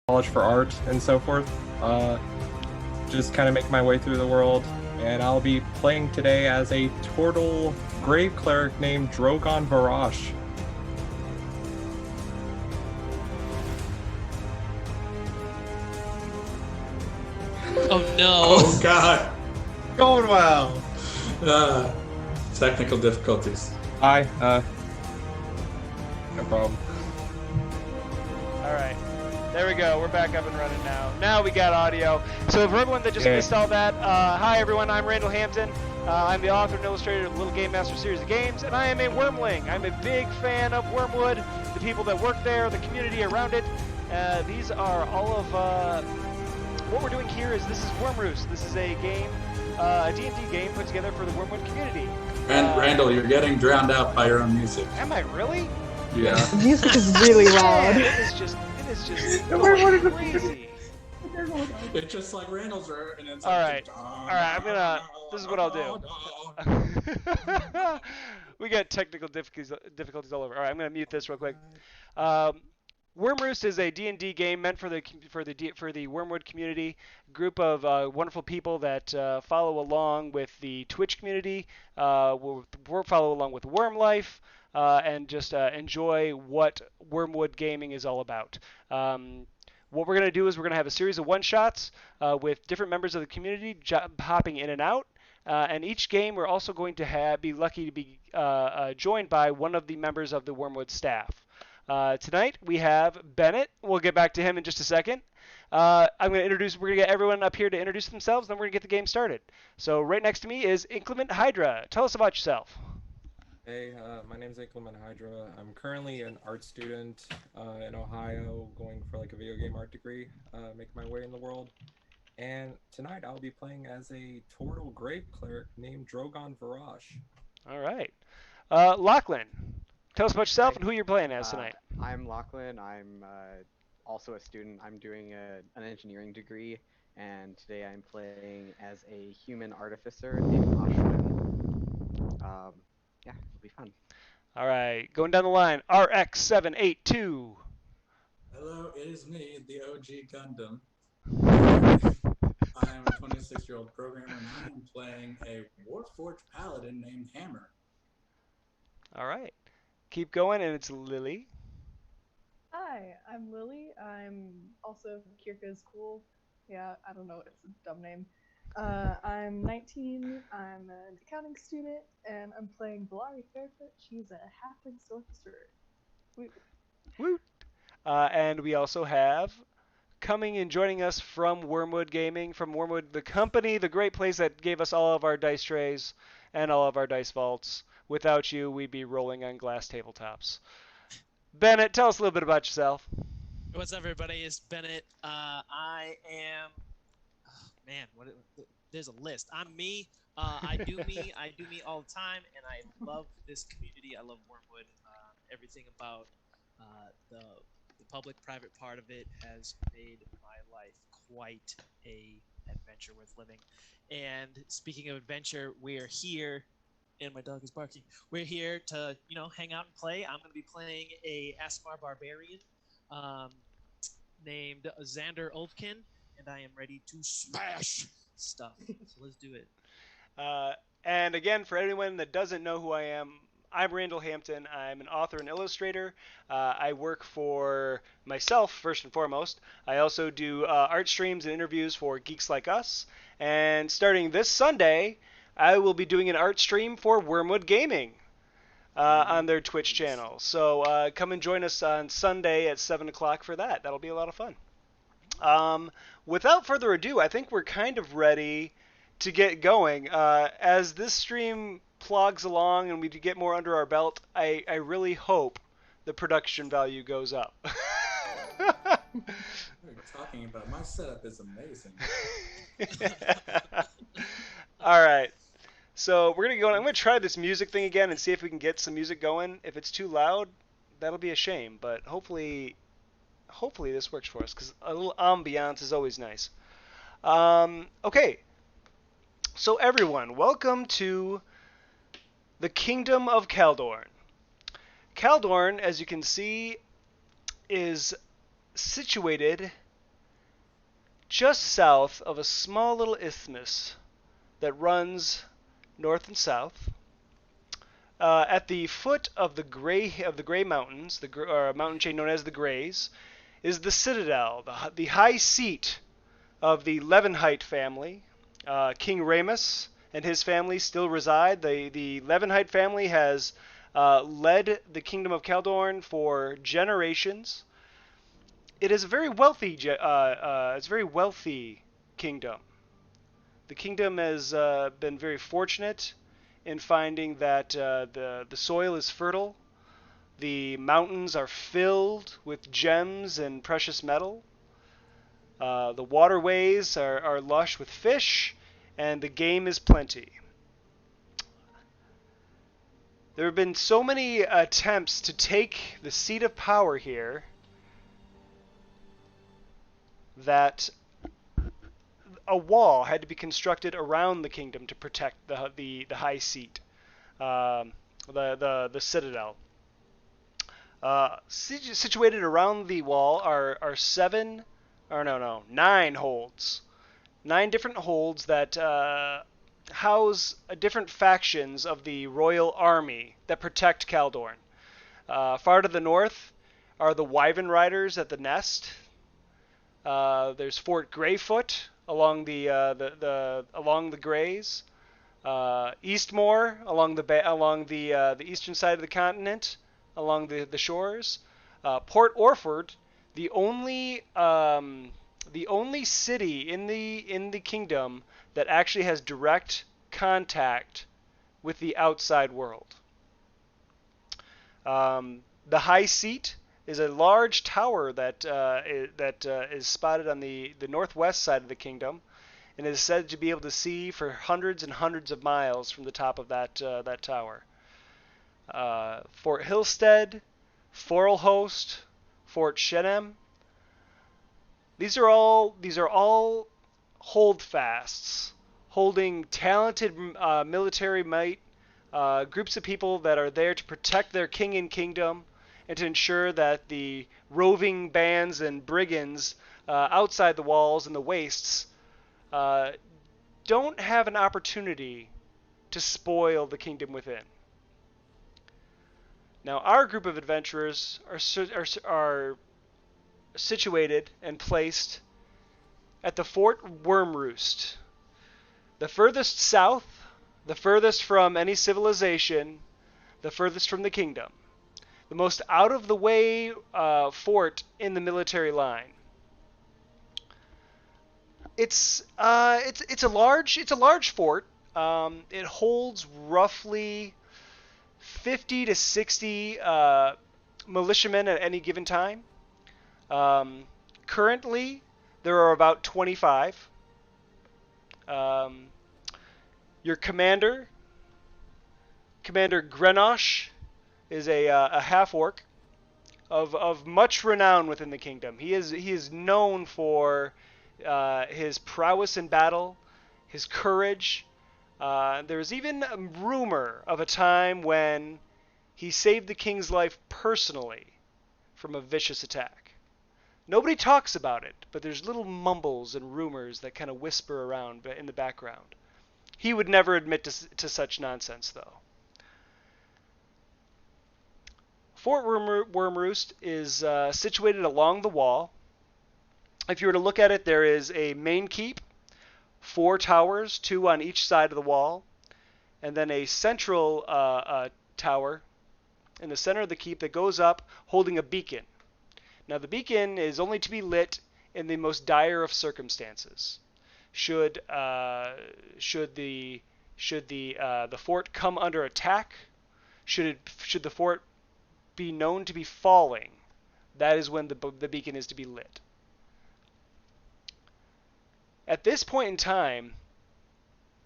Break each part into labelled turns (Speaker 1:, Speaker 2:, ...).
Speaker 1: college for art and so forth. Just kind of make my way through the world, and I'll be playing today as a turtle grave cleric named Drogon Varash.
Speaker 2: Oh no!
Speaker 3: Oh God!
Speaker 1: Going well.
Speaker 3: Uh, Technical difficulties.
Speaker 1: Hi, no problem.
Speaker 4: Alright. There we go. We're back up and running now. Now we got audio. So for everyone that just missed all that, hi everyone, I'm Randall Hampton. I'm the author and illustrator of the Little Game Master series of games, and I am a Wyrmling. I'm a big fan of Wyrmwood, the people that work there, the community around it. These are all of what we're doing here is this is WyrmRoost. This is a game, a D&D game put together for the Wyrmwood community.
Speaker 3: Randall, you're getting drowned out by your own music.
Speaker 4: Am I really?
Speaker 3: Yeah.
Speaker 5: The music is really loud.
Speaker 4: It is just going crazy.
Speaker 3: It's just like Randall's and it's
Speaker 4: All
Speaker 3: like,
Speaker 4: right, this is what I'll do. We got technical difficulties all over. All right, I'm gonna mute this real quick. WyrmRoost is a D&D game meant for the Wyrmwood community, group of wonderful people that follow along with the Twitch community, will follow along with Worm Life, and just enjoy what Wyrmwood gaming is all about. What we're going to do is we're going to have a series of one-shots with different members of the community hopping in and out. And each game we're also going to be lucky to be joined by one of the members of the Wyrmwood staff. Tonight we have Bennett. We'll get back to him in just a second. We're going to get everyone up here to introduce themselves, then we're going to get the game started. So right next to me is Inclement Hydra. Tell us about yourself.
Speaker 1: Hey, my name's Inclement Hydra. I'm currently an art student in Ohio, going for like a video game art degree, making my way in the world. And tonight I'll be playing as a turtle grave cleric named Drogon Varash.
Speaker 4: All right. Lachlan, tell us about yourself and who you're playing as tonight.
Speaker 6: I'm Lachlan. I'm also a student. I'm doing an engineering degree, and today I'm playing as a human artificer named Ashwin. Yeah, it'll be fun.
Speaker 4: All right, going down the line, RX782.
Speaker 3: Hello, it is me, the OG Gundam. I am a 26-year-old programmer, and I am playing a Warforged paladin named Hammer.
Speaker 4: All right, keep going, and it's Lily.
Speaker 5: Hi, I'm Lily. I'm also Kirka's cool. Yeah, I don't know. It's a dumb name. I'm 19. I'm an accounting student, and I'm playing Valari Fairfoot. She's a halfling sorcerer. Woo.
Speaker 4: Woo! And we also have coming and joining us from Wyrmwood Gaming, from Wyrmwood, the company, the great place that gave us all of our dice trays and all of our dice vaults. Without you, we'd be rolling on glass tabletops. Bennett, tell us a little bit about yourself.
Speaker 2: What's up, everybody? It's Bennett. I am. Oh, man, there's a list. I'm me. I do me. I do me all the time, and I love this community. I love Wyrmwood. Everything about the public-private part of it has made my life quite a adventure worth living. And speaking of adventure, we are here. And my dog is barking. We're here to, hang out and play. I'm going to be playing a Asmar Barbarian named Xander Ulfkin, and I am ready to smash stuff. So let's do it.
Speaker 4: And again, for anyone that doesn't know who I am, I'm Randall Hampton. I'm an author and illustrator. I work for myself, first and foremost. I also do art streams and interviews for Geeks Like Us. And starting this Sunday, I will be doing an art stream for Wyrmwood Gaming on their Twitch channel. So come and join us on Sunday at 7 o'clock for that. That'll be a lot of fun. Without further ado, I think we're kind of ready to get going. As this stream plogs along and we get more under our belt, I really hope the production value goes up.
Speaker 3: What are you talking about? My setup is amazing.
Speaker 4: All right. So we're going to go. I'm going to try this music thing again and see if we can get some music going. If it's too loud, that'll be a shame. But hopefully this works for us because a little ambiance is always nice. Okay. So everyone, welcome to the Kingdom of Kaldorn. Kaldorn, as you can see, is situated just south of a small little isthmus that runs north and south. At the foot of the Gray Mountains, the mountain chain known as the Grays, is the Citadel, the high seat of the Levenheit family. King Ramus and his family still reside. The Levenheit family has led the kingdom of Kaldorn for generations. It is a very wealthy, it's a very wealthy kingdom. The kingdom has been very fortunate in finding that the soil is fertile, the mountains are filled with gems and precious metal, the waterways are lush with fish, and the game is plenty. There have been so many attempts to take the seat of power here that a wall had to be constructed around the kingdom to protect the high seat, the citadel. Situated around the wall are nine holds, 9 different holds that house different factions of the royal army that protect Kaldorn. Far to the north are the Wyvern Riders at the Nest. There's Fort Greyfoot along the Greys. Eastmore along the eastern side of the continent, along the shores. Port Orford, the only city in the kingdom that actually has direct contact with the outside world. The High Seat is a large tower that is spotted on the northwest side of the kingdom, and is said to be able to see for hundreds and hundreds of miles from the top of that tower. Fort Hillstead, Forelhost, Fort Shenem. These are all holdfasts, holding talented military might, groups of people that are there to protect their king and kingdom, and to ensure that the roving bands and brigands outside the walls and the wastes don't have an opportunity to spoil the kingdom within. Now, our group of adventurers are situated and placed at the Fort WyrmRoost, the furthest south, the furthest from any civilization, the furthest from the kingdom, the most out-of-the-way fort in the military line. It's a large fort. It holds roughly 50 to 60 militiamen at any given time. Currently, there are about 25. Your commander, Commander Grenache, is a half-orc of much renown within the kingdom. He is known for his prowess in battle, his courage. There's even a rumor of a time when he saved the king's life personally from a vicious attack. Nobody talks about it, but there's little mumbles and rumors that kind of whisper around in the background. He would never admit to such nonsense, though. Fort WyrmRoost is situated along the wall. If you were to look at it, there is a main keep, 4 towers, 2 on each side of the wall, and then a central tower in the center of the keep that goes up holding a beacon. Now, the beacon is only to be lit in the most dire of circumstances. Should the fort come under attack, should the fort be known to be falling, that is when the beacon is to be lit. At this point in time,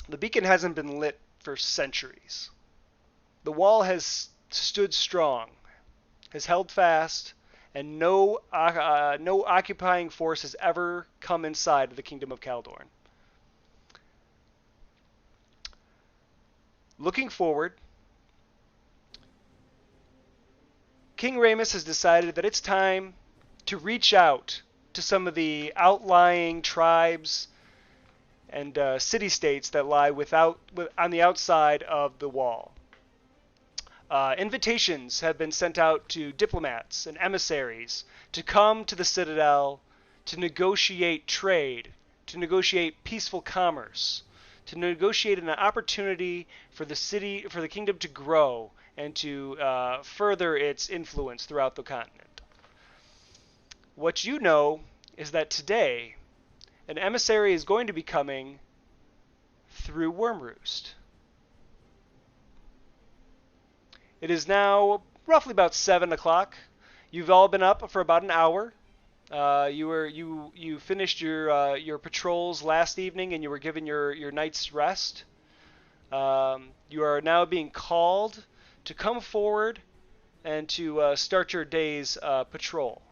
Speaker 4: the beacon hasn't been lit for centuries. The wall has stood strong, has held fast, and no occupying force has ever come inside of the kingdom of Kaldorn. Looking forward, King Ramus has decided that it's time to reach out to some of the outlying tribes and city-states that lie on the outside of the wall. Invitations have been sent out to diplomats and emissaries to come to the Citadel to negotiate trade, to negotiate peaceful commerce, to negotiate an opportunity for the kingdom to grow and to further its influence throughout the continent. What you know is that today, an emissary is going to be coming through WyrmRoost. It is now roughly about 7 o'clock. You've all been up for about an hour. You finished your patrols last evening, and you were given your night's rest. You are now being called to come forward and to start your day's patrol.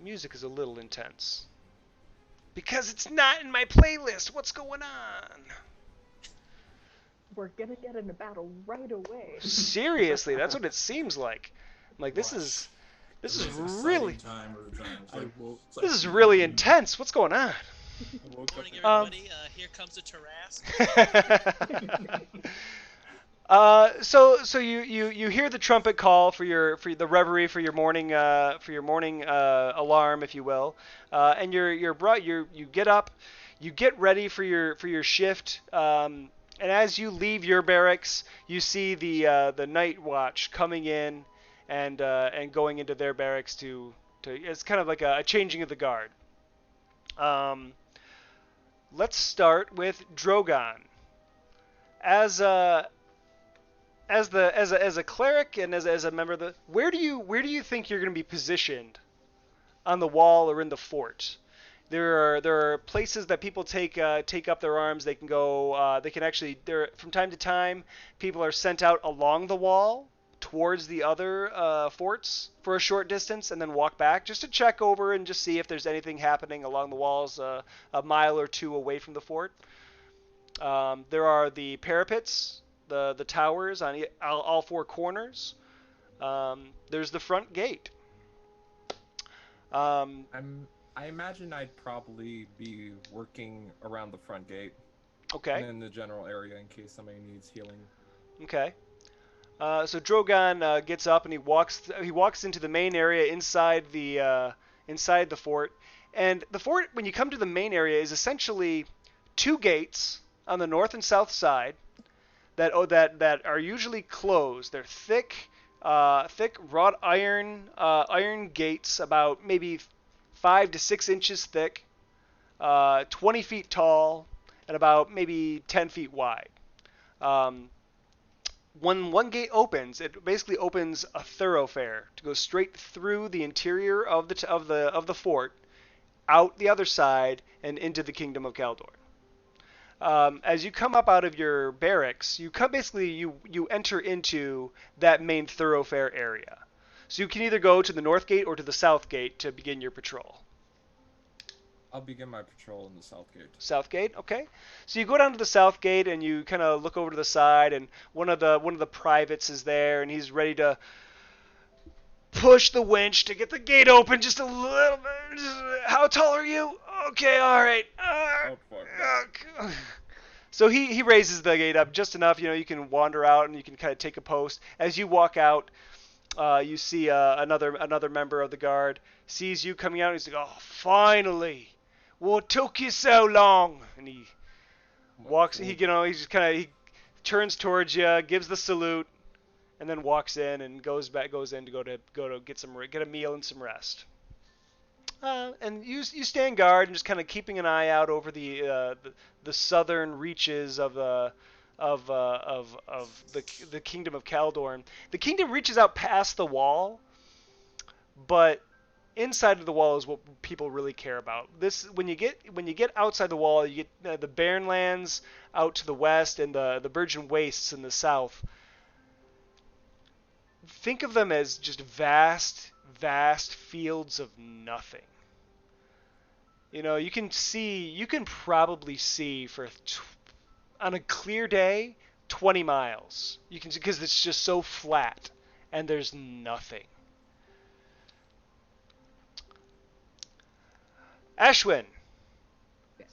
Speaker 4: Music is a little intense. Because it's not in my playlist. What's going on?
Speaker 5: We're gonna get into battle right away.
Speaker 4: Seriously, that's what it seems like. I'm like, this is really this is really intense. What's going on?
Speaker 2: Good morning, everybody. Here comes the Tarrasque.
Speaker 4: So you hear the trumpet call for the reverie for your morning alarm, if you will, and you get up, you get ready for your shift, and as you leave your barracks, you see the night watch coming in and going into their barracks to it's kind of like a changing of the guard. Let's start with Drogon. As a cleric and as a member of the, where do you think you're going to be positioned on the wall or in the fort? There are places that people take up their arms. They can go. They can actually. From time to time, people are sent out along the wall towards the other forts for a short distance and then walk back just to check over and just see if there's anything happening along the walls a mile or two away from the fort. There are the parapets, the towers on all four corners. There's the front gate.
Speaker 1: I imagine I'd probably be working around the front gate.
Speaker 4: Okay.
Speaker 1: And in the general area in case somebody needs healing.
Speaker 4: Okay. So Drogon gets up and he walks into the main area inside the fort. And the fort, when you come to the main area, is essentially two gates on the north and south side that are usually closed. They're thick wrought iron gates, about maybe 5 to 6 inches thick, 20 feet tall, and about maybe 10 feet wide. When one gate opens, it basically opens a thoroughfare to go straight through the interior of the fort, out the other side, and into the Kingdom of Caldor. As you come up out of your barracks, you enter into that main thoroughfare area. So you can either go to the north gate or to the south gate to begin your patrol.
Speaker 1: I'll begin my patrol in the south gate.
Speaker 4: South gate, okay. So you go down to the south gate and you kind of look over to the side, and one of the privates is there, and he's ready to push the winch to get the gate open just a little bit. How tall are you? Okay, all right. So he raises the gate up just enough, you can wander out and you can kind of take a post. As you walk out, you see another member of the guard sees you coming out, and he's like, "Oh, finally! What took you so long?" And he walks. He turns towards you, gives the salute, and then walks in and goes in to go to get a meal and some rest. And you stand guard and just kind of keeping an eye out over the southern reaches of the Kingdom of Caldor. The kingdom reaches out past the wall, but inside of the wall is what people really care about. When you get outside the wall, you get the barren lands out to the west and the virgin wastes in the south. Think of them as just vast fields of nothing. You can probably see on a clear day 20 miles. You can, because it's just so flat and there's nothing. Ashwin,
Speaker 6: Yes.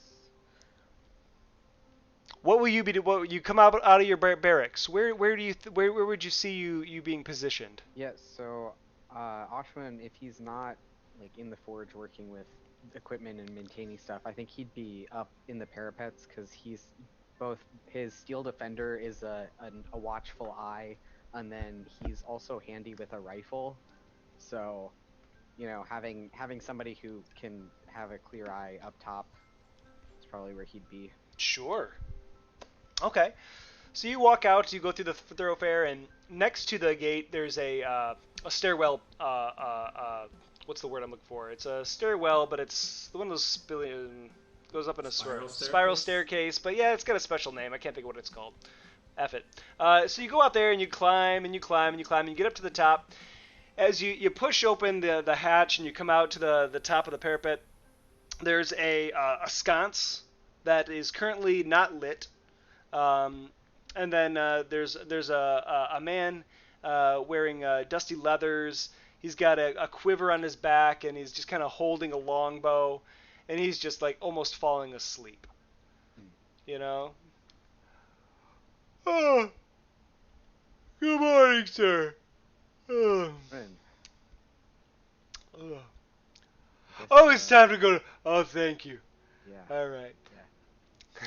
Speaker 4: what will you be? What you come out of your barracks? Where do you where would you see you being positioned?
Speaker 6: Yes. So, Ashwin, if he's not like in the forge working with equipment and maintaining stuff, I think he'd be up in the parapets because he's both his steel defender is a watchful eye, and then he's also handy with a rifle. So, having somebody who can have a clear eye up top is probably where he'd be.
Speaker 4: Sure. Okay. So you walk out, you go through the thoroughfare, and next to the gate, there's a stairwell. What's the word I'm looking for? It's a stairwell, but it's one of those goes up in a spiral staircase. But yeah, it's got a special name. I can't think of what it's called. F it. So you go out there and you climb and you climb and you climb and you get up to the top. As you push open the hatch and you come out to the top of the parapet, there's a sconce that is currently not lit. And then there's a man wearing dusty leathers. He's got a quiver on his back, and he's just kind of holding a longbow, and he's just like almost falling asleep. You know? Oh, good morning, sir. Oh,
Speaker 6: Friend,
Speaker 4: oh.
Speaker 6: guess,
Speaker 4: Oh, it's time to go. Oh, thank you.
Speaker 6: Yeah.
Speaker 4: All right.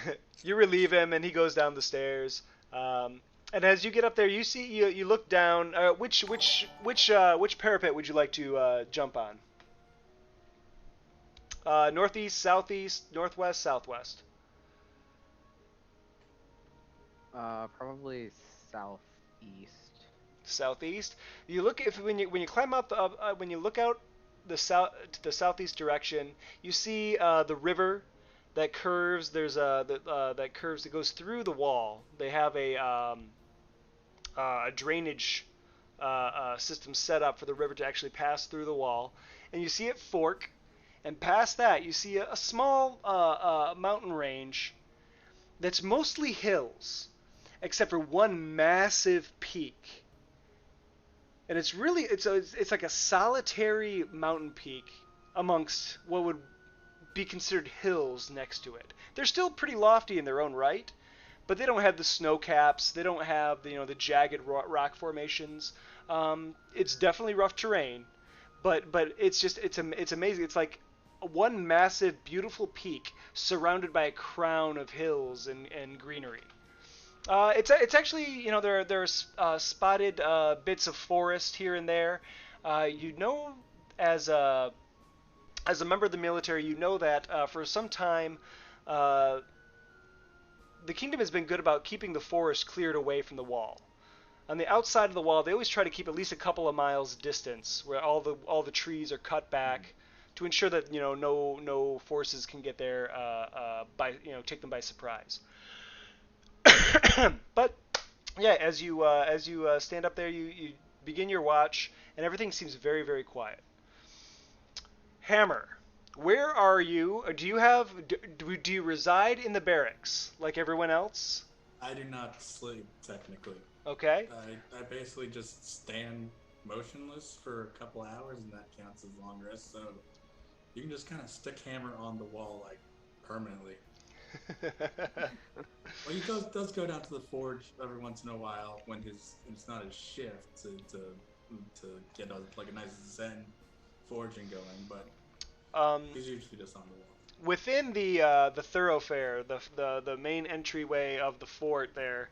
Speaker 6: Yeah.
Speaker 4: You relieve him, and he goes down the stairs. And as you get up there, you see you look down. Which parapet would you like to jump on? Northeast, southeast, northwest, southwest.
Speaker 6: Probably southeast.
Speaker 4: Southeast. You look if when you climb up when you look out the southeast direction, you see the river that curves. There's that curves that goes through the wall. They have a drainage system set up for the river to actually pass through the wall, and you see it fork. And past that, you see a small mountain range that's mostly hills, except for one massive peak. And it's like a solitary mountain peak amongst what would be considered hills next to it. They're still pretty lofty in their own right, but they don't have the snow caps. They don't have the jagged rock formations. It's definitely rough terrain, but it's amazing. It's like one massive, beautiful peak surrounded by a crown of hills and greenery. It's actually there's spotted bits of forest here and there. As a member of the military, you know that for some time the kingdom has been good about keeping the forest cleared away from the wall. On the outside of the wall, they always try to keep at least a couple of miles distance, where all the trees are cut back to ensure that no forces can get there take them by surprise. But yeah, as you stand up there, you begin your watch, and everything seems very, very quiet. Hammer, where are you? Do you reside in the barracks like everyone else?
Speaker 3: I do not sleep, technically.
Speaker 4: Okay.
Speaker 3: I basically just stand motionless for a couple hours, and that counts as long rest. So you can just kind of stick Hammer on the wall, like, permanently. Well, he does go down to the forge every once in a while when it's not his shift to get like a nice zen forging going, but he's usually just on the wall.
Speaker 4: Within the thoroughfare, the main entryway of the fort there,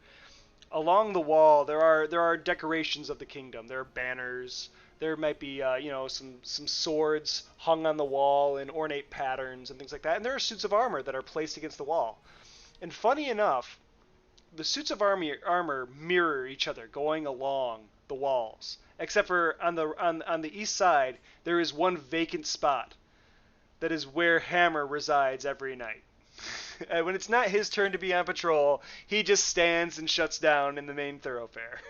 Speaker 4: along the wall there are decorations of the kingdom. There are banners. There might be some swords hung on the wall in ornate patterns and things like that. And there are suits of armor that are placed against the wall. And funny enough, the suits of armor mirror each other going along the walls. Except for on the east side, there is one vacant spot. That is where Hammer resides every night. And when it's not his turn to be on patrol, he just stands and shuts down in the main thoroughfare.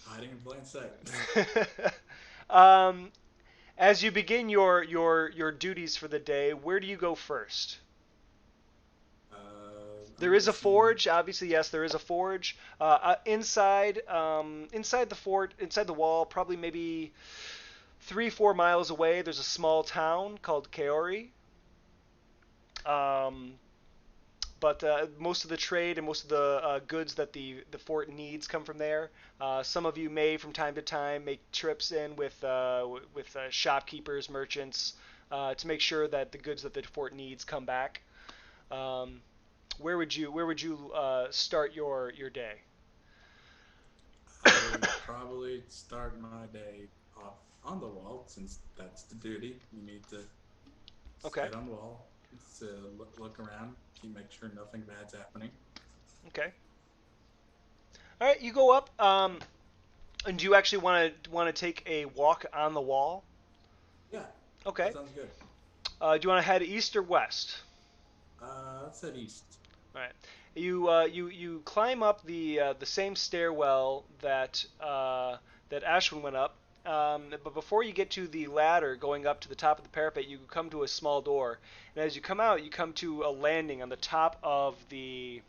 Speaker 3: Hiding in plain sight.
Speaker 4: As you begin your duties for the day, where do you go first? There is a forge, obviously. Yes, there is a forge inside the fort, inside the wall. Probably maybe 3-4 miles away. There's a small town called Kaori. Um, but most of the trade and most of the goods that the fort needs come from there. Some of you may, from time to time, make trips in with shopkeepers, merchants, to make sure that the goods that the fort needs come back. Um, where would you start your day?
Speaker 3: I would probably start my day off on the wall since that's the duty. You need to
Speaker 4: Okay.
Speaker 3: sit on the wall, look around, make sure nothing bad's happening.
Speaker 4: Okay. All right. You go up. And do you actually want to take a walk on the wall?
Speaker 3: Yeah,
Speaker 4: Okay.
Speaker 3: that sounds good.
Speaker 4: Do you want to head east or west?
Speaker 3: Let's head east.
Speaker 4: All right. You climb up the same stairwell that Ashwin went up. But before you get to the ladder going up to the top of the parapet, you come to a small door, and as you come out, you come to a landing on the top of the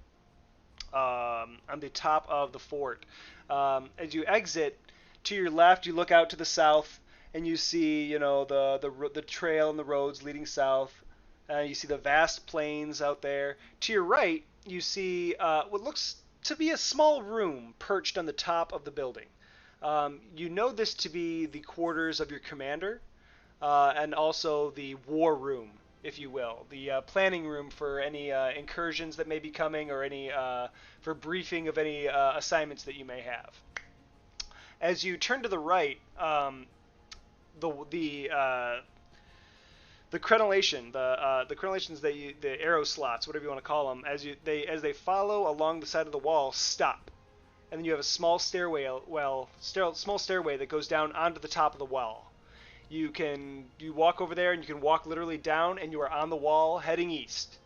Speaker 4: fort. As you exit, to your left, you look out to the south, and you see, the trail and the roads leading south. You see the vast plains out there. To your right, you see what looks to be a small room perched on the top of the building. You know this to be the quarters of your commander, and also the war room, if you will, the planning room for any incursions that may be coming, or any for briefing of any assignments that you may have. As you turn to the right, the crenellation, the crenellations, the arrow slots, whatever you want to call them, as they follow along the side of the wall, stop, and then you have a small stairway that goes down onto the top of the wall. You walk over there, and you can walk literally down, and you are on the wall heading east.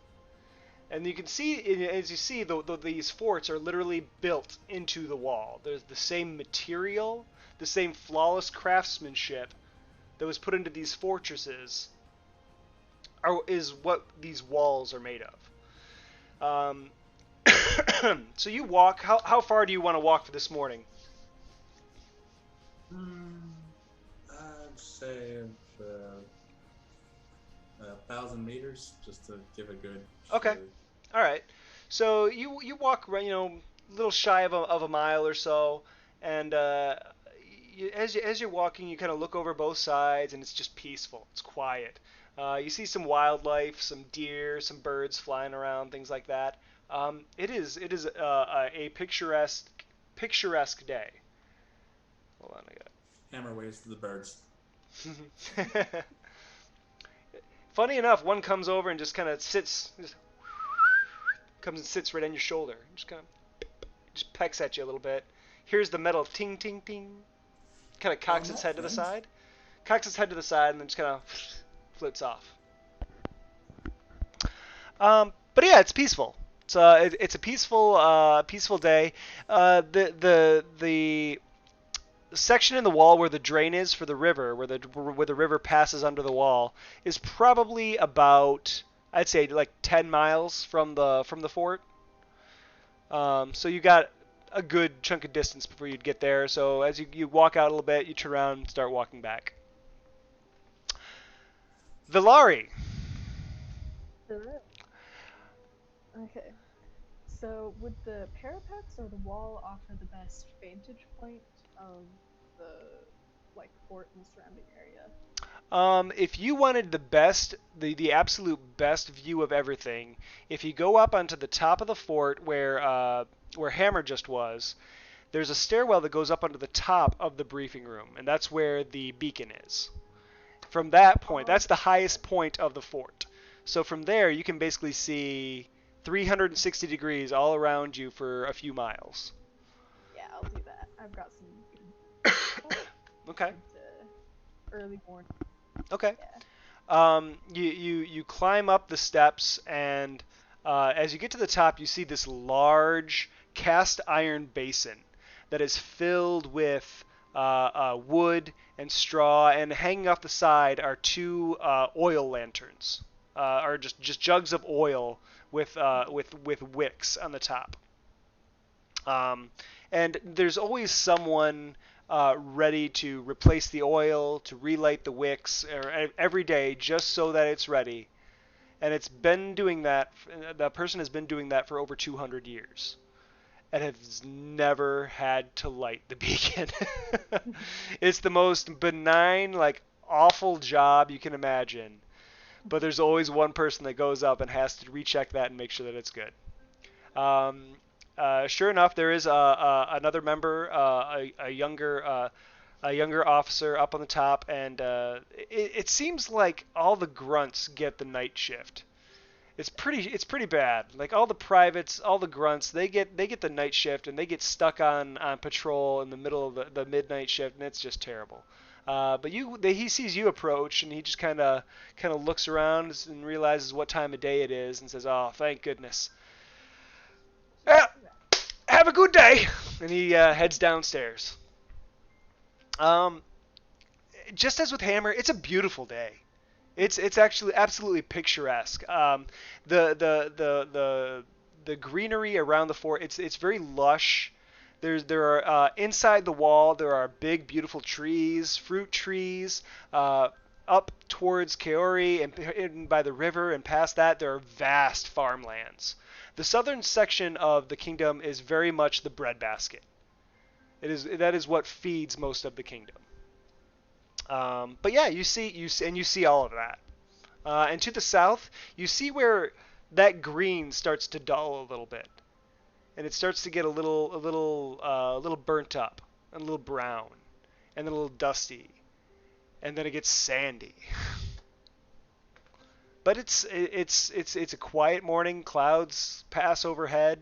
Speaker 4: And you can see, as you see, these forts are literally built into the wall. There's the same material, the same flawless craftsmanship that was put into these fortresses is what these walls are made of. So you walk. How far do you want to walk for this morning?
Speaker 3: I'd say 1,000 meters, just to give a good.
Speaker 4: Okay. All right. So you walk, a little shy of a mile or so, and as you're walking, you kind of look over both sides, and it's just peaceful. It's quiet. You see some wildlife, some deer, some birds flying around, things like that. It is a picturesque day. Hold on, I got
Speaker 3: Hammer waves to the birds.
Speaker 4: Funny enough, one comes over and just kind of comes and sits right on your shoulder. Just pecks at you a little bit. Here's the metal ting ting ting. Kind of cocks its head to the side. And then just kind of floats off. But yeah, it's peaceful. It's a peaceful day. The section in the wall where the drain is for the river, where the river passes under the wall, is probably about, I'd say, like 10 miles from the fort. So you got a good chunk of distance before you'd get there. So as you walk out a little bit, you turn around and start walking back. Vilari.
Speaker 5: Hello. Okay. So would the parapets or the wall offer the best vantage point of the fort and the surrounding area?
Speaker 4: If you wanted the absolute best view of everything, if you go up onto the top of the fort where Hammer just was, there's a stairwell that goes up onto the top of the briefing room, and that's where the beacon is. From that point, that's the highest point of the fort. So from there, you can basically see 360 degrees all around you for a few miles.
Speaker 5: Yeah, I'll do that. I've got some good
Speaker 4: Okay.
Speaker 5: Early morning.
Speaker 4: Okay.
Speaker 5: Yeah.
Speaker 4: You climb up the steps, and as you get to the top, you see this large cast iron basin that is filled with wood and straw, and hanging off the side are two oil lanterns. or just jugs of oil with wicks on the top. Um, and there's always someone ready to replace the oil, to relight the wicks every day, just so that it's ready. And it's been doing that. The person has been doing that for over 200 years, and has never had to light the beacon. It's the most benign, like awful job you can imagine. But there's always one person that goes up and has to recheck that and make sure that it's good. Um, sure enough, there is another member, a younger officer up on the top, and it seems like all the grunts get the night shift. It's pretty bad. Like all the privates, all the grunts, they get the night shift, and they get stuck on patrol in the middle of the midnight shift, and it's just terrible. But he sees you approach, and he just kind of looks around and realizes what time of day it is, and says, "Oh, thank goodness. Yeah, have a good day," and he heads downstairs. Um, just as with Hammer, it's a beautiful day. It's actually absolutely picturesque. The greenery around the fort, it's very lush. There are inside the wall there are big beautiful trees, fruit trees. Up towards Kaori and by the river and past that there are vast farmlands. The southern section of the kingdom is very much the breadbasket. That is what feeds most of the kingdom. But yeah, you see all of that. And to the south, you see where that green starts to dull a little bit, and it starts to get a little burnt up, and a little brown, and then a little dusty, and then it gets sandy. But it's a quiet morning. Clouds pass overhead.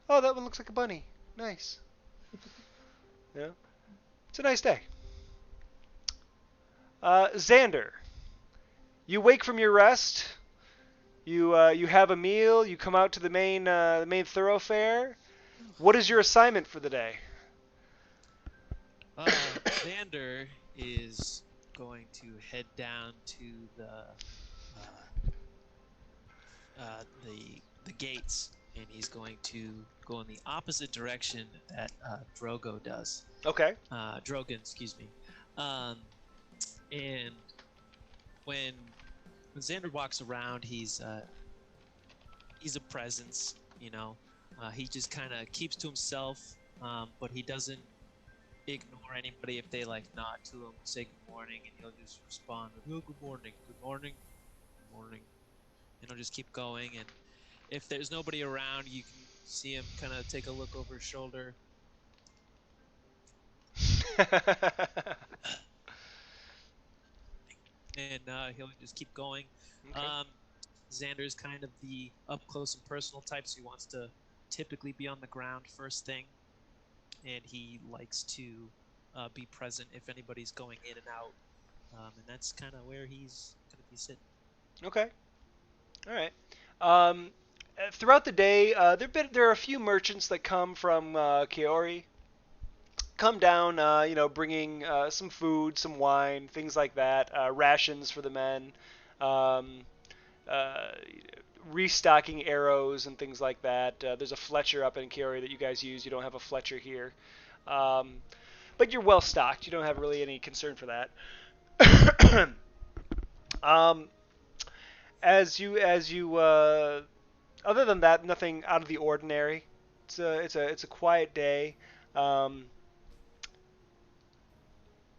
Speaker 4: Oh, that one looks like a bunny. Nice. Yeah, it's a nice day. Xander, you wake from your rest. You have a meal. You come out to the main thoroughfare. What is your assignment for the day?
Speaker 2: Xander is going to head down to the gates, and he's going to go in the opposite direction that Drogo does.
Speaker 4: Okay.
Speaker 2: Drogon, excuse me. And when Xander walks around, he's a presence, you know. He just kind of keeps to himself, but he doesn't ignore anybody if they like nod to him, say good morning, and he'll just respond with, "Oh, good morning, good morning, good morning," and he'll just keep going. And if there's nobody around, you can see him kind of take a look over his shoulder. And he'll just keep going.
Speaker 4: Okay.
Speaker 2: Xander's kind of the up close and personal type, so he wants to typically be on the ground first thing, and he likes to be present if anybody's going in and out, and that's kind of where he's going to be sitting.
Speaker 4: Okay. All right. Throughout the day, there are a few merchants that come from Kaori. Come down, bringing some food, some wine, things like that, rations for the men, um, uh, restocking arrows and things like that. There's a Fletcher up in Kaori that you guys use. You don't have a Fletcher here, but you're well stocked. You don't have really any concern for that. um, as you other than that, nothing out of the ordinary. It's a quiet day.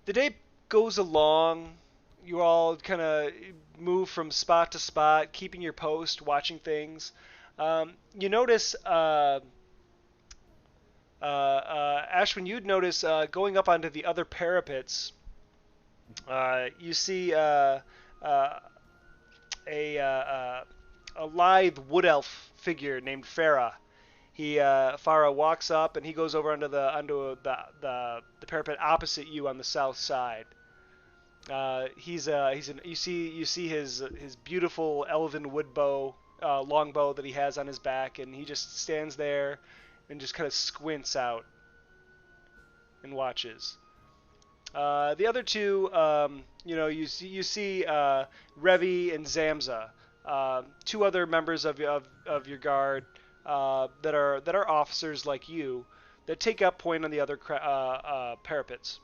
Speaker 4: The day goes along. You all kind of move from spot to spot, keeping your post, watching things. You notice, Ashwin, you'd notice going up onto the other parapets. You see a lithe wood elf figure named Farah. Farah walks up and he goes over onto the parapet opposite you on the south side. You see his beautiful elven wood bow, longbow that he has on his back, and he just stands there and just kind of squints out and watches. The other two, you see Revi and Zamza. two other members of your guard that are officers like you that take up point on the other parapets.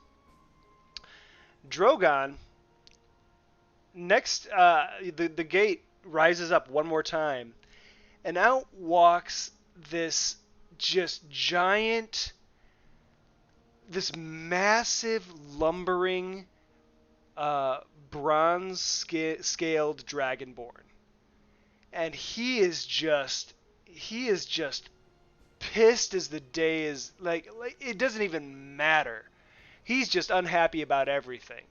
Speaker 4: Drogon, next, the gate rises up one more time, and out walks this just giant, this massive, lumbering, bronze-scaled dragonborn, and he is just pissed as the day is like it doesn't even matter. He's just unhappy about everything.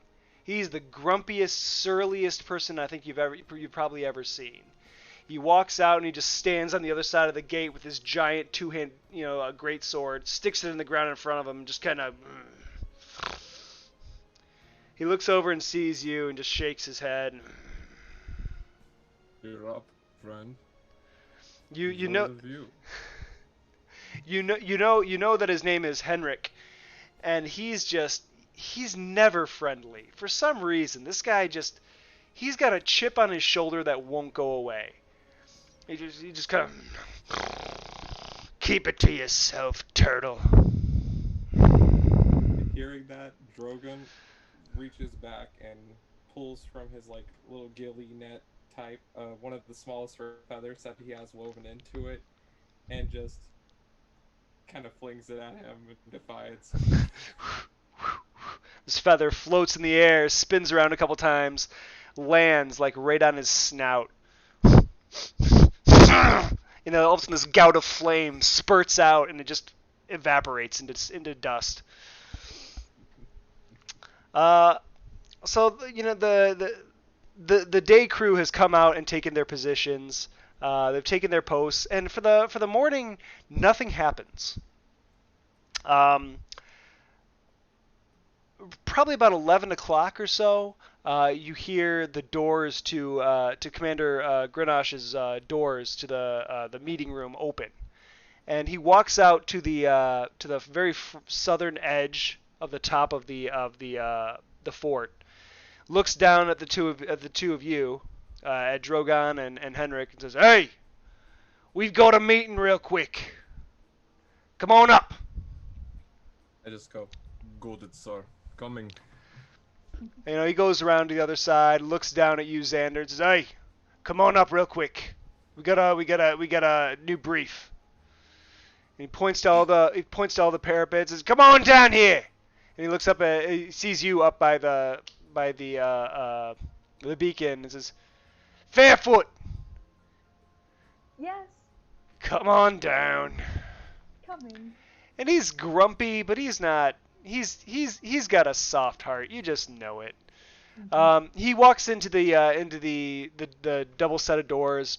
Speaker 4: He's the grumpiest, surliest person I think you've probably ever seen. He walks out and he just stands on the other side of the gate with his giant two-hand, a great sword, sticks it in the ground in front of him, and just kind of. He looks over and sees you and just shakes his head.
Speaker 1: You're up, friend.
Speaker 4: You know. You know that his name is Henrik, and he's never friendly. For some reason, this guy he's got a chip on his shoulder that won't go away. He just kind of keep it to yourself, turtle.
Speaker 1: Hearing that, Drogon reaches back and pulls from his little ghillie net type one of the smallest feathers that he has woven into it, and just kind of flings it at him in defiance.
Speaker 4: This feather floats in the air, spins around a couple times, lands right on his snout. All of a sudden this gout of flame spurts out and it just evaporates into dust. So the day crew has come out and taken their positions. They've taken their posts, and for the morning, nothing happens. Probably about 11 o'clock or so, you hear the doors to Commander Grenache's doors to the meeting room open, and he walks out to the very southern edge of the top of the fort, looks down at the two of you, at Drogon and Henrik, and says, "Hey, we've got a meeting real quick. Come on up."
Speaker 1: I just go, "Good, sir. Coming."
Speaker 4: He goes around to the other side, looks down at you, Xander, and says, "Hey, come on up real quick. We got a new brief." And he points to all the parapets and says, "Come on down here." And he looks up he sees you up by the beacon and says, "Fairfoot,
Speaker 5: Yes,
Speaker 4: come on down."
Speaker 5: coming.
Speaker 4: And he's grumpy, but he's not. He's got a soft heart. You just know it.
Speaker 5: Mm-hmm.
Speaker 4: He walks into the double set of doors,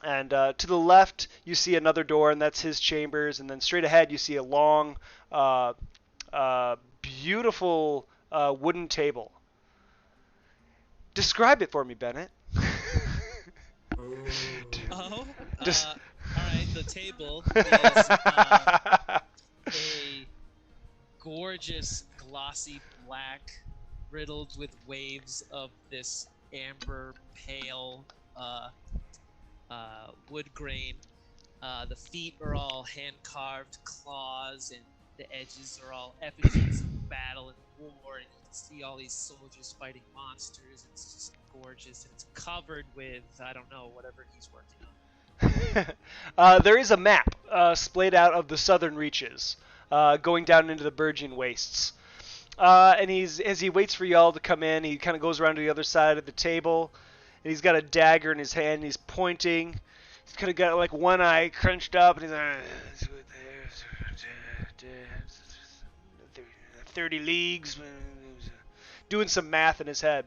Speaker 4: and to the left you see another door, and that's his chambers. And then straight ahead you see a long, beautiful wooden table. Describe it for me, Bennett.
Speaker 2: Oh,
Speaker 4: Just-
Speaker 2: all right. The table is a gorgeous, glossy black, riddled with waves of this amber pale wood grain. The feet are all hand-carved claws, and the edges are all effigies of battle and war, and you can see all these soldiers fighting monsters. It's just gorgeous, and it's covered with, I don't know, whatever he's working on.
Speaker 4: There is a map splayed out of the southern reaches, going down into the Burgean Wastes. And as he waits for y'all to come in, he kind of goes around to the other side of the table, and he's got a dagger in his hand, and he's pointing. He's kind of got one eye crunched up, and he's like, 30 leagues, doing some math in his head.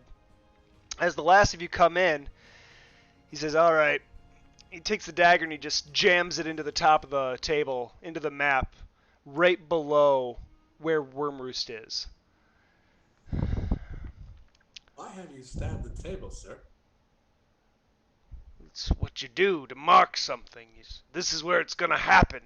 Speaker 4: As the last of you come in, he says, "All right." He takes the dagger and he just jams it into the top of the table, into the map, right below where WyrmRoost is.
Speaker 3: Why have you stabbed the table, sir?
Speaker 4: It's what you do to mark something. This is where it's going to happen.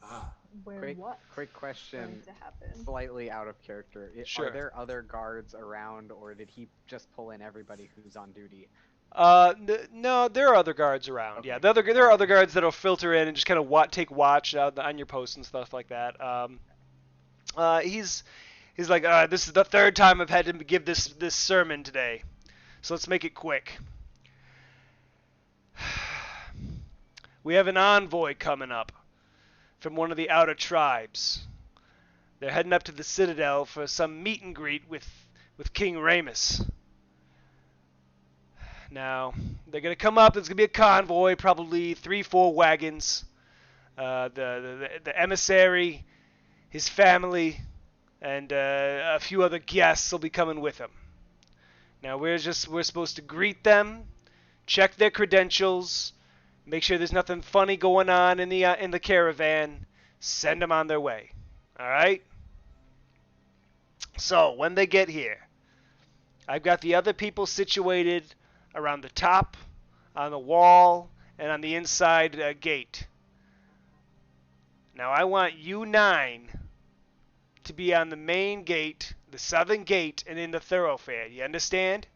Speaker 3: Ah,
Speaker 5: where what's
Speaker 6: Quick
Speaker 5: going
Speaker 6: question,
Speaker 5: to happen.
Speaker 6: slightly out of character.
Speaker 4: Sure.
Speaker 6: Are there other guards around, or did he just pull in everybody who's on duty?
Speaker 4: No, there are other guards around.
Speaker 6: Okay.
Speaker 4: Yeah, there are other guards that'll filter in and just kind of take watch on your posts and stuff like that. He's like, this is the third time I've had to give this sermon today, so let's make it quick. We have an envoy coming up from one of the outer tribes. They're heading up to the Citadel for some meet and greet with King Ramus. Now, they're going to come up. There's going to be a convoy, probably 3-4 wagons. The emissary, his family, and a few other guests will be coming with him. Now, we're supposed to greet them, check their credentials, make sure there's nothing funny going on in the caravan, send them on their way. All right? So, when they get here, I've got the other people situated around the top, on the wall, and on the inside gate. Now I want you 9 to be on the main gate, the southern gate, and in the thoroughfare. You understand?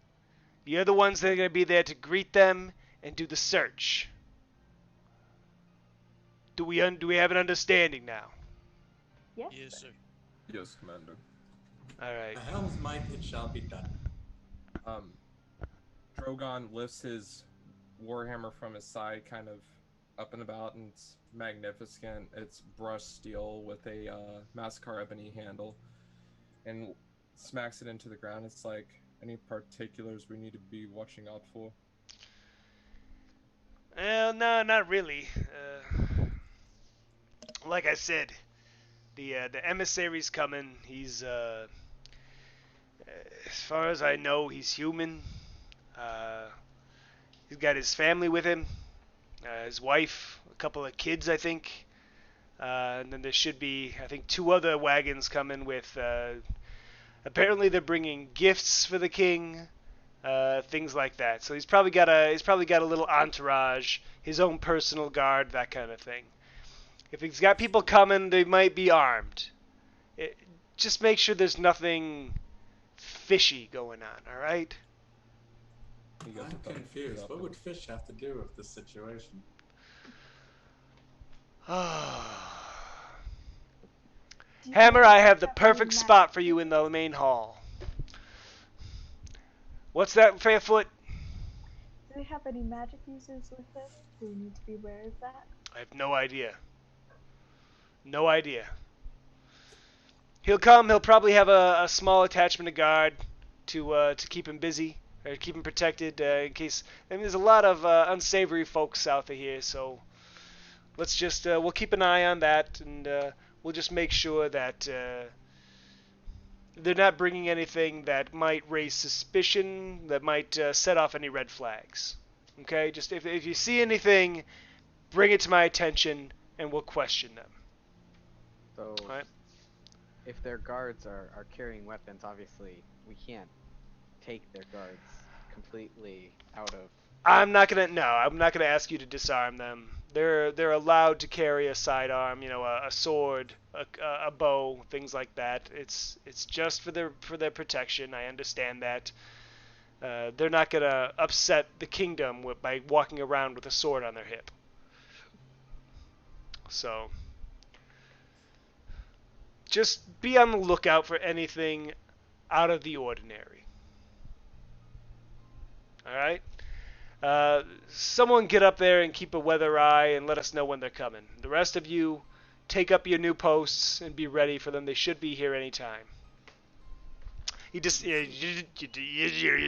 Speaker 4: You're the ones that are going to be there to greet them and do the search. Do we have an understanding now?
Speaker 5: Yes.
Speaker 2: Yes, sir.
Speaker 1: Yes, Commander.
Speaker 4: All right.
Speaker 3: The helm's might, it shall be done.
Speaker 1: Drogon lifts his warhammer from his side, kind of up and about, and it's magnificent. It's brushed steel with a Massacre ebony handle, and smacks it into the ground. It's like, any particulars we need to be watching out for?
Speaker 4: Well, no, not really. Like I said, the emissary's coming. He's as far as I know, he's human. He's got his family with him, his wife, a couple of kids, I think. And then there should be, I think, 2 other wagons coming with. Apparently, they're bringing gifts for the king, things like that. So he's probably got a little entourage, his own personal guard, that kind of thing. If he's got people coming, they might be armed. Just make sure there's nothing fishy going on. All right?
Speaker 3: I'm confused. What would fish have to do with this situation?
Speaker 4: Hammer, I have the perfect spot for you in the main hall. What's that, Fairfoot?
Speaker 5: Do they have any magic users with them? Do we need to be aware of that?
Speaker 4: I have no idea. No idea. He'll come. He'll probably have a small attachment of guard to keep him busy or keep him protected in case. I mean, there's a lot of unsavory folks south of here, so let's just we'll keep an eye on that, and we'll just make sure that they're not bringing anything that might raise suspicion, that might set off any red flags. Okay, just if you see anything, bring it to my attention, and we'll question them.
Speaker 6: So,
Speaker 4: All right.
Speaker 6: if their guards are carrying weapons, obviously we can't take their guards completely out of.
Speaker 4: I'm not gonna ask you to disarm them. They're allowed to carry a sidearm, a sword, a bow, things like that. It's just for their protection. I understand that. They're not gonna upset the kingdom by walking around with a sword on their hip. So just be on the lookout for anything out of the ordinary. All right? Someone get up there and keep a weather eye and let us know when they're coming. The rest of you, take up your new posts and be ready for them. They should be here anytime. You're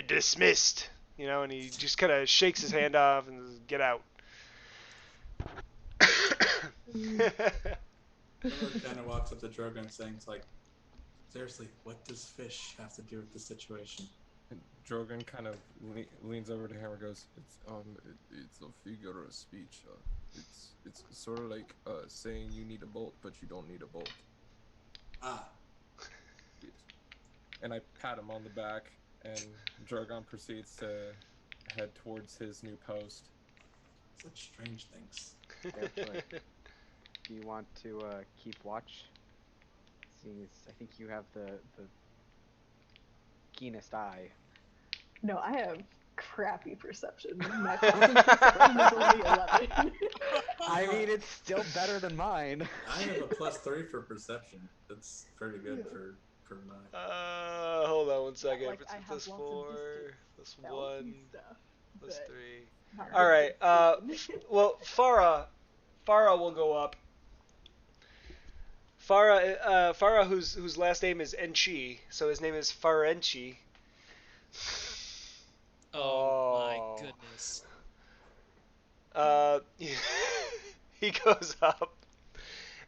Speaker 4: dismissed. And he just kind of shakes his hand off and says, get out.
Speaker 3: Someone kind of walks up to Drogon saying, it's like, seriously, what does fish have to do with the situation?
Speaker 1: And Drogon kind of leans over to Hammer and goes, it's a figure of speech. It's sort of like saying you need a bolt, but you don't need a bolt.
Speaker 3: Ah.
Speaker 1: Yes. And I pat him on the back, and Drogon proceeds to head towards his new post.
Speaker 3: Such strange things.
Speaker 6: do you want to keep watch? Seeing as I think you have the keenest eye.
Speaker 5: No, I have crappy perception. My passive perception is only 11.
Speaker 6: I mean, it's still better than mine.
Speaker 3: I have a +3 for perception. That's pretty good for mine.
Speaker 4: Hold on 1 second.
Speaker 5: Like,
Speaker 4: It's
Speaker 5: I have
Speaker 4: plus
Speaker 5: lots of
Speaker 4: 4,
Speaker 5: distance
Speaker 4: plus
Speaker 5: spells
Speaker 4: 1,
Speaker 5: and stuff,
Speaker 4: plus
Speaker 5: but
Speaker 4: 3.
Speaker 5: not
Speaker 4: All
Speaker 5: really
Speaker 4: right.
Speaker 5: good vision.
Speaker 4: Well, Farah will go up. Farah, whose last name is Enchi, so his name is Farenchi.
Speaker 2: Oh my goodness.
Speaker 4: He goes up,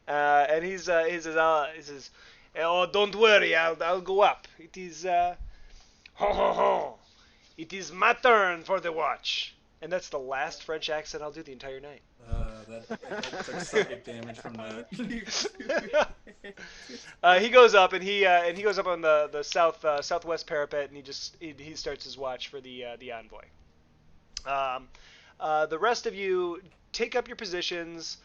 Speaker 4: and he says, "Oh, don't worry, I'll go up. It is ho ho ho. It is my turn for the watch." And that's the last French accent I'll do the entire night.
Speaker 3: That took psychic damage from that.
Speaker 4: He goes up and he goes up on the southwest parapet, and he starts his watch for the envoy. The rest of you take up your positions.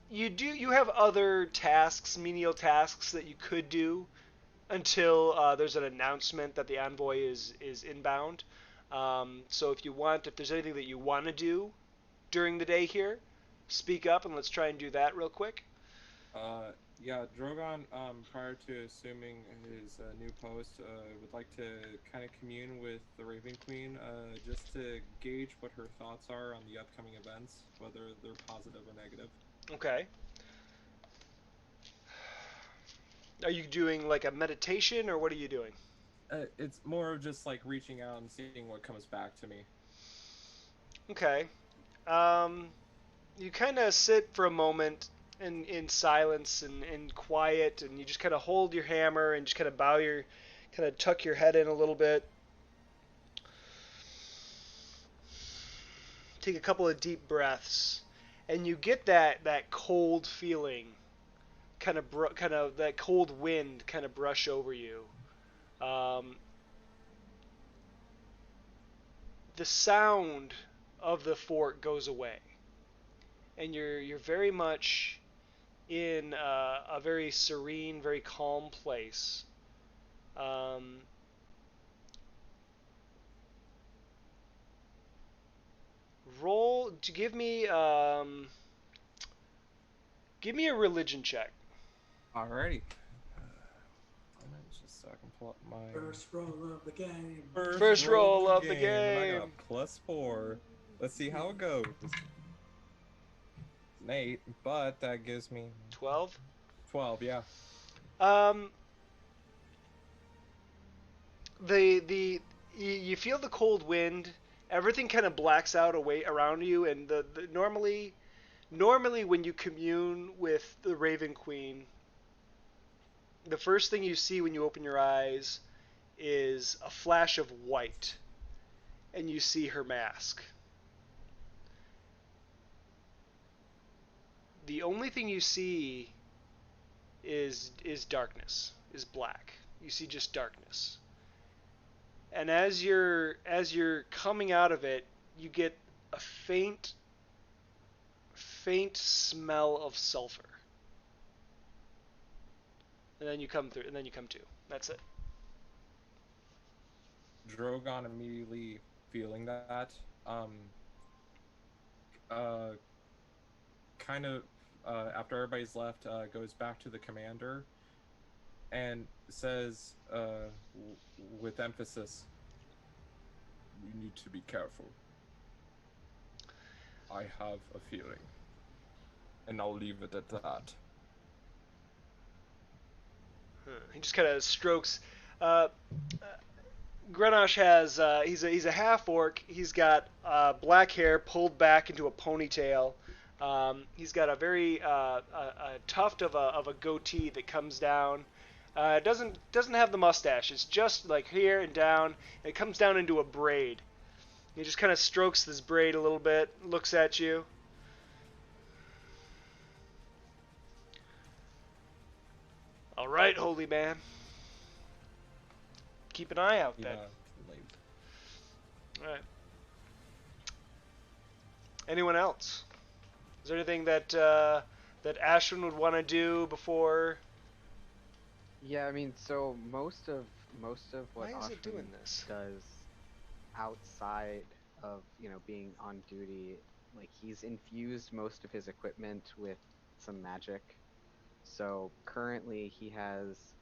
Speaker 4: You have other tasks, menial tasks that you could do until there's an announcement that the envoy is inbound. So if there's anything that you want to do during the day here, speak up and let's try and do that real quick.
Speaker 1: Yeah, Drogon, prior to assuming his new post, would like to kind of commune with the Raven Queen, just to gauge what her thoughts are on the upcoming events, whether they're positive or negative.
Speaker 4: Okay. Are you doing like a meditation, or what are you doing?
Speaker 1: It's more of just like reaching out and seeing what comes back to me.
Speaker 4: Okay. You kind of sit for a moment in silence and quiet, and you just kind of hold your hammer and just kind of kind of tuck your head in a little bit. Take a couple of deep breaths, and you get that cold feeling, kind of that cold wind kind of brush over you. The sound of the fort goes away, and you're very much in a very serene, very calm place. Roll to give me a religion check.
Speaker 1: Alrighty. Just so I can pull up my
Speaker 3: First roll of the game.
Speaker 4: First roll of the
Speaker 1: And I
Speaker 4: game.
Speaker 1: got a +4. Let's see how it goes. An 8, but that gives me
Speaker 4: 12.
Speaker 1: 12. Yeah.
Speaker 4: You feel the cold wind. Everything kind of blacks out away around you, and normally when you commune with the Raven Queen, the first thing you see when you open your eyes is a flash of white, and you see her mask. The only thing you see is darkness, is black. You see just darkness. And as you're coming out of it, you get a faint smell of sulfur. And then you come to. That's it.
Speaker 1: Drogon immediately feeling that, kind of, after everybody's left, goes back to the commander and says, with emphasis, "We need to be careful. I have a feeling." And I'll leave it at that.
Speaker 4: He just kind of strokes. Grenache has he's a half orc. He's got black hair pulled back into a ponytail. He's got a very a tuft of a goatee that comes down. Doesn't have the mustache. It's just like here and down. And it comes down into a braid. He just kind of strokes this braid a little bit, looks at you. All right, holy man. Keep an eye out then. All right. Anyone else? Is there anything that that Ashwin would want to do before?
Speaker 6: Yeah, I mean, so most of what
Speaker 4: Why is it doing
Speaker 6: Ashwin
Speaker 4: this?
Speaker 6: does outside of, being on duty, like he's infused most of his equipment with some magic. So currently he's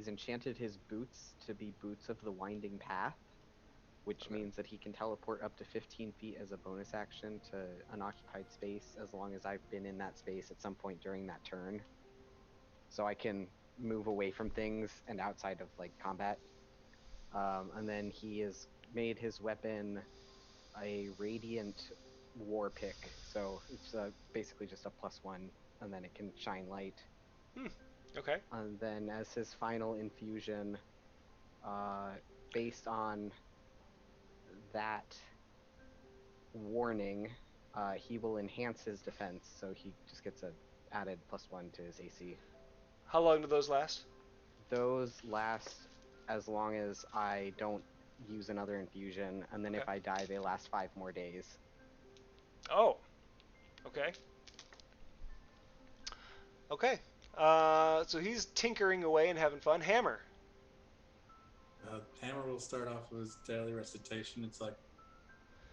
Speaker 6: enchanted his boots to be boots of the winding path, which
Speaker 4: Okay.
Speaker 6: means that he can teleport up to 15 feet as a bonus action to unoccupied space as long as I've been in that space at some point during that turn. So I can move away from things and outside of like combat. And then he has made his weapon a radiant war pick, so it's basically just a +1, and then it can shine light.
Speaker 4: Hmm. Okay.
Speaker 6: And then as his final infusion, uh, based on that warning, he will enhance his defense, so he just gets a added +1 to his AC.
Speaker 4: How long do those last?
Speaker 6: Those last as long as I don't use another infusion, and then
Speaker 4: Okay.
Speaker 6: if I die, they last 5 more days.
Speaker 4: Oh. Okay. Okay. So he's tinkering away and having fun. Hammer.
Speaker 3: Hammer will start off with his daily recitation. It's like,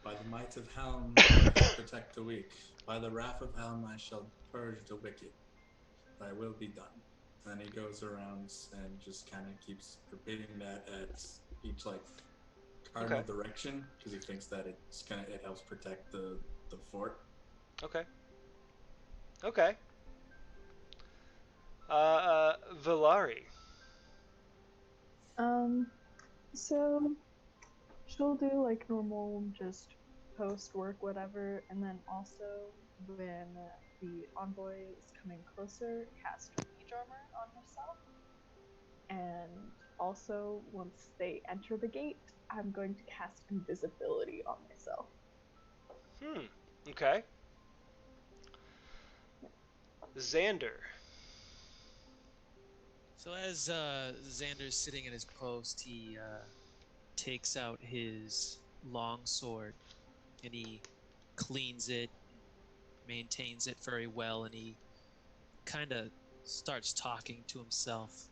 Speaker 3: by the might of Helm, I shall protect the weak. By the wrath of Helm, I shall purge the wicked. Thy will be done. And then he goes around and just kind of keeps repeating that at each like cardinal
Speaker 4: Okay.
Speaker 3: direction because he thinks that it helps protect the fort.
Speaker 4: Okay. Okay. Vilari.
Speaker 5: So she'll do like normal, just post work, whatever, and then also when the envoy is coming closer, cast mage armor on herself. And also, once they enter the gate, I'm going to cast invisibility on myself.
Speaker 4: Okay. Xander.
Speaker 2: So as Xander's sitting at his post, he takes out his long sword and he cleans it, maintains it very well, and he kind of starts talking to himself.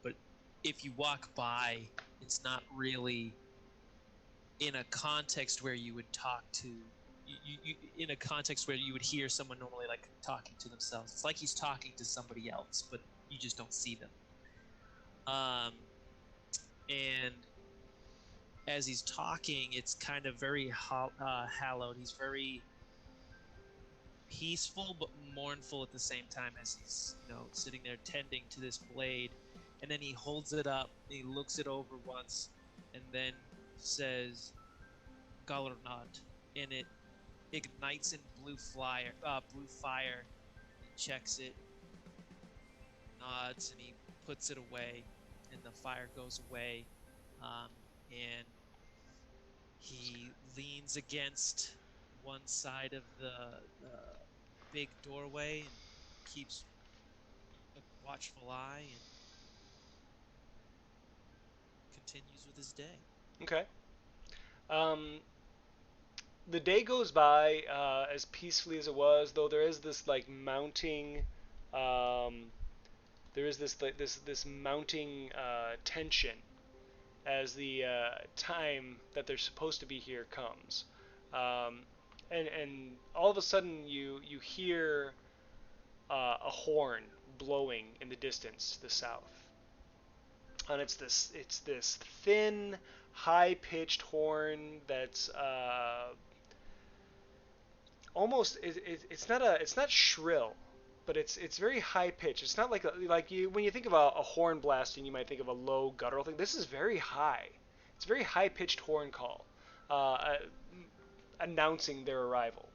Speaker 2: But if you walk by, it's not really in a context where you would talk to in a context where you would hear someone normally like talking to themselves. It's like he's talking to somebody else, but you just don't see them. And as he's talking, it's kind of very hallowed. He's very peaceful but mournful at the same time as he's, sitting there tending to this blade. And then he holds it up, he looks it over once, and then says, Galernot, and it ignites in blue fire. He checks it, nods, and he puts it away, and the fire goes away. And he leans against one side of the big doorway and keeps a watchful eye and continues with his day.
Speaker 4: Okay. Um, the day goes by as peacefully as it was, though there is this like mounting, um, there is this like this mounting tension as the time that they're supposed to be here comes, um, and all of a sudden you hear a horn blowing in the distance to the south, and it's this thin, high pitched horn that's almost it's not shrill, but it's very high pitched. It's not like you when you think of a horn blasting, you might think of a low guttural thing. This is very high. It's a very high pitched horn call, uh, announcing their arrival.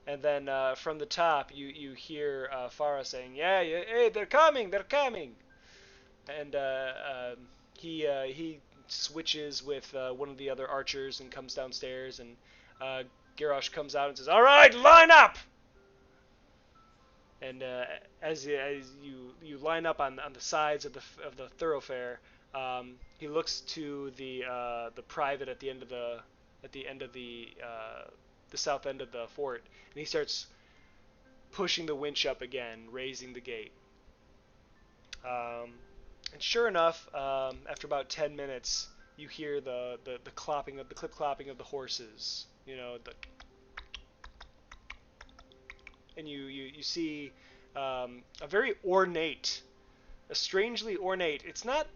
Speaker 4: And then from the top, you hear Farah saying, "Yeah, yeah, hey, they're coming." And he switches with one of the other archers and comes downstairs, and Garrosh comes out and says, "All right, line up!" And as you line up on the sides of the thoroughfare, he looks to the private at the end of the the south end of the fort, and he starts pushing the winch up again, raising the gate. And sure enough, after about 10 minutes, you hear the clopping of the clip clopping of the horses. You know, and you see a very ornate, a strangely ornate. It's not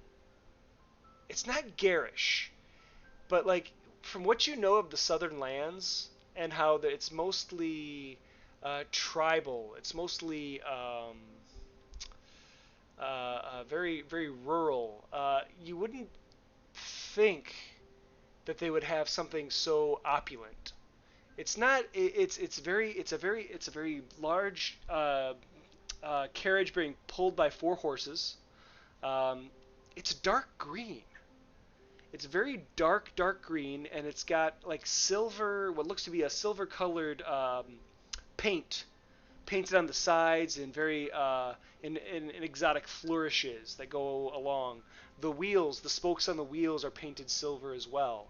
Speaker 4: garish, but like from what you know of the Southern lands and how it's mostly tribal. It's mostly very very rural. You wouldn't think that they would have something so opulent. It's not. It's a very large carriage being pulled by 4 horses. It's dark green. It's very dark green, and it's got like silver, what looks to be a silver-colored paint painted on the sides and very in exotic flourishes that go along. The wheels, the spokes on the wheels are painted silver as well.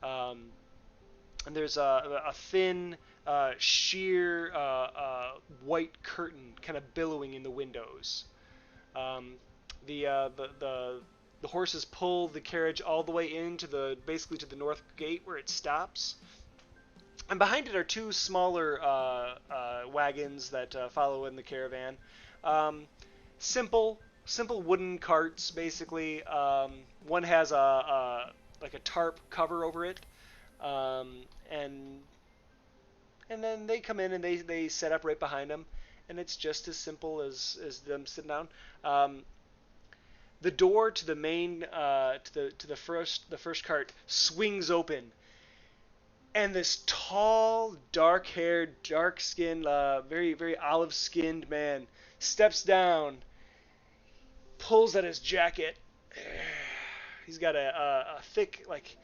Speaker 4: And there's a thin, sheer white curtain kind of billowing in the windows. Um, the horses pull the carriage all the way into basically to the north gate where it stops. And behind it are 2 smaller wagons that follow in the caravan. Simple wooden carts, basically. One has like a tarp cover over it, and then they come in and they set up right behind them, and it's just as simple as them sitting down. The door to the main to the first cart swings open. And this tall, dark-haired, dark-skinned, very, very olive-skinned man steps down, pulls at his jacket. He's got a thick, like,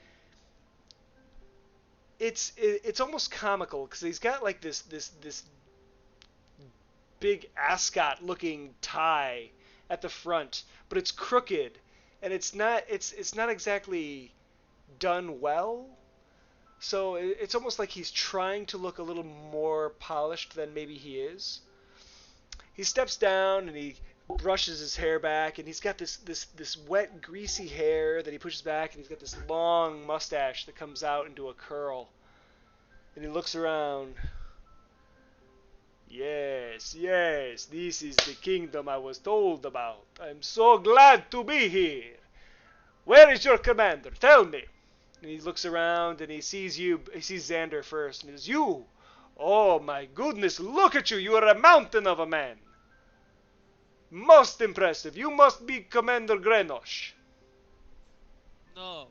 Speaker 4: it's almost comical because he's got like this big ascot-looking tie at the front, but it's crooked, and it's not exactly done well. So it's almost like he's trying to look a little more polished than maybe he is. He steps down and he brushes his hair back, and he's got this wet, greasy hair that he pushes back, and he's got this long mustache that comes out into a curl. And he looks around. Yes, this is the kingdom I was told about. I'm so glad to be here. Where is your commander? Tell me. And he looks around and he sees you. He sees Xander first, and he says, "You! Oh my goodness! Look at you! You are a mountain of a man. Most impressive. You must be Commander Grenos."
Speaker 2: No,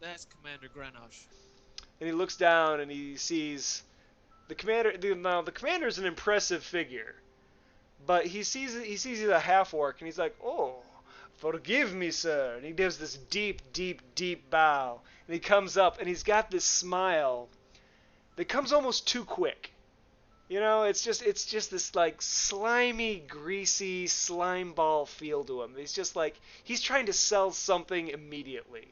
Speaker 2: that's Commander Grenos.
Speaker 4: And he looks down and he sees the commander. Now the commander is an impressive figure, but he sees he's a half orc, and he's like, "Oh, forgive me, sir." And he gives this deep bow. And he comes up and he's got this smile that comes almost too quick. You know, it's just this like slimy, greasy slime ball feel to him. He's just like he's trying to sell something immediately.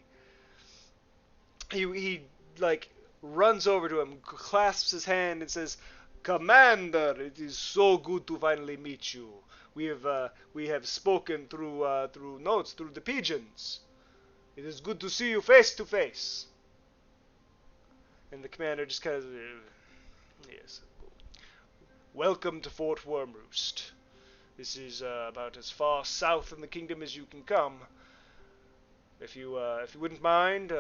Speaker 4: He like runs over to him, clasps his hand, and says, "Commander, it is so good to finally meet you. We have spoken through notes, through the pigeons. It is good to see you face to face." And the commander just kind of, yes. "Welcome to Fort WyrmRoost. This is about as far south in the kingdom as you can come. If you wouldn't mind,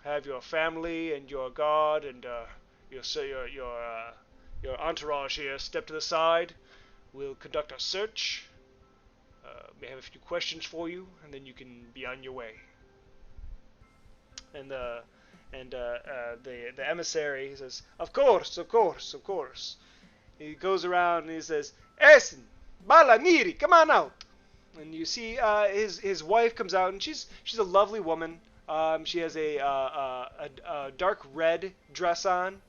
Speaker 4: have your family and your guard and your entourage here step to the side. We'll conduct our search. May have a few questions for you, and then you can be on your way." And the emissary says, "Of course. He goes around and he says, "Essen, Bala, Miri, come on out." And you see his wife comes out, and she's a lovely woman. She has a dark red dress on.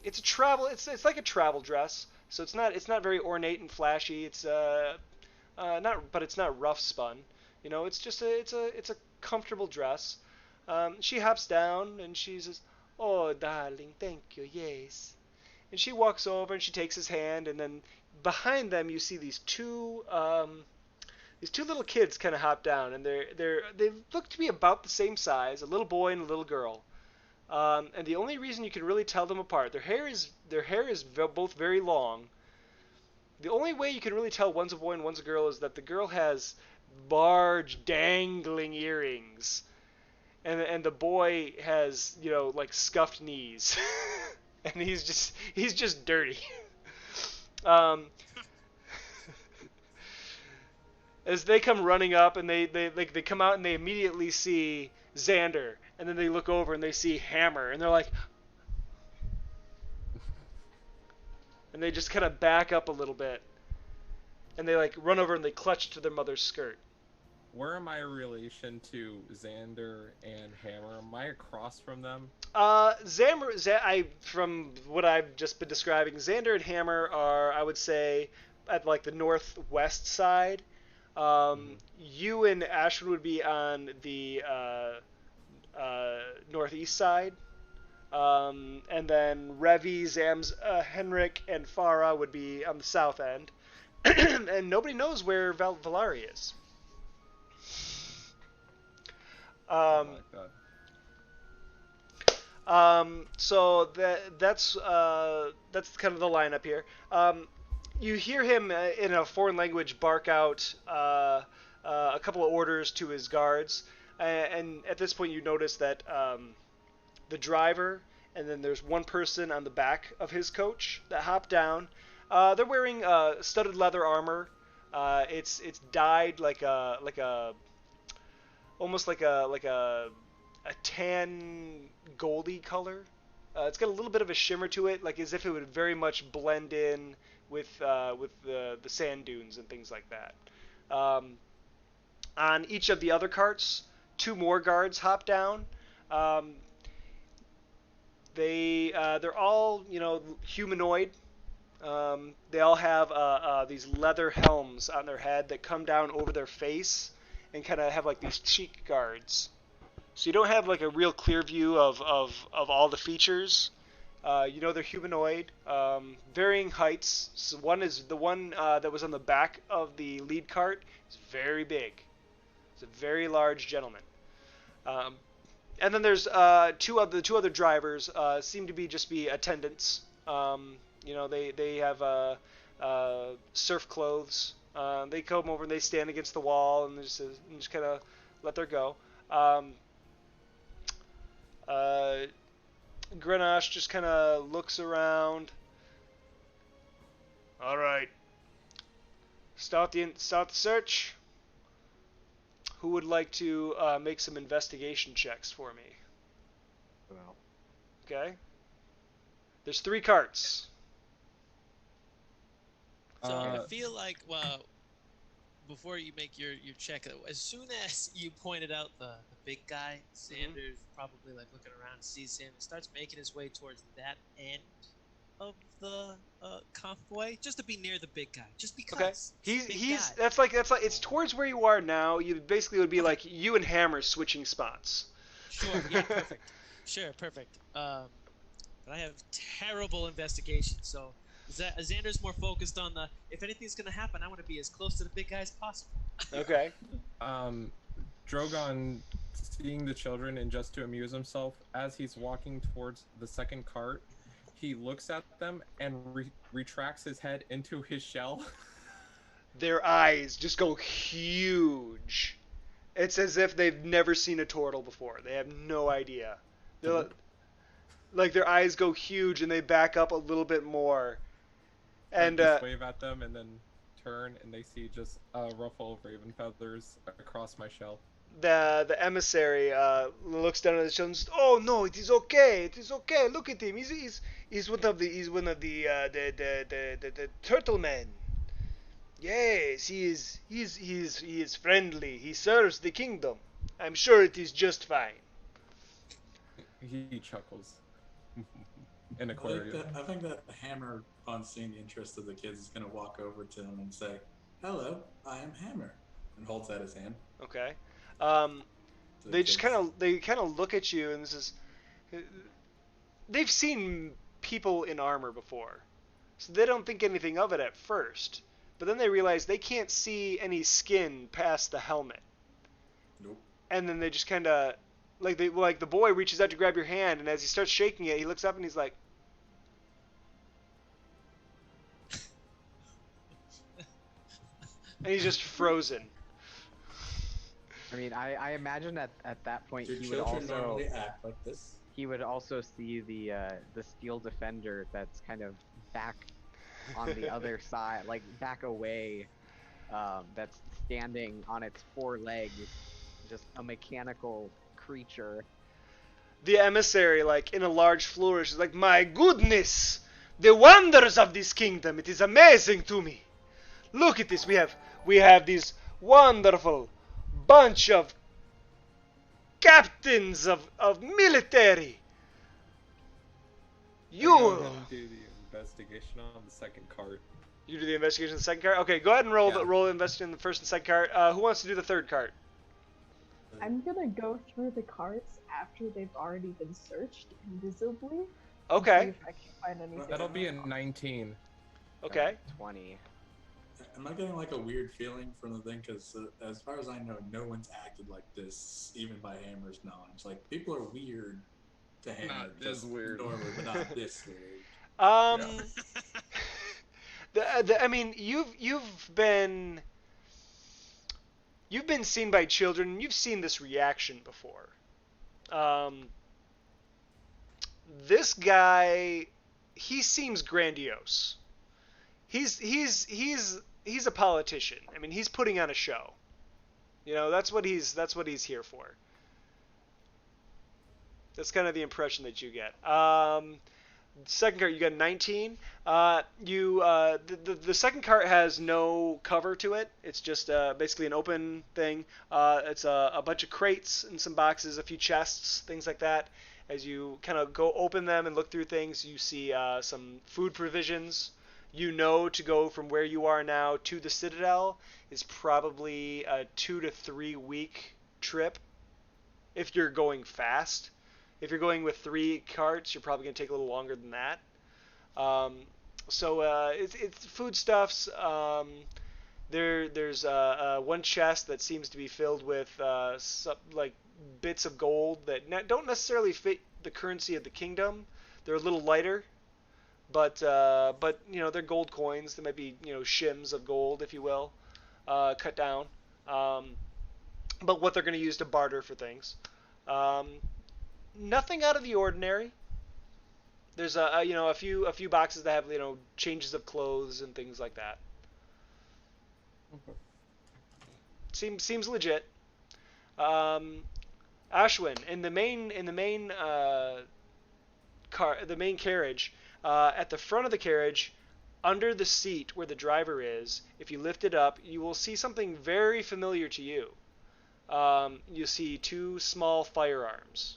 Speaker 4: It's like a travel dress, so it's not very ornate and flashy. It's but it's not rough spun. You know, it's a comfortable dress. She hops down and she says, Oh, darling, thank you, yes. And she walks over and she takes his hand, and then behind them you see these two little kids kind of hop down, and they look to be about the same size, a little boy and a little girl. And the only reason you can really tell them apart, their hair is both very long. The only way you can really tell one's a boy and one's a girl is that the girl has large dangling earrings, and the boy has like scuffed knees, and he's just dirty. um, as they come running up and they come out and they immediately see Xander, and then they look over and they see Hammer, and they're like, and they just kind of back up a little bit, and they like run over and they clutch to their mother's skirt.
Speaker 1: Where am I in relation to Xander and Hammer? Am I across from them?
Speaker 4: From what I've just been describing, Xander and Hammer are, I would say, at like the northwest side. You and Ashwood would be on the northeast side. And then Revi, Zams, Henrik, and Farah would be on the south end. And nobody knows where Valari is.
Speaker 1: Oh my God.
Speaker 4: So that's kind of the lineup here. You hear him in a foreign language bark out a couple of orders to his guards, and at this point you notice that the driver and then there's one person on the back of his coach that hop down. They're wearing studded leather armor. It's dyed like a almost like a tan goldy color. It's got a little bit of a shimmer to it, like as if it would very much blend in with the sand dunes and things like that. On each of the other carts, two more guards hop down. They're all humanoid. They all have these leather helms on their head that come down over their face and kind of have like these cheek guards. So you don't have like a real clear view of all the features. They're humanoid, varying heights. So one is the one that was on the back of the lead cart is very big. It's a very large gentleman. And then there's two other drivers seem to be attendants. They have surf clothes. They come over and they stand against the wall and just kind of let their go. Grenache just kind of looks around. All right, start the search. Who would like to make some investigation checks for me?
Speaker 6: Well,
Speaker 4: Okay. There's 3 carts.
Speaker 2: So I
Speaker 1: Uh,
Speaker 2: feel like, well, before you make your check, as soon as you pointed out the big guy, Sanders probably like looking around, sees him, and starts making his way towards that end of the convoy, just to be near the big guy, just because.
Speaker 4: Okay.
Speaker 2: It's a big
Speaker 4: He's
Speaker 2: guy.
Speaker 4: that's like it's towards where you are now. You basically would be like you and Hammer switching spots.
Speaker 2: Sure. Yeah. Perfect. Sure. Perfect. But I have terrible investigation, so Xander's more focused on the if anything's gonna happen, I want to be as close to the big guy as possible.
Speaker 4: Okay.
Speaker 1: Drogon, seeing the children and just to amuse himself, as he's walking towards the second cart, he looks at them and retracts his head into his shell.
Speaker 4: Their eyes just go huge. It's as if they've never seen a turtle before. They have no idea. They're like their eyes go huge and they back up a little bit more. And
Speaker 1: just wave at them and then turn and they see just a ruffle of raven feathers across my shell.
Speaker 4: the emissary looks down at the children and says, "Oh no, it is okay. It is okay. Look at him. He's one of the turtle men. Yes, he is friendly. He serves the kingdom. I'm sure it is just fine."
Speaker 1: He chuckles. In
Speaker 3: I
Speaker 1: Aquarium.
Speaker 3: think that Hammer, upon seeing the interest of the kids, is going to walk over to him and say, "Hello, I am Hammer," and holds out his hand.
Speaker 4: Okay.
Speaker 3: to the
Speaker 4: They just
Speaker 3: kids.
Speaker 4: kind of look at you and says, they've seen people in armor before, so they don't think anything of it at first. But then they realize they can't see any skin past the helmet.
Speaker 3: Nope.
Speaker 4: And then they just kind of, like the boy reaches out to grab your hand, and as he starts shaking it, he looks up and he's like, and he's just frozen.
Speaker 6: I mean, I imagine at that point
Speaker 3: Do
Speaker 6: he would
Speaker 3: children
Speaker 6: also
Speaker 3: normally act like this?
Speaker 6: he would also see the steel defender that's kind of back on the other side, like back away, that's standing on its four legs, just a mechanical creature.
Speaker 4: The emissary, like in a large flourish, is like, "My goodness, the wonders of this kingdom! It is amazing to me. Look at this. We have this wonderful bunch of captains of military.
Speaker 1: I go
Speaker 4: You
Speaker 1: ahead and do the investigation on the second cart.
Speaker 4: do the investigation of the second cart. Okay, go ahead and roll
Speaker 1: Yeah.
Speaker 4: roll investigation in the first and second cart. Who wants to do the third cart?
Speaker 5: I'm gonna go through the carts after they've already been searched invisibly. and see
Speaker 4: Okay.
Speaker 5: if I can find anything.
Speaker 1: That'll be a 19.
Speaker 4: Okay.
Speaker 6: 20.
Speaker 3: Am I getting like a weird feeling from the thing? Because as far as I know, no one's acted like this, even by Hammer's knowledge. Like, people are weird to Hammer.
Speaker 1: Not this
Speaker 3: just
Speaker 1: weird.
Speaker 3: Normally, but not this weird.
Speaker 4: I mean, you've been seen by children. And you've seen this reaction before. This guy, he seems grandiose. He's a politician. I mean, he's putting on a show. You know, that's what he's here for. That's kind of the impression that you get. Second cart, you got 19. The second cart has no cover to it. It's just basically an open thing. It's a bunch of crates and some boxes, a few chests, things like that. As you kind of go open them and look through things, you see some food provisions. You know to go from where you are now to the Citadel is probably a 2 to 3 week trip if you're going fast. If you're going with 3 carts, you're probably going to take a little longer than that. It's foodstuffs. There's one chest that seems to be filled with like bits of gold that don't necessarily fit the currency of the kingdom. They're a little lighter, but you know, they're gold coins. They might be, you know, shims of gold, if you will, cut down. But what they're going to use to barter for things. Nothing out of the ordinary. There's a few boxes that have, you know, changes of clothes and things like that.
Speaker 1: Okay.
Speaker 4: Seems legit. Ashwin, in the main the main carriage, at the front of the carriage, under the seat where the driver is, if you lift it up, you will see something very familiar to you. You see 2 small firearms.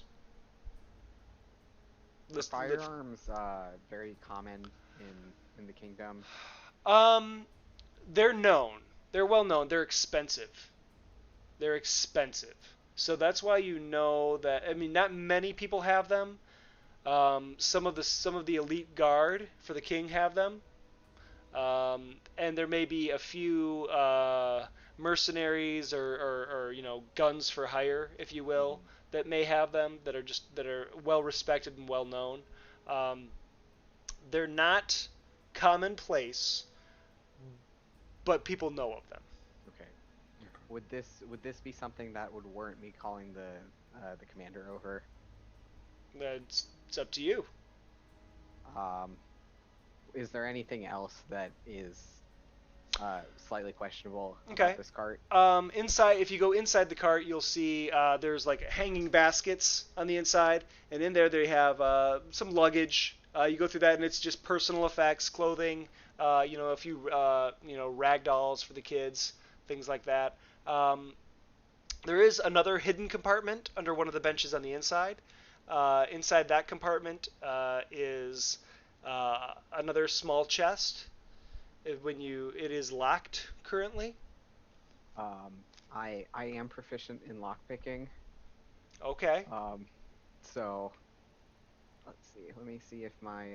Speaker 6: Are firearms very common in the kingdom?
Speaker 4: They're known. They're well known. They're expensive. So that's why you know that. I mean, not many people have them. Some of the elite guard for the king have them, and there may be a few mercenaries or you know, guns for hire, if you will, that may have them, that are well respected and well known. They're not commonplace, but people know of them.
Speaker 6: Okay. Would this be something that would warrant me calling the commander over?
Speaker 4: It's up to you.
Speaker 6: Is there anything else that is slightly questionable
Speaker 4: Okay.
Speaker 6: about this cart?
Speaker 4: Inside, if you go inside the cart, you'll see there's like hanging baskets on the inside, and in there they have some luggage. You go through that, and it's just personal effects, clothing, you know, a few you know, rag dolls for the kids, things like that. There is another hidden compartment under one of the benches on the inside. Inside that compartment is another small chest. It is locked currently.
Speaker 6: I am proficient in lockpicking.
Speaker 4: Okay.
Speaker 6: So let's see. Let me see if my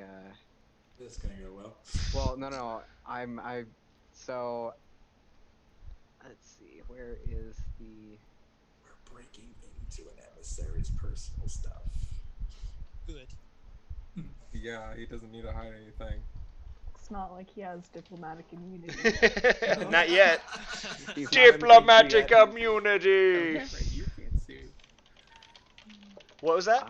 Speaker 3: This is gonna go well.
Speaker 6: well, no. So let's see. Where is the
Speaker 3: We're breaking into an emissary's personal stuff.
Speaker 2: Good.
Speaker 1: Yeah, he doesn't need to hide anything.
Speaker 5: It's not like he has diplomatic immunity.
Speaker 4: Not yet.
Speaker 6: He's not impeached
Speaker 4: Diplomatic
Speaker 6: yet.
Speaker 4: immunity.
Speaker 3: You can't see.
Speaker 4: What was that?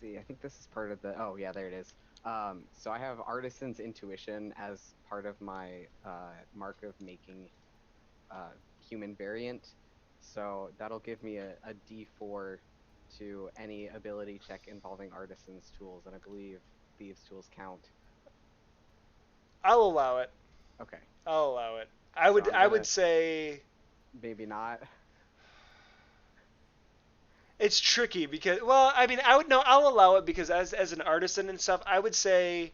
Speaker 6: See, I think this is part of the. Oh yeah, there it is. So I have Artisan's Intuition as part of my mark of making human variant. So that'll give me a D4 to any ability check involving Artisan's tools, and I believe thieves' tools count.
Speaker 4: I'll allow it.
Speaker 6: Okay.
Speaker 4: I'll allow it.
Speaker 6: So
Speaker 4: I would say
Speaker 6: maybe not.
Speaker 4: it's tricky because, well, I mean, I would no, I'll allow it because as an artisan and stuff, I would say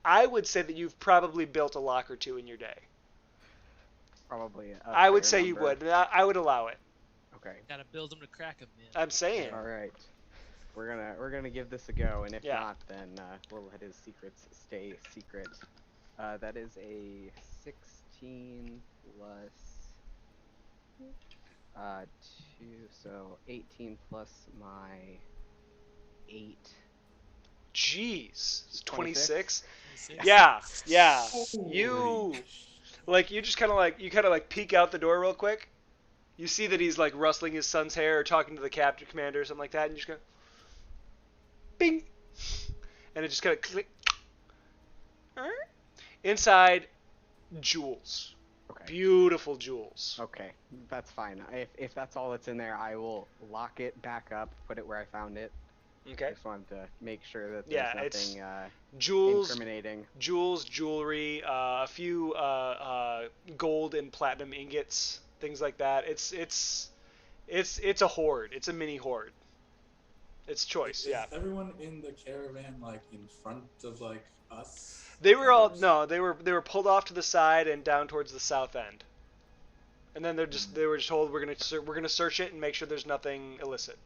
Speaker 4: that you've probably built a lock or two in your day.
Speaker 6: Probably.
Speaker 4: I would say you would. I would allow it.
Speaker 6: Okay.
Speaker 2: Gotta build them to crack them, man.
Speaker 4: I'm saying.
Speaker 6: All right. We're gonna give this a go, and if
Speaker 4: Yeah.
Speaker 6: not, then we'll let his secrets stay secret. That is a 16 plus 2, so 18 plus my 8.
Speaker 4: Jeez, it's
Speaker 6: 26?
Speaker 4: 26. Yeah.
Speaker 3: Holy
Speaker 4: You
Speaker 3: sh-
Speaker 4: like you just kind of like peek out the door real quick. You see that he's like rustling his son's hair or talking to the captain commander or something like that, and you just go, bing, and it just kind of click. Inside, jewels.
Speaker 6: Okay.
Speaker 4: Beautiful jewels.
Speaker 6: Okay, that's fine. If that's all that's in there, I will lock it back up, put it where I found it.
Speaker 4: Okay.
Speaker 6: Just wanted to make sure that
Speaker 4: Yeah,
Speaker 6: there's
Speaker 4: it's
Speaker 6: nothing
Speaker 4: Jewels,
Speaker 6: incriminating.
Speaker 4: jewelry, a few gold and platinum ingots, things like that. It's a hoard. It's a mini hoard. It's choice.
Speaker 3: Is
Speaker 4: Yeah.
Speaker 3: everyone in the caravan like in front of like us?
Speaker 4: They were all no. They were pulled off to the side and down towards the south end. And then they were just told we're gonna search it and make sure there's nothing illicit.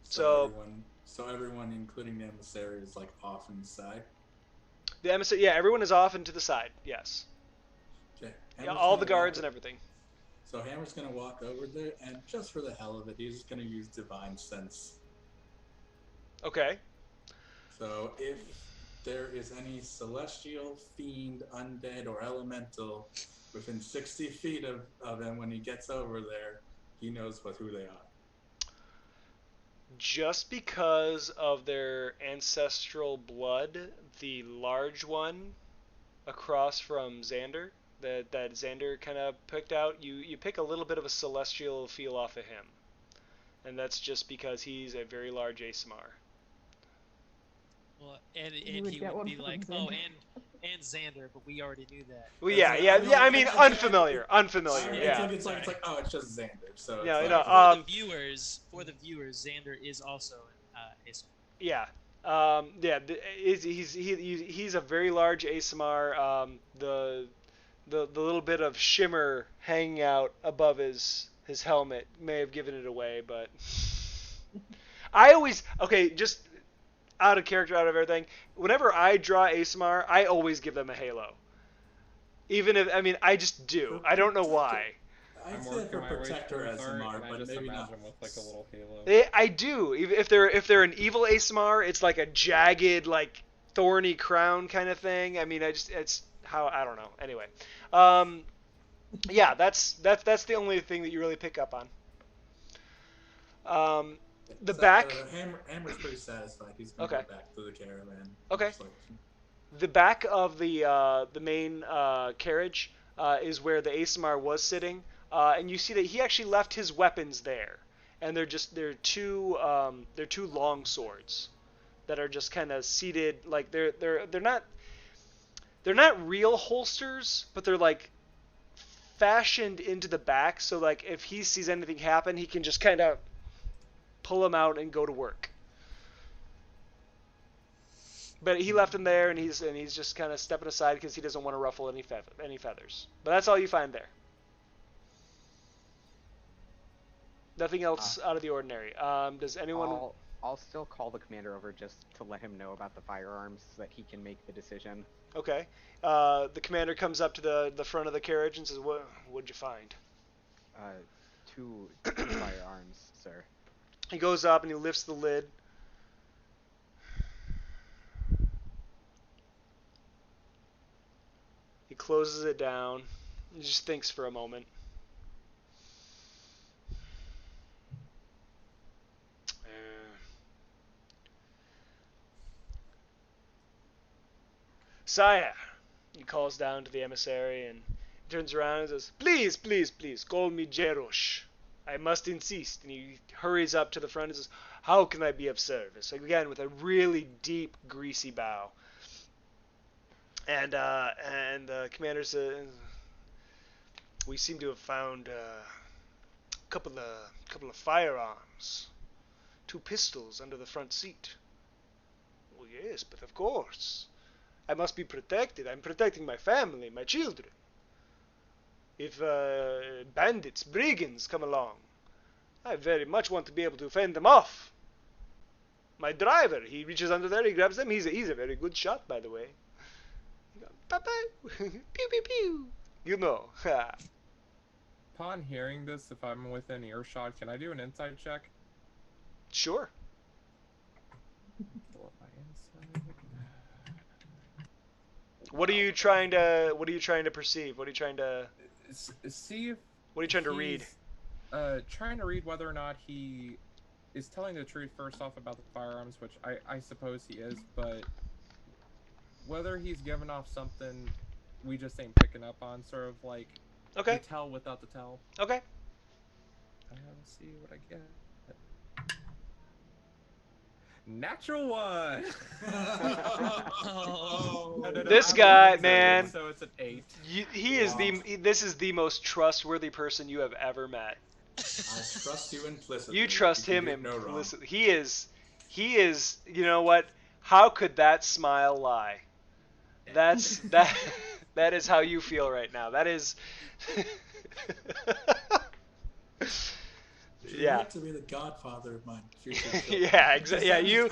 Speaker 4: So
Speaker 3: everyone, including the emissary, is like off inside.
Speaker 4: The emissary, yeah, everyone is off and to the side. Yes.
Speaker 3: Okay.
Speaker 4: Yeah, all the guards and everything.
Speaker 3: So Hammer's gonna walk over there, and just for the hell of it, he's gonna use Divine Sense.
Speaker 4: Okay.
Speaker 3: So if there is any celestial, fiend, undead, or elemental within 60 feet of him when he gets over there, he knows who they are.
Speaker 4: Just because of their ancestral blood, the large one across from Xander, that Xander kind of picked out, you pick a little bit of a celestial feel off of him. And that's just because he's a very large ASMR.
Speaker 2: Well, and
Speaker 5: You
Speaker 2: he
Speaker 5: would get
Speaker 2: would
Speaker 5: one
Speaker 2: be
Speaker 5: from
Speaker 2: like,
Speaker 5: Xander.
Speaker 2: and Xander, but we already knew that.
Speaker 4: Well,
Speaker 3: That's
Speaker 4: yeah.
Speaker 3: right.
Speaker 4: I mean, unfamiliar, yeah.
Speaker 3: It's like, oh, it's just Xander. So
Speaker 4: Yeah,
Speaker 3: it's
Speaker 4: you know,
Speaker 3: like,
Speaker 2: For the viewers, Xander is also ASMR.
Speaker 4: Yeah. He's a very large ASMR. The little bit of shimmer hanging out above his helmet may have given it away, but just out of character, out of everything, whenever I draw ASMR, I always give them a halo. Even if, I mean, I just do. I don't know why.
Speaker 3: I'd
Speaker 1: I'm
Speaker 3: say
Speaker 1: working
Speaker 3: for
Speaker 1: my way
Speaker 3: Protector
Speaker 1: through
Speaker 3: as
Speaker 1: Third,
Speaker 3: Mark,
Speaker 1: and I
Speaker 3: but
Speaker 1: just
Speaker 3: maybe
Speaker 1: imagine
Speaker 3: not.
Speaker 1: with like a little halo.
Speaker 4: I do. If they're an evil ASMR, it's like a jagged, like thorny crown kind of thing. I mean, it's how, I don't know. Anyway, yeah, that's the only thing that you really pick up on. The back.
Speaker 3: Hammer's pretty satisfied. He's gonna
Speaker 4: Okay.
Speaker 3: go back to the caravan.
Speaker 4: Okay.
Speaker 3: Just like,
Speaker 4: The back of the main carriage is where the ASMR was sitting, and you see that he actually left his weapons there, and they're two long swords that are just kind of seated, like they're not real holsters, but they're like fashioned into the back, so like if he sees anything happen, he can just kind of pull them out and go to work. But he left him there, and he's just kind of stepping aside because he doesn't want to ruffle any feathers. But that's all you find there. Nothing else out of the ordinary. Does anyone?
Speaker 6: I'll still call the commander over just to let him know about the firearms so that he can make the decision.
Speaker 4: Okay. The commander comes up to the front of the carriage and says, What'd you find?"
Speaker 6: Two firearms, sir.
Speaker 4: He goes up and he lifts the lid. He closes it down. He just thinks for a moment. "Sire," he calls down to the emissary and turns around and says, "Please, please, please, call me Jerosh. I must insist." And he hurries up to the front and says, "How can I be of service?" Again, with a really deep, greasy bow. And the commander says, "We seem to have found a couple of firearms, 2 pistols under the front seat." "Well, yes, but of course. I must be protected. I'm protecting my family, my children. If bandits, brigands come along, I very much want to be able to fend them off. My driver, he reaches under there, he grabs them. He's a very good shot, by the way. Pew, pew, pew. You know."
Speaker 1: Upon hearing this, if I'm within earshot, can I do an insight check?
Speaker 4: Sure.
Speaker 1: Pull up my insight.
Speaker 4: What are you trying to perceive? What are you trying to
Speaker 1: See if
Speaker 4: What are you trying to read?
Speaker 1: Trying to read whether or not he is telling the truth first off about the firearms, which I suppose he is, but whether he's giving off something we just ain't picking up on, sort of like
Speaker 4: Okay.
Speaker 1: the tell without the tell.
Speaker 4: Okay.
Speaker 1: Let's see what I get. Natural 1. No,
Speaker 4: This
Speaker 1: I'm
Speaker 4: guy,
Speaker 1: excited,
Speaker 4: man.
Speaker 1: So it's an 8.
Speaker 4: This is the most trustworthy person you have ever met.
Speaker 3: I trust you implicitly.
Speaker 4: You trust
Speaker 3: can
Speaker 4: him
Speaker 3: do no wrong.
Speaker 4: implicitly. He is. You know what? How could that smile lie? That is how you feel right now. That is.
Speaker 3: You
Speaker 4: Yeah.
Speaker 3: want to be the godfather of my future children.
Speaker 4: Yeah, exactly. Yeah, you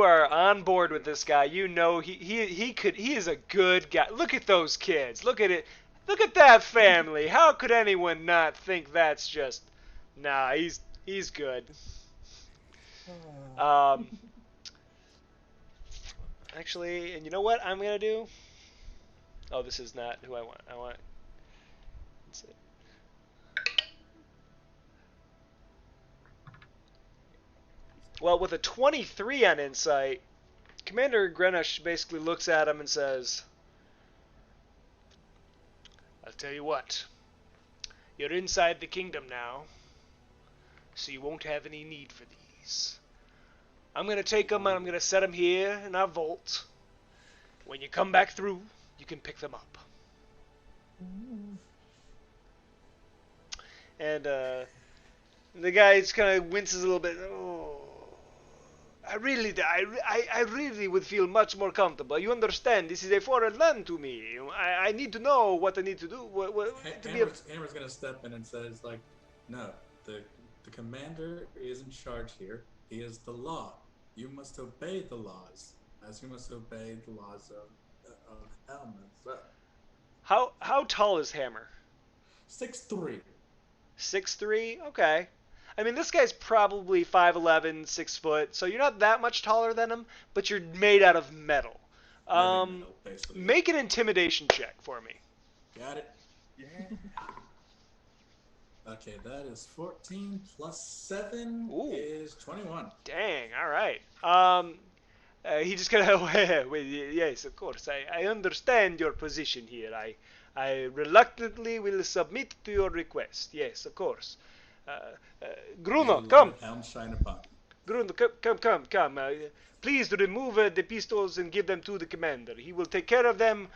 Speaker 4: are on board with this guy. You know he is a good guy. Look at those kids. Look at it. Look at that family. How could anyone not think that's just nah, he's good. Actually, and you know what I'm going to do? Oh, this is not who I want. Let's see. Well, with a 23 on insight, Commander Grenache basically looks at him and says, "I'll tell you what. You're inside the kingdom now, so you won't have any need for these. I'm going to take them and I'm going to set them here in our vault. When you come back through, you can pick them up." And the guy just kind of winces a little bit. "Oh, I really would feel much more comfortable. You understand, this is a foreign land to me. I need to know what I need to do.
Speaker 3: Hammer's gonna step in and says, like, "No, the commander is in charge here. He is the law. You must obey the laws, as you must obey the laws of Helm as well."
Speaker 4: How tall is Hammer?
Speaker 3: 6'3".
Speaker 4: 6'3"? Okay. I mean, this guy's probably 5'11", 6 foot, so you're not that much taller than him, but you're made out of metal.
Speaker 3: Metal, basically.
Speaker 4: Make an intimidation check for me.
Speaker 3: Got it.
Speaker 1: Yeah.
Speaker 3: Okay, that is 14 plus 7 is 21.
Speaker 4: Dang, all right. He just kind of, yes, of course. I understand your position here. I reluctantly will submit to your request. Yes, of course. Bruno, come.
Speaker 3: Helm shine upon.
Speaker 4: Bruno, come. Please remove the pistols and give them to the commander. He will take care of them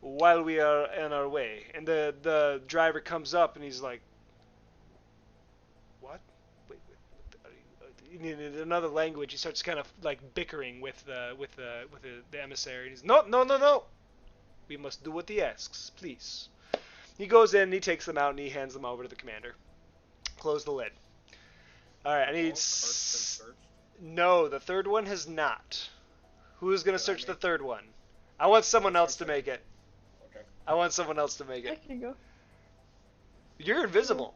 Speaker 4: while we are on our way. And the driver comes up and he's like, "What? Wait, in another language, he starts kind of like bickering with the emissary. He's no. We must do what he asks, please." He goes in, he takes them out, and he hands them over to the commander. Close the lid. All right, I need. No, the third one has not. Who's gonna search the third one? I want someone else to make it.
Speaker 1: Okay.
Speaker 4: I want someone else to make
Speaker 5: I
Speaker 4: it.
Speaker 5: can go.
Speaker 4: You're invisible.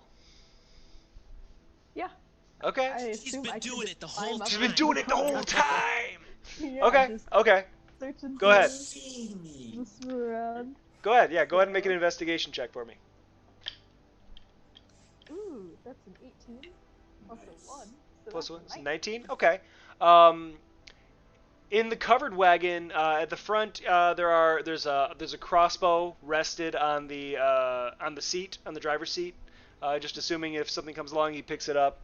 Speaker 5: Yeah.
Speaker 4: Okay.
Speaker 5: I
Speaker 2: She's
Speaker 5: assume
Speaker 2: been
Speaker 5: I can
Speaker 2: doing
Speaker 5: just
Speaker 2: it the
Speaker 5: climb
Speaker 2: whole
Speaker 5: up
Speaker 4: She's
Speaker 2: time.
Speaker 4: been doing it the whole time.
Speaker 5: Yeah,
Speaker 4: Okay.
Speaker 5: just
Speaker 4: Okay.
Speaker 5: search and
Speaker 4: Go ahead.
Speaker 3: See me.
Speaker 5: just around.
Speaker 4: Go ahead. Yeah. Go ahead and make an investigation check for me.
Speaker 5: Ooh, that's an 18 plus a 1. So
Speaker 4: Plus
Speaker 5: that's
Speaker 4: one.
Speaker 5: a
Speaker 4: It's
Speaker 5: 19.
Speaker 4: 19. Okay. Um, in the covered wagon at the front, there's a crossbow rested on the seat, on the driver's seat. Just assuming if something comes along, he picks it up,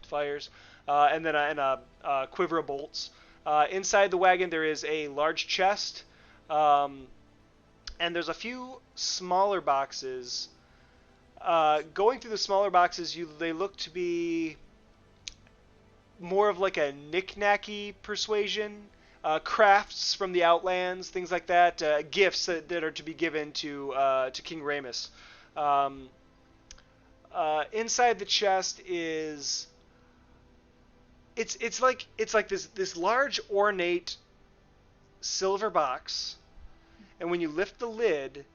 Speaker 4: fires, and then a quiver of bolts. Inside the wagon, there is a large chest, and there's a few smaller boxes. Going through the smaller boxes, they look to be more of like a knick-knacky persuasion, crafts from the Outlands, things like that, gifts that are to be given to King Ramus. Inside the chest is it's like this large ornate silver box, and when you lift the lid,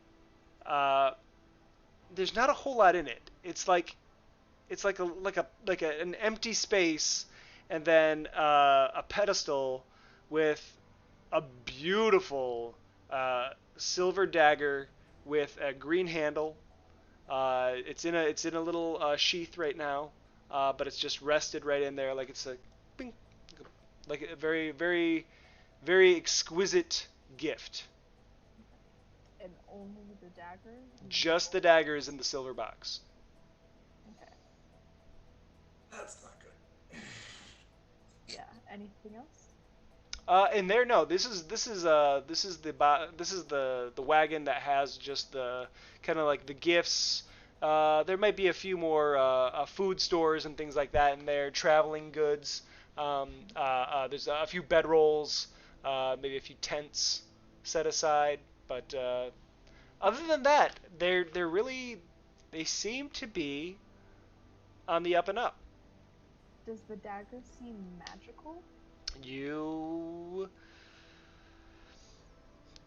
Speaker 4: there's not a whole lot in it. It's like an empty space, and then a pedestal with a beautiful silver dagger with a green handle. It's in a little sheath right now, but it's just rested right in there, like it's a, bing, like a very very very exquisite gift.
Speaker 5: And only the dagger?
Speaker 4: Just the dagger is in the silver box.
Speaker 5: Okay.
Speaker 3: That's not good.
Speaker 5: Yeah. Anything else?
Speaker 4: And there, no. This is the wagon that has just the kind of like the gifts. There might be a few more food stores and things like that in there. Traveling goods. There's a few bedrolls, maybe a few tents set aside. But other than that, they seem to be on the up and up.
Speaker 5: Does the dagger seem magical?
Speaker 4: Do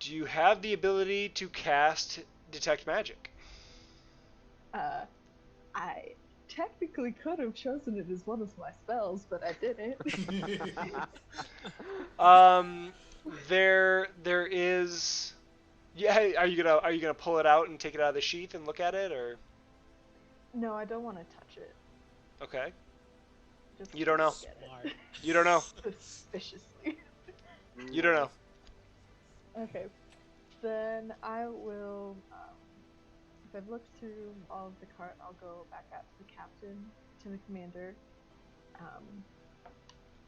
Speaker 4: you have the ability to cast detect magic?
Speaker 5: I technically could have chosen it as one of my spells, but I didn't.
Speaker 4: There is. Yeah, are you gonna pull it out and take it out of the sheath and look at it, or?
Speaker 5: No, I don't want to touch it.
Speaker 4: Okay.
Speaker 5: Just
Speaker 4: You don't know.
Speaker 5: look at it.
Speaker 2: Smart.
Speaker 4: You don't know.
Speaker 5: Suspiciously.
Speaker 4: You don't know.
Speaker 5: Okay. Then I will. If I've looked through all of the cart, I'll go back out to the captain, to the commander,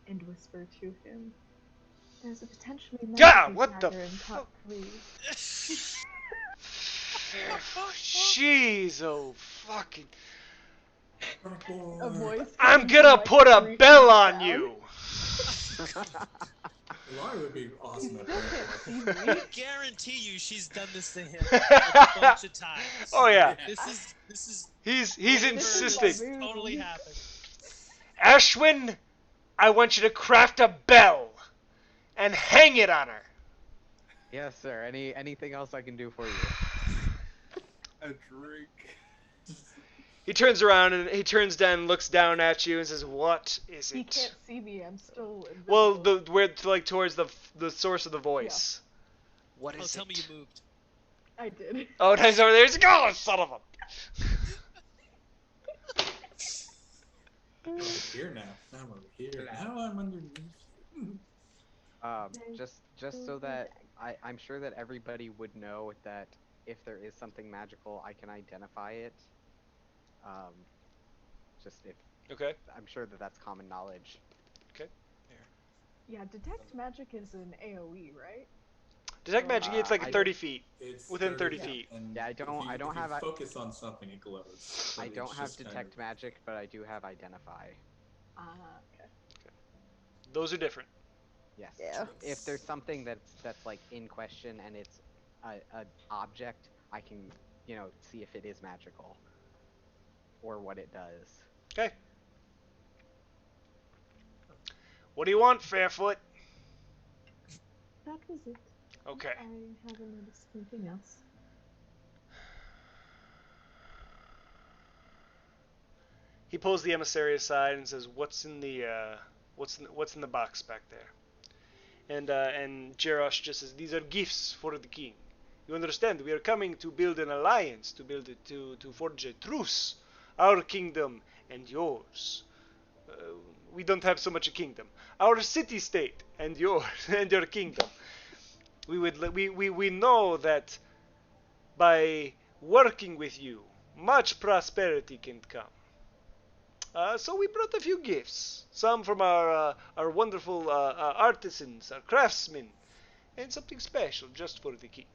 Speaker 5: and whisper to him. There's a potentially
Speaker 4: Yeah,
Speaker 5: magical
Speaker 4: what the
Speaker 5: dagger in cart 3.
Speaker 4: Jeez, oh fucking!
Speaker 5: A voice
Speaker 4: I'm
Speaker 5: comes
Speaker 4: gonna
Speaker 5: from, like,
Speaker 4: put a
Speaker 5: 3
Speaker 4: bell
Speaker 5: feet
Speaker 4: on
Speaker 5: down.
Speaker 4: you.
Speaker 3: Laura would be awesome at
Speaker 5: Still
Speaker 3: that.
Speaker 5: can't see me.
Speaker 2: Guarantee you, she's done this to him a bunch of times.
Speaker 4: Oh yeah,
Speaker 2: This is
Speaker 4: he's
Speaker 5: This is
Speaker 4: insisting.
Speaker 5: my
Speaker 2: totally
Speaker 5: move.
Speaker 2: happened.
Speaker 4: Ashwin, I want you to craft a bell and hang it on her.
Speaker 6: Yes, sir. Anything else I can do for you?
Speaker 1: A drink.
Speaker 4: He turns around and he turns down and looks down at you and says, "What is
Speaker 5: He
Speaker 4: it?"
Speaker 5: can't see me. I'm still invisible.
Speaker 4: Well, where like towards the source of the voice. What
Speaker 2: Oh,
Speaker 4: is
Speaker 2: tell
Speaker 4: it?
Speaker 2: me you moved.
Speaker 5: I did.
Speaker 4: Oh, nice over there. He's like, "Oh, son of a."
Speaker 3: I'm over here now. I'm over here. Now I'm underneath.
Speaker 6: Just so that I'm sure that everybody would know that if there is something magical, I can identify it. Just if
Speaker 4: Okay.
Speaker 6: I'm sure that that's common knowledge.
Speaker 5: Yeah, detect magic is an AOE, right?
Speaker 4: Detect magic. It's like
Speaker 6: I-
Speaker 4: 30 feet.
Speaker 3: It's
Speaker 4: Within 30 feet.
Speaker 3: And
Speaker 6: Yeah, I
Speaker 3: if
Speaker 6: don't
Speaker 3: you
Speaker 6: have a-
Speaker 3: focus on something, it glows.
Speaker 6: I
Speaker 3: But
Speaker 6: don't
Speaker 3: it's
Speaker 6: have
Speaker 3: just kind
Speaker 6: detect
Speaker 3: of-
Speaker 6: magic, but I do have identify.
Speaker 5: Okay.
Speaker 4: Those are different.
Speaker 6: Yes.
Speaker 5: Yeah.
Speaker 6: If there's something that's like in question and it's a object, I can see if it is magical or what it does.
Speaker 4: Okay. What do you want, Fairfoot?
Speaker 5: That was it.
Speaker 4: Okay.
Speaker 5: I haven't noticed anything else.
Speaker 4: He pulls the emissary aside and says, "What's in the what's in the box back there?" And Jerosh just says, "These are gifts for the king. You understand? We are coming to build an alliance, to forge a truce, our kingdom and yours. Uh, we don't have so much a kingdom. Our city-state and yours and your kingdom. We know that by working with you, much prosperity can come. So we brought a few gifts. Some from our wonderful artisans, our craftsmen, and something special just for the king."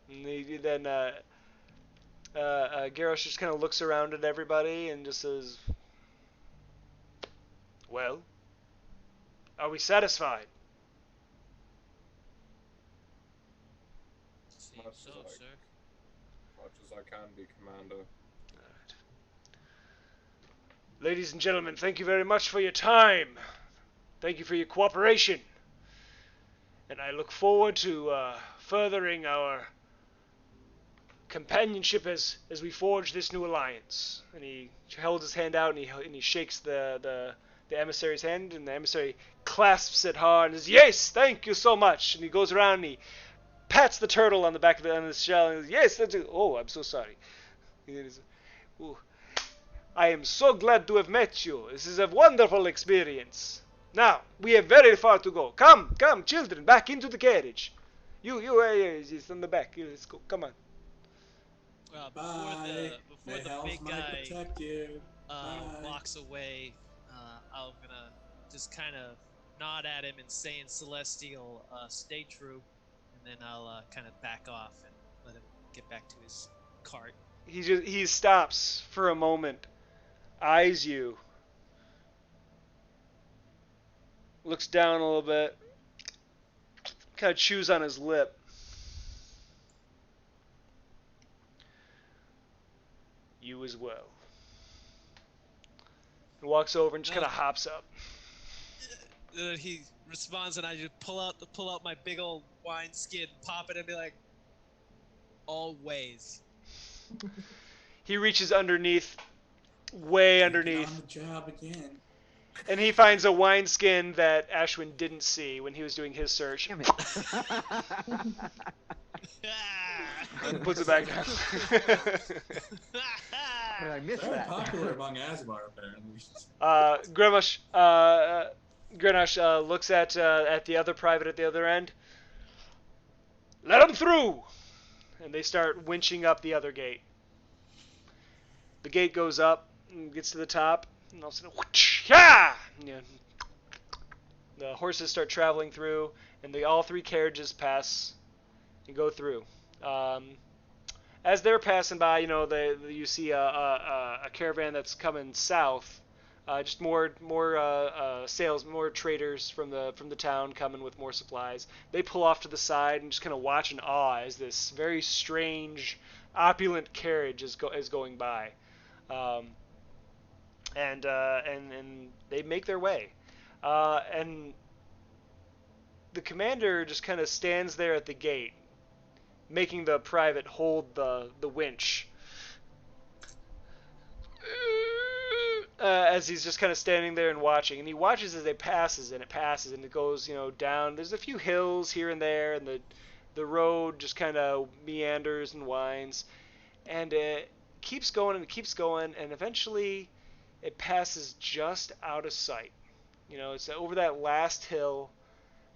Speaker 4: And then Garrosh just kind of looks around at everybody and just says, "Well, are we satisfied?"
Speaker 2: Seems
Speaker 1: Much
Speaker 2: so,
Speaker 1: as I,
Speaker 2: sir.
Speaker 1: much as I can be, Commander.
Speaker 4: Ladies and gentlemen, thank you very much for your time. Thank you for your cooperation. And I look forward to furthering our companionship as we forge this new alliance. And he held his hand out and he shakes the emissary's hand, and the emissary clasps it hard and says, "Yes, thank you so much." And he goes around and he pats the turtle on the back of the shell and says, "Yes, that's it. Oh, I'm so sorry. Ooh, I am so glad to have met you. This is a wonderful experience. Now, we have very far to go. Come, come, children, back into the carriage. You, it's on the back. Here, let's go. Come on."
Speaker 3: Bye.
Speaker 2: Before
Speaker 3: May
Speaker 2: the
Speaker 3: Hells
Speaker 2: big
Speaker 3: might
Speaker 2: guy
Speaker 3: protect you. Bye.
Speaker 2: walks away, I'm gonna just kind of nod at him and say in Celestial, "Stay true," and then I'll kind of back off and let him get back to his cart.
Speaker 4: He stops for a moment, eyes you, looks down a little bit, kind of chews on his lip. "You as well." And walks over and just kind of hops up.
Speaker 2: He responds, and I just pull out my big old wine skin, pop it, and be like, "Always."
Speaker 4: He reaches underneath, way underneath,
Speaker 3: on the job again.
Speaker 4: and he finds a wineskin that Ashwin didn't see when he was doing his search.
Speaker 6: Damn it.
Speaker 4: And puts it back down.
Speaker 6: How did I miss
Speaker 3: Very
Speaker 6: that?
Speaker 3: popular among Asmar, apparently.
Speaker 4: Grenache looks at the other private at the other end. "Let him through!" And they start winching up the other gate. The gate goes up and gets to the top, and all of a sudden, whoosh, yeah! The horses start traveling through, and all three carriages pass and go through. As they're passing by, you see a caravan that's coming south. Just more sales, more traders from the town coming with more supplies. They pull off to the side and just kind of watch in awe as this very strange, opulent carriage is going by, and they make their way, and the commander just kind of stands there at the gate, making the private hold the winch. As he's just kind of standing there and watching, and he watches as it passes, and it goes, down. There's a few hills here and there, and the road just kind of meanders and winds, and it keeps going and it keeps going, and eventually it passes just out of sight. It's over that last hill,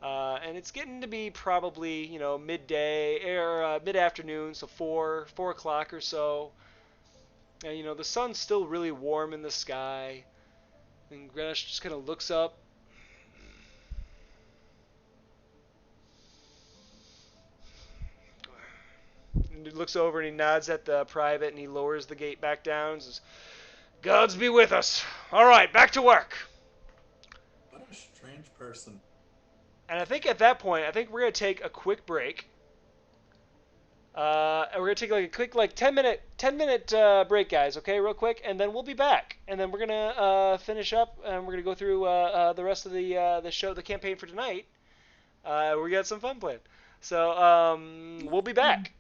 Speaker 4: and it's getting to be probably midday or mid-afternoon, so 4 o'clock or so. And the sun's still really warm in the sky, and Grenache just kind of looks up. And he looks over and he nods at the private, and he lowers the gate back down and says, "Gods be with us. All right, back to work."
Speaker 3: What a strange person.
Speaker 4: And I think at that point, we're going to take a quick break. we're gonna take like a quick like 10-minute break, guys. Okay, real quick, and then we'll be back, and then we're gonna finish up, and we're gonna go through the rest of the show, the campaign for tonight. We got some fun planned, so we'll be back.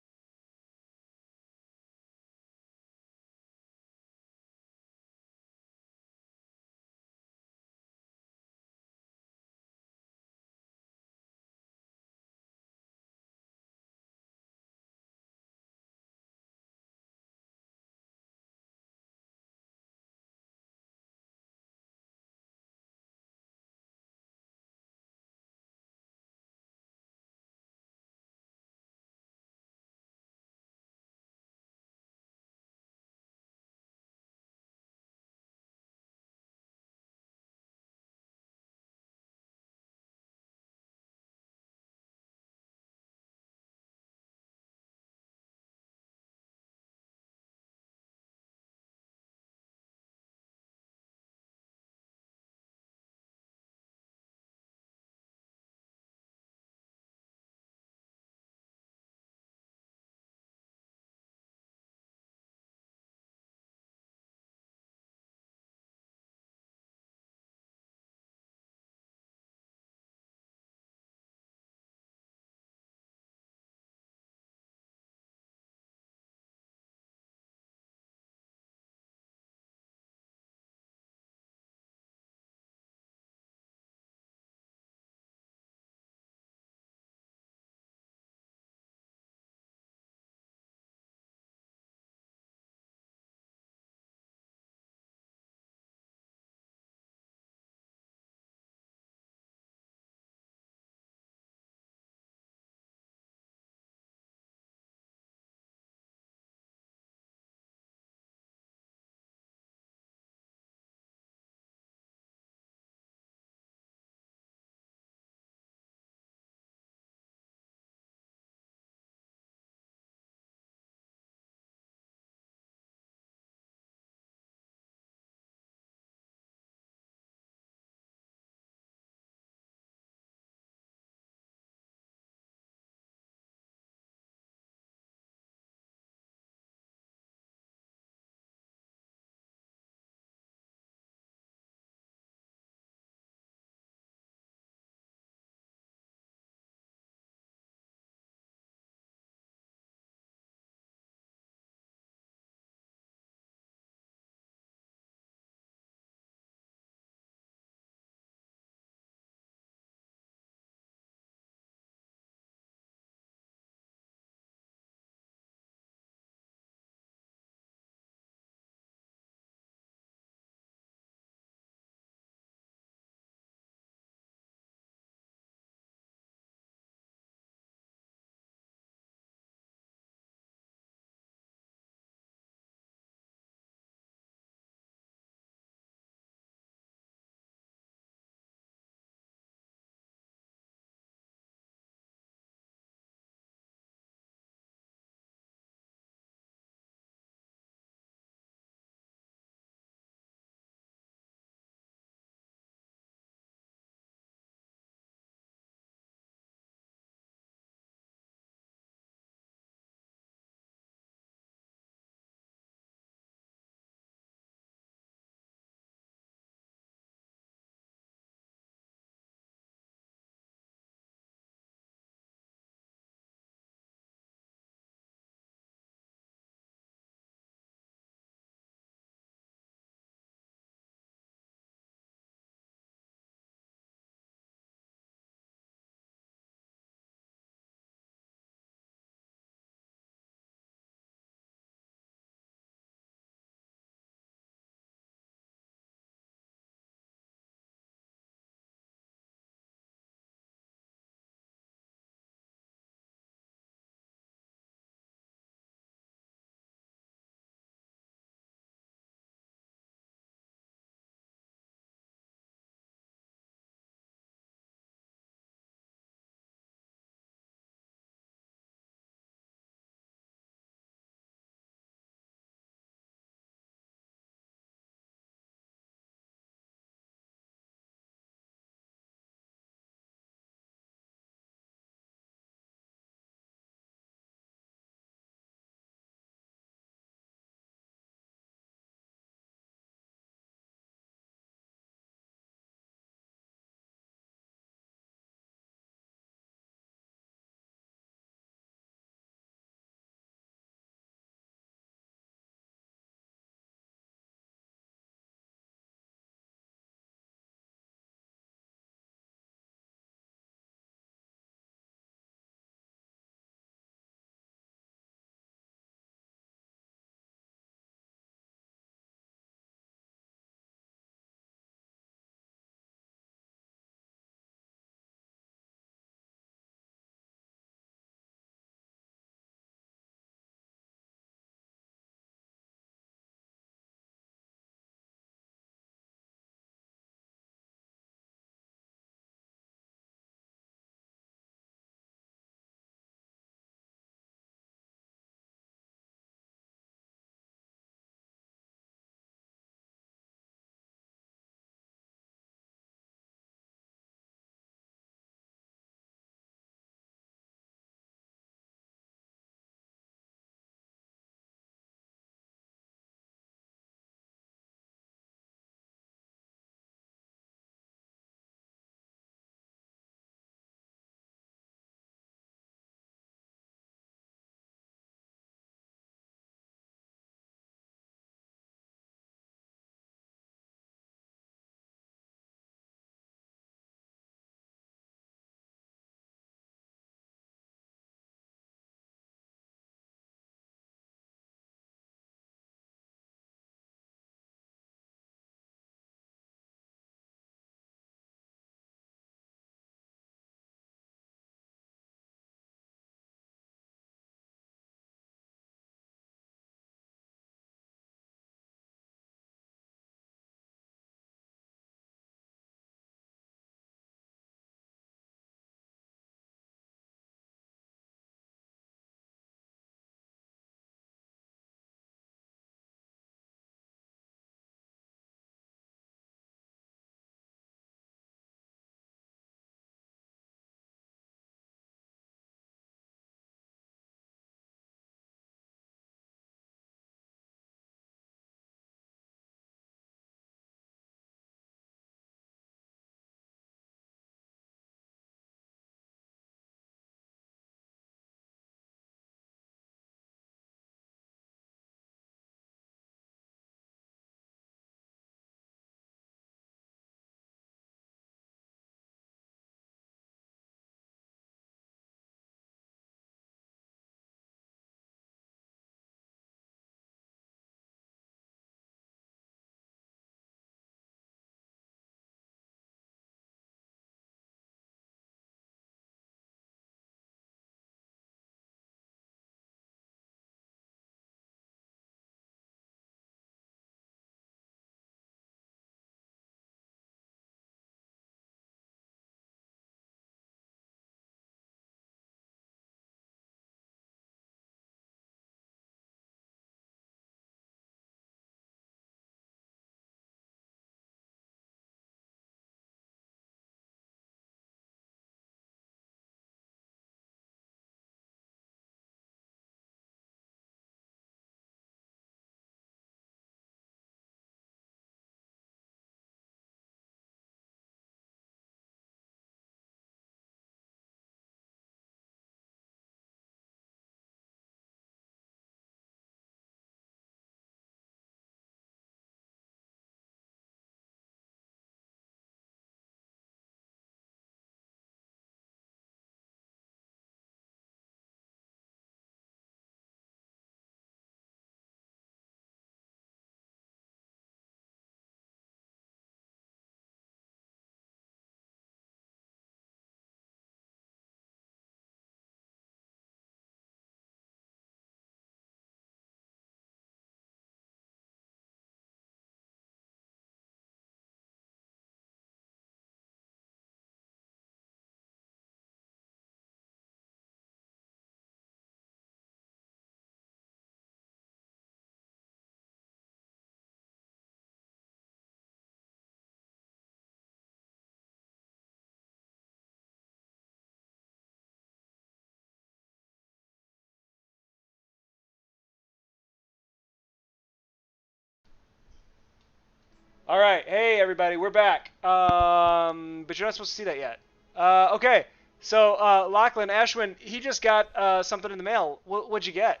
Speaker 4: All right, hey everybody, we're back. But you're not supposed to see that yet. Okay, so Lachlan Ashwin, he just got something in the mail. What'd you get?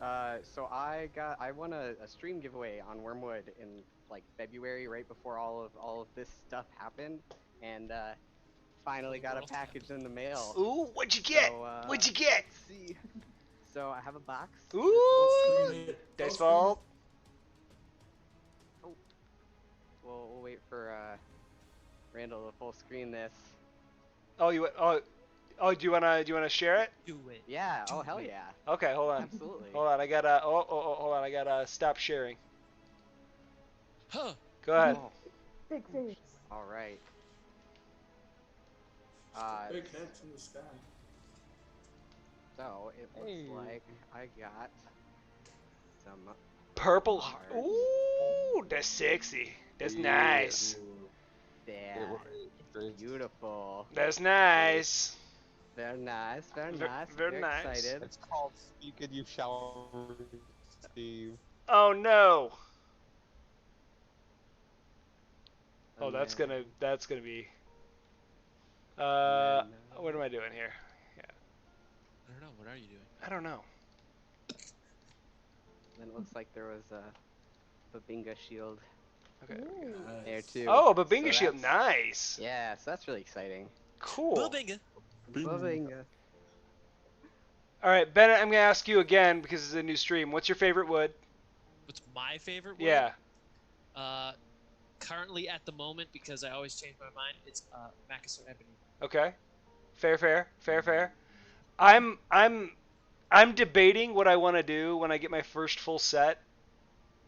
Speaker 6: So I won a stream giveaway on Wormwood in like February, right before all of this stuff happened, and finally got a package in the mail.
Speaker 4: Ooh, what'd you get?
Speaker 6: So,
Speaker 4: What'd you get?
Speaker 6: Let's see. So I have a box.
Speaker 4: Ooh, dice vault.
Speaker 6: Oh, we'll wait for Randall to full screen this.
Speaker 4: Oh, do you wanna share it?
Speaker 2: Do it.
Speaker 6: Yeah.
Speaker 2: Do
Speaker 6: Oh hell
Speaker 2: it.
Speaker 6: yeah.
Speaker 4: Okay, hold on.
Speaker 6: Absolutely.
Speaker 4: Hold on, I gotta. Hold on, I gotta stop sharing.
Speaker 2: Huh.
Speaker 4: Go ahead.
Speaker 6: Oh,
Speaker 5: Big face.
Speaker 6: all right.
Speaker 3: Big heads in the sky.
Speaker 6: So it looks
Speaker 1: Hey.
Speaker 6: like I got some
Speaker 4: Purple.
Speaker 6: cards.
Speaker 4: Ooh, that's sexy. That's nice.
Speaker 3: Ooh.
Speaker 6: Yeah. Beautiful.
Speaker 4: That's nice.
Speaker 6: Very nice. Very
Speaker 4: Ver-
Speaker 6: nice.
Speaker 4: very nice.
Speaker 6: Excited.
Speaker 7: It's called Speak and You Shall Receive.
Speaker 4: Oh no. Oh,
Speaker 6: And
Speaker 4: that's
Speaker 6: then-
Speaker 4: gonna be.
Speaker 6: and then,
Speaker 4: What am I doing here?
Speaker 2: I don't know. What are you doing?
Speaker 4: I don't know.
Speaker 6: Then it looks like there was a Babinga shield
Speaker 4: Okay.
Speaker 5: Ooh.
Speaker 6: there too.
Speaker 4: Oh, but Babinga
Speaker 6: So
Speaker 4: shield,
Speaker 6: that's-
Speaker 4: nice.
Speaker 6: Yeah, so that's really exciting.
Speaker 4: Cool.
Speaker 2: Babinga.
Speaker 6: Babinga.
Speaker 4: All right, Bennett, I'm gonna ask you again because it's a new stream. What's your favorite wood?
Speaker 2: What's my favorite wood?
Speaker 4: Yeah.
Speaker 2: Currently at the moment, because I always change my mind, it's Makassar ebony.
Speaker 4: Okay. Fair. I'm debating what I want to do when I get my first full set,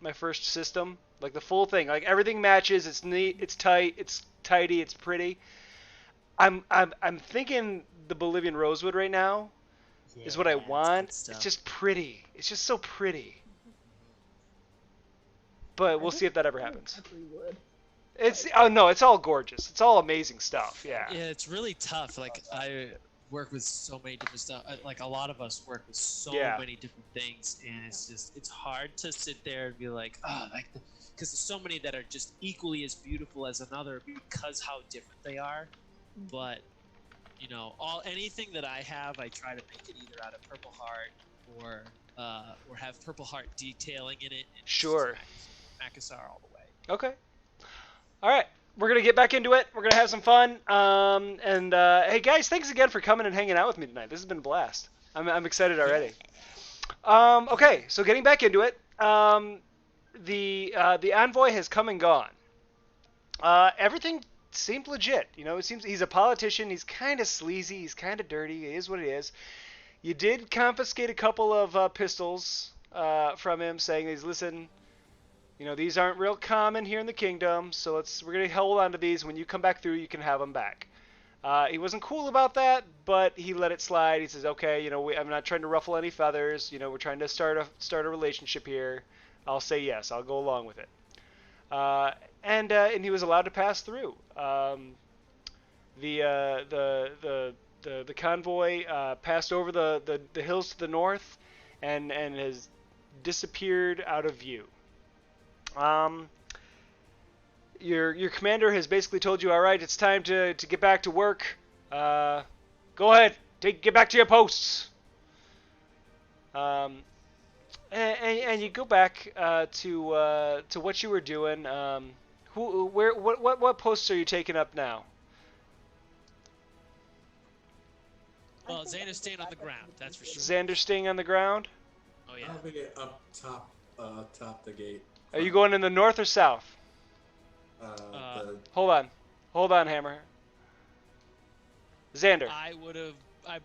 Speaker 4: my first system, like the full thing. Like everything matches. It's neat. It's tight. It's tidy. It's pretty. I'm thinking the Bolivian rosewood right now is what I
Speaker 2: Yeah,
Speaker 4: want.
Speaker 2: it's good
Speaker 4: It's
Speaker 2: stuff.
Speaker 4: just pretty. It's just so pretty. But we'll see if that ever happens.
Speaker 5: Every wood.
Speaker 4: It's no, it's all gorgeous. It's all amazing stuff. Yeah.
Speaker 2: Yeah, it's really tough. Like I work with so many different stuff. Like a lot of us work with so
Speaker 4: Yeah.
Speaker 2: many different things, and it's hard to sit there and be like, oh, like, because there's so many that are just equally as beautiful as another because how different they are. But you know, anything that I have, I try to make it either out of Purple Heart or have Purple Heart detailing in it. And it's
Speaker 4: Sure.
Speaker 2: just Makassar all the way.
Speaker 4: Okay. All right. We're going to get back into it. We're going to have some fun. Hey, guys, thanks again for coming and hanging out with me tonight. This has been a blast. I'm excited already. Okay, so getting back into it. The envoy has come and gone. Everything seemed legit. You know, it seems he's a politician. He's kind of sleazy. He's kind of dirty. It is what it is. You did confiscate a couple of pistols from him, saying, "Listen, you know, these aren't real common here in the kingdom, so we're gonna hold on to these. When you come back through, you can have them back." He wasn't cool about that, but he let it slide. He says, "Okay, you know, I'm not trying to ruffle any feathers. You know, we're trying to start a relationship here. I'll say yes. I'll go along with it." And he was allowed to pass through. The convoy passed over the hills to the north, and has disappeared out of view. Your commander has basically told you, all right, it's time to get back to work. Go ahead, get back to your posts. And you go back to what you were doing. What posts are you taking up now?
Speaker 2: Well, Xander's staying on the ground, that's for sure.
Speaker 4: Xander staying on the ground.
Speaker 2: Oh yeah.
Speaker 3: I'll be up top the gate.
Speaker 4: Are you going in the north or south? Hold on, Hammer. Xander,
Speaker 2: I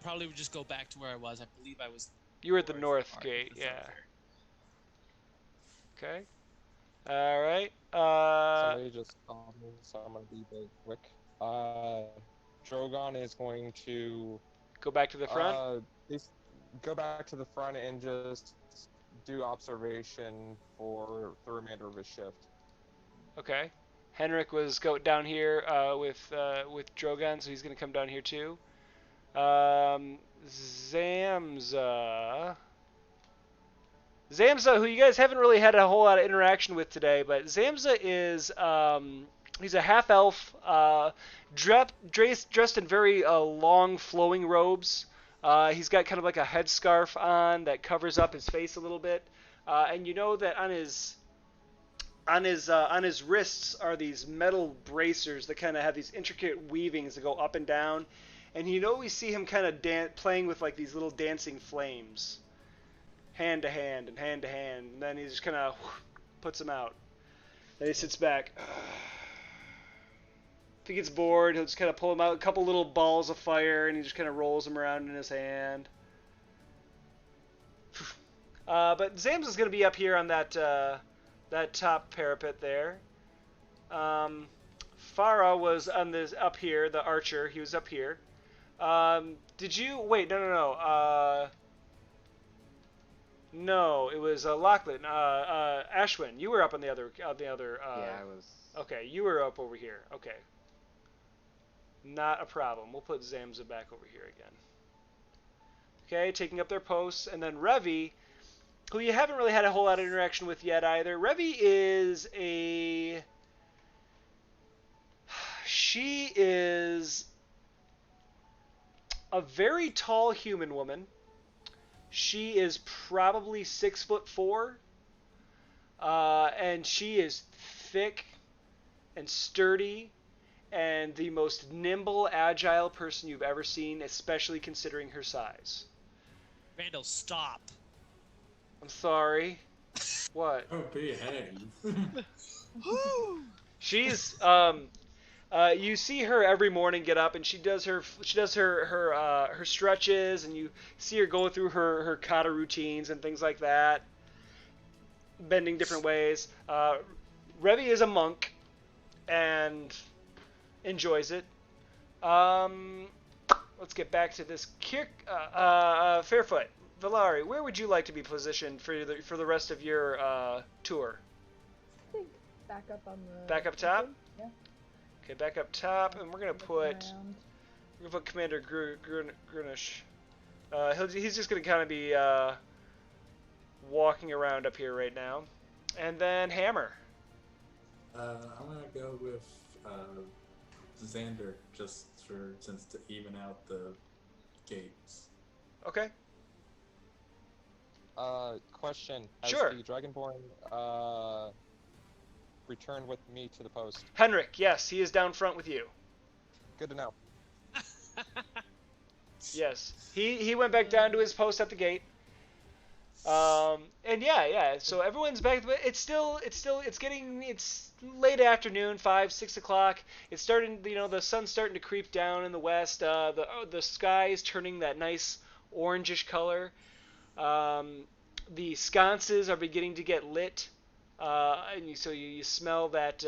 Speaker 2: probably would just go back to where I was. I believe I was.
Speaker 4: you were at the north
Speaker 2: part
Speaker 4: gate,
Speaker 2: of the
Speaker 4: yeah.
Speaker 2: frontier.
Speaker 4: Okay. All right.
Speaker 1: Somebody just called me, so I'm gonna be very quick. Drogon is going to
Speaker 4: Go back to the front.
Speaker 1: go back to the front and just do observation for the remainder of his shift.
Speaker 4: Okay. Henrik was down here with Drogon, so he's gonna come down here too. Zamza. Zamza, who you guys haven't really had a whole lot of interaction with today, but Zamza is he's a half elf, dressed in very long flowing robes. He's got kind of like a headscarf on that covers up his face a little bit, and you know that on his wrists are these metal bracers that kind of have these intricate weavings that go up and down, and you always see him kind of playing with like these little dancing flames, hand to hand and hand to hand, and then he just kind of puts them out. Then he sits back. If he gets bored, he'll just kind of pull them out, a couple little balls of fire, and he just kind of rolls them around in his hand. But Zams is going to be up here on that top parapet there. Farah was on this up here, the archer. He was up here. Did you wait? No. No, it was Lachlan. Ashwin, you were up on the other. Yeah,
Speaker 6: I was.
Speaker 4: Okay, you were up over here. Okay. Not a problem. We'll put Zamza back over here again. Okay, taking up their posts, and then Revi, who you haven't really had a whole lot of interaction with yet either. Revi is she is a very tall human woman. She is probably 6'4", and she is thick and sturdy and the most nimble, agile person you've ever seen, especially considering her size.
Speaker 2: Randall, stop.
Speaker 4: I'm sorry. What?
Speaker 3: Oh, behave.
Speaker 4: She's you see her every morning get up and she does her stretches, and you see her go through her kata routines and things like that, bending different ways. Revi is a monk and enjoys it. Let's get back to this. Fairfoot, Valari, where would you like to be positioned for the rest of your tour?
Speaker 5: I think back up on the.
Speaker 4: Back up top?
Speaker 5: Yeah.
Speaker 4: Okay, back up top, and we're gonna put Commander Grunish. He's just gonna kind of be walking around up here right now, and then Hammer.
Speaker 3: I'm gonna go with Xander, just since to even out the gates.
Speaker 4: Okay.
Speaker 7: Question.
Speaker 4: Sure.
Speaker 7: Has the Dragonborn returned with me to the post?
Speaker 4: Henrik, yes, he is down front with you.
Speaker 7: Good to know.
Speaker 4: Yes, he went back down to his post at the gate. And yeah. So everyone's back. It's late afternoon, 5-6 o'clock. It's starting. The sun's starting to creep down in the west. The sky is turning that nice orangish color. The sconces are beginning to get lit. And you smell that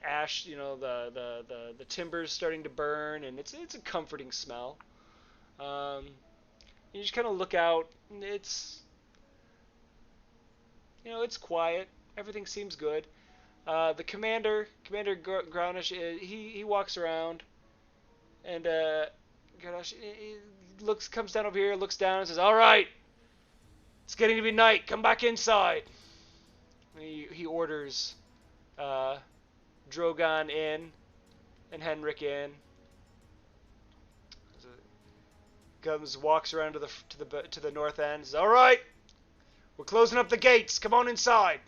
Speaker 4: ash, the timbers starting to burn, and it's a comforting smell. You just kind of look out, and it's quiet. Everything seems good. The Commander Grownish, he walks around, and Grownish, he comes down over here, looks down, and says, "All right, it's getting to be night. Come back inside." He orders Drogon in and Henrik in. Walks around to the north end. Says, "All right, we're closing up the gates. Come on inside."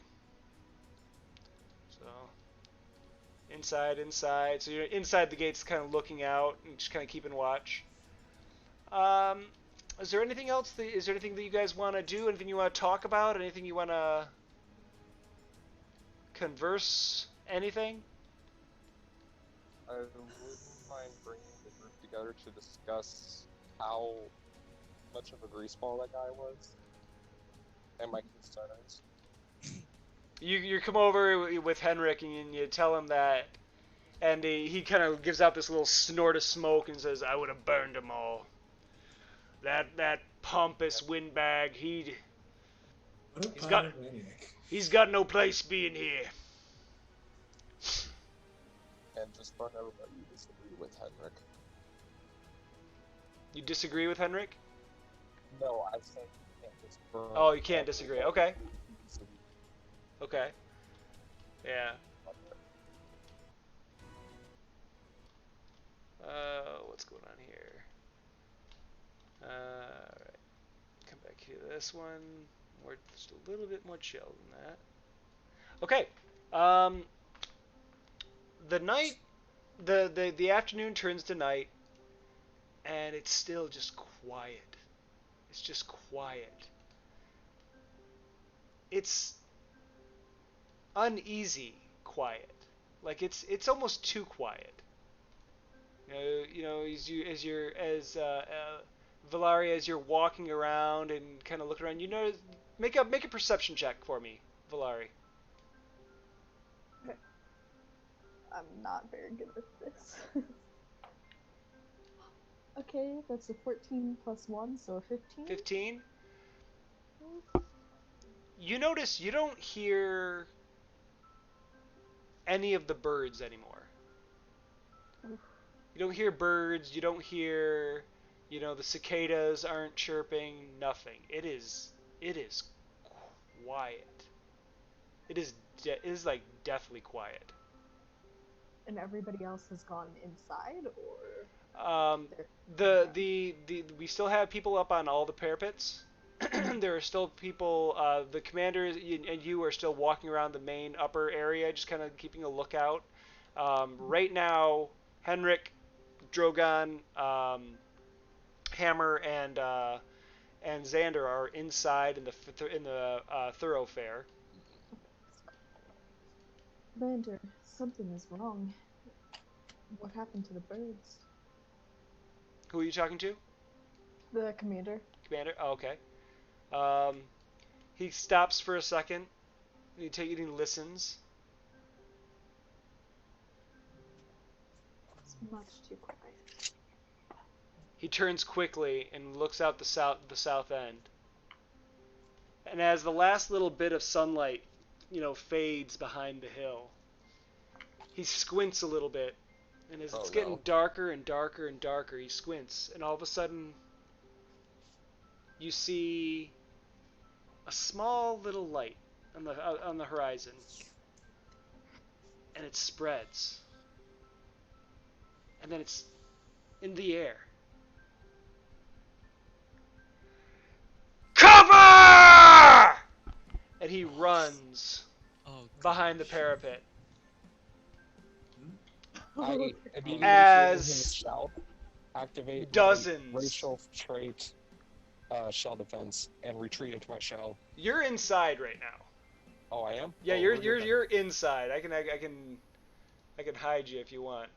Speaker 4: So inside. So you're inside the gates, kind of looking out and just kind of keeping watch. Is there anything else? Is there anything that you guys want to do? Anything you want to talk about? Anything you want to converse? Anything?
Speaker 7: I wouldn't mind bringing the group together to discuss how much of a greaseball that guy was and my concerns.
Speaker 4: You come over with Henrik and you tell him that, and he kind of gives out this little snort of smoke and says, "I would have burned them all. That pompous windbag, he's got no place being here."
Speaker 7: And just for everybody, you disagree with Henrik.
Speaker 4: You disagree with Henrik?
Speaker 7: No, I think can't disagree.
Speaker 4: Oh, you can't disagree. Okay. Okay. Yeah. What's going on here? Alright. Come back here to this one. We're just a little bit more chill than that. Okay. The night, the afternoon turns to night, and it's still just quiet. It's just quiet. It's uneasy quiet. Like it's almost too quiet. As Valaria, as you're walking around and kind of looking around, you notice. Make a perception check for me, Valari.
Speaker 5: Okay. I'm not very good at this. Okay, that's a 14 plus 1, so a 15.
Speaker 4: 15. You notice you don't hear any of the birds anymore. You don't hear birds. You don't hear, the cicadas aren't chirping. Nothing. It is quiet. It is like deathly quiet.
Speaker 5: And everybody else has gone inside,
Speaker 4: we still have people up on all the parapets. There are still people. The commander and you are still walking around the main upper area, just kind of keeping a lookout. Right now, Henrik, Drogon, Hammer, and Xander are inside in the thoroughfare.
Speaker 5: Commander, something is wrong. What happened to the birds?
Speaker 4: Who are you talking to?
Speaker 5: The commander.
Speaker 4: Commander? Oh, okay. He stops for a second. He listens.
Speaker 5: It's much too quiet.
Speaker 4: He turns quickly and looks out the south end. And as the last little bit of sunlight, fades behind the hill, he squints a little bit. And as it's getting darker and darker and darker, he squints, and all of a sudden, you see a small little light on the horizon, and it spreads, and then it's in the air. Cover! And he runs behind the parapet.
Speaker 7: I immediately
Speaker 4: As
Speaker 7: shell, activate
Speaker 4: dozens
Speaker 7: my racial trait shell defense and retreat into my shell.
Speaker 4: You're inside right now.
Speaker 7: Oh, I am.
Speaker 4: Yeah, you're inside. I can hide you if you want.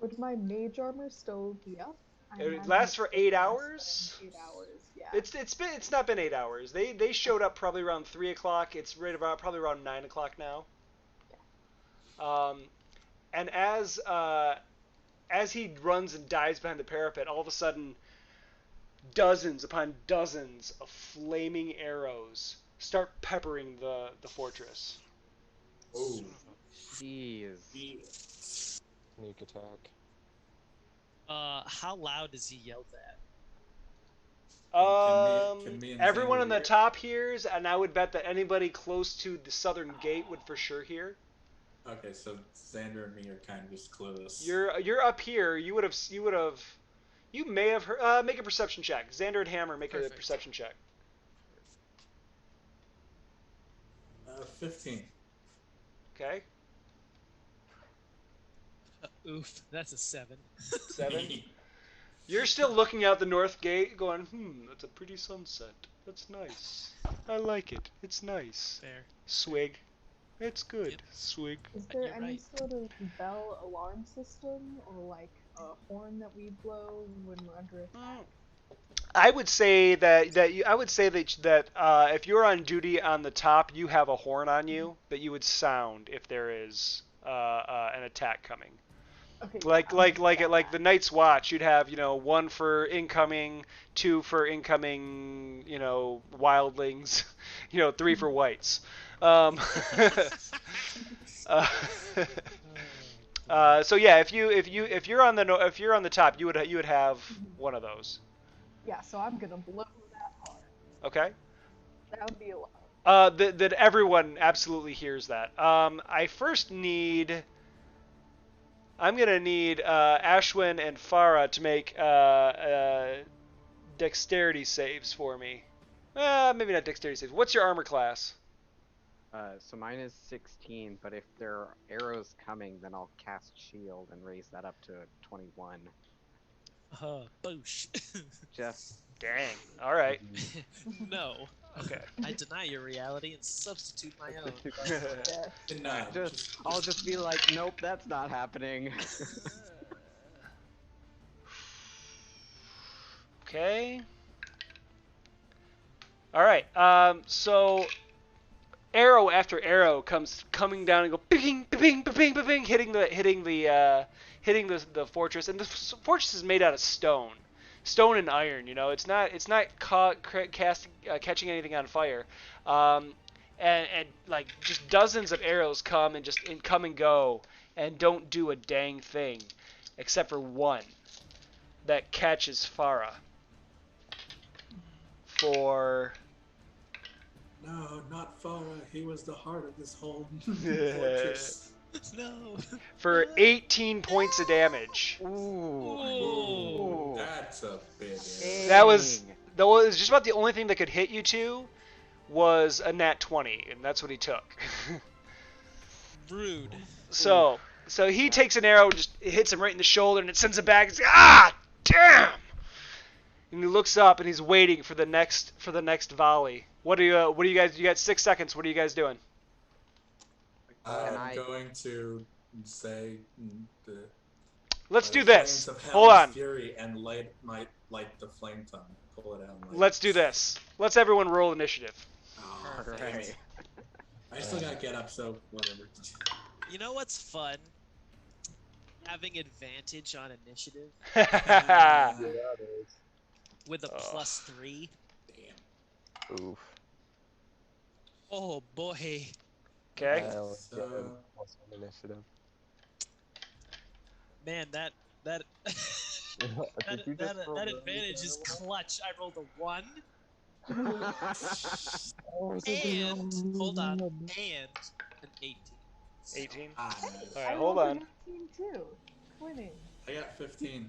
Speaker 5: Would my mage armor still be up?
Speaker 4: It lasts for 8 hours.
Speaker 5: 8 hours, yeah.
Speaker 4: It's not been 8 hours. They showed up probably around 3 o'clock. It's right about probably around 9 o'clock now. And as he runs and dives behind the parapet, all of a sudden, dozens upon dozens of flaming arrows start peppering the fortress.
Speaker 3: Oh,
Speaker 6: Jeez.
Speaker 7: Sneak attack.
Speaker 2: How loud does he yell that?
Speaker 3: Can me and
Speaker 4: Everyone
Speaker 3: Xander
Speaker 4: on the
Speaker 3: hear?
Speaker 4: top hears, and I would bet that anybody close to the southern gate would for sure hear.
Speaker 3: Okay, so Xander and me are kind of just close.
Speaker 4: You're up here. You may have heard. Make a perception check. Xander and Hammer, make a perception check.
Speaker 3: 15.
Speaker 4: Okay.
Speaker 2: Oof, that's a 7.
Speaker 4: 7. You're still looking out the north gate, going, that's a pretty sunset. That's nice. I like it. It's nice.
Speaker 2: Fair.
Speaker 4: Swig. It's good.
Speaker 2: Yep.
Speaker 4: Swig.
Speaker 5: Is there
Speaker 2: You're
Speaker 5: any
Speaker 2: right.
Speaker 5: sort of bell alarm system or like a horn that we blow when we're under attack?
Speaker 4: I would say that if you're on duty on the top, you have a horn on you that you would sound if there is an attack coming.
Speaker 5: Okay,
Speaker 4: Like the Night's Watch, you'd have 1 for incoming, 2 for incoming, wildlings, 3 for whites. So yeah, if you're on the top, you would have one of those.
Speaker 5: Yeah, so I'm gonna blow that hard.
Speaker 4: Okay.
Speaker 5: That would be a lot.
Speaker 4: That everyone absolutely hears that. I first need. I'm gonna need Ashwin and Farah to make dexterity saves for me. Maybe not dexterity saves. What's your armor class?
Speaker 6: So mine is 16, but if there are arrows coming, then I'll cast shield and raise that up to 21.
Speaker 2: Boosh.
Speaker 6: Just
Speaker 4: Dang. All right.
Speaker 2: No.
Speaker 4: Okay.
Speaker 2: I deny your reality and substitute my own.
Speaker 5: Yeah.
Speaker 6: I'll just be like, nope, that's not happening.
Speaker 4: Okay. All right. So arrow after arrow comes coming down and go bing, bing, bing, bing, bing, hitting the fortress, and the fortress is made out of stone and iron. You know, it's not catching anything on fire. And like just dozens of arrows come and come and go and don't do a dang thing, except for one that catches Farah for.
Speaker 3: No, not Farah. He was the heart of this whole fortress.
Speaker 2: No.
Speaker 4: For 18 points of damage.
Speaker 3: Ooh, that's a big hit.
Speaker 4: That was just about the only thing that could hit you two was a nat 20, and that's what he took.
Speaker 2: Rude.
Speaker 4: So he takes an arrow, just hits him right in the shoulder, and it sends him back. He's like, ah, damn! And he looks up and he's waiting for the next volley. What do you guys? You got 6 seconds. What are you guys doing?
Speaker 3: I'm going to say the.
Speaker 4: Let's do
Speaker 3: Flames
Speaker 4: this.
Speaker 3: of
Speaker 4: Hold
Speaker 3: Hell's
Speaker 4: on.
Speaker 3: Fury and light the flame tongue. Pull it out.
Speaker 4: Let's do this. Let's everyone roll initiative.
Speaker 3: Oh,
Speaker 6: Alright.
Speaker 3: I still gotta get up, so whatever.
Speaker 2: You know what's fun? Having advantage on initiative
Speaker 7: Yeah, it is.
Speaker 2: with a +3.
Speaker 3: Damn.
Speaker 7: Oof.
Speaker 2: Oh boy.
Speaker 4: Okay.
Speaker 7: Let's get a plus one initiative.
Speaker 2: Man, that
Speaker 7: I think you just rolled
Speaker 2: that
Speaker 7: a-
Speaker 2: advantage is clutch. I rolled a 1
Speaker 7: Oh,
Speaker 2: and hold on, and an 18.
Speaker 4: 18.
Speaker 3: Ah,
Speaker 4: All
Speaker 5: I
Speaker 4: right, hold
Speaker 5: rolled a
Speaker 4: on.
Speaker 5: 19 too. Winning.
Speaker 3: I got 15.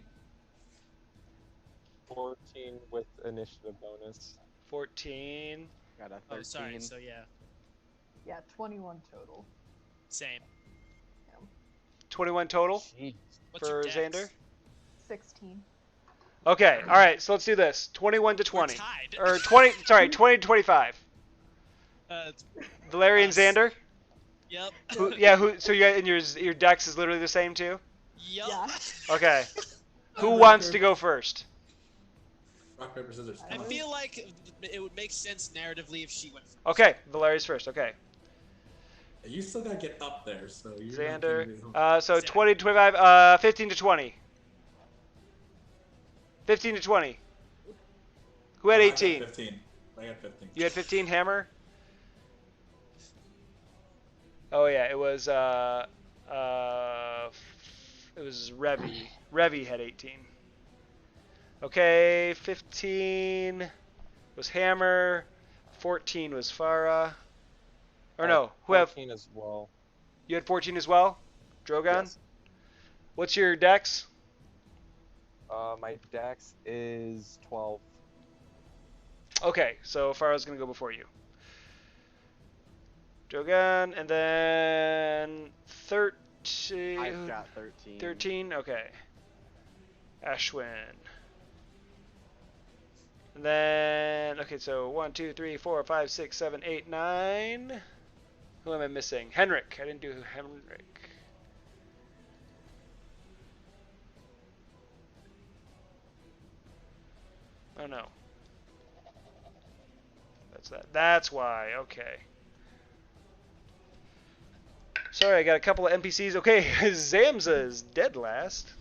Speaker 7: 14 with initiative bonus.
Speaker 4: 14.
Speaker 6: Got a 13.
Speaker 2: Oh, sorry. So yeah,
Speaker 5: Yeah, 21 total.
Speaker 2: same.
Speaker 4: 21 total
Speaker 7: Jeez.
Speaker 2: What's
Speaker 4: for
Speaker 2: your dex?
Speaker 4: Xander.
Speaker 5: 16.
Speaker 4: Okay. All right. So let's do this. 21 to
Speaker 2: We're
Speaker 4: 20.
Speaker 2: tied.
Speaker 4: Or 20. Sorry, 20 to 25. Valerian
Speaker 2: us.
Speaker 4: Xander.
Speaker 2: Yep.
Speaker 4: So you got, and your dex is literally the same too.
Speaker 2: Yup.
Speaker 5: Yeah.
Speaker 4: Okay. Who wants to go first?
Speaker 3: Rock, paper, scissors.
Speaker 2: I feel like it would make sense narratively if she went first.
Speaker 4: Okay. Valerian's first. Okay.
Speaker 3: You still gotta get up there, so you're
Speaker 4: Xander. So
Speaker 2: Exactly.
Speaker 4: 20 to 25. 15 to 20. 15 to 20. Who had 18?
Speaker 3: 15. I got 15.
Speaker 4: You had 15, Hammer? Oh yeah, it was Revy. Revy had 18. Okay, 15 was Hammer. 14 was Farah. Or no, who have
Speaker 7: 14 as well.
Speaker 4: you had 14 as well? Drogon?
Speaker 7: Yes.
Speaker 4: What's your dex?
Speaker 7: My dex is 12.
Speaker 4: Okay, so Farah's gonna go before you. Drogon, and then 13.
Speaker 6: I've got 13.
Speaker 4: 13? Okay. Ashwin. And then, okay, so 1, 2, 3, 4, 5, 6, 7, 8, 9. Who am I missing? Henrik. I didn't do Henrik. Oh no. That's that. That's why. Okay. Sorry, I got a couple of NPCs. Okay, Zamza is dead last.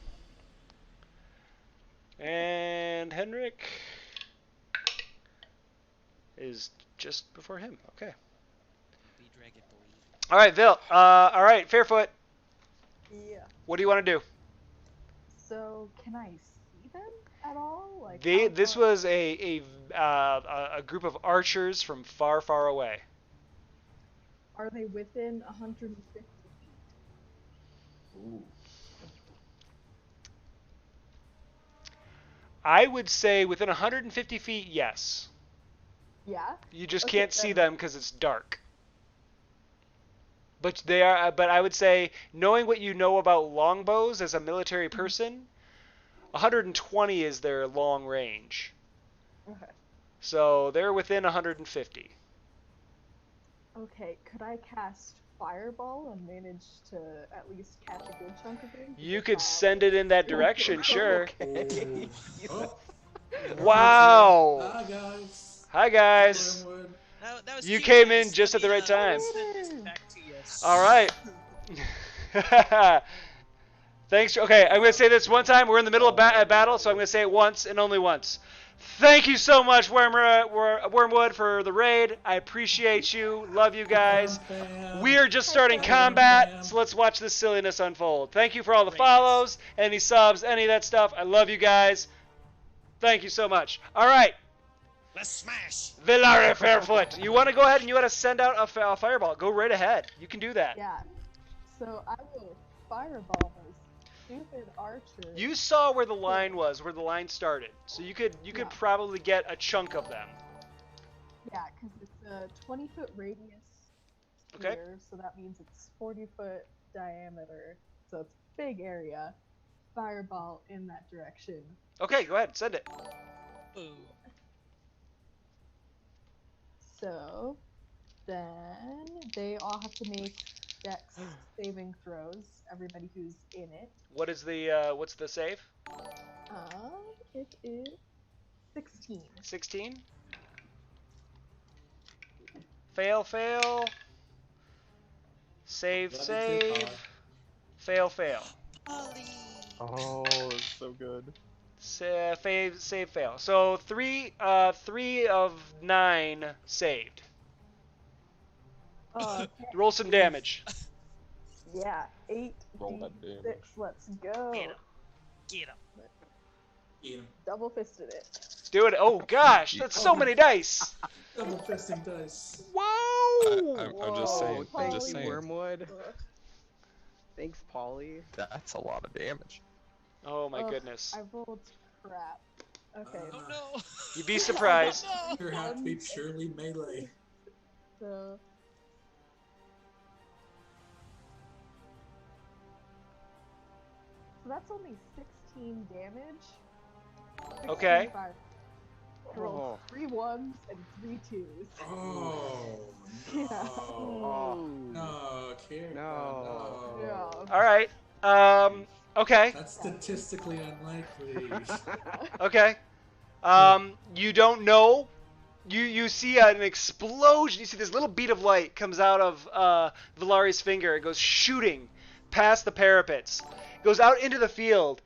Speaker 4: And Henrik is just before him. Okay.
Speaker 2: Be dragon boy.
Speaker 4: All right, Vil. All right, Fairfoot.
Speaker 5: Yeah.
Speaker 4: What do you want to do?
Speaker 5: So, can I see them? at all? Like
Speaker 4: This was a group of archers from far, far away.
Speaker 5: Are they within 150 feet?
Speaker 3: Ooh.
Speaker 4: I would say within 150 feet, yes.
Speaker 5: Yeah.
Speaker 4: You just
Speaker 5: Okay,
Speaker 4: can't see
Speaker 5: then.
Speaker 4: them because it's dark. But they are. But I would say, knowing what you know about longbows as a military person, 120 is their long range.
Speaker 5: Okay.
Speaker 4: So they're within 150.
Speaker 5: Okay, could I cast Fireball and manage to at least catch a good chunk of them?
Speaker 4: You could send it in that direction, sure.
Speaker 6: Okay.
Speaker 3: Oh.
Speaker 4: Wow.
Speaker 3: Hi guys.
Speaker 4: Hi guys.
Speaker 3: Wormwood.
Speaker 2: That was
Speaker 4: You
Speaker 2: cute,
Speaker 4: came
Speaker 2: guys.
Speaker 4: in just
Speaker 2: Let
Speaker 4: at the
Speaker 2: me,
Speaker 4: right time.
Speaker 2: Send this back to you.
Speaker 4: All right. Thanks. Okay, I'm going to say this one time. We're in the middle of a battle, so I'm going to say it once and only once. Thank you so much, Wormwood, for the raid. I appreciate you. Love you guys. We are just starting combat, so let's watch this silliness unfold. Thank you for all the follows, any subs, any of that stuff. I love you guys. Thank you so much. All right.
Speaker 2: Let's smash.
Speaker 4: Villare Fairfoot. You want to go ahead and you want to send out a fireball. Go right ahead. You can do that.
Speaker 5: Yeah. So I will Fireball those stupid archers.
Speaker 4: You saw where the line was, where the line started. So you could
Speaker 5: Yeah.
Speaker 4: probably get a chunk of them.
Speaker 5: Yeah, because it's a 20-foot radius
Speaker 4: Okay.
Speaker 5: sphere, so that means it's 40-foot diameter. So it's a big area. Fireball in that direction.
Speaker 4: Okay, go ahead. Send it.
Speaker 2: Ooh.
Speaker 5: So then they all have to make Dex saving throws. Everybody who's in it.
Speaker 4: What is the what's the save?
Speaker 5: It is 16.
Speaker 4: 16. Fail, fail. Save,
Speaker 3: Love you too,
Speaker 4: save.
Speaker 3: Colin.
Speaker 4: Fail, fail.
Speaker 2: Ollie.
Speaker 7: Oh, that's so good.
Speaker 4: Save, fail. So 3 of 9 saved.
Speaker 5: Okay.
Speaker 4: Roll some damage.
Speaker 5: Yeah, 8
Speaker 7: Roll that damage.
Speaker 5: D6. Let's go.
Speaker 2: Get him. Get him.
Speaker 3: Eat 'em.
Speaker 5: Double fisted it.
Speaker 4: Do it. Oh gosh, that's so many dice.
Speaker 3: Double fisting dice.
Speaker 4: Whoa.
Speaker 7: I'm just saying. I'm
Speaker 6: Thank
Speaker 7: just
Speaker 6: you,
Speaker 7: saying.
Speaker 6: Wormwood. Thanks, Polly.
Speaker 7: That's a lot of damage.
Speaker 4: Oh my
Speaker 5: Ugh,
Speaker 4: goodness.
Speaker 5: I rolled crap. Okay,
Speaker 2: Oh no.
Speaker 4: You'd be surprised.
Speaker 2: No.
Speaker 3: You have to be purely melee.
Speaker 5: so. So that's only 16 damage. 16
Speaker 4: Okay.
Speaker 5: fire. I rolled 3 1s and 3 2s.
Speaker 3: Oh
Speaker 5: Yeah.
Speaker 6: Oh.
Speaker 3: no, Kira,
Speaker 6: No.
Speaker 5: Yeah.
Speaker 4: All right. Okay.
Speaker 3: That's statistically unlikely.
Speaker 4: Okay. You don't know. You see an explosion. You see this little bead of light comes out of Villari's finger. It goes shooting past the parapets. It goes out into the field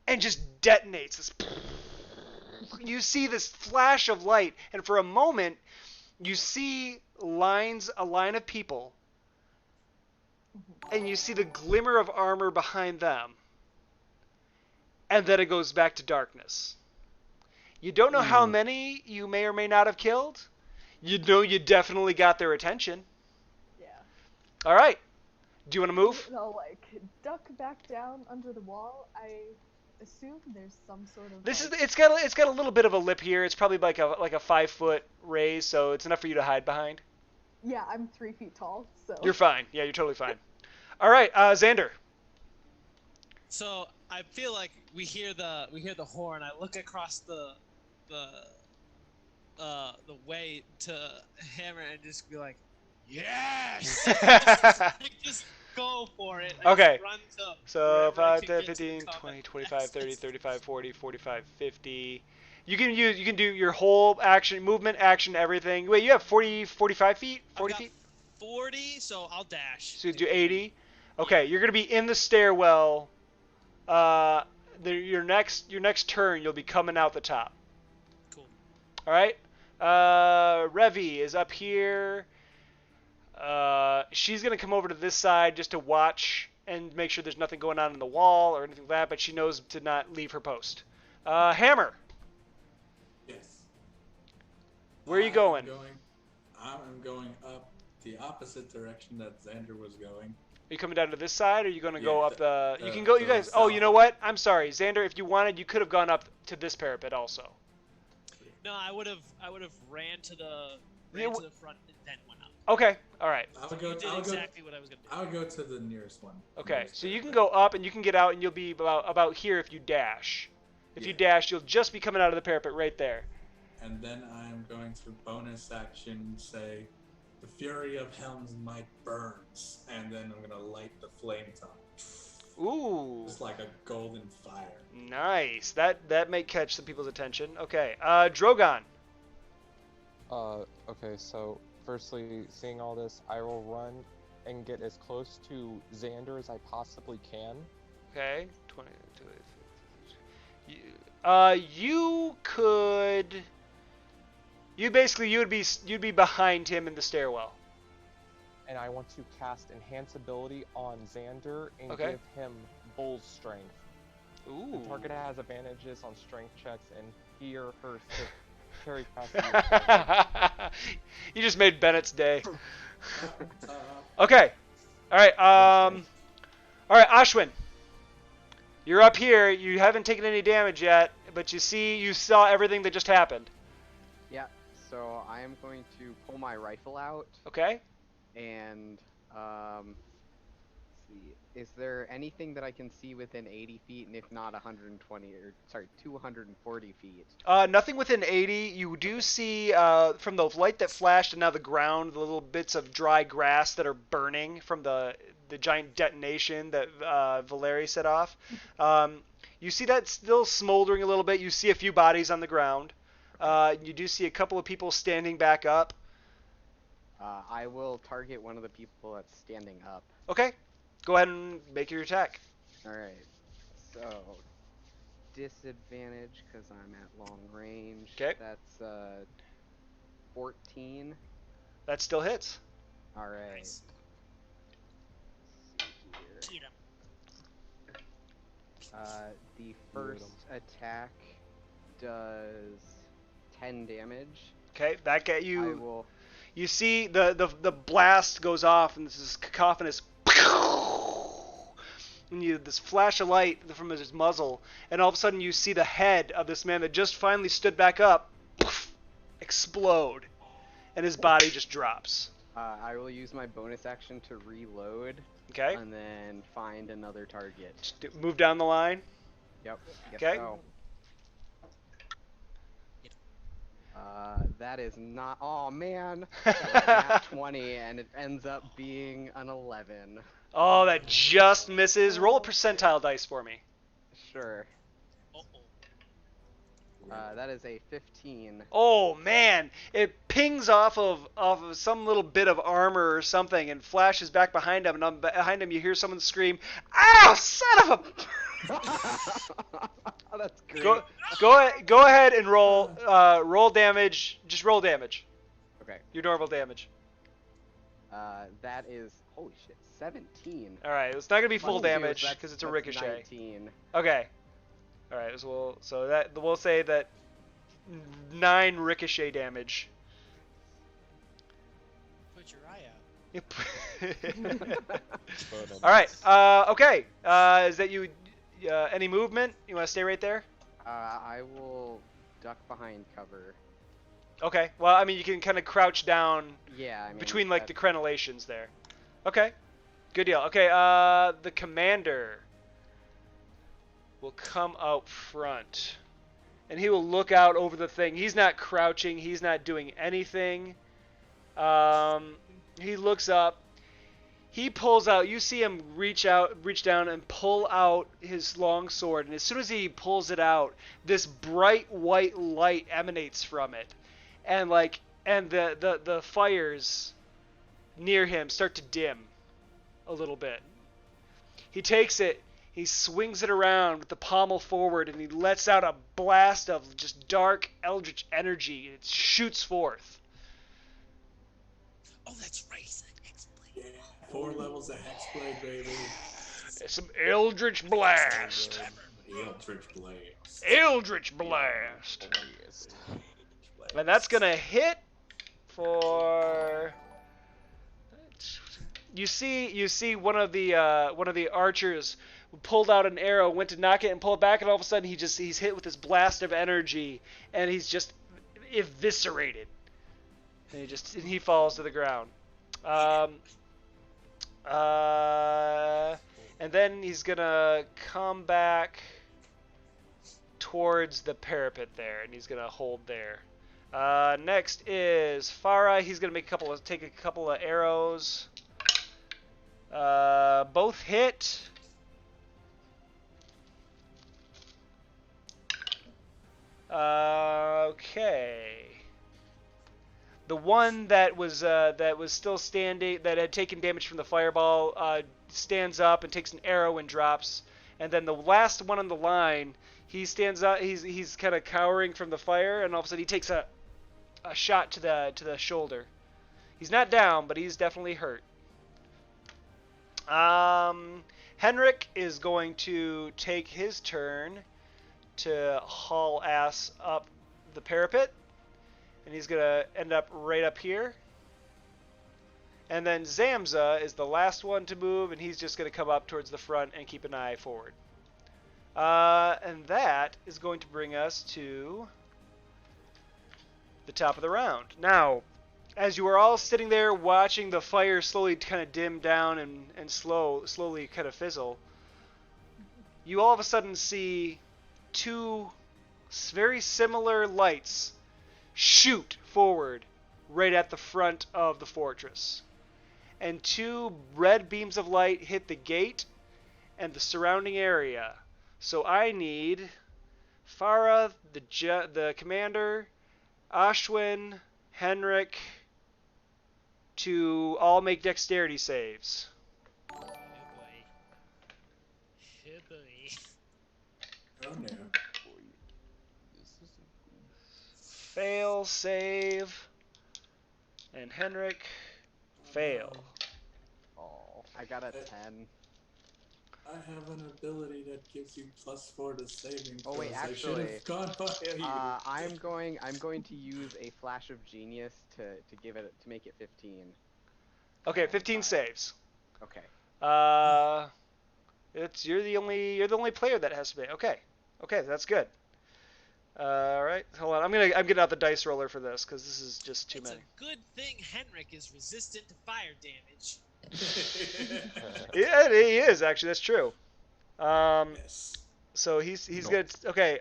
Speaker 4: and just detonates. You see this flash of light, and for a moment, you see a line of people, and you see the glimmer of armor behind them, and then it goes back to darkness. You don't know how many you may or may not have killed. You know you definitely got their attention.
Speaker 5: Yeah.
Speaker 4: All right. Do you want to move?
Speaker 5: No, like duck back down under the wall. I assume there's some sort of.
Speaker 4: This is
Speaker 5: like,
Speaker 4: it's got a little bit of a lip here. It's probably like a 5-foot raise, so it's enough for you to hide behind.
Speaker 5: Yeah, I'm 3 feet tall, so.
Speaker 4: You're fine. Yeah, you're totally fine. All right, Xander.
Speaker 2: So I feel like we hear the horn. I look across the way to Hammer and just be like, yes! Just go for it. I
Speaker 4: Okay.
Speaker 2: just run to
Speaker 4: So
Speaker 2: wherever I
Speaker 4: 5,
Speaker 2: can
Speaker 4: 10,
Speaker 2: get to
Speaker 4: 15,
Speaker 2: the
Speaker 4: 20,
Speaker 2: combat.
Speaker 4: 25, 30, 35, 40, 45, 50. You can do your whole action, movement, action, everything. Wait, you have 45 feet? 40
Speaker 2: I've got
Speaker 4: feet?
Speaker 2: 40, so I'll dash.
Speaker 4: So you do 80. Okay, you're gonna be in the stairwell. Your next turn, you'll be coming out the top.
Speaker 2: Cool.
Speaker 4: All right. Revi is up here. She's gonna come over to this side just to watch and make sure there's nothing going on in the wall or anything like that. But she knows to not leave her post. Hammer,
Speaker 3: Yes.
Speaker 4: where are you going?
Speaker 3: I'm going up the opposite direction that Xander was going.
Speaker 4: Are you coming down to this side, or are you going to go
Speaker 3: Yeah,
Speaker 4: up the? You can go. You guys. Oh, you know what? I'm sorry, Xander. If you wanted, you could have gone up to this parapet also.
Speaker 2: No, I would have ran to the front and then went up.
Speaker 4: Okay. All right.
Speaker 2: You did exactly what I was gonna do.
Speaker 3: I would go to the nearest one.
Speaker 4: Okay. So you can go up and you can get out, and you'll be about here if you dash. If you dash, you'll just be coming out of the parapet right there.
Speaker 3: And then I'm going to bonus action say, the fury of Helm's might burns, and then I'm gonna light the flame top.
Speaker 4: Ooh.
Speaker 3: It's like a golden fire.
Speaker 4: Nice. That may catch some people's attention. Okay. Drogon.
Speaker 7: Okay, so firstly, seeing all this, I will run and get as close to Xander as I possibly can.
Speaker 4: Okay. 20. You could. You'd be behind him in the stairwell.
Speaker 7: And I want to cast Enhance Ability on Xander and give him Bull's Strength.
Speaker 4: Ooh.
Speaker 7: The target has advantages on strength checks, and he or her carry past.
Speaker 4: You just made Bennett's day. Okay. All right. All right, Ashwin. You're up here. You haven't taken any damage yet, but you saw everything that just happened.
Speaker 6: Yeah. So I am going to pull my rifle out.
Speaker 4: Okay.
Speaker 6: And let's see, is there anything that I can see within 80 feet, and if not 240 feet?
Speaker 4: Nothing within 80. You do see from the light that flashed and now the ground, the little bits of dry grass that are burning from the giant detonation that Valeri set off. You see that still smoldering a little bit. You see a few bodies on the ground. You do see a couple of people standing back up.
Speaker 6: I will target one of the people that's standing up.
Speaker 4: Okay. Go ahead and make your attack.
Speaker 6: Alright. So, disadvantage because I'm at long range.
Speaker 4: Okay.
Speaker 6: That's 14.
Speaker 4: That still hits.
Speaker 6: Alright.
Speaker 2: Nice. Eat 'em.
Speaker 6: The first attack does 10 damage.
Speaker 4: Okay, that get you.
Speaker 6: I will.
Speaker 4: You see the blast goes off, and this is cacophonous. And you this flash of light from his muzzle, and all of a sudden you see the head of this man that just finally stood back up explode, and his body just drops.
Speaker 6: I will use my bonus action to reload.
Speaker 4: Okay.
Speaker 6: And then find another target.
Speaker 4: Just move down the line.
Speaker 6: Yep.
Speaker 4: Okay.
Speaker 6: So. That is not. Oh man. Nat 20, and it ends up being an 11.
Speaker 4: Oh, that just misses. Roll a percentile dice for me.
Speaker 6: Sure. That is a 15.
Speaker 4: Oh man, it pings off of some little bit of armor or something, and flashes back behind him. And behind him, you hear someone scream, "Ah, son of a!"
Speaker 6: Oh, that's great.
Speaker 4: Go ahead and roll damage. Just roll damage.
Speaker 6: Okay.
Speaker 4: Your normal damage.
Speaker 6: That is holy shit, 17.
Speaker 4: All right, it's not gonna be full damage because it's a ricochet.
Speaker 6: 19.
Speaker 4: Okay. All right, so we'll say that 9 ricochet damage.
Speaker 2: Put your eye out.
Speaker 4: All right. Okay. Is that you? Any movement? You want to stay right there?
Speaker 6: I will duck behind cover.
Speaker 4: Okay. Well, I mean, you can kind of crouch down.
Speaker 6: Yeah. I mean,
Speaker 4: between like the crenellations there. Okay. Good deal. Okay. The commander will come out front, and he will look out over the thing. He's not crouching. He's not doing anything. He looks up. He pulls out. You see him reach down and pull out his long sword. And as soon as he pulls it out, this bright white light emanates from it, and the fires near him start to dim a little bit. He takes it. He swings it around with the pommel forward, and he lets out a blast of just dark, eldritch energy. It shoots forth.
Speaker 2: Oh, that's right. It's an Hexblade.
Speaker 3: Yeah, 4 levels of Hexblade, baby.
Speaker 4: Some eldritch blast.
Speaker 3: Eldritch Blast.
Speaker 4: Eldritch Blast. And that's gonna hit for. You see one of the archers pulled out an arrow, went to knock it and pull it back, and all of a sudden he's hit with this blast of energy, and he's just eviscerated, and he falls to the ground. And then he's gonna come back towards the parapet there, and he's gonna hold there. Next is Farah. He's gonna take a couple of arrows. Both hit. Okay. The one that was still standing, that had taken damage from the fireball, stands up and takes an arrow and drops. And then the last one on the line, he stands up. He's kind of cowering from the fire, and all of a sudden he takes a shot to the shoulder. He's not down, but he's definitely hurt. Henrik is going to take his turn to haul ass up the parapet, and he's gonna end up right up here. And then Zamza is the last one to move, and he's just gonna come up towards the front and keep an eye forward. And that is going to bring us to the top of the round. Now, as you are all sitting there watching the fire slowly kind of dim down and slowly kind of fizzle, you all of a sudden see two very similar lights shoot forward right at the front of the fortress. And two red beams of light hit the gate and the surrounding area. So I need Farah, the commander, Ashwin, Henrik, to all make dexterity saves.
Speaker 2: Oh boy. Oh boy.
Speaker 3: Oh no.
Speaker 4: Fail, save, and Henrik, fail.
Speaker 6: Oh, I got a 10.
Speaker 3: I have an ability that gives you +4 to saving.
Speaker 6: Oh wait,
Speaker 3: throws. I should
Speaker 6: actually,
Speaker 3: have gone by you.
Speaker 6: I'm going to use a flash of genius to make it 15.
Speaker 4: Okay, 15 saves.
Speaker 6: Okay.
Speaker 4: You're the only player that has to be. Okay, that's good. All right, hold on. I'm getting out the dice roller for this because this is just too many.
Speaker 2: It's a good thing Henrik is resistant to fire damage.
Speaker 4: Yeah, he is actually. That's true.
Speaker 3: Yes.
Speaker 4: So he's good. Okay.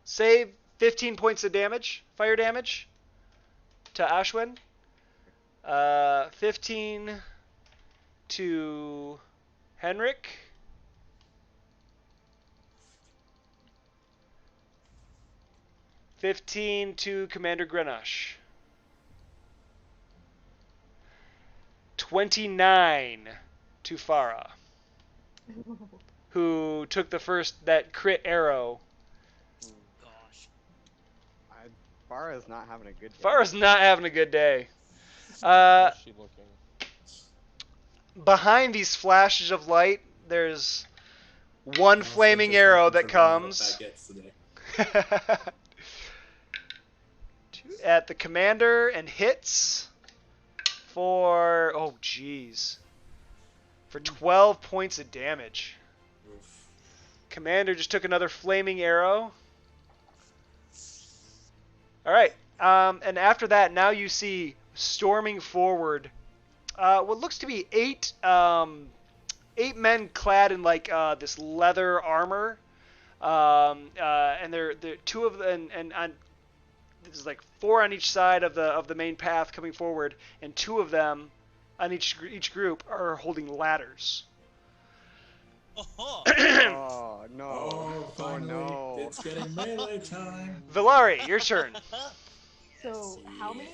Speaker 4: Save 15 points of damage, fire damage, to Ashwin. 15 to Henrik. 15 to Commander Grenache. 29 to Farah, who took that crit arrow.
Speaker 2: Gosh.
Speaker 6: Farah's not having a good day.
Speaker 4: Farah's not having a good day.
Speaker 7: How's she looking?
Speaker 4: Behind these flashes of light, there's one flaming arrow that comes at the commander and hits for, oh geez, for 12 points of damage.
Speaker 3: Oof.
Speaker 4: Commander just took another flaming arrow. All right, and after that, now you see storming forward what looks to be eight men clad in like this leather armor, and they're two of them, and on there's like 4 on each side of the main path coming forward, and 2 of them on each group are holding ladders.
Speaker 2: Oh,
Speaker 6: Oh no!
Speaker 3: Oh, finally,
Speaker 6: no!
Speaker 3: It's getting melee time.
Speaker 4: Villari, your turn.
Speaker 5: So how many?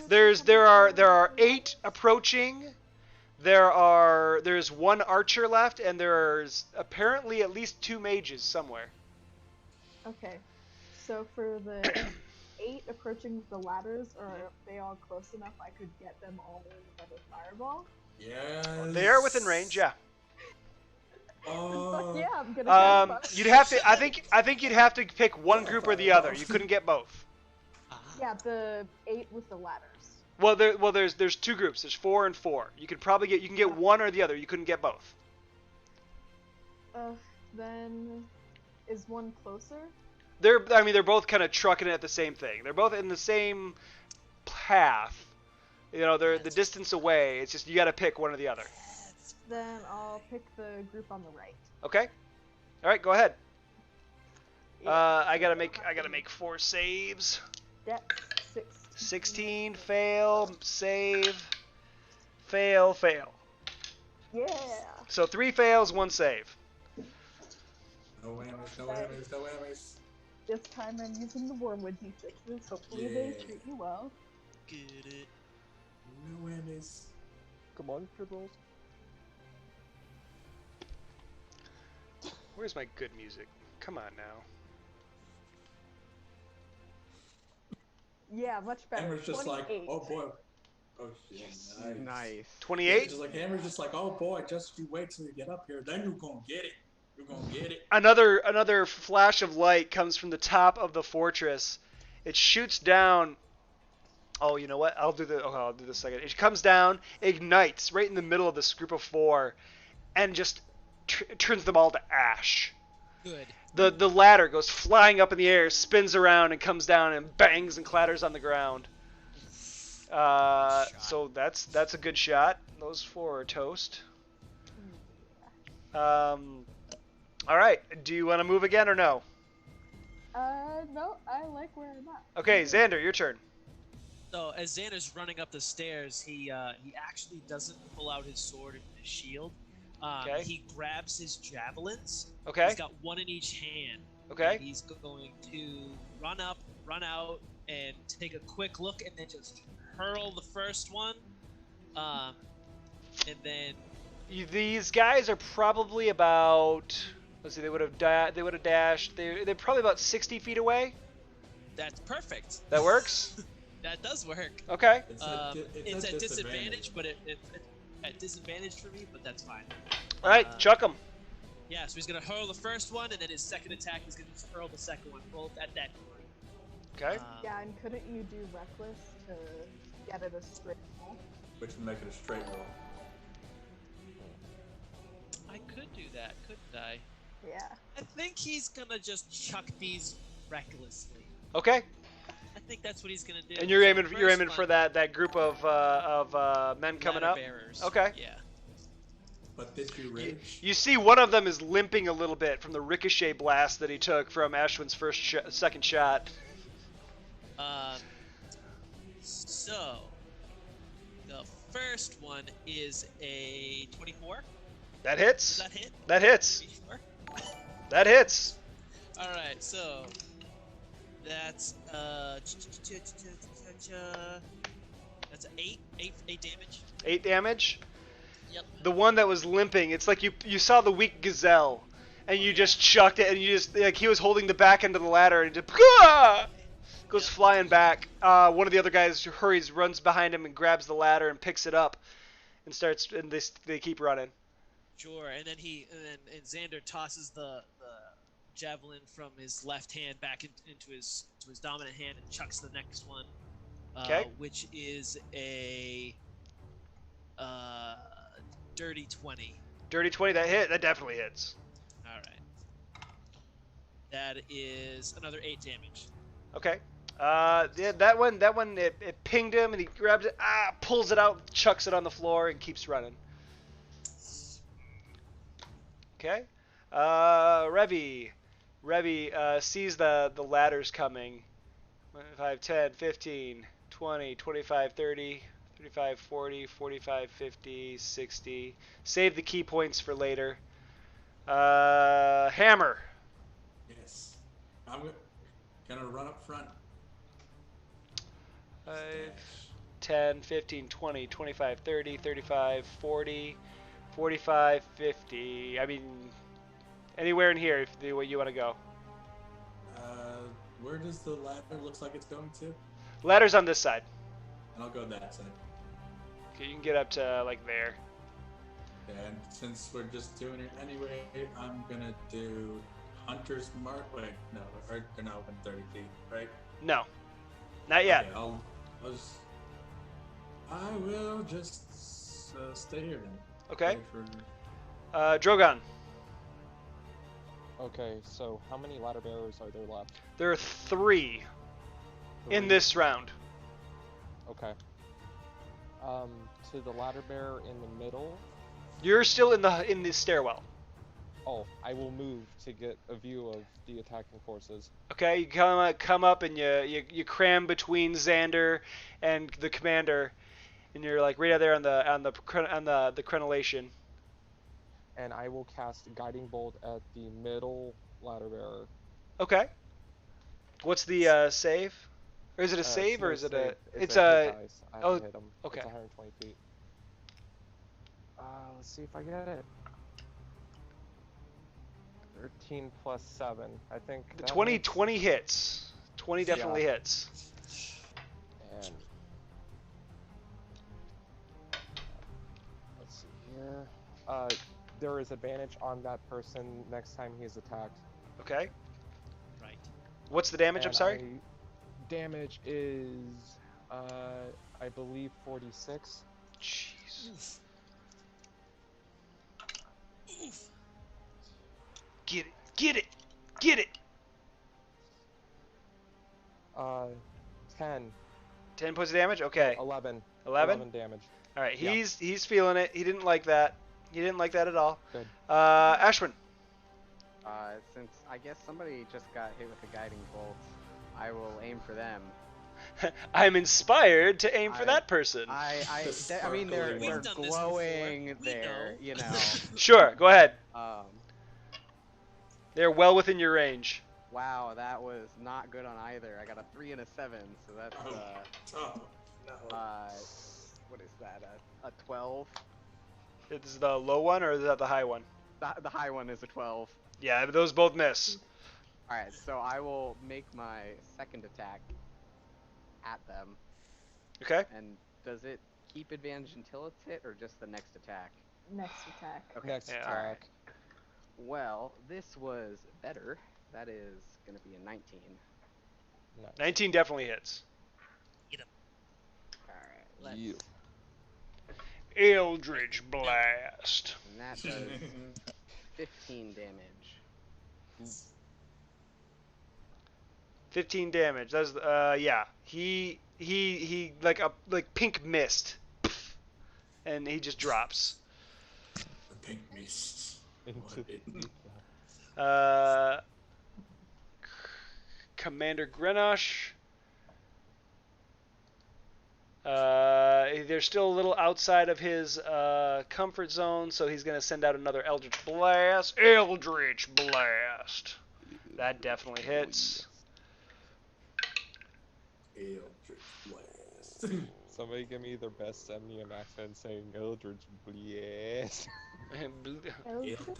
Speaker 4: There are 8 approaching. There's 1 archer left, and there's apparently at least 2 mages somewhere.
Speaker 5: Okay, so for the 8 approaching with the ladders, are they all close enough I could get them all with a fireball?
Speaker 3: Yes.
Speaker 4: They are within range, yeah.
Speaker 3: Oh,
Speaker 5: Yeah, I'm gonna cast fire.
Speaker 4: You'd have to. I think you'd have to pick one group or the other. You couldn't get both.
Speaker 5: Yeah, the 8 with the ladders.
Speaker 4: Well, there's two groups. There's 4 and 4. You can get one or the other. You couldn't get both.
Speaker 5: Then is one closer?
Speaker 4: They're both kind of trucking it at the same thing. They're both in the same path. You know, they're the distance away. It's just you got to pick one or the other.
Speaker 5: Then I'll pick the group on the right.
Speaker 4: Okay. All right, go ahead. I gotta make 4 saves.
Speaker 5: That's
Speaker 4: 16, fail, save, fail, fail.
Speaker 5: Yeah.
Speaker 4: So 3 fails, 1 save.
Speaker 3: No whammies, no whammies, no whammies.
Speaker 5: This time I'm using the Wormwood D6s. Hopefully they treat you well.
Speaker 2: Get it.
Speaker 3: No whammies.
Speaker 7: Come on, good rolls.
Speaker 4: Where's my good music? Come on now.
Speaker 5: Yeah, much better.
Speaker 3: Hammer's just like,
Speaker 5: 28.
Speaker 3: oh boy. Oh shit,
Speaker 6: Nice.
Speaker 3: nice.
Speaker 4: 28?
Speaker 3: Just like Hammer's just like, oh boy, just you wait till you get up here, then you're gonna get it. You're gonna get it.
Speaker 4: Another flash of light comes from the top of the fortress. It shoots down. Oh, you know what? I'll do this second. It comes down, ignites right in the middle of this group of 4, and just turns them all to ash.
Speaker 2: Good.
Speaker 4: The ladder goes flying up in the air, spins around, and comes down and bangs and clatters on the ground. So that's a good shot. Those 4 are toast. All right. Do you want to move again or no?
Speaker 5: No, I like where I'm at.
Speaker 4: Okay, Xander, your turn.
Speaker 2: So as Xander's running up the stairs, he actually doesn't pull out his sword and his shield.
Speaker 4: Okay.
Speaker 2: He grabs his javelins.
Speaker 4: Okay.
Speaker 2: He's got one in each hand.
Speaker 4: Okay.
Speaker 2: And he's going to run up, run out, and take a quick look, and then just hurl the first one. And then
Speaker 4: These guys are probably about. Let's see. They would have dashed. They're probably about 60 feet away.
Speaker 2: that's perfect.
Speaker 4: That works.
Speaker 2: That does work.
Speaker 4: Okay.
Speaker 2: It's at disadvantage, but it's at disadvantage for me, but that's fine.
Speaker 4: All right. Chuck them.
Speaker 2: Yeah, so he's gonna hurl the first one, and then his second attack is gonna just hurl the second one, both at that group.
Speaker 4: Okay.
Speaker 5: Yeah, and couldn't you do Reckless to get it a straight roll?
Speaker 3: Which would make it a straight roll.
Speaker 2: I could do that, couldn't I?
Speaker 5: Yeah.
Speaker 2: I think he's gonna just chuck these recklessly.
Speaker 4: Okay.
Speaker 2: I think that's what he's gonna do.
Speaker 4: And you're
Speaker 2: So
Speaker 4: aiming
Speaker 2: first
Speaker 4: for
Speaker 2: one,
Speaker 4: that group of men coming
Speaker 2: ladder
Speaker 4: up.
Speaker 2: bearers.
Speaker 4: Okay.
Speaker 2: Yeah.
Speaker 3: But did you rage?
Speaker 4: You see one of them is limping a little bit from the ricochet blast that he took from Ashwin's second shot.
Speaker 2: So the first one is a 24.
Speaker 4: That hits.
Speaker 2: Does that hit?
Speaker 4: That hits.
Speaker 2: Are you sure?
Speaker 4: That hits.
Speaker 2: All right, so that's that's 8 damage.
Speaker 4: 8 damage.
Speaker 2: Yep.
Speaker 4: The one that was limping, it's like you saw the weak gazelle, and you just chucked it, and you just like he was holding the back end of the ladder, and just goes flying back. One of the other guys hurries, runs behind him, and grabs the ladder and picks it up, and starts. And they keep running.
Speaker 2: Sure, and then Xander tosses the javelin from his left hand back into his dominant hand and chucks the next one.
Speaker 4: Okay.
Speaker 2: Which is a dirty 20.
Speaker 4: Dirty 20. That definitely hits.
Speaker 2: All right. That is another 8 damage.
Speaker 4: Okay. Yeah, that one it pinged him, and he grabs it, pulls it out, chucks it on the floor, and keeps running. Okay. Revy sees the ladders coming. 5, 10, 15, 20, 25, 30, 35, 40, 45, 50, 60. Save the key points for later. Hammer.
Speaker 3: Yes. I'm gonna run up front.
Speaker 4: 5, 10, 15, 20, 25, 30, 35, 40, 45, 50. I mean, anywhere in here if you want to go.
Speaker 3: Where does the ladder looks like it's going to?
Speaker 4: Ladder's on this side.
Speaker 3: And I'll go that side.
Speaker 4: Okay, you can get up to like there.
Speaker 3: And since we're just doing it anyway, I'm gonna do Hunter's Mark. Wait, no, they're not within 30 feet, right?
Speaker 4: No, not yet.
Speaker 3: Okay, I will just stay here then.
Speaker 4: Okay.
Speaker 3: Wait for.
Speaker 4: Drogon.
Speaker 7: Okay, so how many ladder bearers are there left?
Speaker 4: There are 3 in
Speaker 7: Three.
Speaker 4: this round.
Speaker 7: Okay. To the ladder bearer in the middle.
Speaker 4: You're still in the stairwell.
Speaker 7: Oh, I will move to get a view of the attacking forces.
Speaker 4: Okay, you come up and you cram between Xander and the commander, and you're like right out there on the crenellation.
Speaker 7: And I will cast Guiding Bolt at the middle ladder bearer.
Speaker 4: Okay. What's the save? Or is it a save or is it a? It's a.
Speaker 7: Dice. I
Speaker 4: Oh,
Speaker 7: hit him.
Speaker 4: okay.
Speaker 7: It's 120 feet. Let's see if I get it. 13 plus 7. I think.
Speaker 4: The
Speaker 7: that
Speaker 4: 20
Speaker 7: hits.
Speaker 4: 20 hits. 20 definitely hits.
Speaker 7: And let's see here. There is advantage on that person next time he is attacked.
Speaker 4: Okay.
Speaker 2: Right.
Speaker 4: What's the damage? I'm
Speaker 7: And
Speaker 4: sorry.
Speaker 7: Damage is, I believe 46.
Speaker 4: Jeez.
Speaker 2: Oof. Oof.
Speaker 4: Get it. Get it. Get it.
Speaker 7: 10.
Speaker 4: 10 points of damage. Okay.
Speaker 7: 11.
Speaker 4: 11.
Speaker 7: Damage.
Speaker 4: All right.
Speaker 7: Yeah.
Speaker 4: He's feeling it. He didn't like that. He didn't like that at all.
Speaker 7: Good.
Speaker 4: Ashwin.
Speaker 6: Since I guess somebody just got hit with a guiding bolt, I will aim for them.
Speaker 4: I'm inspired to aim for
Speaker 6: I-
Speaker 4: that person.
Speaker 6: I mean,
Speaker 3: sparkling
Speaker 6: they're
Speaker 3: one.
Speaker 2: We've done this before.
Speaker 6: glowing
Speaker 2: We
Speaker 6: there,
Speaker 2: know.
Speaker 6: you know.
Speaker 4: Sure. Go ahead.
Speaker 6: Um,
Speaker 4: They're well within your range.
Speaker 6: wow, that was not good on either. I got a 3 and a 7, so that's
Speaker 3: Oh, no.
Speaker 6: what is that? A 12.
Speaker 4: Is the low one or is that the high one?
Speaker 6: The high one is a 12.
Speaker 4: Yeah, those both miss.
Speaker 6: All right, so I will make my second attack at them.
Speaker 4: Okay.
Speaker 6: And does it keep advantage until it's hit, or just the next attack?
Speaker 5: Next attack.
Speaker 6: Okay.
Speaker 7: Next
Speaker 4: Yeah.
Speaker 7: attack.
Speaker 6: Well, this was better. That is going to be a 19.
Speaker 7: Nice.
Speaker 4: 19 definitely hits.
Speaker 6: All right, let's.
Speaker 7: Yeah.
Speaker 4: Eldritch Blast.
Speaker 6: And that does 15 damage.
Speaker 4: 15 damage. That's yeah. He like pink mist, and he just drops.
Speaker 3: The pink mist.
Speaker 7: Into
Speaker 3: What
Speaker 7: the
Speaker 3: it-
Speaker 4: Commander Grenache. They're still a little outside of his comfort zone, so he's going to send out another Eldritch Blast. Eldritch Blast. That definitely hits.
Speaker 3: Eldritch Blast.
Speaker 7: Somebody give me their best Semnium accent saying Eldritch Blast.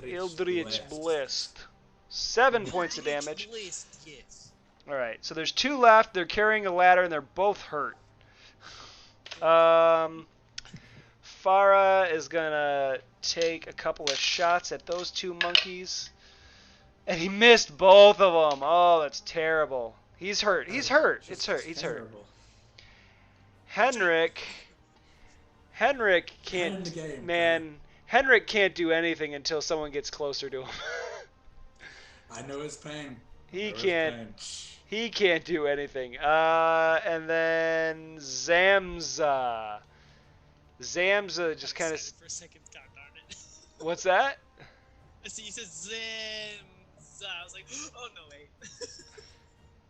Speaker 4: Eldritch Blast. 7 points of damage.
Speaker 2: Blast, yes.
Speaker 4: Alright, so there's 2 left. They're carrying a ladder, and they're both hurt. Farah is gonna take a couple of shots at those 2 monkeys, and he missed both of them. Oh, that's terrible. He's hurt. He's hurt. It's hurt. He's hurt.
Speaker 3: Terrible.
Speaker 4: Henrik
Speaker 3: End the
Speaker 4: can't.
Speaker 3: game,
Speaker 4: Man, Henrik can't do anything until someone gets closer to him.
Speaker 3: I know his pain.
Speaker 4: He
Speaker 3: I know his
Speaker 4: can't.
Speaker 3: pain.
Speaker 4: He can't do anything. And then Zamza. Zamza just kind of.
Speaker 2: Excited for a second. God darn it.
Speaker 4: What's that?
Speaker 2: I see you said Zim. I was like, oh no, wait.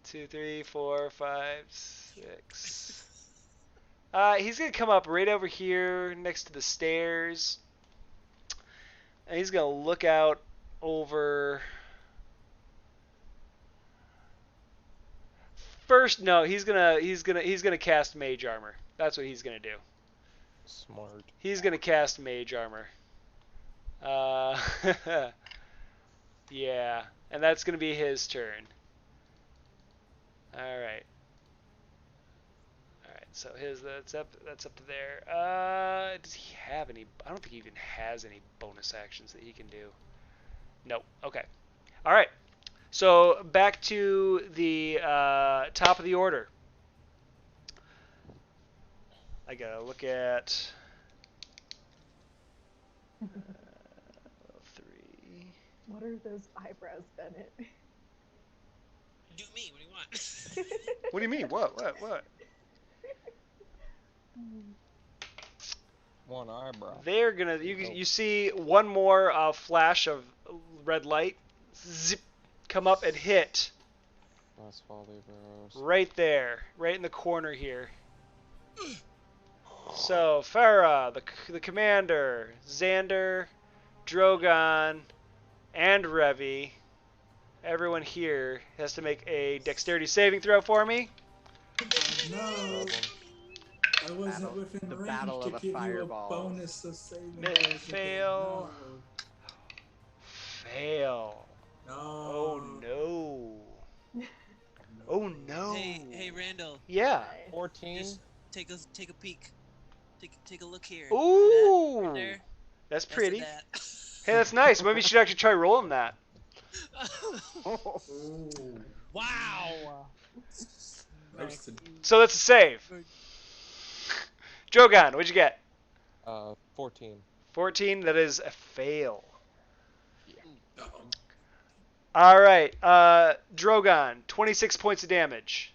Speaker 4: 2, 3, 4, 5, 6. He's gonna come up right over here next to the stairs, and he's gonna look out over. First, no, he's gonna cast Mage Armor. That's what he's gonna do.
Speaker 7: Smart.
Speaker 4: He's gonna cast Mage Armor. Yeah, and that's gonna be his turn. All right. So that's up to there. Does he have any? I don't think he even has any bonus actions that he can do. Nope. Okay. All right. So back to the top of the order. I gotta look at 3.
Speaker 5: What are those eyebrows, Bennett?
Speaker 2: Do me. What do you want?
Speaker 4: What do you mean? What?
Speaker 7: One eyebrow.
Speaker 4: They're gonna. You see one more flash of red light, zip, come up and hit.
Speaker 7: Last fall eyebrows.
Speaker 4: Right there, right in the corner here. So Farah, the commander, Xander, Drogon, and Revi. Everyone here has to make a dexterity saving throw for me.
Speaker 3: No. I wasn't within
Speaker 6: the
Speaker 3: range
Speaker 6: battle
Speaker 3: to
Speaker 6: of a
Speaker 3: give you a
Speaker 6: fireball.
Speaker 3: bonus of saving.
Speaker 4: Fail. Fail.
Speaker 3: No.
Speaker 4: Oh no. Oh no.
Speaker 2: Hey, Randall.
Speaker 4: Yeah.
Speaker 7: 14.
Speaker 2: Just take a peek. Take a look here.
Speaker 4: Ooh.
Speaker 2: Right there.
Speaker 4: That's
Speaker 2: That's
Speaker 4: pretty.
Speaker 2: that.
Speaker 4: Hey, that's nice. Maybe you should actually try rolling that.
Speaker 2: Wow.
Speaker 4: So that's a save. Drogon, what'd you get?
Speaker 7: 14.
Speaker 4: 14. That is a fail. All right. Drogon, 26 points of damage.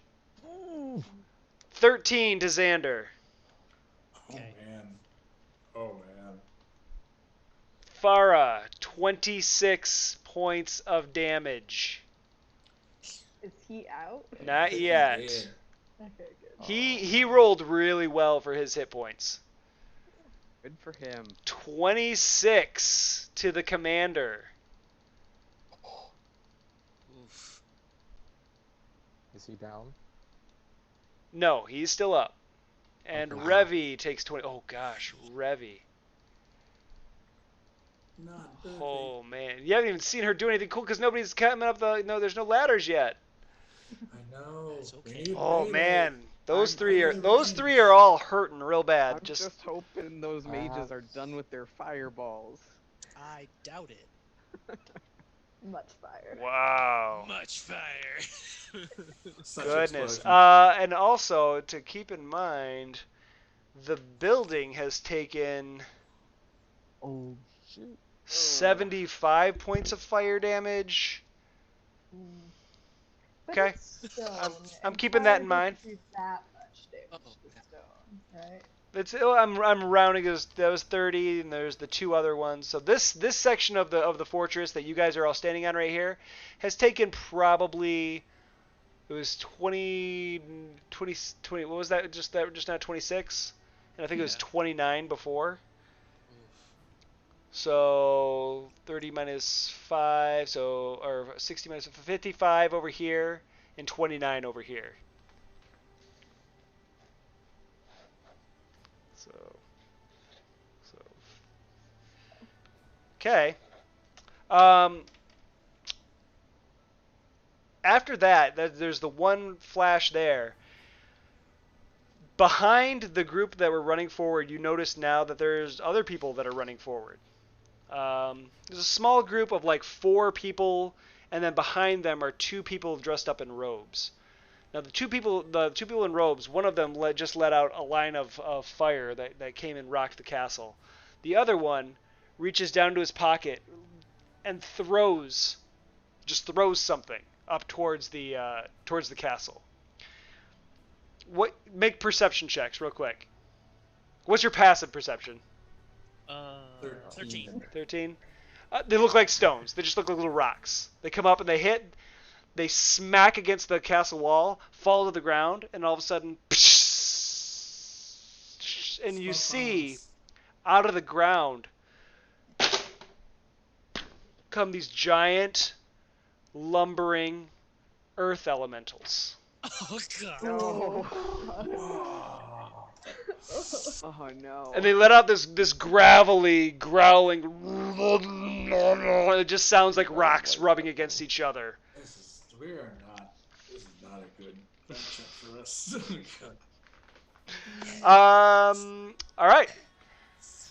Speaker 4: 13 to Xander.
Speaker 2: Okay.
Speaker 3: Oh man.
Speaker 4: Farah, 26 points of damage.
Speaker 5: Is he out?
Speaker 4: Not yet.
Speaker 5: Okay, good.
Speaker 4: He rolled really well for his hit points.
Speaker 6: Good for him.
Speaker 4: 26 to the commander.
Speaker 2: Oof.
Speaker 7: Is he down?
Speaker 4: No, he's still up. And
Speaker 7: Okay.
Speaker 4: Revi takes 20. Oh gosh, Revi.
Speaker 3: Not good.
Speaker 4: Oh man, you haven't even seen her do anything cool because nobody's coming up the. No, there's no ladders yet.
Speaker 3: I know.
Speaker 2: It's okay.
Speaker 3: We need
Speaker 4: Oh
Speaker 3: Beta.
Speaker 4: man, those
Speaker 3: I'm
Speaker 4: three
Speaker 3: really
Speaker 4: are all hurting real bad.
Speaker 6: I'm just hoping those mages are done with their fireballs.
Speaker 2: I doubt it.
Speaker 5: Much fire.
Speaker 4: Wow.
Speaker 2: Much fire.
Speaker 3: Such
Speaker 4: Goodness.
Speaker 3: explosion.
Speaker 4: And also to keep in mind, the building has taken
Speaker 7: Oh shoot.
Speaker 4: 75 points of fire damage.
Speaker 5: But
Speaker 4: Okay.
Speaker 5: it's stone,
Speaker 4: I'm
Speaker 5: and
Speaker 4: keeping that
Speaker 5: fire
Speaker 4: in mind.
Speaker 5: doesn't do that much damage
Speaker 2: Uh-oh.
Speaker 5: to stone, right?
Speaker 4: I'm rounding that was 30, and there's the two other ones. So this section of the fortress that you guys are all standing on right here has taken probably, it was 20 what was that just now 26, and I think it was 29 before. So 30 minus 5, or 60 minus 55 over here, and 29 over here. So okay. After that, there's the one flash there. Behind the group that were running forward, you notice now that there's other people that are running forward. There's a small group of like 4 people, and then behind them are 2 people dressed up in robes. Now the two people in robes, one of them just let out a line of fire that came and rocked the castle. The other one reaches down to his pocket and throws something up towards the castle. Make perception checks real quick. What's your passive perception?
Speaker 2: 13.
Speaker 4: 13. They look like stones. They just look like little rocks. They come up and they smack against the castle wall, fall to the ground, and all of a sudden, and you see out of the ground come these giant, lumbering earth elementals.
Speaker 2: Oh god.
Speaker 6: No. Oh no.
Speaker 4: And they let out this gravelly, growling. It just sounds like rocks rubbing against each other.
Speaker 3: This is not a good matchup for us.
Speaker 4: All right.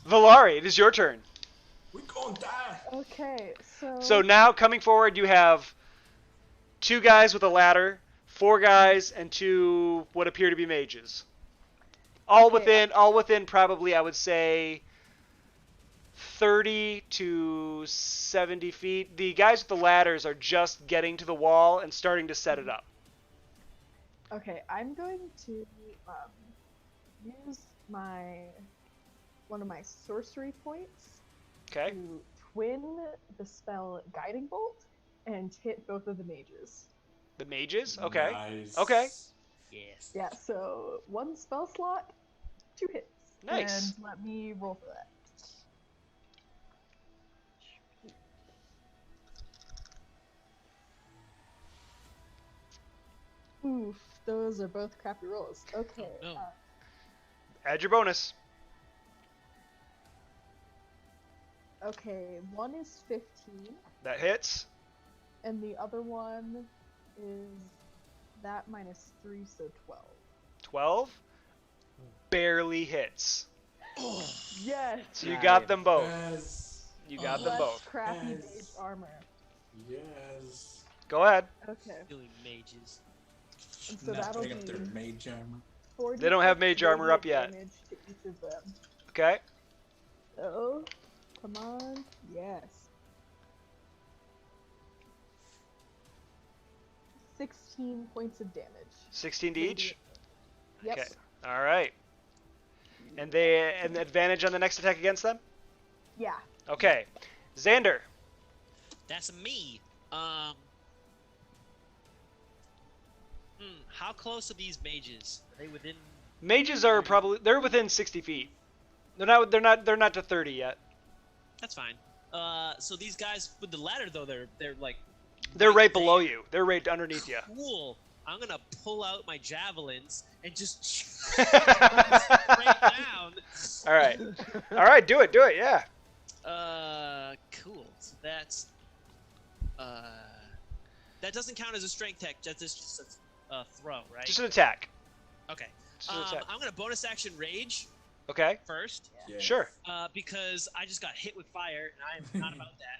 Speaker 4: Valari, it is your turn.
Speaker 3: We gonna die.
Speaker 5: Okay,
Speaker 4: So now coming forward, you have 2 guys with a ladder, 4 guys, and 2 what appear to be mages. All within probably, I would say, 30 to 70 feet. The guys with the ladders are just getting to the wall and starting to set it up.
Speaker 5: Okay, I'm going to use one of my sorcery points
Speaker 4: Okay.
Speaker 5: to twin the spell Guiding Bolt and hit both of the mages.
Speaker 4: The mages? Okay.
Speaker 3: Nice.
Speaker 4: Okay.
Speaker 2: Yes.
Speaker 5: Yeah, so 1 spell slot, 2 hits.
Speaker 4: Nice.
Speaker 5: And let me roll for that. Oof, those are both crappy rolls. Okay.
Speaker 2: Oh, no.
Speaker 4: Add your bonus.
Speaker 5: Okay, one is 15,
Speaker 4: That hits.
Speaker 5: and the other one is that minus 3, so 12.
Speaker 4: 12. Barely hits.
Speaker 5: Yes!
Speaker 4: So you got them both.
Speaker 3: Yes.
Speaker 4: You got them
Speaker 5: Less
Speaker 4: both.
Speaker 5: crappy
Speaker 3: Yes.
Speaker 5: mage armor.
Speaker 3: Yes.
Speaker 4: Go ahead.
Speaker 5: Okay,
Speaker 2: Silly mages.
Speaker 5: and so
Speaker 3: Not
Speaker 5: that'll
Speaker 3: putting up their
Speaker 5: be
Speaker 3: mage armor.
Speaker 5: 40
Speaker 4: They don't have mage armor up yet.
Speaker 5: damage to each of them.
Speaker 4: Okay.
Speaker 5: So, come on, yes. 16 points of damage.
Speaker 4: 16 to each.
Speaker 5: Yep.
Speaker 4: Okay. All right. And an advantage on the next attack against them.
Speaker 5: Yeah.
Speaker 4: Okay. Xander.
Speaker 2: That's me. How close are these mages? Are they within?
Speaker 4: Mages are they're within 60 feet. They're not to 30 yet.
Speaker 2: That's fine. So these guys with the ladder though, they're like.
Speaker 4: They're right
Speaker 2: there.
Speaker 4: below you. They're right underneath you.
Speaker 2: Cool. I'm gonna pull out my javelins and just straight down.
Speaker 4: All right. All right. Do it. Do it. Yeah.
Speaker 2: Cool. So that's that doesn't count as a strength tech. That's just a throw, right?
Speaker 4: Just an attack.
Speaker 2: Okay.
Speaker 4: Just an attack.
Speaker 2: I'm gonna bonus action rage
Speaker 4: Okay.
Speaker 2: first.
Speaker 3: Yeah.
Speaker 4: Sure.
Speaker 2: Because I just got hit with fire, and I am not about that.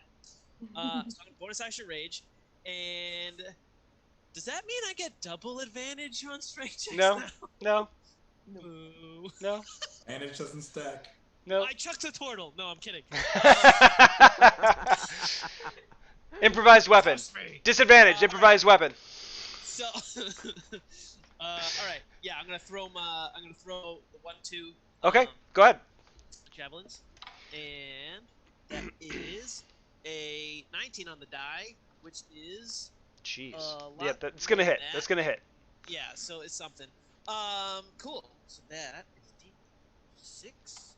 Speaker 2: So I'm gonna bonus action rage, and does that mean I get double advantage on strength checks
Speaker 4: No.
Speaker 2: now?
Speaker 4: No.
Speaker 2: Boo.
Speaker 4: No.
Speaker 3: And it doesn't stack.
Speaker 4: No.
Speaker 2: I chucked a turtle. No, I'm kidding.
Speaker 4: Improvised weapon.
Speaker 2: Trust me.
Speaker 4: Disadvantage. Improvised weapon.
Speaker 2: So, all right, yeah, I'm gonna throw the 1-2.
Speaker 4: Okay. Go ahead.
Speaker 2: Javelins, and that is a 19 on the die, which is
Speaker 4: Jeez.
Speaker 2: lot
Speaker 4: Yeah, that's gonna hit.
Speaker 2: more than
Speaker 4: That's gonna hit.
Speaker 2: yeah. So it's something. Cool. So that is D6,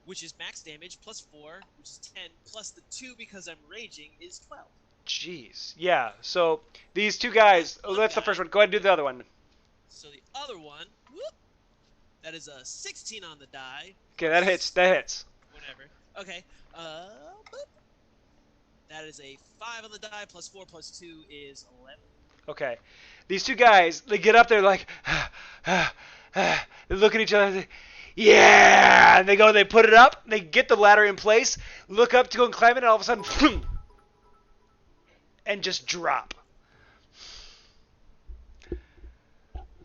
Speaker 2: which is max damage plus 4, which is 10 plus the 2 because I'm raging is 12.
Speaker 4: Jeez. Yeah. So these 2 guys. Oh, that's the first one. Go ahead and do the other one.
Speaker 2: So the other one, whoop, that is a 16 on the die.
Speaker 4: Okay, that hits. That hits.
Speaker 2: Whatever. Okay. Boop. That is a 5 on the die plus 4 plus 2 is 11.
Speaker 4: Okay. These 2 guys, they get up there like, they look at each other. And yeah, and they put it up. They get the ladder in place. Look up to go and climb it, and all of a sudden, and just drop.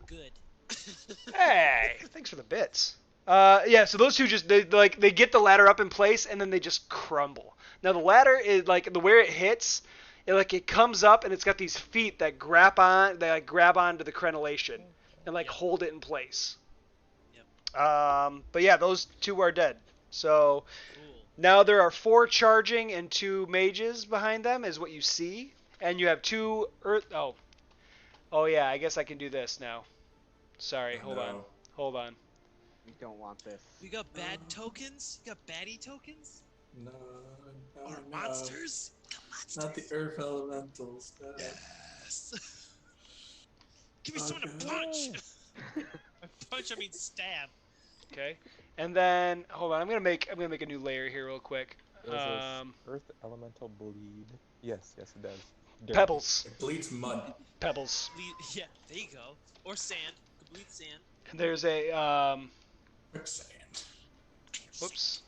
Speaker 2: Good.
Speaker 4: Hey, thanks for the bits. Yeah, so those 2 just they get the ladder up in place and then they just crumble. Now the ladder is like where it hits, it comes up and it's got these feet that grab onto the crenellation and hold it in place.
Speaker 2: Yep.
Speaker 4: But yeah, those 2 are dead. So
Speaker 2: Cool.
Speaker 4: now there are 4 charging and 2 mages behind them is what you see, and you have 2 earth. Oh yeah, I guess I can do this now. Sorry, hold on.
Speaker 6: We don't want this.
Speaker 2: You got bad tokens? You got baddie tokens?
Speaker 3: No,
Speaker 2: Or
Speaker 3: no.
Speaker 2: monsters? You got monsters?
Speaker 3: Not the earth elementals. No.
Speaker 2: Yes. Give me someone to
Speaker 3: Okay.
Speaker 2: punch. By punch, I mean stab.
Speaker 4: Okay, and then hold on. I'm gonna make a new layer here real quick.
Speaker 7: Does this earth elemental bleed? Yes, it does. Dirt.
Speaker 4: Pebbles.
Speaker 3: It bleeds mud.
Speaker 4: Pebbles.
Speaker 2: Yeah, there you go. Or sand. Complete sand.
Speaker 4: There's a
Speaker 3: Quicksand.
Speaker 4: whoops.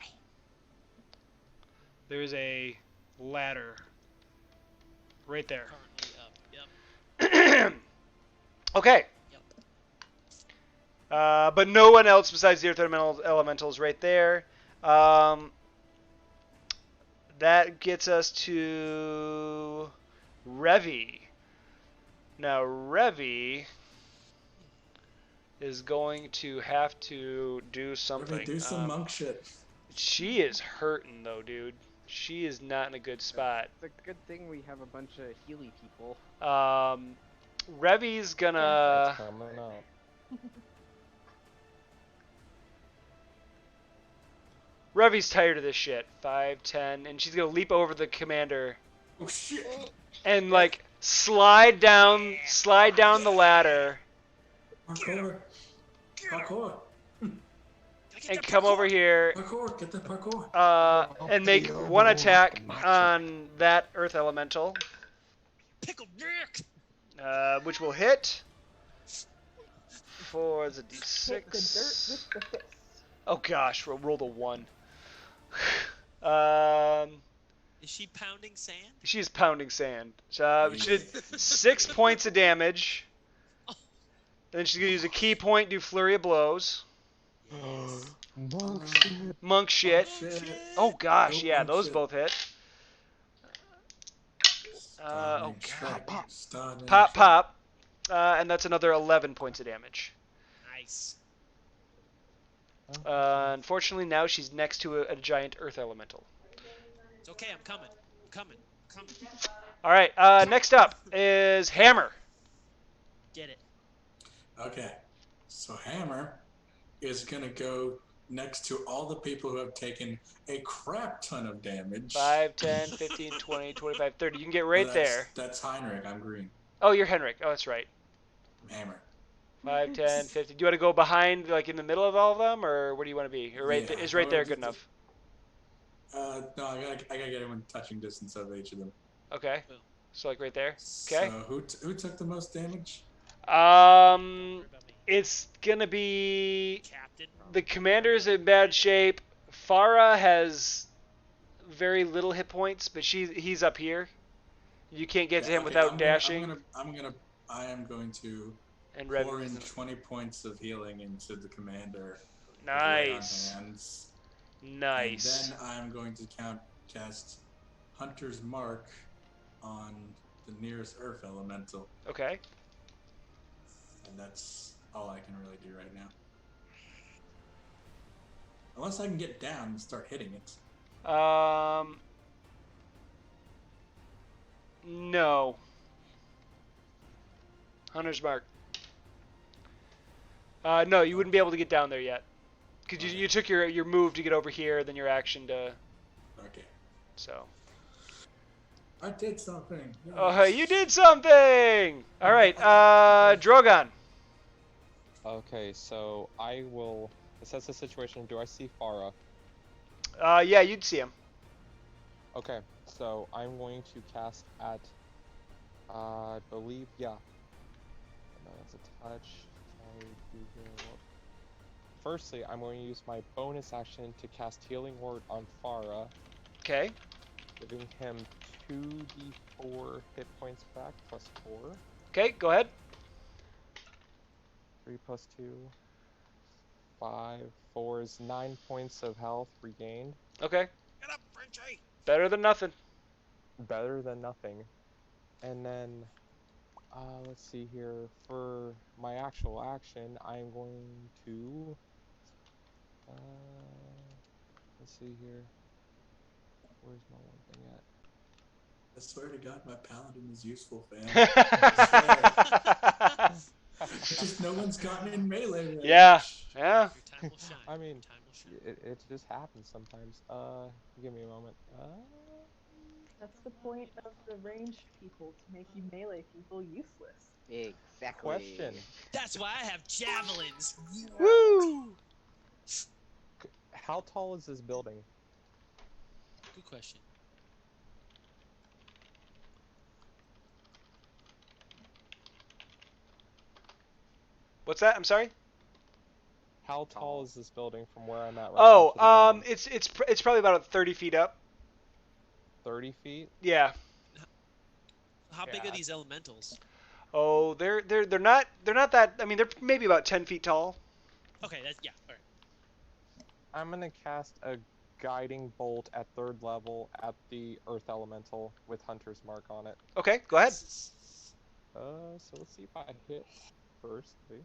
Speaker 4: There's a ladder right there.
Speaker 2: Currently up. Yep.
Speaker 4: Okay.
Speaker 2: Yep.
Speaker 4: But no one else besides the Earth Elementals right there. That gets us to Revy. Now, Revy is going to have to do something.
Speaker 3: Do some monk shit.
Speaker 4: She is hurting, though, dude. She is not in a good spot.
Speaker 6: It's a good thing we have a bunch of Healy people.
Speaker 4: Revy's gonna...
Speaker 7: It's coming up.
Speaker 4: Revy's tired of this shit. 5, 10, and she's gonna leap over the commander.
Speaker 3: Oh shit!
Speaker 4: And like slide down the ladder.
Speaker 3: Parkour! Parkour!
Speaker 4: And come over here.
Speaker 3: Parkour! Get the parkour!
Speaker 4: And make one attack on that Earth Elemental.
Speaker 2: Pickle Rick.
Speaker 4: Which will hit. For the D6.
Speaker 5: Hit the dirt with the fist.
Speaker 4: Oh gosh, rolled a 1.
Speaker 2: Is she pounding sand?
Speaker 4: She's pounding sand. She did 6 points of damage. Then she's gonna use a key point, do flurry of blows. Monk shit. Oh gosh, yeah, those both hit. Oh god. Pop. And that's another 11 points of damage.
Speaker 2: Nice.
Speaker 4: Unfortunately, now she's next to a giant Earth Elemental.
Speaker 2: It's okay, I'm coming.
Speaker 4: All right, next up is Hammer.
Speaker 2: Get it.
Speaker 3: Okay, so Hammer is gonna go next to all the people who have taken a crap ton of damage.
Speaker 4: 5, 10, 15, 20, 25, 30. You can get right there.
Speaker 3: That's Heinrich. I'm green.
Speaker 4: Oh, you're Henrik. Oh, that's right.
Speaker 3: I'm Hammer.
Speaker 4: 5, 10, 50. Do you want to go behind, like in the middle of all of them, or where do you want to be? Or right is right there good enough?
Speaker 3: No, I gotta get everyone touching distance of each of them.
Speaker 4: Okay. So like right there. Okay.
Speaker 3: So who took the most damage?
Speaker 4: It's gonna be
Speaker 2: Captain.
Speaker 4: the commander's in bad shape. Farah has very little hit points, but he's up here. You can't get to him without dashing.
Speaker 3: I am going to
Speaker 4: and
Speaker 3: pour in 20 points of healing into the commander.
Speaker 4: Nice.
Speaker 3: Hands.
Speaker 4: Nice.
Speaker 3: And then I'm going to cast Hunter's Mark on the nearest Earth Elemental.
Speaker 4: Okay.
Speaker 3: And that's all I can really do right now. Unless I can get down and start hitting it.
Speaker 4: No. Hunter's Mark. No, you wouldn't be able to get down there yet. Because you took your move to get over here, then your action to...
Speaker 3: Okay.
Speaker 4: So...
Speaker 3: I did something. Yes.
Speaker 4: Oh, you did something! Alright, Drogon.
Speaker 7: Okay, so I will assess the situation. Do I see Farah?
Speaker 4: Yeah, you'd see him.
Speaker 7: Okay, so I'm going to cast at, I believe, yeah. That's a touch. Firstly, I'm going to use my bonus action to cast Healing Word on Farah.
Speaker 4: Okay.
Speaker 7: Giving him 2d4 hit points back, plus 4.
Speaker 4: Okay, go ahead.
Speaker 7: 3 plus 2. 5. 4 is 9 points of health regained.
Speaker 4: Okay.
Speaker 2: Get up, Frenchie!
Speaker 4: Better than nothing.
Speaker 7: Better than nothing. And then, let's see here. For my actual action, I'm going to... let's see here. Where's my one thing at?
Speaker 3: I swear to God, my paladin is useful, fam. Just no one's gotten in melee range.
Speaker 4: Yeah.
Speaker 2: Your time will shine.
Speaker 7: I mean,
Speaker 2: Your time will shine.
Speaker 7: it just happens sometimes. Give me a moment.
Speaker 5: That's the point of the ranged people, to make you melee people useless.
Speaker 6: Exactly.
Speaker 7: Question.
Speaker 2: That's why I have javelins.
Speaker 4: Woo!
Speaker 7: How tall is this building?
Speaker 2: Good question.
Speaker 4: What's that? I'm sorry?
Speaker 7: How tall is this building from where I'm at right
Speaker 4: Oh,
Speaker 7: now to the ground?
Speaker 4: it's probably about 30 feet up.
Speaker 7: 30 feet?
Speaker 4: Yeah.
Speaker 2: How big are
Speaker 7: Yeah.
Speaker 2: these elementals?
Speaker 4: Oh, they're not that. I mean, they're maybe about 10 feet tall.
Speaker 2: Okay, that's yeah. All right.
Speaker 7: I'm gonna cast a guiding bolt at 3rd level at the earth elemental with Hunter's Mark on it.
Speaker 4: Okay, go ahead.
Speaker 7: So let's see if I hit firstly.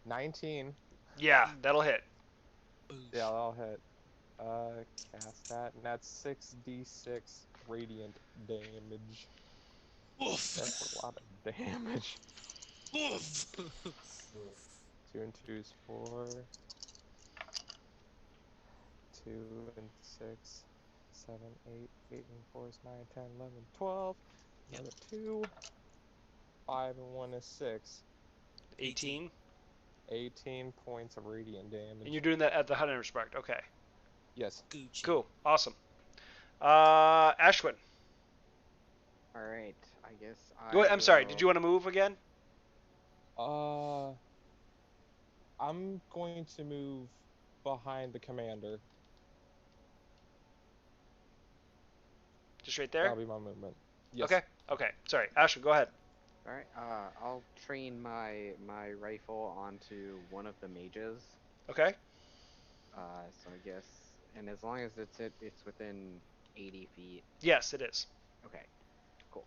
Speaker 7: 19.
Speaker 4: Yeah, that'll hit.
Speaker 7: Yeah, that'll hit. Cast that, and that's 6d6 radiant damage.
Speaker 2: Oof.
Speaker 7: That's a lot of damage.
Speaker 2: Oof.
Speaker 7: 2 and 2 is 4. 2 and 6, 7, 8, 8 and 4 is 9, 10, 11, 12. Another 2. 5 and 1 is 6.
Speaker 4: 18.
Speaker 7: 18 points of radiant damage.
Speaker 4: And you're doing that at the Hunter's Mark. Okay.
Speaker 7: Yes.
Speaker 2: Gucci.
Speaker 4: Cool. Awesome. Ashwin.
Speaker 6: All right. I guess
Speaker 4: I'm sorry. Did you want to move again?
Speaker 7: I'm going to move behind the commander.
Speaker 4: Just right there?
Speaker 7: That'll be my movement. Yes.
Speaker 4: Okay. Okay. Sorry. Ashwin, go ahead.
Speaker 6: All right. I'll train my rifle onto one of the mages.
Speaker 4: Okay.
Speaker 6: So I guess, and as long as it's within 80 feet.
Speaker 4: Yes, it is.
Speaker 6: Okay. Cool.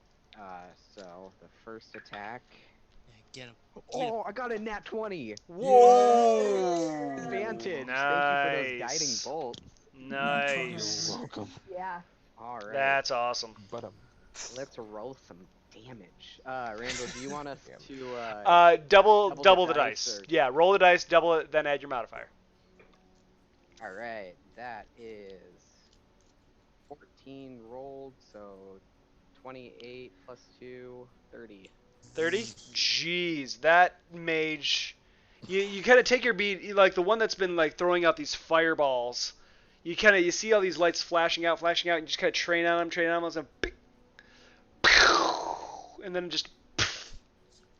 Speaker 6: So the first attack.
Speaker 2: Yeah, get him.
Speaker 6: Oh, I got a nat 20.
Speaker 4: Whoa!
Speaker 6: Advantage.
Speaker 4: Nice.
Speaker 6: Thank you for those guiding bolts.
Speaker 4: Nice.
Speaker 7: You're welcome.
Speaker 5: Yeah.
Speaker 6: All right.
Speaker 4: That's awesome.
Speaker 7: But
Speaker 6: Let's roll some damage. Randall, do you want us to?
Speaker 4: Double
Speaker 6: double
Speaker 4: the
Speaker 6: the
Speaker 4: dice.
Speaker 6: dice, or-
Speaker 4: Yeah, roll the dice, double it, then add your modifier.
Speaker 6: All right. That is 14 rolled, so 28 plus 2, 30.
Speaker 4: 30? Jeez, that mage. You kind of take your beat, like the one that's been like throwing out these fireballs. You see all these lights flashing out, and you just kind of train on them, and then just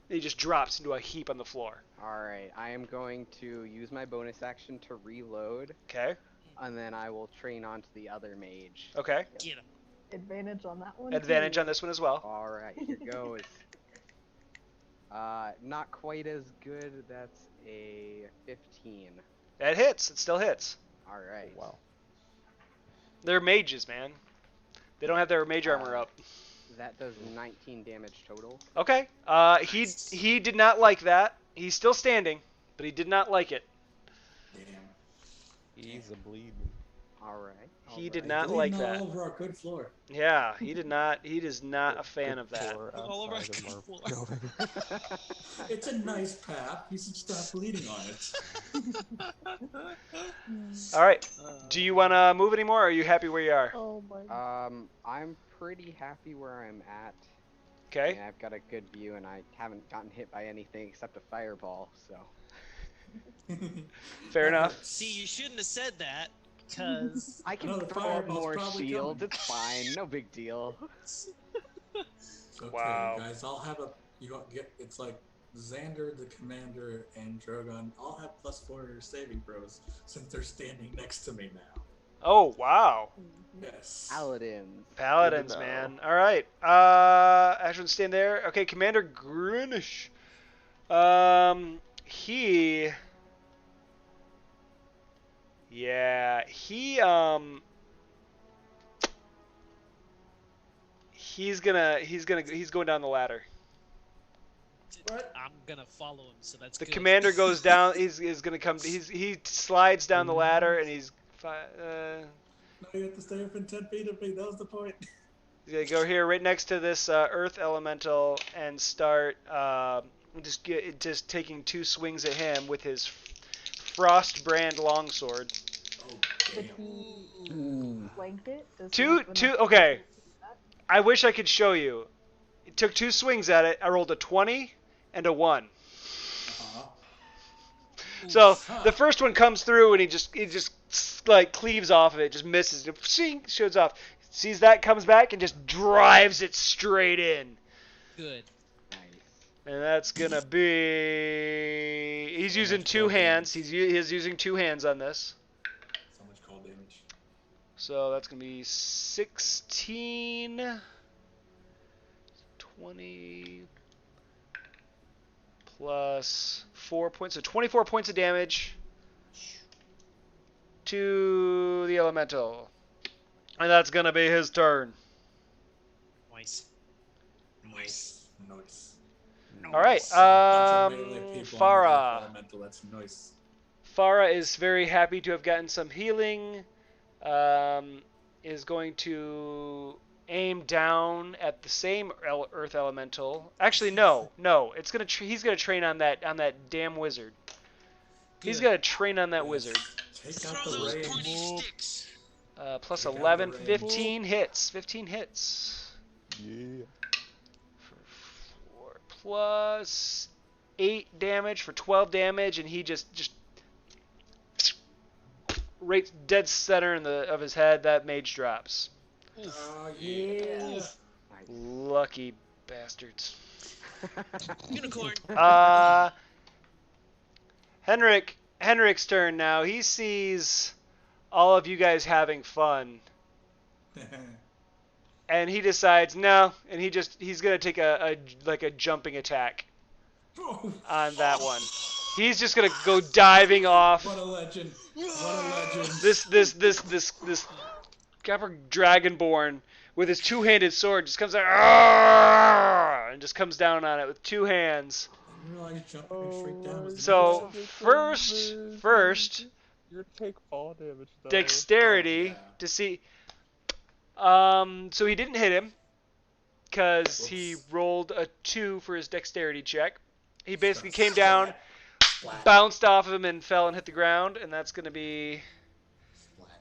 Speaker 4: he just drops into a heap on the floor.
Speaker 6: All right. I am going to use my bonus action to reload,
Speaker 4: Okay.
Speaker 6: and then I will train onto the other mage.
Speaker 4: Okay.
Speaker 2: Get him.
Speaker 5: Advantage on that one.
Speaker 4: Advantage
Speaker 5: too.
Speaker 4: on this one as well.
Speaker 6: All right. Here goes. Not quite as good. That's a 15.
Speaker 4: That hits. It still hits.
Speaker 6: All right.
Speaker 7: wow.
Speaker 4: They're mages, man. They don't have their mage armor up.
Speaker 6: That does 19 damage total.
Speaker 4: Okay. He did not like that. He's still standing, but he did not like it.
Speaker 3: Damn.
Speaker 7: He's a bleeding.
Speaker 6: All right.
Speaker 4: He did not like
Speaker 3: Bleeding
Speaker 4: that.
Speaker 3: all over our good floor.
Speaker 4: Yeah, he did not. He is not a fan of that.
Speaker 7: Floor
Speaker 2: All over
Speaker 7: outside
Speaker 2: our
Speaker 7: of
Speaker 2: floor.
Speaker 7: our building.
Speaker 3: It's a nice path. You should stop bleeding on it.
Speaker 4: All right. Do you want to move anymore, or are you happy where you are?
Speaker 5: Oh my god.
Speaker 6: I'm pretty happy where I'm at.
Speaker 4: Okay.
Speaker 6: And I've got a good view, and I haven't gotten hit by anything except a fireball. So.
Speaker 4: Fair enough.
Speaker 2: See, you shouldn't have said that, because
Speaker 6: I can
Speaker 3: No, the
Speaker 6: throw up
Speaker 3: fireball's
Speaker 6: more
Speaker 3: probably
Speaker 6: shields.
Speaker 3: coming.
Speaker 6: It's fine. No big deal.
Speaker 3: Okay,
Speaker 4: Wow.
Speaker 3: guys, I'll have it's like Xander, the commander, and Drogon all have +4 saving throws since they're standing next to me now.
Speaker 4: Oh, wow.
Speaker 3: Yes.
Speaker 6: Paladins.
Speaker 4: Paladins,
Speaker 7: Good to know.
Speaker 4: man. All right. Ashwin, stand there. Okay, Commander Grunish. He. Yeah, he's going down the ladder.
Speaker 3: What?
Speaker 2: I'm gonna follow him, so that's
Speaker 4: The
Speaker 2: good.
Speaker 4: commander goes down. He's gonna come. He slides down the ladder, and he's
Speaker 3: No, you have to stay within 10 feet of me. That was the point.
Speaker 4: he's gonna go here right next to this earth elemental and start just taking 2 swings at him with his frost brand longsword.
Speaker 3: Oh,
Speaker 5: Did
Speaker 3: damn.
Speaker 5: he flank it? Does he
Speaker 4: Two.
Speaker 5: have enough
Speaker 4: Okay.
Speaker 5: to do that?
Speaker 4: I wish I could show you. It took 2 swings at it. I rolled a 20 and a 1.
Speaker 3: Uh-huh.
Speaker 4: So
Speaker 3: Huh.
Speaker 4: the first one comes through and he just like cleaves off of it, just misses. Shing, shows off. Sees that, comes back and just drives it straight in.
Speaker 2: Good.
Speaker 6: Nice.
Speaker 4: And that's gonna be. He's using two hands. He's using two hands on this.
Speaker 3: So much cold damage.
Speaker 4: So that's gonna be 16, 20 plus 4 points, so 24 points of damage to the elemental, and that's gonna be his turn.
Speaker 2: Nice.
Speaker 3: Nice.
Speaker 4: All right, Farah.
Speaker 3: Elemental, that's nice.
Speaker 4: Farah is very happy to have gotten some healing. Is going to aim down at the same earth elemental. Actually, no. It's gonna. He's gonna train on that damn wizard. He's got to train on that wizard.
Speaker 3: Take out the rain.
Speaker 4: Plus
Speaker 3: Take out
Speaker 4: 11,
Speaker 3: the rain.
Speaker 4: 15 hits. 15 hits.
Speaker 7: Yeah.
Speaker 4: For 4 plus 8 damage for 12 damage, and he just right dead center of his head. That mage drops.
Speaker 3: Oh yeah.
Speaker 4: Lucky bastards.
Speaker 2: Unicorn.
Speaker 4: Henrik's turn now. He sees all of you guys having fun, and he decides no, and he's gonna take a jumping attack on that one. He's just gonna go diving off.
Speaker 3: What a legend! What a legend!
Speaker 4: This copper dragonborn with his two-handed sword just comes out and just comes down on it with two hands.
Speaker 3: I didn't realize jumping straight down was
Speaker 4: So first,
Speaker 7: You're gonna take fall damage though.
Speaker 4: dexterity
Speaker 3: Oh, yeah.
Speaker 4: to see. So he didn't hit him because he rolled a 2 for his dexterity check. He basically came down,
Speaker 3: Splat.
Speaker 4: bounced off of him, and fell and hit the ground, and that's gonna be
Speaker 3: Splat.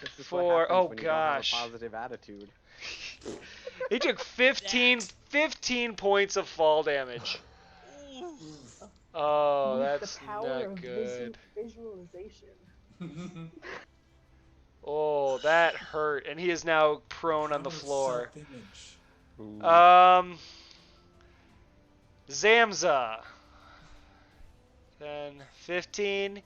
Speaker 6: This is
Speaker 4: for.
Speaker 6: what happens
Speaker 4: Oh
Speaker 6: when you
Speaker 4: gosh.
Speaker 6: don't have a positive attitude.
Speaker 4: He took 15 points of fall damage. Oh,
Speaker 5: Use
Speaker 4: that's
Speaker 5: the power
Speaker 4: not
Speaker 5: of
Speaker 4: good.
Speaker 5: visualization.
Speaker 4: Oh, that hurt, and he is now prone on the floor.
Speaker 7: Ooh.
Speaker 4: Zamza. 10, 15.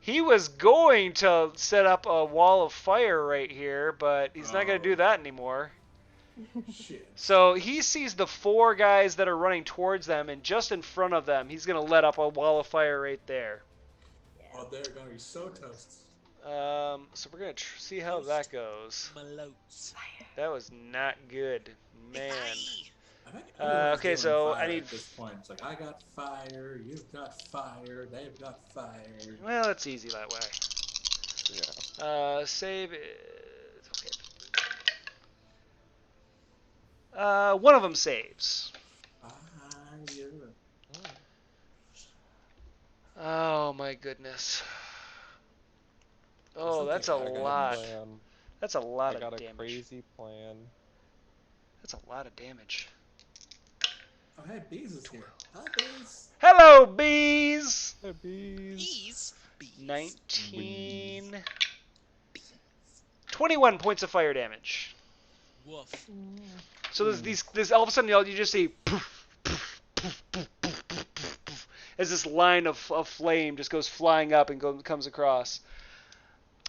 Speaker 4: He was going to set up a wall of fire right here, but he's not going to do that anymore.
Speaker 3: Shit.
Speaker 4: So he sees the 4 guys that are running towards them, and just in front of them, he's going to let up a wall of fire right there.
Speaker 3: Oh, they're gonna be so toast.
Speaker 4: So we're going to see how that goes.
Speaker 2: Malotes.
Speaker 4: That was not good, man.
Speaker 3: I think everyone's
Speaker 4: okay,
Speaker 3: doing
Speaker 4: so
Speaker 3: fire
Speaker 4: I need-
Speaker 3: at this point. It's like I got fire, you've got fire, they've got fire.
Speaker 4: Well, it's easy that way.
Speaker 7: Yeah.
Speaker 4: Save is okay. One of them saves.
Speaker 3: Fire.
Speaker 4: Oh my goodness. Oh,
Speaker 3: Something
Speaker 4: that's a
Speaker 3: I got
Speaker 4: lot.
Speaker 7: Plan.
Speaker 4: That's a lot
Speaker 7: I
Speaker 4: of
Speaker 7: got a
Speaker 4: damage.
Speaker 7: crazy plan.
Speaker 4: That's a lot of damage.
Speaker 3: Oh, hey, Bees is here. Hi, Bees.
Speaker 4: Hello, bees.
Speaker 7: Hey, bees.
Speaker 2: Bees.
Speaker 4: 19. 21 points of fire damage.
Speaker 2: Woof.
Speaker 4: So there's this all of a sudden you just see poof, poof, poof, poof, poof, poof, poof, poof, as this line of flame just goes flying up and comes across.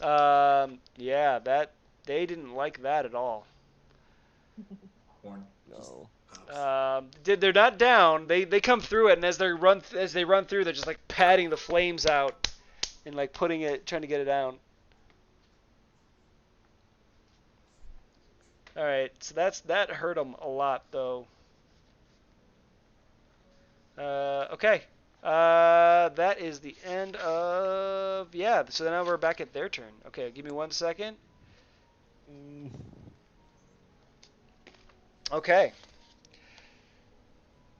Speaker 4: Yeah, that they didn't like that at all.
Speaker 3: Horn.
Speaker 7: No.
Speaker 4: They're not down. They come through it, and as they run through, they're just like patting the flames out and like trying to get it down. All right, so that hurt them a lot though. Okay. That is the end of so now we're back at their turn. Okay, give me 1 second. Okay.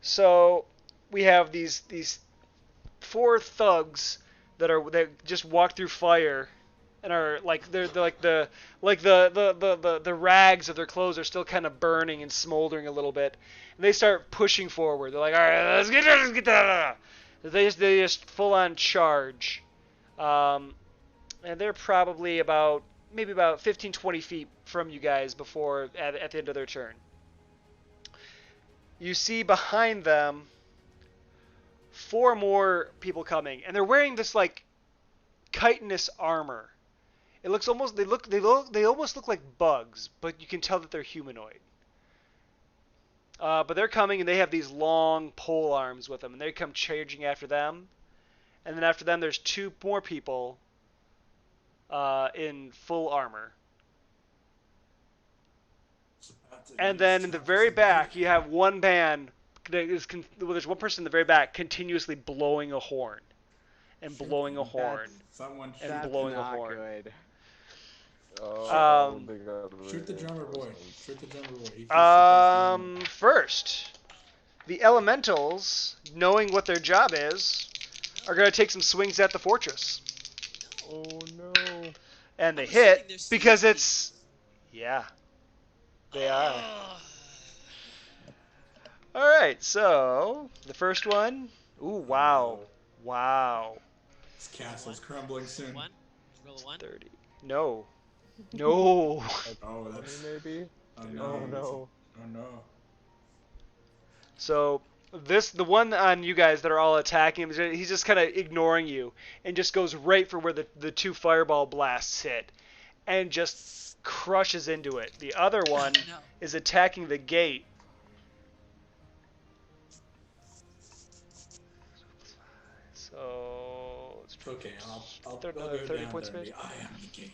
Speaker 4: So we have these 4 thugs that just walk through fire and are like they're like the rags of their clothes are still kind of burning and smoldering a little bit. And they start pushing forward. They're like, "All right, let's get that." They just full on charge. And they're probably about 15-20 feet from you guys before at the end of their turn. You see behind them 4 more people coming, and they're wearing this like chitinous armor. It looks almost they almost look like bugs, but you can tell that they're humanoid. But they're coming, and they have these long pole arms with them, and they come charging after them. And then after them, there's 2 more people in full armor. And then in the very back, you have one band. There's one person in the very back continuously blowing a horn, and blowing a horn, and blowing a horn.
Speaker 6: Good.
Speaker 3: Shoot the drummer boy. Shoot the drummer boy.
Speaker 4: First, the elementals, knowing what their job is, are going to take some swings at the fortress.
Speaker 7: Oh no.
Speaker 4: And they hit because it's... Yeah. They are. Alright, so the first one. Ooh, wow. Wow.
Speaker 3: This castle's crumbling soon.
Speaker 2: Roll a 1.
Speaker 4: 30. No. No.
Speaker 3: Oh, that's...
Speaker 7: Maybe?
Speaker 3: Oh no.
Speaker 7: Oh no.
Speaker 3: Oh no.
Speaker 4: So the one on you guys that are all attacking him, he's just kind of ignoring you and just goes right for where the 2 fireball blasts hit and just crushes into it. The other one is attacking the gate. So
Speaker 3: Okay, I'll
Speaker 4: throw
Speaker 3: go
Speaker 4: another 30
Speaker 3: down
Speaker 4: points
Speaker 3: there
Speaker 4: of
Speaker 3: and
Speaker 4: damage.
Speaker 3: be, I am the gate.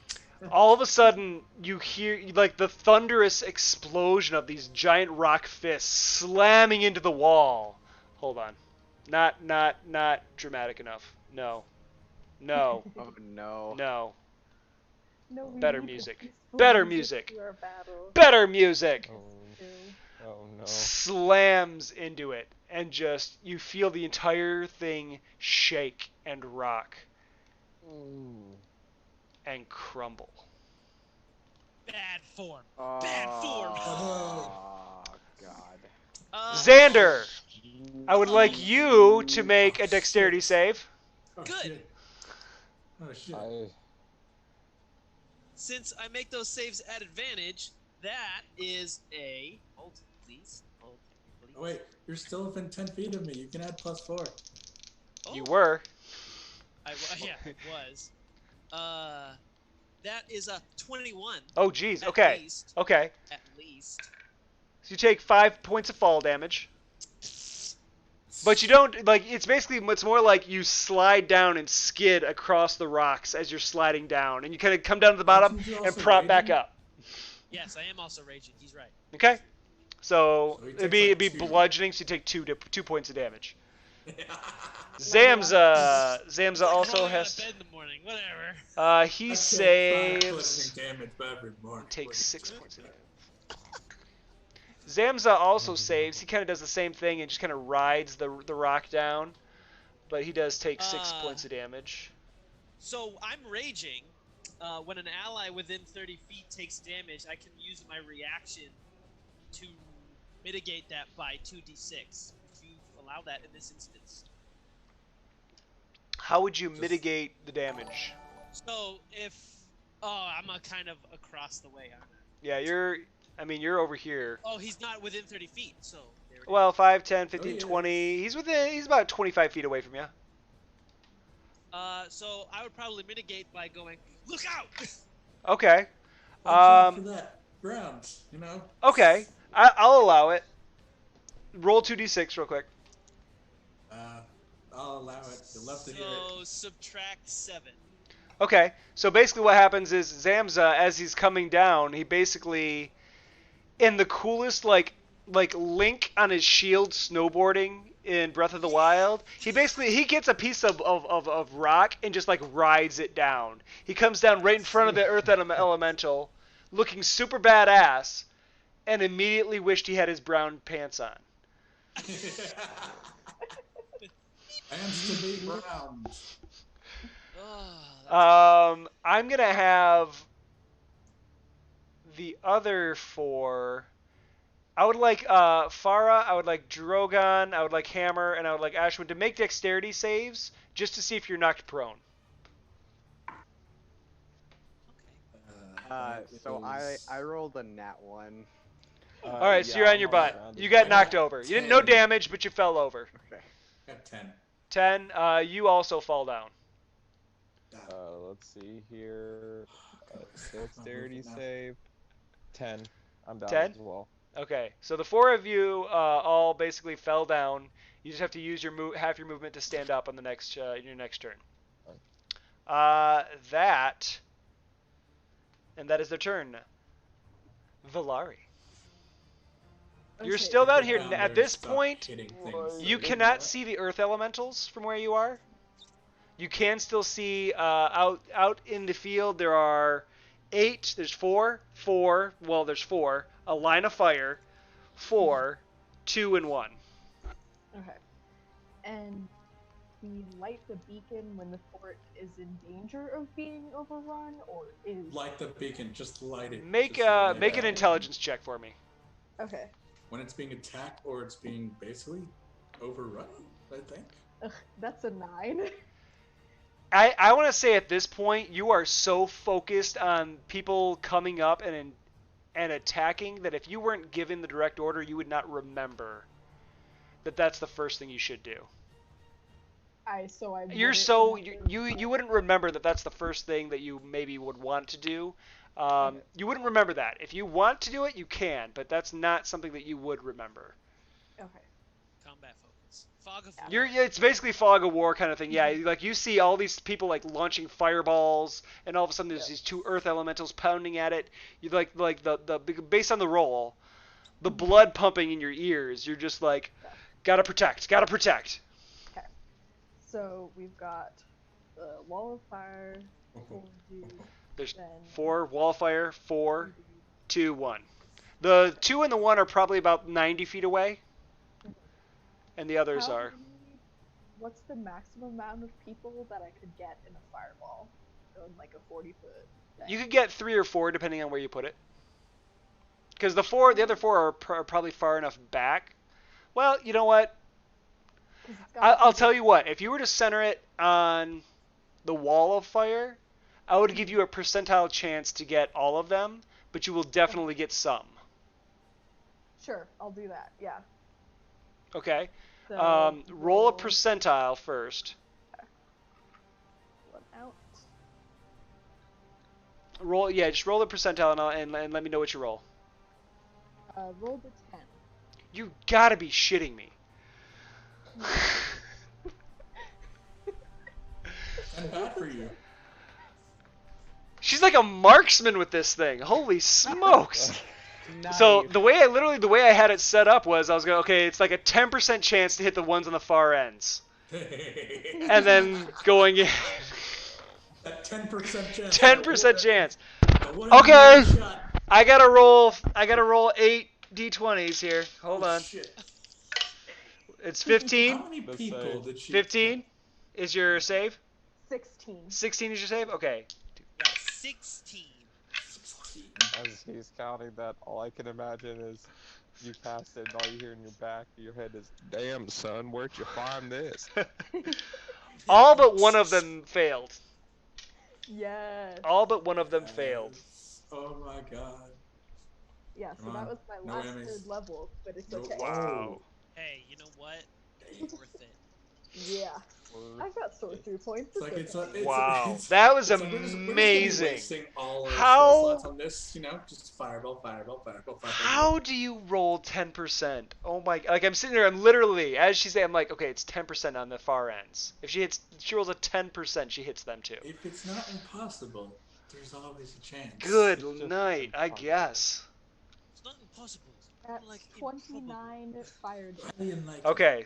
Speaker 4: All of a sudden, you hear like the thunderous explosion of these giant rock fists slamming into the wall. Hold on, not dramatic enough. No.
Speaker 6: Oh no.
Speaker 4: No.
Speaker 5: No, we
Speaker 4: Better
Speaker 5: need
Speaker 4: music.
Speaker 5: peaceful
Speaker 4: Better music.
Speaker 5: to our battle.
Speaker 4: Better music.
Speaker 7: Oh no.
Speaker 4: Slams into it, and just you feel the entire thing shake and rock
Speaker 7: Ooh.
Speaker 4: and crumble.
Speaker 2: Bad form. Bad form.
Speaker 6: Oh god.
Speaker 4: Xander, I would like you to make a dexterity save.
Speaker 3: Oh,
Speaker 2: Good.
Speaker 3: Shit. Oh shit.
Speaker 2: Since I make those saves at advantage, that is a... Hold, please. Hold, please.
Speaker 3: Oh, wait, you're still within 10 feet of me. You can add +4.
Speaker 2: Oh,
Speaker 4: You were.
Speaker 2: yeah, it was. That is a 21.
Speaker 4: Oh, geez.
Speaker 2: At
Speaker 4: Okay.
Speaker 2: least.
Speaker 4: Okay.
Speaker 2: At least.
Speaker 4: So you take 5 points of fall damage. But you don't, like, it's more like you slide down and skid across the rocks as you're sliding down. And you kind of come down to the bottom and prop back up.
Speaker 2: Yes, I am also raging. He's right.
Speaker 4: Okay? So
Speaker 3: So he
Speaker 4: it'd
Speaker 3: takes,
Speaker 4: be
Speaker 3: like, 2.
Speaker 4: bludgeoning, so you take 2 points of damage. Zamza also
Speaker 2: Rolling out
Speaker 4: has...
Speaker 2: of bed in the morning. Whatever.
Speaker 4: He
Speaker 3: I take 5
Speaker 4: saves...
Speaker 3: bludgeoning damage every morning.
Speaker 4: Takes 6 points of damage. Zamza also saves. He kind of does the same thing and just kind of rides the rock down. But he does take 6 points of damage.
Speaker 2: So I'm raging. When an ally within 30 feet takes damage, I can use my reaction to mitigate that by 2d6. Would you allow that in this instance?
Speaker 4: How would you mitigate the damage?
Speaker 2: So if... Oh, I'm kind of across the way, aren't I?
Speaker 4: Yeah, you're over here.
Speaker 2: Oh, he's not within 30 feet, so... There we go.
Speaker 4: Well, 5, 10, 15,
Speaker 3: Oh, yeah.
Speaker 4: 20. He's about 25 feet away from you.
Speaker 2: So I would probably mitigate by going, look out!
Speaker 4: Okay.
Speaker 3: Watch out for that ground, you know?
Speaker 4: Okay. I'll allow it. Roll 2d6 real quick.
Speaker 3: I'll allow it. You'll love to hear
Speaker 2: So
Speaker 3: it.
Speaker 2: subtract 7.
Speaker 4: Okay. So basically what happens is Zamza, as he's coming down, he basically, in the coolest, like Link on his shield snowboarding in Breath of the Wild, he gets a piece of rock and just like rides it down. He comes down right in front of the Earth Elemental, looking super badass, and immediately wished he had his brown pants on.
Speaker 3: Hands to be round.
Speaker 4: I'm gonna have the other 4. I would like Farah, I would like Drogon, I would like Hammer, and I would like Ashwin to make dexterity saves just to see if you're knocked prone.
Speaker 6: So I rolled a nat 1.
Speaker 4: Alright, so you're on your butt. You got knocked over. You didn't know damage, but you fell over.
Speaker 6: Okay.
Speaker 3: Got 10.
Speaker 4: 10. You also fall down.
Speaker 7: Let's see here.
Speaker 3: Okay,
Speaker 7: Dexterity save. 10. I'm down
Speaker 4: 10?
Speaker 7: as well.
Speaker 4: Okay, so the 4 of you all basically fell down. You just have to use your half your movement to stand up on the next in your next turn. That is their turn. Valari. You're
Speaker 5: Okay,
Speaker 4: still down
Speaker 3: If
Speaker 4: here.
Speaker 3: they're down
Speaker 4: At
Speaker 3: there,
Speaker 4: this
Speaker 3: stop
Speaker 4: point,
Speaker 3: hitting things.
Speaker 4: you cannot see the earth elementals from where you are. You can still see out in the field. There are 8. There's 4. Well, there's 4. A line of fire. 4, 2, and 1.
Speaker 5: Okay. And we light the beacon when the fort is in danger of being overrun, or is...
Speaker 3: Light the beacon, just light it.
Speaker 4: Make
Speaker 3: Just light
Speaker 4: make
Speaker 3: it
Speaker 4: an
Speaker 3: up.
Speaker 4: intelligence check for me.
Speaker 5: Okay.
Speaker 3: When it's being attacked or it's being basically overrun, I think.
Speaker 5: Ugh, that's a 9.
Speaker 4: I want to say at this point you are so focused on people coming up and attacking that if you weren't given the direct order, you would not remember that that's the first thing you should do.
Speaker 5: You
Speaker 4: wouldn't remember that that's the first thing that you maybe would want to do.
Speaker 5: Okay.
Speaker 4: You wouldn't remember that. If you want to do it, you can, but that's not something that you would remember.
Speaker 5: Okay.
Speaker 2: Combat focus. Fog of war.
Speaker 4: It's basically fog of war kind of thing. Yeah, like you see all these people like launching fireballs, and all of a sudden there's these 2 earth elementals pounding at it. You like the based on the roll, the blood pumping in your ears. You're just like, gotta protect.
Speaker 5: Okay. So we've got the wall of fire.
Speaker 4: There's 4 wall of fire. 4, 2, 1. The 2 and the 1 are probably about 90 feet away, and the others are.
Speaker 5: What's the maximum amount of people that I could get in a fireball? In like a 40-foot thing?
Speaker 4: You could get 3 or 4 depending on where you put it. Because the other 4 are probably far enough back. Well, you know what? I'll tell you what. If you were to center it on the wall of fire, I would give you a percentile chance to get all of them, but you will definitely get some.
Speaker 5: Sure, I'll do that. Yeah.
Speaker 4: Okay.
Speaker 5: So,
Speaker 4: roll a percentile first.
Speaker 5: One out.
Speaker 4: Just roll the percentile and let me know what you roll.
Speaker 5: Roll the 10.
Speaker 4: You gotta be shitting me.
Speaker 3: And bad for you.
Speaker 4: She's like a marksman with this thing. Holy smokes.
Speaker 6: Nice.
Speaker 4: So the way I had it set up was I was going, okay, it's like a 10% chance to hit the ones on the far ends. And then going in.
Speaker 3: That 10% chance.
Speaker 4: 10% chance.
Speaker 3: Okay.
Speaker 4: I gotta roll 8 d20s here. Hold on.
Speaker 3: Shit.
Speaker 4: It's 15.
Speaker 3: How many people did she...
Speaker 4: 15 is your save?
Speaker 5: 16.
Speaker 4: 16 is your save? Okay.
Speaker 2: Yeah, 16.
Speaker 7: As he's counting that, all I can imagine is you cast it and all you hear in your back of your head is, damn son, where'd you find this?
Speaker 4: All but one of them failed.
Speaker 5: Yes.
Speaker 4: All but one of them failed.
Speaker 3: Oh my god.
Speaker 5: Yeah, so
Speaker 3: Come
Speaker 5: that
Speaker 3: on.
Speaker 5: was my
Speaker 3: No
Speaker 5: last
Speaker 3: enemies.
Speaker 5: 3rd level, but it's
Speaker 3: No-
Speaker 5: okay.
Speaker 4: Wow.
Speaker 2: Hey, you know what? It's worth it.
Speaker 5: Yeah. I've got sorcery points.
Speaker 3: It's like it's
Speaker 4: Wow.
Speaker 3: it's,
Speaker 4: That was
Speaker 3: it's like we're just gonna be
Speaker 4: amazing.
Speaker 3: wasting all our
Speaker 4: How-
Speaker 3: spell slots on this, you know, just fireball.
Speaker 4: How do you roll 10%? Oh my! Like I'm sitting there, I'm literally, as she's saying, I'm like, okay, it's 10% on the far ends. If she rolls a 10%, she hits them too.
Speaker 3: If it's not impossible, there's always a chance.
Speaker 4: Good
Speaker 7: It's just
Speaker 4: night, I
Speaker 7: impossible.
Speaker 4: guess.
Speaker 2: It's not impossible.
Speaker 5: That's
Speaker 2: Like
Speaker 5: 29 fire damage.
Speaker 3: Alien like
Speaker 4: Okay.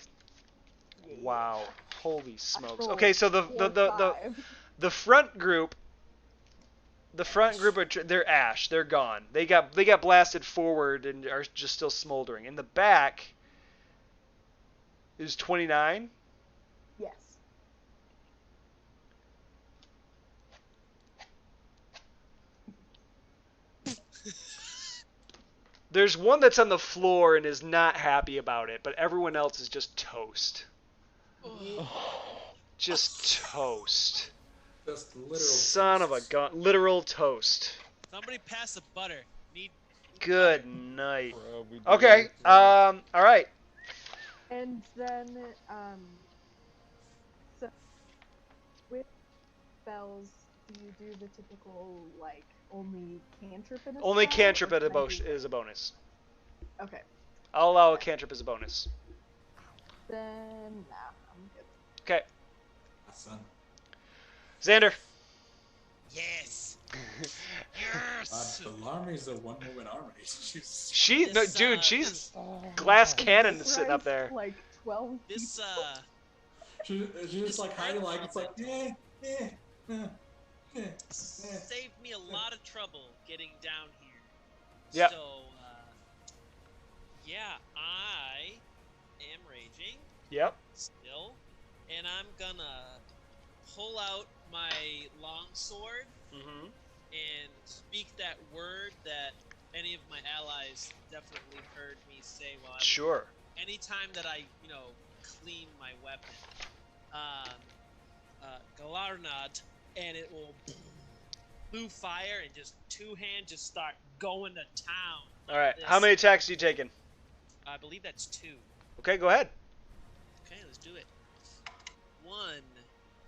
Speaker 5: Yeah.
Speaker 4: Wow. Holy smokes.
Speaker 5: rolled
Speaker 4: Okay, so the front group. The front group they're ash. They're gone. They got blasted forward and are just still smoldering. In the back is 29.
Speaker 5: Yes.
Speaker 4: There's one that's on the floor and is not happy about it, but everyone else is just toast. Just toast.
Speaker 3: just literal.
Speaker 4: Son of a gun. Literal toast.
Speaker 2: Somebody pass the butter. Need.
Speaker 4: Good night.
Speaker 7: Bro, we did
Speaker 4: Okay.
Speaker 7: it.
Speaker 4: All right.
Speaker 5: And then, spells, do you do the typical, like, only cantrip in a
Speaker 4: Only
Speaker 5: spell?
Speaker 4: cantrip
Speaker 5: Or
Speaker 4: at a
Speaker 5: can I do,
Speaker 4: is a bonus.
Speaker 5: okay.
Speaker 4: I'll allow a
Speaker 5: Okay.
Speaker 4: cantrip as a bonus.
Speaker 5: Then, nah, I'm good.
Speaker 4: Okay.
Speaker 3: Son.
Speaker 4: Xander.
Speaker 2: Yes. Yes.
Speaker 3: The army's a one-woman army. She's...
Speaker 4: She, no,
Speaker 2: This,
Speaker 4: dude, she's glass cannon
Speaker 5: This
Speaker 4: sitting up
Speaker 5: rides,
Speaker 4: there.
Speaker 5: like 12
Speaker 2: This
Speaker 3: She's just like hiding, like, it's like,
Speaker 2: saved me a lot of trouble getting down here.
Speaker 4: Yep.
Speaker 2: So, yeah, I am raging.
Speaker 4: Yep.
Speaker 2: Still, and I'm gonna pull out my longsword
Speaker 4: Mm-hmm.
Speaker 2: and speak that word that any of my allies definitely heard me say while I was,
Speaker 4: Sure.
Speaker 2: anytime that I, clean my weapon. Galarnad, and it will blue fire and just two-hand just start going to town.
Speaker 4: All right.
Speaker 2: This.
Speaker 4: How many attacks are you taking?
Speaker 2: I believe that's 2.
Speaker 4: Okay, go ahead.
Speaker 2: Okay, let's do it. 1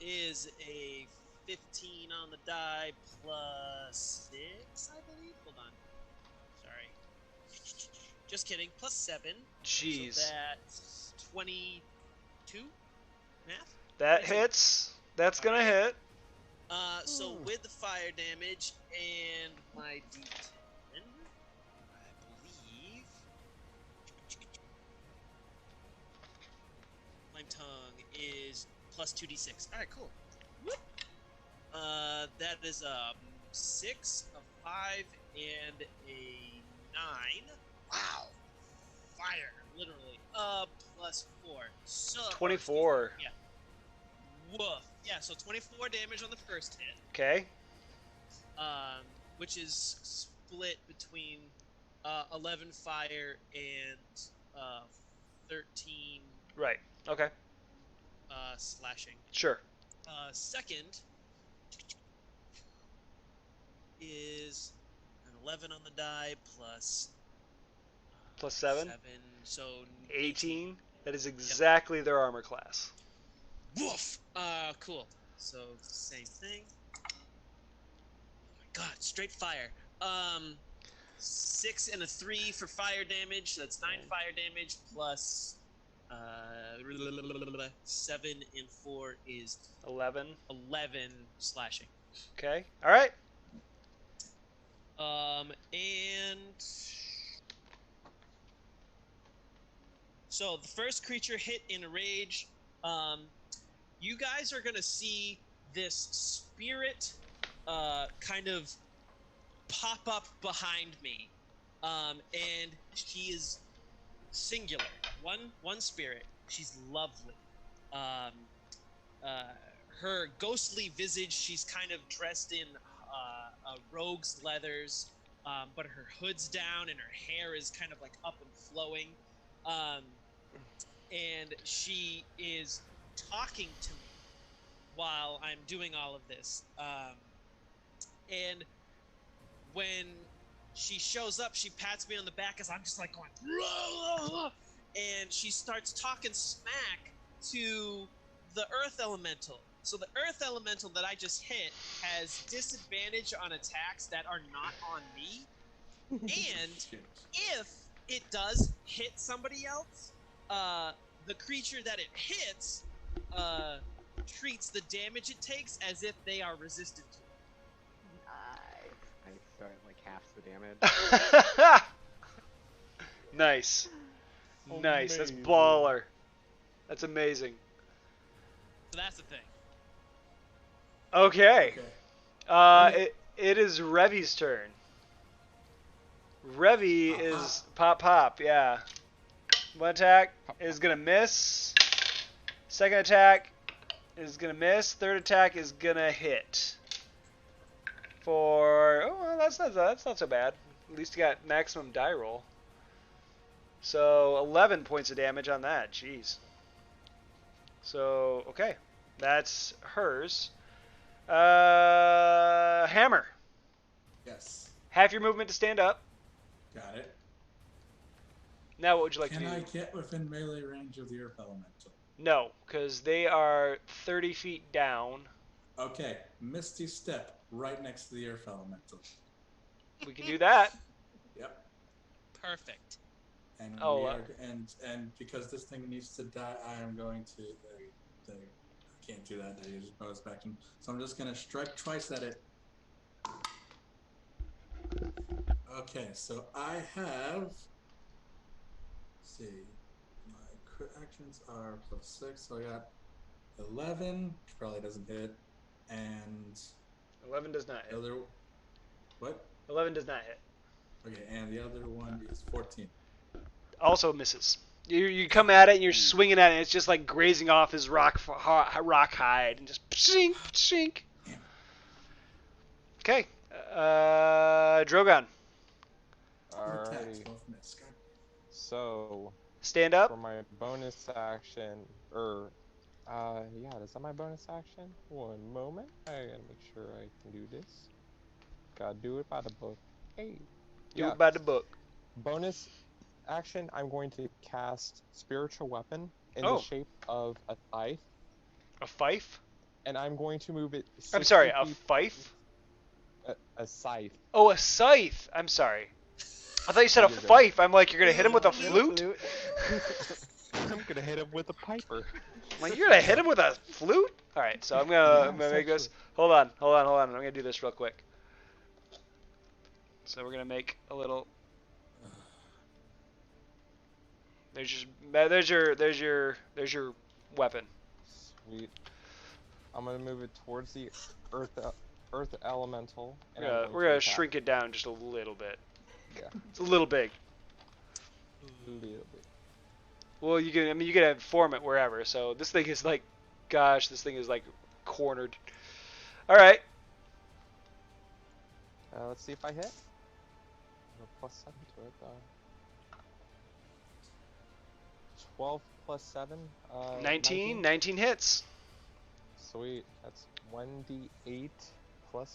Speaker 2: is a 15 on the die plus 6, I believe. Hold on. Sorry. Just kidding. Plus 7.
Speaker 4: Jeez.
Speaker 2: So that's 22 math?
Speaker 4: That hits. That's going to hit.
Speaker 2: So with the fire damage and my D10, I believe my tongue is plus 2d6. All right, cool. Whoop. That is a 6, a 5, and a 9. Wow. Fire, literally. Plus 4. So
Speaker 4: 24.
Speaker 2: Yeah. Woof. Yeah, so 24 damage on the first hit.
Speaker 4: Okay.
Speaker 2: Which is split between 11 fire and 13
Speaker 4: Right. Okay.
Speaker 2: slashing.
Speaker 4: Sure.
Speaker 2: Second is an 11 on the die plus
Speaker 4: Plus 7.
Speaker 2: 7, so
Speaker 4: 18. That is exactly their armor class.
Speaker 2: Woof! Cool. So, same thing. Oh my god, straight fire. 6 and a 3 for fire damage, so that's 9 fire damage, plus 7 and 4 is
Speaker 4: 11.
Speaker 2: 11 slashing.
Speaker 4: Okay. All right.
Speaker 2: And so the first creature hit in a rage. You guys are gonna see this spirit kind of pop up behind me, and she is singular. One spirit. She's lovely. Her ghostly visage. She's kind of dressed in rogue's leathers, but her hood's down and her hair is kind of like up and flowing. And she is talking to me while I'm doing all of this. And when she shows up, she pats me on the back as I'm just like going, "Rah!" And she starts talking smack to the Earth Elemental. So the Earth Elemental that I just hit has disadvantage on attacks that are not on me. And if it does hit somebody else, the creature that it hits treats the damage it takes as if they are resistant to it.
Speaker 6: Nice. So it like halves the damage.
Speaker 4: Nice. Nice. That's baller. That's amazing.
Speaker 2: So that's the thing.
Speaker 4: Okay. It is Revy's turn. Revy is pop, yeah. One attack is gonna miss. Second attack is gonna miss. Third attack is gonna hit. That's not so bad. At least you got maximum die roll. So 11 points of damage on that. Jeez. So okay, that's hers. Hammer.
Speaker 3: Yes.
Speaker 4: Half your movement to stand up.
Speaker 3: Got it.
Speaker 4: Now, what would you like to
Speaker 3: Can
Speaker 4: do?
Speaker 3: I get within melee range of the Earth Elemental?
Speaker 4: No, because they are 30 feet down.
Speaker 3: Okay, Misty Step right next to the Earth Elemental.
Speaker 4: We can do that.
Speaker 3: Yep.
Speaker 2: Perfect.
Speaker 3: And
Speaker 4: Oh,
Speaker 3: and because this thing needs to die, I am going to. I can't do that. I use bonus action, so I'm just gonna strike twice at it. Okay, so I have. Let's see, my crit actions are +6, so I got 11, which probably doesn't hit, and
Speaker 4: 11 does not hit.
Speaker 3: other. What?
Speaker 4: 11 does not hit.
Speaker 3: Okay, and the other one is 14.
Speaker 4: Also misses. You come at it and you're swinging at it. And it's just like grazing off his rock hide and just pshink, pshink. Okay, Drogon.
Speaker 7: Alrighty. So
Speaker 4: Stand up.
Speaker 7: for my bonus action, is that my bonus action? One moment. I gotta make sure I can do this. Gotta do it by the book. Hey.
Speaker 4: Do it by the book.
Speaker 7: Bonus action, I'm going to cast Spiritual Weapon in the shape of a scythe.
Speaker 4: A fife?
Speaker 7: And I'm going to move it.
Speaker 4: I'm sorry, a fife?
Speaker 7: A scythe.
Speaker 4: Oh, a scythe. I'm sorry. I thought you said a fife. I'm like, you're going to hit him with a flute?
Speaker 7: I'm going to hit him with a piper.
Speaker 4: I'm like, you're going to hit him with a flute? Alright, so I'm going to make this. Hold on. I'm going to do this real quick. So we're going to make a little. There's your weapon.
Speaker 7: Sweet. I'm gonna move it towards the earth elemental. And
Speaker 4: we're gonna shrink it down just a little bit.
Speaker 7: Yeah.
Speaker 4: It's a little big.
Speaker 7: A little bit.
Speaker 4: Well, you can form it wherever. So this thing is like, gosh, this thing is like cornered. All right.
Speaker 7: Let's see if I hit. +7 to it though. 12 + 7.
Speaker 4: 19. 19 hits.
Speaker 7: Sweet. That's 1d8 + 4.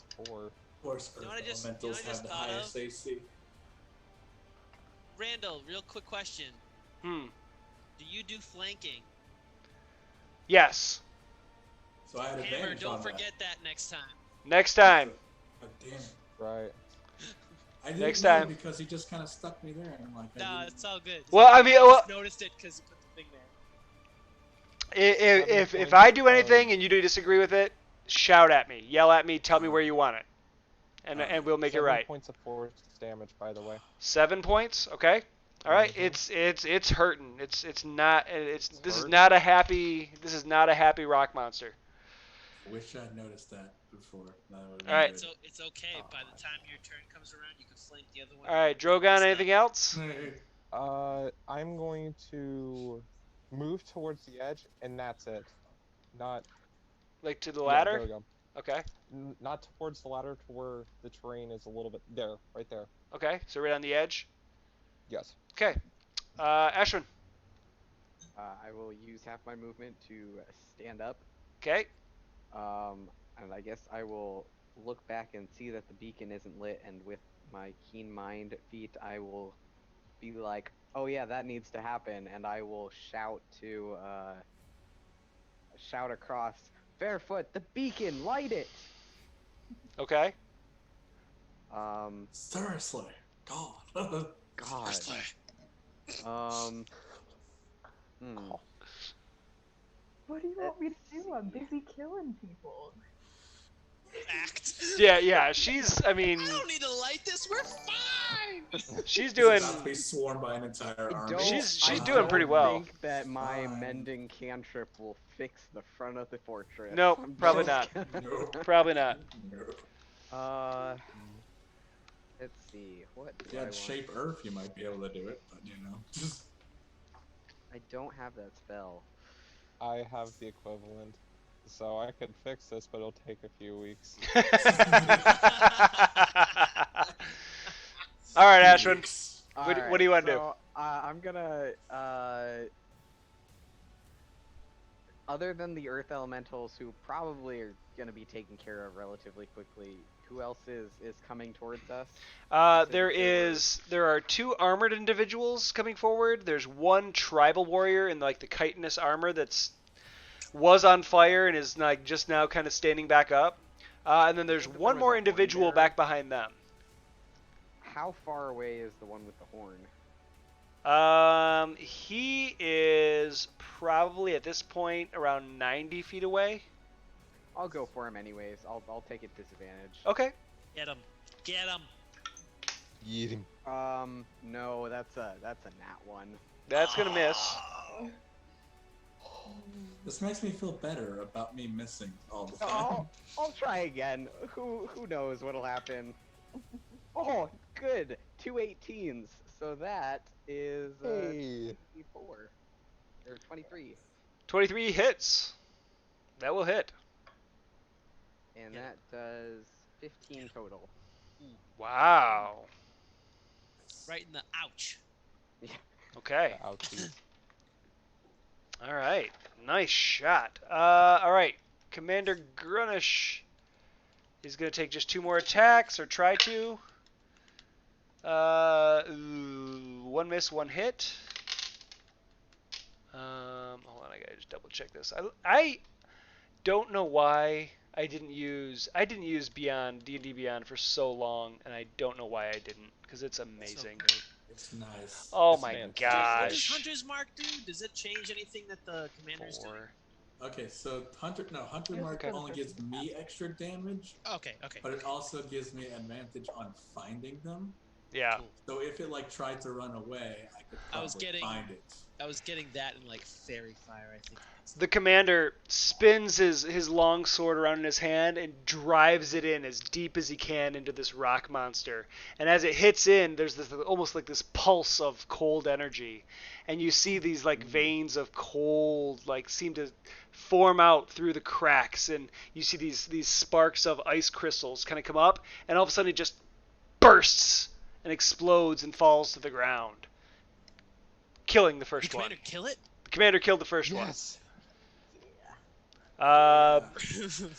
Speaker 3: Of course,
Speaker 2: You know what I just
Speaker 3: elementals have the
Speaker 2: thought
Speaker 3: highest
Speaker 2: of?
Speaker 3: AC.
Speaker 2: Randall, real quick question.
Speaker 4: Hmm.
Speaker 2: Do you do flanking?
Speaker 4: Yes.
Speaker 3: So I had
Speaker 2: Hammer,
Speaker 3: advantage
Speaker 2: don't
Speaker 3: on
Speaker 2: forget that next time.
Speaker 4: Next time.
Speaker 3: God damn it.
Speaker 7: Right.
Speaker 3: I didn't
Speaker 4: Next
Speaker 3: know
Speaker 4: time.
Speaker 3: because he just kind of stuck me there, and I'm like,
Speaker 2: No, it's all good.
Speaker 4: Well, I mean,
Speaker 2: just noticed it because you put the thing there.
Speaker 4: If I do anything and you do disagree with it, shout at me, yell at me, tell me where you want it, and we'll make it right.
Speaker 7: 7 points of force damage, by the way.
Speaker 4: 7 points, okay. All right, it's hurting. This is not a happy rock monster.
Speaker 3: Wish I'd noticed that before.
Speaker 4: All right.
Speaker 2: So it's okay. By the time your turn comes around, you can flank the other one.
Speaker 4: All right, Drogon. Anything else?
Speaker 7: I'm going to move towards the edge, and that's it. Not
Speaker 4: like to the ladder.
Speaker 7: There we go.
Speaker 4: Okay.
Speaker 7: Not towards the ladder, to where the terrain is a little bit there, right there.
Speaker 4: Okay, so right on the edge.
Speaker 7: Yes.
Speaker 4: Okay. Ashwin.
Speaker 6: I will use half my movement to stand up.
Speaker 4: Okay.
Speaker 6: And I guess I will look back and see that the beacon isn't lit, and with my keen mind feat, I will be like, oh yeah, that needs to happen, and I will shout across, Barefoot, the beacon, light it!
Speaker 4: Okay.
Speaker 3: Seriously, God.
Speaker 6: God.
Speaker 5: What do you want me to do? I'm busy killing people.
Speaker 2: Act.
Speaker 4: Yeah. She's. I mean.
Speaker 2: I don't need to light this. We're fine.
Speaker 4: She's doing.
Speaker 3: About to be swarmed by an entire army.
Speaker 4: She's doing pretty well.
Speaker 6: I think that my mending cantrip will fix the front of the fortress.
Speaker 4: Nope, probably not. Probably not.
Speaker 6: Let's see. What?
Speaker 3: If you had Shape Earth, you might be able to do it, but you know.
Speaker 6: I don't have that spell.
Speaker 7: I have the equivalent, so I could fix this, but it'll take a few weeks.
Speaker 4: All right, Ashwin. What do you want to do?
Speaker 6: I'm gonna. Other than the Earth Elementals, who probably are gonna be taken care of relatively quickly, who else is coming towards us?
Speaker 4: There are 2 armored individuals coming forward. There's one tribal warrior in like the chitinous armor that's was on fire and is like just now kind of standing back up. And then there's
Speaker 6: There
Speaker 4: one
Speaker 6: was
Speaker 4: more
Speaker 6: a horn
Speaker 4: individual
Speaker 6: bearer.
Speaker 4: back behind them.
Speaker 6: How far away is the one with the horn?
Speaker 4: He is probably at this point around 90 feet away.
Speaker 6: I'll go for him anyways. I'll take it disadvantage.
Speaker 4: Okay.
Speaker 2: Get him. Get him.
Speaker 7: Eat him.
Speaker 6: No, that's a nat one.
Speaker 4: That's gonna miss.
Speaker 3: This makes me feel better about me missing all the time.
Speaker 6: I'll try again. Who knows what'll happen? Oh, good. 2 18s. So that is
Speaker 7: Hey.
Speaker 6: 24 or 23,
Speaker 4: 23 hits. That will hit.
Speaker 6: and that does 15 total.
Speaker 4: Wow.
Speaker 2: Right in the ouch.
Speaker 4: Okay.
Speaker 7: Ouchie.
Speaker 4: All right. Nice shot. All right. Commander Grunish is going to take just 2 more attacks, or try to. One miss, 1 hit. Hold on, I gotta just double check this. I don't know why I didn't use Beyond D&D Beyond for so long, and I don't know why I didn't, because it's amazing.
Speaker 3: It's nice.
Speaker 4: Oh
Speaker 7: It's
Speaker 4: my
Speaker 7: fantastic.
Speaker 2: What does
Speaker 4: gosh.
Speaker 2: Hunter's Mark do? Does it change anything that the commander's doing?
Speaker 4: 4.
Speaker 3: Okay, so Hunter
Speaker 5: Yes,
Speaker 3: Mark
Speaker 5: okay.
Speaker 3: only gives me extra damage,
Speaker 2: Okay.
Speaker 3: but it also gives me advantage on finding them.
Speaker 4: Yeah.
Speaker 2: Cool.
Speaker 3: So if it like tried to run away, I could
Speaker 2: I was
Speaker 3: probably
Speaker 2: getting-
Speaker 3: find it.
Speaker 2: I was getting that in like Fairy Fire, I think.
Speaker 4: The commander spins his long sword around in his hand and drives it in as deep as he can into this rock monster. And as it hits in, there's this almost like this pulse of cold energy. And you see these like veins of cold like seem to form out through the cracks, and you see these sparks of ice crystals kind of come up, and all of a sudden it just bursts and explodes and falls to the ground, killing the
Speaker 2: Did
Speaker 4: first one.
Speaker 2: Commander kill it?
Speaker 4: The commander killed the first
Speaker 7: Yes.
Speaker 4: one.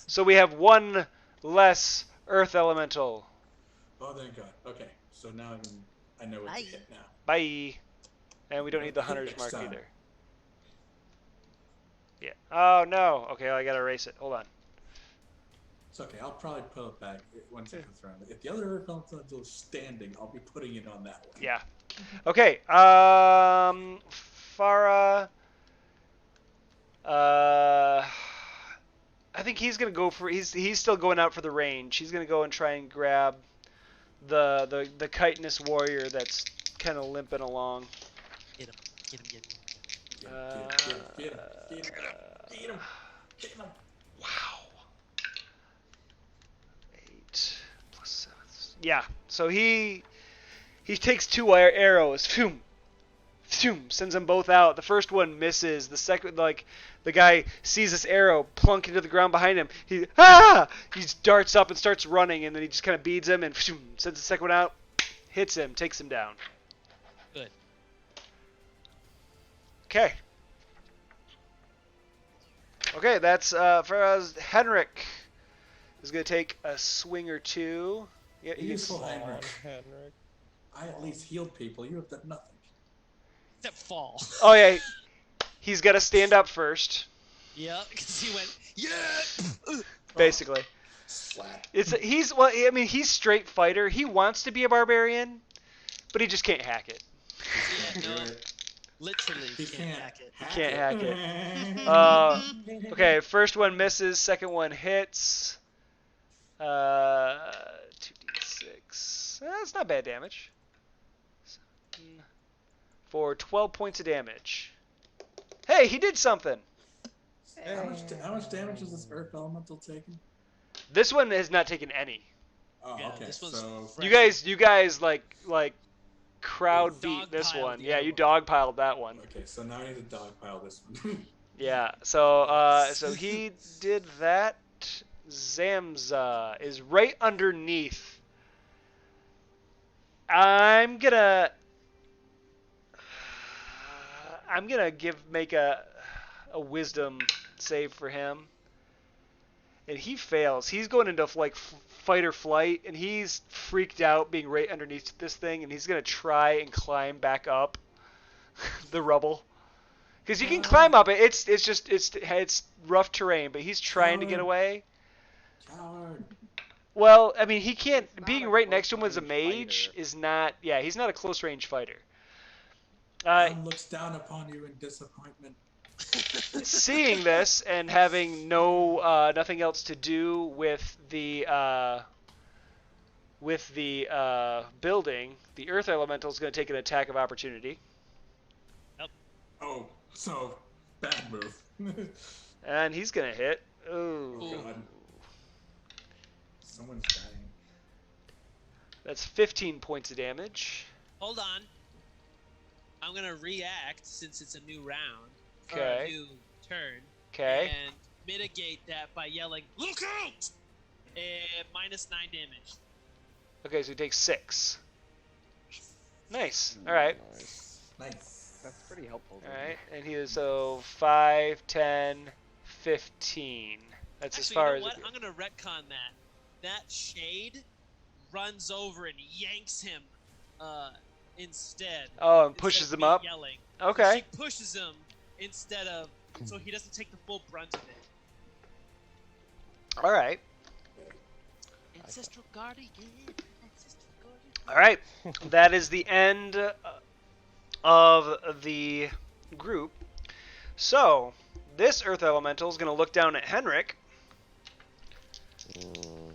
Speaker 4: So we have 1 less Earth Elemental.
Speaker 3: Oh, thank God. Okay, so now I know what to hit now.
Speaker 4: Bye. And we don't need the
Speaker 3: Hit
Speaker 4: Hunter's
Speaker 3: next
Speaker 4: Mark
Speaker 3: time.
Speaker 4: either. Yeah. Oh no. Okay, I gotta erase it. Hold on.
Speaker 3: It's okay. I'll probably put it back once it comes around. If the other Earth Elemental is standing, I'll be putting it on that one.
Speaker 4: Yeah. Okay. Farah. I think he's gonna go for. He's still going out for the range. He's gonna go and try and grab the chitinous warrior that's kind of limping along.
Speaker 2: Get him.
Speaker 3: Get him.
Speaker 4: Wow. 8 plus 7. Yeah. So he takes 2 arrows. Phew. Phew, sends them both out. The first one misses. The second, like, the guy sees this arrow plunk into the ground behind him. He darts up and starts running, and then he just kind of beads him and phew, sends the second one out, hits him, takes him down.
Speaker 2: Good.
Speaker 4: Okay. Okay, that's for us. Henrik is going to take a swing or 2. Yeah,
Speaker 3: You useful
Speaker 7: Come on,
Speaker 3: Henrik.
Speaker 7: Henrik.
Speaker 3: I at least healed people. You have done nothing.
Speaker 2: Except fall.
Speaker 4: Oh yeah, he's got to stand up first,
Speaker 2: Yeah, because he went, yeah!
Speaker 4: basically.
Speaker 3: Splat.
Speaker 4: He's straight fighter. He wants to be a barbarian, but he just can't hack it.
Speaker 2: Yeah, no,
Speaker 3: Do it.
Speaker 2: literally,
Speaker 3: He
Speaker 2: you can't hack it.
Speaker 4: Can't hack
Speaker 3: it.
Speaker 4: Okay, first one misses, second one hits. 2d6. That's not bad damage. For 12 points of damage. Hey, he did something.
Speaker 3: How much damage is this Earth Elemental taking?
Speaker 4: This one has not taken any.
Speaker 3: Oh,
Speaker 2: Yeah,
Speaker 3: okay.
Speaker 2: this one's
Speaker 3: So
Speaker 2: fresh.
Speaker 4: You guys like crowd
Speaker 2: You
Speaker 4: beat this
Speaker 2: dogpiled
Speaker 4: one.
Speaker 2: the
Speaker 4: Yeah,
Speaker 2: other
Speaker 4: you
Speaker 2: one.
Speaker 4: dogpiled that one.
Speaker 3: okay, so now I need to dogpile this one.
Speaker 4: Yeah. So he did that. Zamza is right underneath. I'm gonna make a wisdom save for him, and he fails. He's going into like fight or flight, and he's freaked out being right underneath this thing, and he's gonna try and climb back up the rubble. Because you can climb up it. It's rough terrain, but he's trying to get
Speaker 3: Coward.
Speaker 4: away.
Speaker 3: Coward.
Speaker 4: Well, I mean, he can't.
Speaker 6: He's not
Speaker 4: Being
Speaker 6: a
Speaker 4: right next to him as a
Speaker 6: close-range
Speaker 4: mage
Speaker 6: fighter.
Speaker 4: is not. Yeah, he's not a close range fighter.
Speaker 3: One looks down upon you in disappointment.
Speaker 4: Seeing this and having nothing else to do with the building, the Earth Elemental is going to take an attack of opportunity,
Speaker 3: Oh, so bad move.
Speaker 4: and he's going to hit.
Speaker 3: Oh
Speaker 4: Ooh.
Speaker 3: God. Someone's dying.
Speaker 4: That's 15 points of damage.
Speaker 2: Hold on. I'm gonna react since it's a new round. Or
Speaker 4: Okay.
Speaker 2: a new turn.
Speaker 4: Okay.
Speaker 2: And mitigate that by yelling, "Look out!" And -9 damage.
Speaker 4: Okay, so he takes 6. Nice. All right.
Speaker 3: Nice.
Speaker 6: That's pretty helpful.
Speaker 4: All right. And he is 5, 10, 15. That's
Speaker 2: Actually,
Speaker 4: as far
Speaker 2: you know
Speaker 4: as.
Speaker 2: what? I'm gonna retcon that. That shade runs over and yanks him instead.
Speaker 4: Oh, and
Speaker 2: instead
Speaker 4: pushes
Speaker 2: of
Speaker 4: him
Speaker 2: me
Speaker 4: up.
Speaker 2: Yelling.
Speaker 4: Okay.
Speaker 2: She pushes him instead of, so he doesn't take the full brunt of it.
Speaker 4: All right.
Speaker 2: Ancestral guardian. Ancestral guardian.
Speaker 4: All right. That is the end of the group. So, this Earth Elemental is going to look down at Henrik,
Speaker 3: Uh-oh.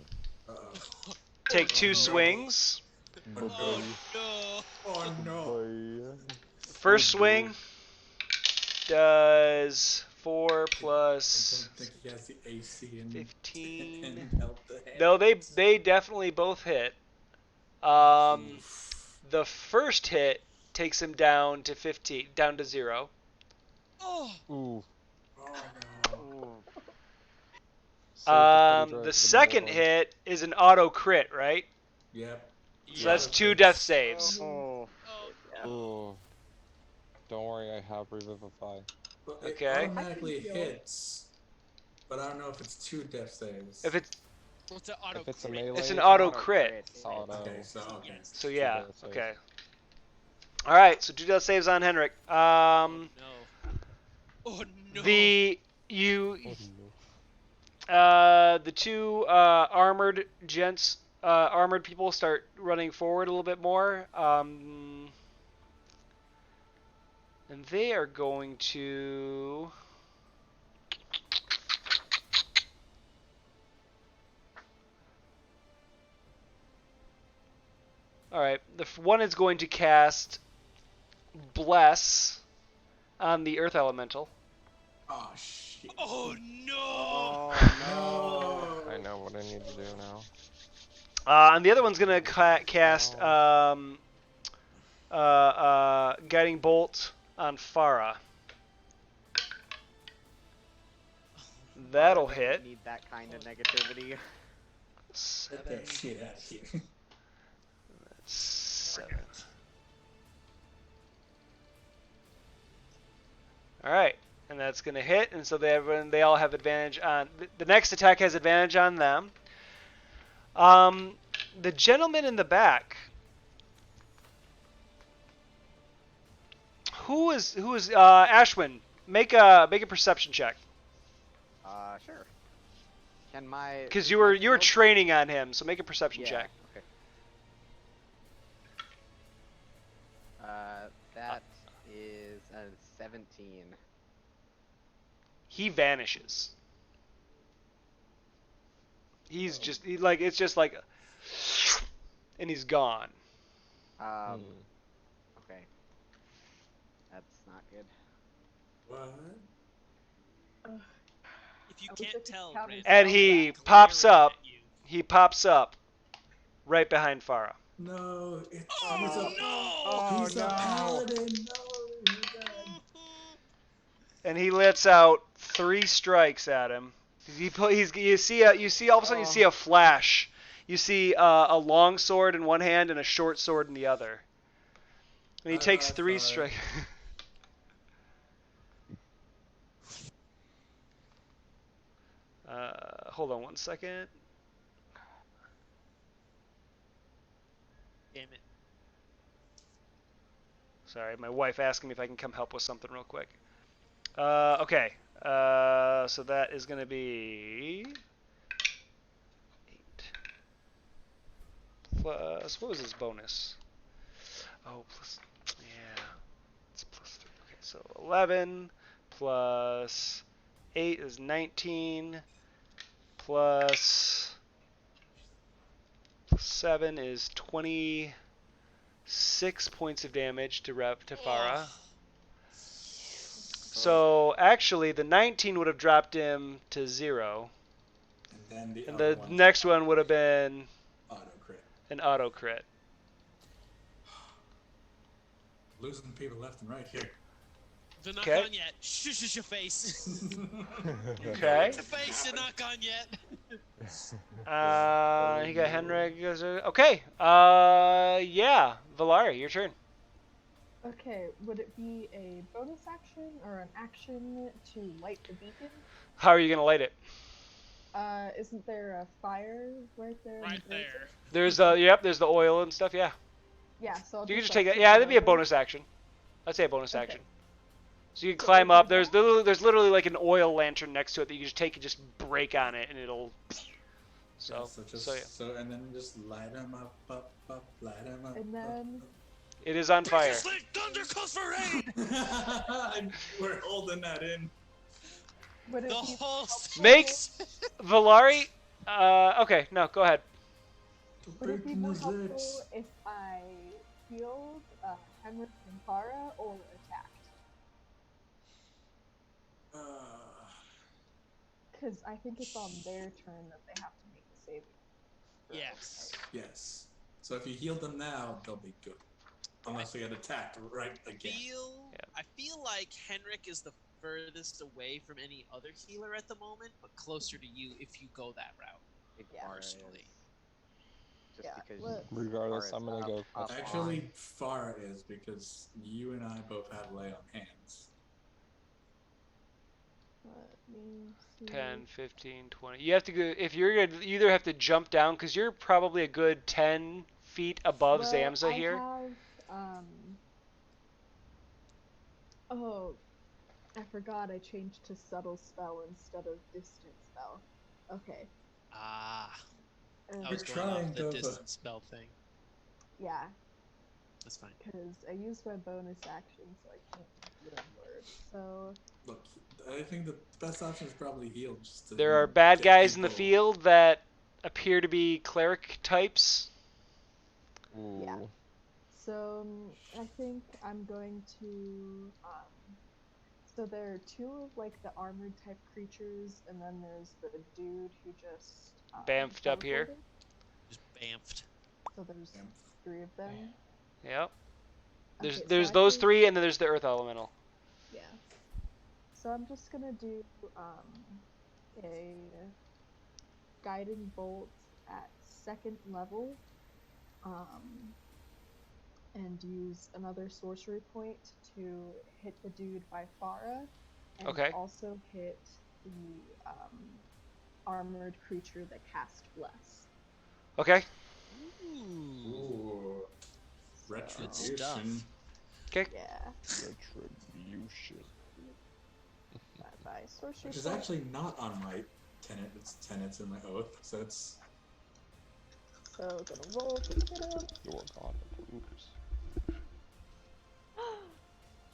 Speaker 4: take 2
Speaker 3: no.
Speaker 4: swings.
Speaker 2: Oh no!
Speaker 3: Oh no.
Speaker 4: First swing does 4
Speaker 3: I
Speaker 4: plus
Speaker 3: don't think he has the AC and
Speaker 4: 15.
Speaker 3: and help the hand.
Speaker 4: No, they definitely both hit. The first hit takes him down to 15, down to 0.
Speaker 2: Oh!
Speaker 7: Ooh.
Speaker 3: Oh no.
Speaker 4: The second hit is an auto crit, right?
Speaker 3: Yep.
Speaker 4: So that's 2 death saves.
Speaker 6: Oh.
Speaker 2: Oh,
Speaker 7: Ooh. Don't worry, I have Revivify.
Speaker 3: Well,
Speaker 4: Okay.
Speaker 3: It automatically hits, but I don't know if it's 2 death saves.
Speaker 4: If it's
Speaker 2: what's an auto
Speaker 7: If it's a
Speaker 2: crit?
Speaker 7: melee,
Speaker 4: It's an auto crit.
Speaker 7: it's auto.
Speaker 3: Okay, so okay.
Speaker 2: Yes.
Speaker 4: So yeah,
Speaker 7: death saves.
Speaker 4: okay. All right, so 2 death saves on Henrik.
Speaker 2: Oh no! Oh no!
Speaker 4: The the 2 armored gents, armored people start running forward a little bit more. And they are going to. All right, the one is going to cast Bless on the Earth Elemental.
Speaker 3: Oh shit.
Speaker 2: Oh no!
Speaker 3: Oh
Speaker 7: I know what I need to do now.
Speaker 4: And the other one's going to cast Guiding Bolt on Farah. That'll hit.
Speaker 6: Need that kind of negativity.
Speaker 3: Get
Speaker 4: 7.
Speaker 3: that shit out of here.
Speaker 4: 7. All right, and that's going to hit, and so they all have advantage on. The next attack has advantage on them. The gentleman in the back. Who is Ashwin? Make a perception check.
Speaker 6: Sure. Can my?
Speaker 4: Because
Speaker 6: is
Speaker 4: you
Speaker 6: my
Speaker 4: were
Speaker 6: skill-
Speaker 4: training on him, so make a perception
Speaker 6: Yeah.
Speaker 4: check.
Speaker 6: Okay. That is a 17.
Speaker 4: He vanishes. He's it's just like, and he's gone.
Speaker 6: Okay. That's not good.
Speaker 3: What?
Speaker 2: If you
Speaker 5: I wish I
Speaker 2: can't
Speaker 5: could
Speaker 2: tell,
Speaker 5: count
Speaker 2: Rand,
Speaker 5: his
Speaker 4: And
Speaker 5: sound
Speaker 4: he
Speaker 5: back.
Speaker 4: pops
Speaker 2: glaring
Speaker 4: up.
Speaker 2: at you.
Speaker 4: He pops up right behind Farah.
Speaker 3: No, it's
Speaker 2: Oh
Speaker 3: he's a
Speaker 2: no!
Speaker 3: he's a paladin. No, he's dead.
Speaker 4: And he lets out 3 strikes at him. You see all of a sudden you see a flash. You see a long sword in one hand and a short sword in the other. And he takes 3 strikes. Hold on one second.
Speaker 2: Damn it!
Speaker 4: Sorry, my wife asking me if I can come help with something real quick. Okay. So that is going to be 8 plus. What was his bonus? Oh, plus. Yeah. It's plus 3. Okay, so 11 plus 8 is 19. Plus 7 is 26 points of damage to Farah. So actually, the 19 would have dropped him to 0.
Speaker 3: And then
Speaker 4: And
Speaker 3: the
Speaker 4: the next one would have been
Speaker 3: auto crit.
Speaker 4: an auto crit.
Speaker 3: Losing people left and right here.
Speaker 2: They're not
Speaker 4: Okay.
Speaker 2: gone yet. Shush your face.
Speaker 4: Okay.
Speaker 2: The face, they're not gone yet.
Speaker 4: He got Henrik. Okay. Yeah. Valari, your turn.
Speaker 5: Okay, would it be a bonus action or an action to light the beacon?
Speaker 4: How are you gonna light it?
Speaker 5: Isn't there a fire right there?
Speaker 2: Right there.
Speaker 4: There's there's the oil and stuff. Yeah.
Speaker 5: Yeah, so I'll
Speaker 4: You can just
Speaker 5: like,
Speaker 4: take that.
Speaker 5: flip
Speaker 4: Yeah,
Speaker 5: it
Speaker 4: that'd be a
Speaker 5: over.
Speaker 4: bonus action. I'd say a bonus
Speaker 5: Okay.
Speaker 4: action. So you can
Speaker 5: So
Speaker 4: climb
Speaker 5: open
Speaker 4: up. There's
Speaker 5: that?
Speaker 4: there's literally like an oil lantern next to it that you just take and just break on it, and it'll.
Speaker 3: So and then just light them up, light them up.
Speaker 5: And then
Speaker 4: It is on fire.
Speaker 2: Thunder calls for rain.
Speaker 3: We're holding that in.
Speaker 5: would it
Speaker 2: The
Speaker 5: be
Speaker 2: whole
Speaker 4: Makes Valari. Okay, no, go ahead.
Speaker 5: Would it be more helpful if I healed Henrik and Farah or attacked? Because I think it's on their turn that they have to make the saving.
Speaker 2: Yes.
Speaker 3: Yes. So if you heal them now, they'll be good. Unless they get attacked right again.
Speaker 2: I feel like Henrik is the furthest away from any other healer at the moment, but closer to you if you go that route.
Speaker 5: Yeah.
Speaker 2: Personally.
Speaker 6: Just because
Speaker 7: Regardless, I'm gonna go.
Speaker 3: Actually, far is because you and I both have lay on hands.
Speaker 5: Let me see.
Speaker 4: 10, 15, 20. You have to go. If you're gonna, you either have to jump down because you're probably a good 10 feet above
Speaker 5: Well,
Speaker 4: Zamza
Speaker 5: I
Speaker 4: here.
Speaker 5: have, oh, I forgot I changed to subtle spell instead of distant spell. Okay.
Speaker 2: Ah. I
Speaker 5: We're
Speaker 2: was going
Speaker 3: trying,
Speaker 2: off the
Speaker 3: Dova.
Speaker 2: distance spell thing.
Speaker 5: Yeah,
Speaker 2: That's fine.
Speaker 5: because I used my bonus action, so I can't use healing word. So
Speaker 3: Look, I think the best option is probably heal. Just to,
Speaker 4: There are bad
Speaker 3: get
Speaker 4: guys in the
Speaker 3: people-
Speaker 4: field that appear to be cleric types.
Speaker 7: Ooh.
Speaker 5: Yeah. So I think I'm going to. So there are two of like the armored type creatures, and then there's the dude who just
Speaker 4: Bamfed up here.
Speaker 5: teleported.
Speaker 2: Just bamfed.
Speaker 5: So there's
Speaker 3: Bamf.
Speaker 5: 3 of them.
Speaker 4: Yep. There's
Speaker 5: Okay, so
Speaker 4: there's
Speaker 5: I
Speaker 4: those
Speaker 5: think-
Speaker 4: 3, and then there's the earth elemental.
Speaker 5: Yeah. So I'm just gonna do a guiding bolt at 2nd level, and use another sorcery point to hit the dude by Farah, and
Speaker 4: Okay.
Speaker 5: also hit the armored creature that cast Bless.
Speaker 4: Okay.
Speaker 2: Ooh.
Speaker 3: Ooh. Retribution.
Speaker 4: Okay.
Speaker 5: Yeah.
Speaker 7: Retribution.
Speaker 5: Bye sorcery
Speaker 3: Which is
Speaker 5: point.
Speaker 3: actually not on my tenet. It's tenets in my oath. So it's.
Speaker 5: So gonna roll to hit him.
Speaker 7: You're gone. Oops.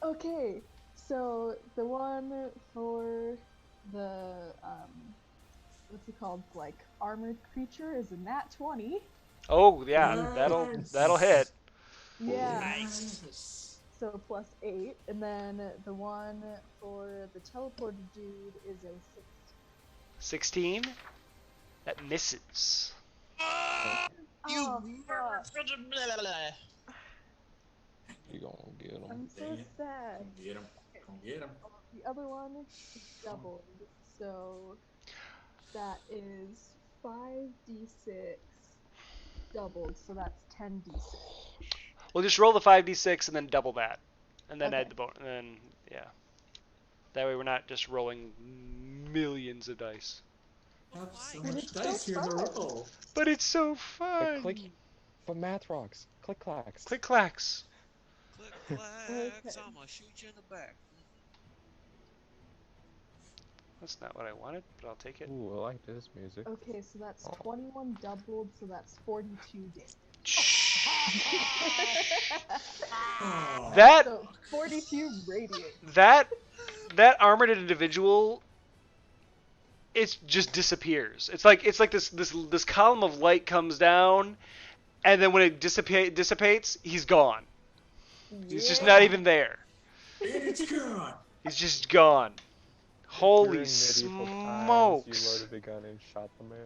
Speaker 5: Okay, so the one for the what's it called? Like armored creature is a nat 20.
Speaker 4: Oh yeah,
Speaker 3: Nice.
Speaker 4: that'll hit.
Speaker 5: Yeah.
Speaker 3: Nice.
Speaker 5: So plus 8, and then the one for the teleported dude is a
Speaker 4: 16. That misses.
Speaker 2: Ah! You
Speaker 5: Oh,
Speaker 2: murdered.
Speaker 7: You gonna get him.
Speaker 5: I'm so
Speaker 3: Dang it.
Speaker 5: sad.
Speaker 3: Come get him. Come get him.
Speaker 5: The other one is doubled, so that is 5d6 doubled, so that's 10d6.
Speaker 4: We'll just roll the 5d6 and then double that, and then
Speaker 5: Okay.
Speaker 4: add the bonus. And then yeah, that way we're not just rolling millions of dice.
Speaker 3: I have so
Speaker 2: Why?
Speaker 3: much
Speaker 5: It's
Speaker 3: dice
Speaker 5: so
Speaker 3: here to
Speaker 5: fun.
Speaker 3: roll.
Speaker 4: But it's so fun.
Speaker 7: click. But math rocks. Click clacks.
Speaker 4: Click clacks.
Speaker 2: Click clacks,
Speaker 5: Okay.
Speaker 2: I'ma shoot you in the back.
Speaker 4: That's not what I wanted, but I'll take it.
Speaker 1: Ooh, I like this music.
Speaker 5: Okay, so that's 21 doubled, so that's 42 damage.
Speaker 4: That
Speaker 5: So 42 radiant.
Speaker 4: that armored individual, it just disappears. It's like this column of light comes down, and then when it dissipates, he's gone. He's just not even there.
Speaker 3: It's gone.
Speaker 4: He's just gone. Holy
Speaker 1: During medieval times,
Speaker 4: smokes!
Speaker 1: you loaded a gun and shot the man.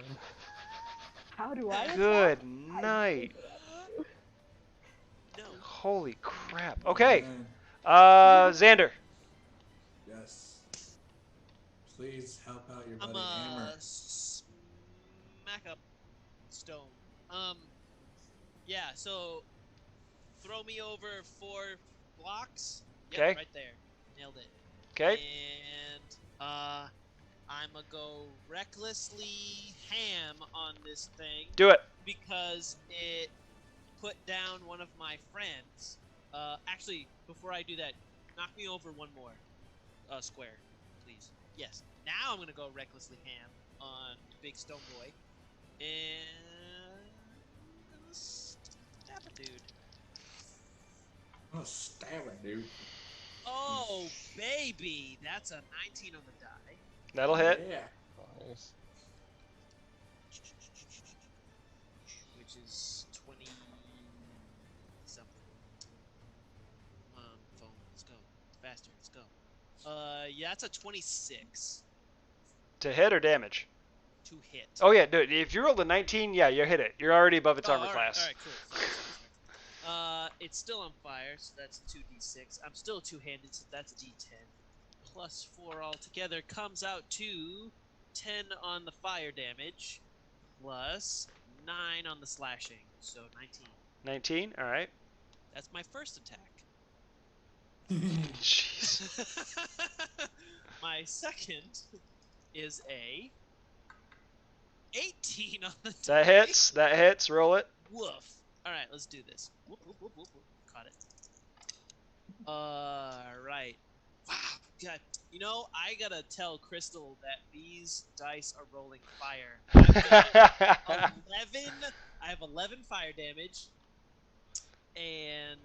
Speaker 5: How do I attack?
Speaker 4: Good
Speaker 5: I
Speaker 4: night.
Speaker 2: No.
Speaker 4: Holy crap. Okay.
Speaker 3: Man,
Speaker 4: Xander.
Speaker 3: yes. Please help out your
Speaker 2: I'm
Speaker 3: buddy Hammer.
Speaker 2: smack up stone. Yeah. So throw me over 4 blocks. Yep,
Speaker 4: Okay.
Speaker 2: right there. Nailed it.
Speaker 4: Okay.
Speaker 2: And I'm gonna go recklessly ham on this thing
Speaker 4: Do it.
Speaker 2: because it put down one of my friends. Actually, before I do that, knock me over 1 more square, please. Yes. Now I'm gonna go recklessly ham on Big Stone Boy, and stab a dude.
Speaker 3: Oh, stab it, dude.
Speaker 2: Oh baby, that's a 19 on the die.
Speaker 4: That'll hit.
Speaker 3: Yeah.
Speaker 1: Nice.
Speaker 2: Which is 20 something. Phone, let's go. Faster, let's go. Yeah, that's a 26
Speaker 4: To hit or damage?
Speaker 2: to hit.
Speaker 4: Oh yeah, dude. If you rolled a 19, yeah, you hit it. You're already above its armor class.
Speaker 2: Alright, cool. Sorry. It's still on fire, so that's 2d6. I'm still two-handed, so that's d10. Plus 4 altogether comes out to 10 on the fire damage, plus 9 on the slashing, so 19.
Speaker 4: 19. All right.
Speaker 2: That's my first attack.
Speaker 4: Jeez.
Speaker 2: My second is a 18 on the die.
Speaker 4: That hits. That hits. Roll it.
Speaker 2: Woof. Alright, let's do this. Whoop, whoop, whoop, whoop, whoop. Caught it. Alright. Wow. God. You know, I gotta tell Crystal that these dice are rolling fire. I've got 11. I have 11 fire damage and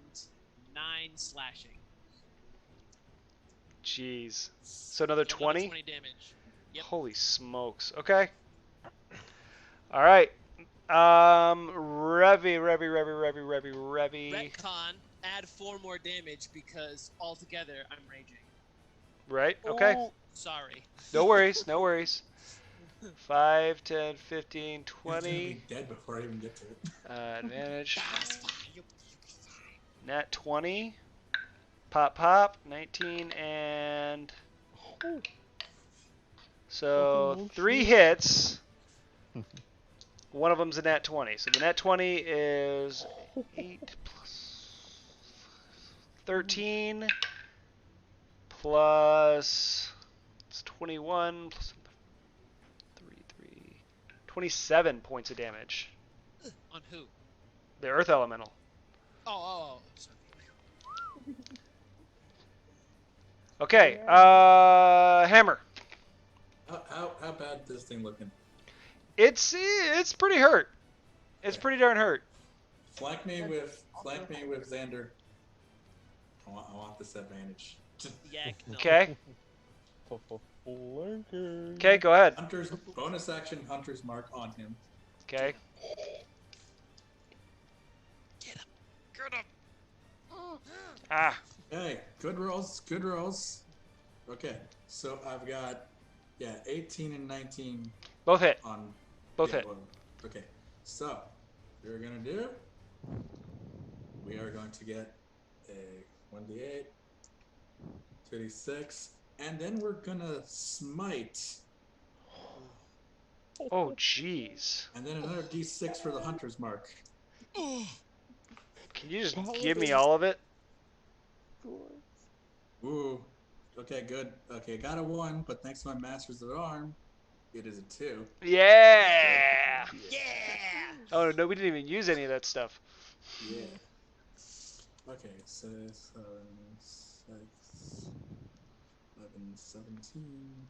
Speaker 2: 9 slashing.
Speaker 4: Jeez. So another
Speaker 2: So
Speaker 4: 20?
Speaker 2: 20 damage. Yep.
Speaker 4: Holy smokes. Okay. All right. Revy.
Speaker 2: Retcon, add 4 more damage because altogether I'm raging.
Speaker 4: Right? Okay.
Speaker 2: Oh, sorry.
Speaker 4: No worries. No worries. 5, 10, 15,
Speaker 3: He's gonna
Speaker 4: 20.
Speaker 3: be dead before I even get to it.
Speaker 4: Advantage.
Speaker 2: That's fine. You'll be fine.
Speaker 4: Nat 20. Pop. 19 and... So, 3 hits. One of them's a nat 20. So the nat 20 is 8 plus 13 plus it's 21 plus 3, 27 points of damage.
Speaker 2: On who?
Speaker 4: The earth elemental.
Speaker 2: Oh. Sorry.
Speaker 4: Okay, hammer.
Speaker 3: How bad this thing looking?
Speaker 4: It's pretty hurt. It's pretty darn hurt.
Speaker 3: Flank me with Xander. I want this advantage.
Speaker 2: Yak, no.
Speaker 4: Okay.
Speaker 1: Flanker.
Speaker 4: Okay, go ahead.
Speaker 3: Hunter's bonus action. Hunter's mark on him.
Speaker 4: Okay.
Speaker 2: Get him.
Speaker 4: Ah.
Speaker 3: Hey, good rolls. Good rolls. Okay, so I've got 18 and 19
Speaker 4: Both hit.
Speaker 3: on.
Speaker 4: Both hit.
Speaker 3: Well, okay, so we're gonna do. We are going to get a 1d8, 2d6, and then we're gonna smite,
Speaker 4: Oh, jeez.
Speaker 3: and then another d6 for the hunter's mark.
Speaker 4: Can you just give me all of it?
Speaker 3: Ooh. Okay, good. Okay, got a 1, but thanks to my Masters of Arm, it is a 2.
Speaker 4: Yeah.
Speaker 2: Yeah.
Speaker 4: Oh no, we didn't even use any of that stuff.
Speaker 3: Yeah. Okay, so 7, 6, 11, 17,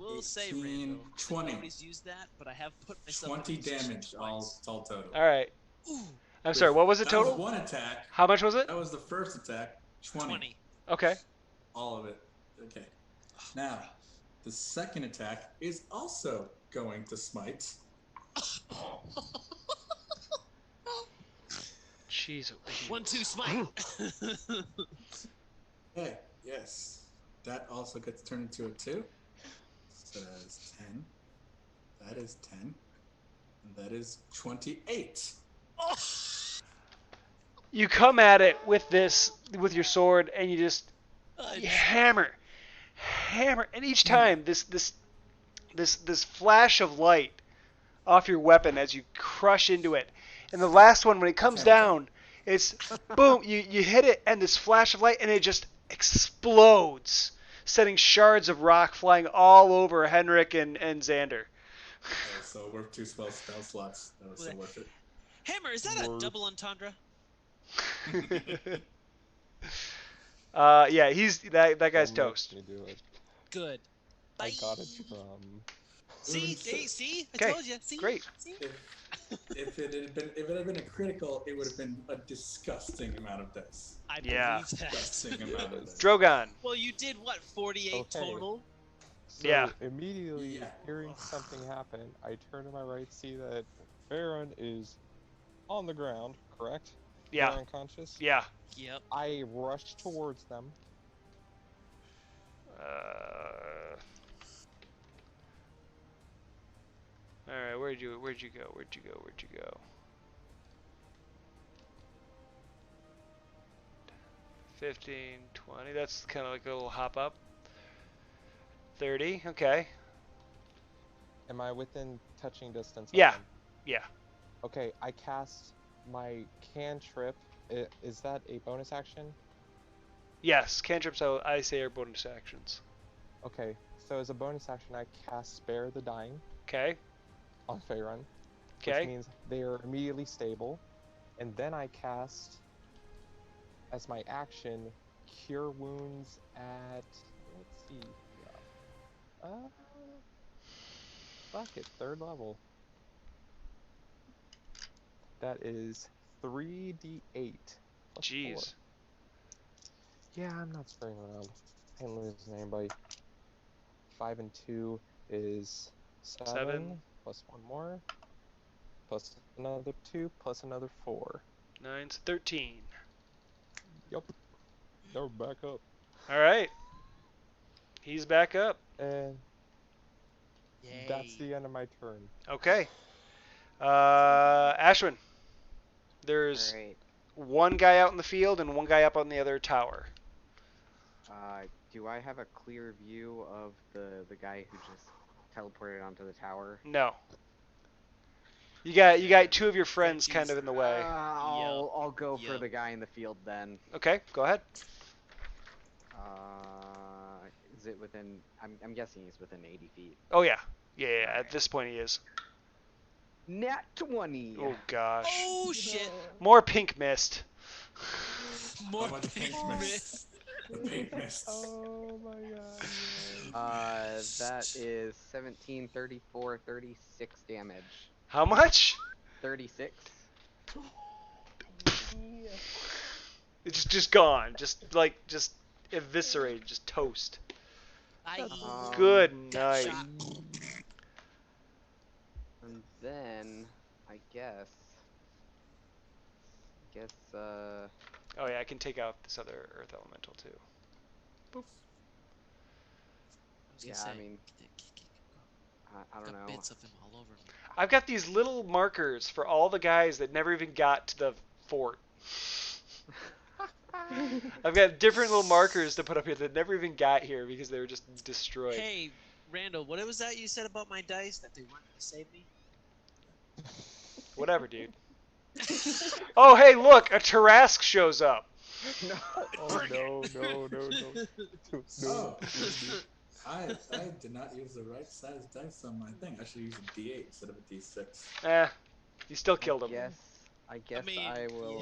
Speaker 2: will say,
Speaker 3: 18,
Speaker 2: Randall,
Speaker 3: 20.
Speaker 2: nobody's used that, but I have put myself
Speaker 3: 20
Speaker 2: in a position
Speaker 3: damage, all
Speaker 2: twice.
Speaker 3: total.
Speaker 4: All right.
Speaker 2: Ooh,
Speaker 4: I'm sorry. What was the
Speaker 3: That
Speaker 4: total?
Speaker 3: was one attack.
Speaker 4: How much was it?
Speaker 3: That was the first attack. 20.
Speaker 4: Okay.
Speaker 3: All of it. Okay. Now, the second attack is also going to smite.
Speaker 4: Jeez.
Speaker 2: 1-2 smite.
Speaker 3: Okay, yes. That also gets turned into a 2. So that is 10. That is 10. And that is 28.
Speaker 4: You come at it with your sword, and you just hammer, and each time this flash of light off your weapon as you crush into it, and the last one when it comes down, it's boom, you hit it, and this flash of light, and it just explodes, sending shards of rock flying all over Henrik and Xander.
Speaker 3: So worth 2 spell slots. That was so worth it.
Speaker 2: Hammer, is that a double entendre?
Speaker 4: Yeah, he's that guy's toast.
Speaker 2: Good.
Speaker 7: I got it from.
Speaker 2: See, I told you. See,
Speaker 4: great.
Speaker 2: See?
Speaker 3: If it had been a critical, it would have been a disgusting amount of dice.
Speaker 2: I believe that.
Speaker 3: Disgusting amount of dice.
Speaker 4: Drogon.
Speaker 2: Well, you did what? 48 total.
Speaker 7: So
Speaker 4: Yeah.
Speaker 7: Immediately hearing something happen, I turn to my right, see that Farron is on the ground. Correct?
Speaker 4: Yeah.
Speaker 7: They're unconscious.
Speaker 4: Yeah.
Speaker 2: Yep.
Speaker 7: I rush towards them.
Speaker 4: All right, where'd you go? 15, 20. That's kind of like a little hop up. 30. Okay.
Speaker 7: Am I within touching distance? of
Speaker 4: Yeah.
Speaker 7: them?
Speaker 4: Yeah.
Speaker 7: Okay, I cast my cantrip. Is that a bonus action?
Speaker 4: Yes. Cantrips, I say, are bonus actions.
Speaker 7: Okay, so as a bonus action, I cast Spare the Dying
Speaker 4: Okay.
Speaker 7: on Farron,
Speaker 4: Okay.
Speaker 7: which means they are immediately stable. And then I cast, as my action, Cure Wounds at, let's see, fuck it, 3rd level. That is 3d8. plus
Speaker 4: Jeez.
Speaker 7: 4. Yeah, I'm not screwing around. I ain't losing anybody. 5 and 2 is 7, plus 1 more, plus another 2, plus another 4.
Speaker 4: 9's 13.
Speaker 7: Yup. They're back up.
Speaker 4: All right. He's back up.
Speaker 7: And
Speaker 2: Yay.
Speaker 7: that's the end of my turn.
Speaker 4: Okay. Ashwin. There's
Speaker 6: Alright.
Speaker 4: one guy out in the field and one guy up on the other tower.
Speaker 6: Do I have a clear view of the guy who just teleported onto the tower?
Speaker 4: No. You got 2 of your friends kind of in the way.
Speaker 6: I'll go for the guy in the field then.
Speaker 4: Okay, go ahead.
Speaker 6: Is it within? I'm guessing he's within 80 feet.
Speaker 4: Oh yeah. Yeah. At this point he is.
Speaker 6: Nat 20.
Speaker 4: Oh gosh.
Speaker 2: Oh shit.
Speaker 4: More pink mist.
Speaker 2: More
Speaker 3: How much
Speaker 2: pink
Speaker 3: pink
Speaker 2: mist.
Speaker 3: The pink mist.
Speaker 7: Oh my god.
Speaker 6: That is 17, 34, 36 damage.
Speaker 4: How much?
Speaker 6: 36.
Speaker 4: It's just gone. Just eviscerated. Just toast. Good night.
Speaker 6: And then I guess.
Speaker 4: Oh yeah, I can take out this other earth elemental too. Boop.
Speaker 6: Yeah, I mean, I don't know.
Speaker 2: Bits of him all over me.
Speaker 4: I've got these little markers for all the guys that never even got to the fort. I've got different little markers to put up here that never even got here because they were just destroyed.
Speaker 2: Hey, Randall, what was that you said about my dice that they weren't going to save me?
Speaker 4: Whatever, dude. Oh, hey, look, a Tarask shows up.
Speaker 6: No.
Speaker 7: Oh no.
Speaker 3: Oh, I did not use the right size dice on my thing. I should use a D8 instead of a D6.
Speaker 4: You still killed him.
Speaker 6: I guess
Speaker 2: mean,
Speaker 6: I will.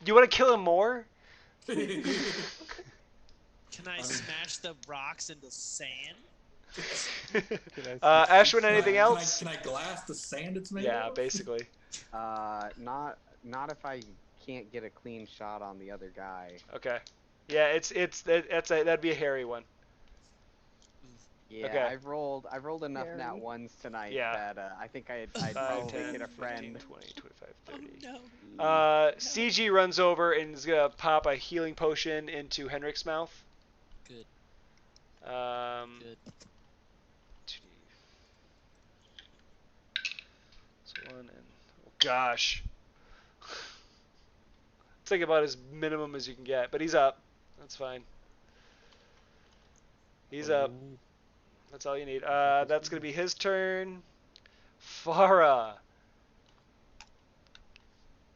Speaker 4: You want to kill him more?
Speaker 2: Can I smash the rocks into sand?
Speaker 4: Ashwin, anything
Speaker 3: Can
Speaker 4: else?
Speaker 3: I glass the sand it's made
Speaker 4: Yeah,
Speaker 3: of?
Speaker 4: basically.
Speaker 6: Not if I can't get a clean shot on the other guy.
Speaker 4: Okay. Yeah, that'd be a hairy one.
Speaker 6: Yeah,
Speaker 4: Okay.
Speaker 6: I've rolled enough
Speaker 5: Very.
Speaker 6: nat ones tonight
Speaker 4: Yeah.
Speaker 6: that I think I'd
Speaker 4: 5,
Speaker 6: probably
Speaker 4: 10,
Speaker 6: get a
Speaker 4: 15,
Speaker 6: friend.
Speaker 4: 20, 25, 30.
Speaker 2: Oh no.
Speaker 4: CG runs over and is gonna pop a healing potion into Henrik's mouth.
Speaker 2: Good.
Speaker 4: Good. So 1 and oh gosh. It's like about as minimum as you can get, but he's up. That's fine. He's up. That's all you need. That's gonna be his turn. Farah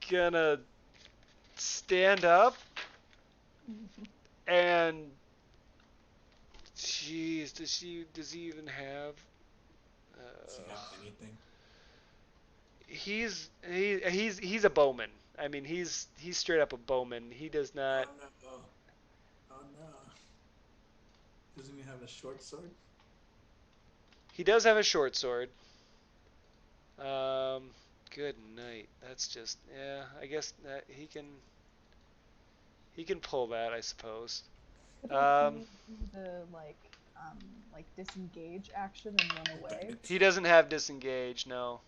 Speaker 4: gonna stand up and jeez, does he even have?
Speaker 3: Does he have anything?
Speaker 4: He's a bowman. I mean, he's straight up a bowman. He does not.
Speaker 3: Oh no. Doesn't he have a short sword?
Speaker 4: He does have a short sword. Good night. That's just yeah. I guess that he can pull that. I suppose.
Speaker 5: Couldn't he do the like disengage action and run away?
Speaker 4: He doesn't have disengage. No.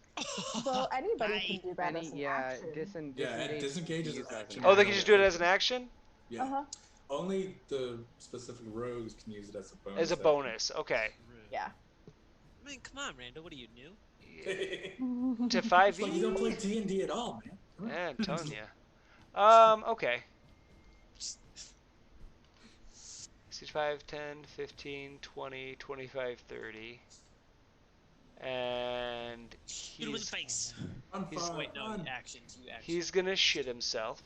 Speaker 5: Well, anybody can do that as an action.
Speaker 3: Disengage is an action.
Speaker 4: Oh, they can just do it as an action.
Speaker 3: Yeah.
Speaker 5: Uh-huh.
Speaker 3: Only the specific rogues can use it as a bonus.
Speaker 4: As a bonus. Okay.
Speaker 5: Yeah.
Speaker 2: I mean, come on, Randall. What are you new?
Speaker 4: To 5e.
Speaker 3: Like you don't play D&D at all, man.
Speaker 4: Yeah, I'm telling you. Okay. 5, 10, 15, 20, 25, 30. And
Speaker 2: Shoot him in the face. Wait, no, actions. You actions.
Speaker 4: He's gonna shit himself.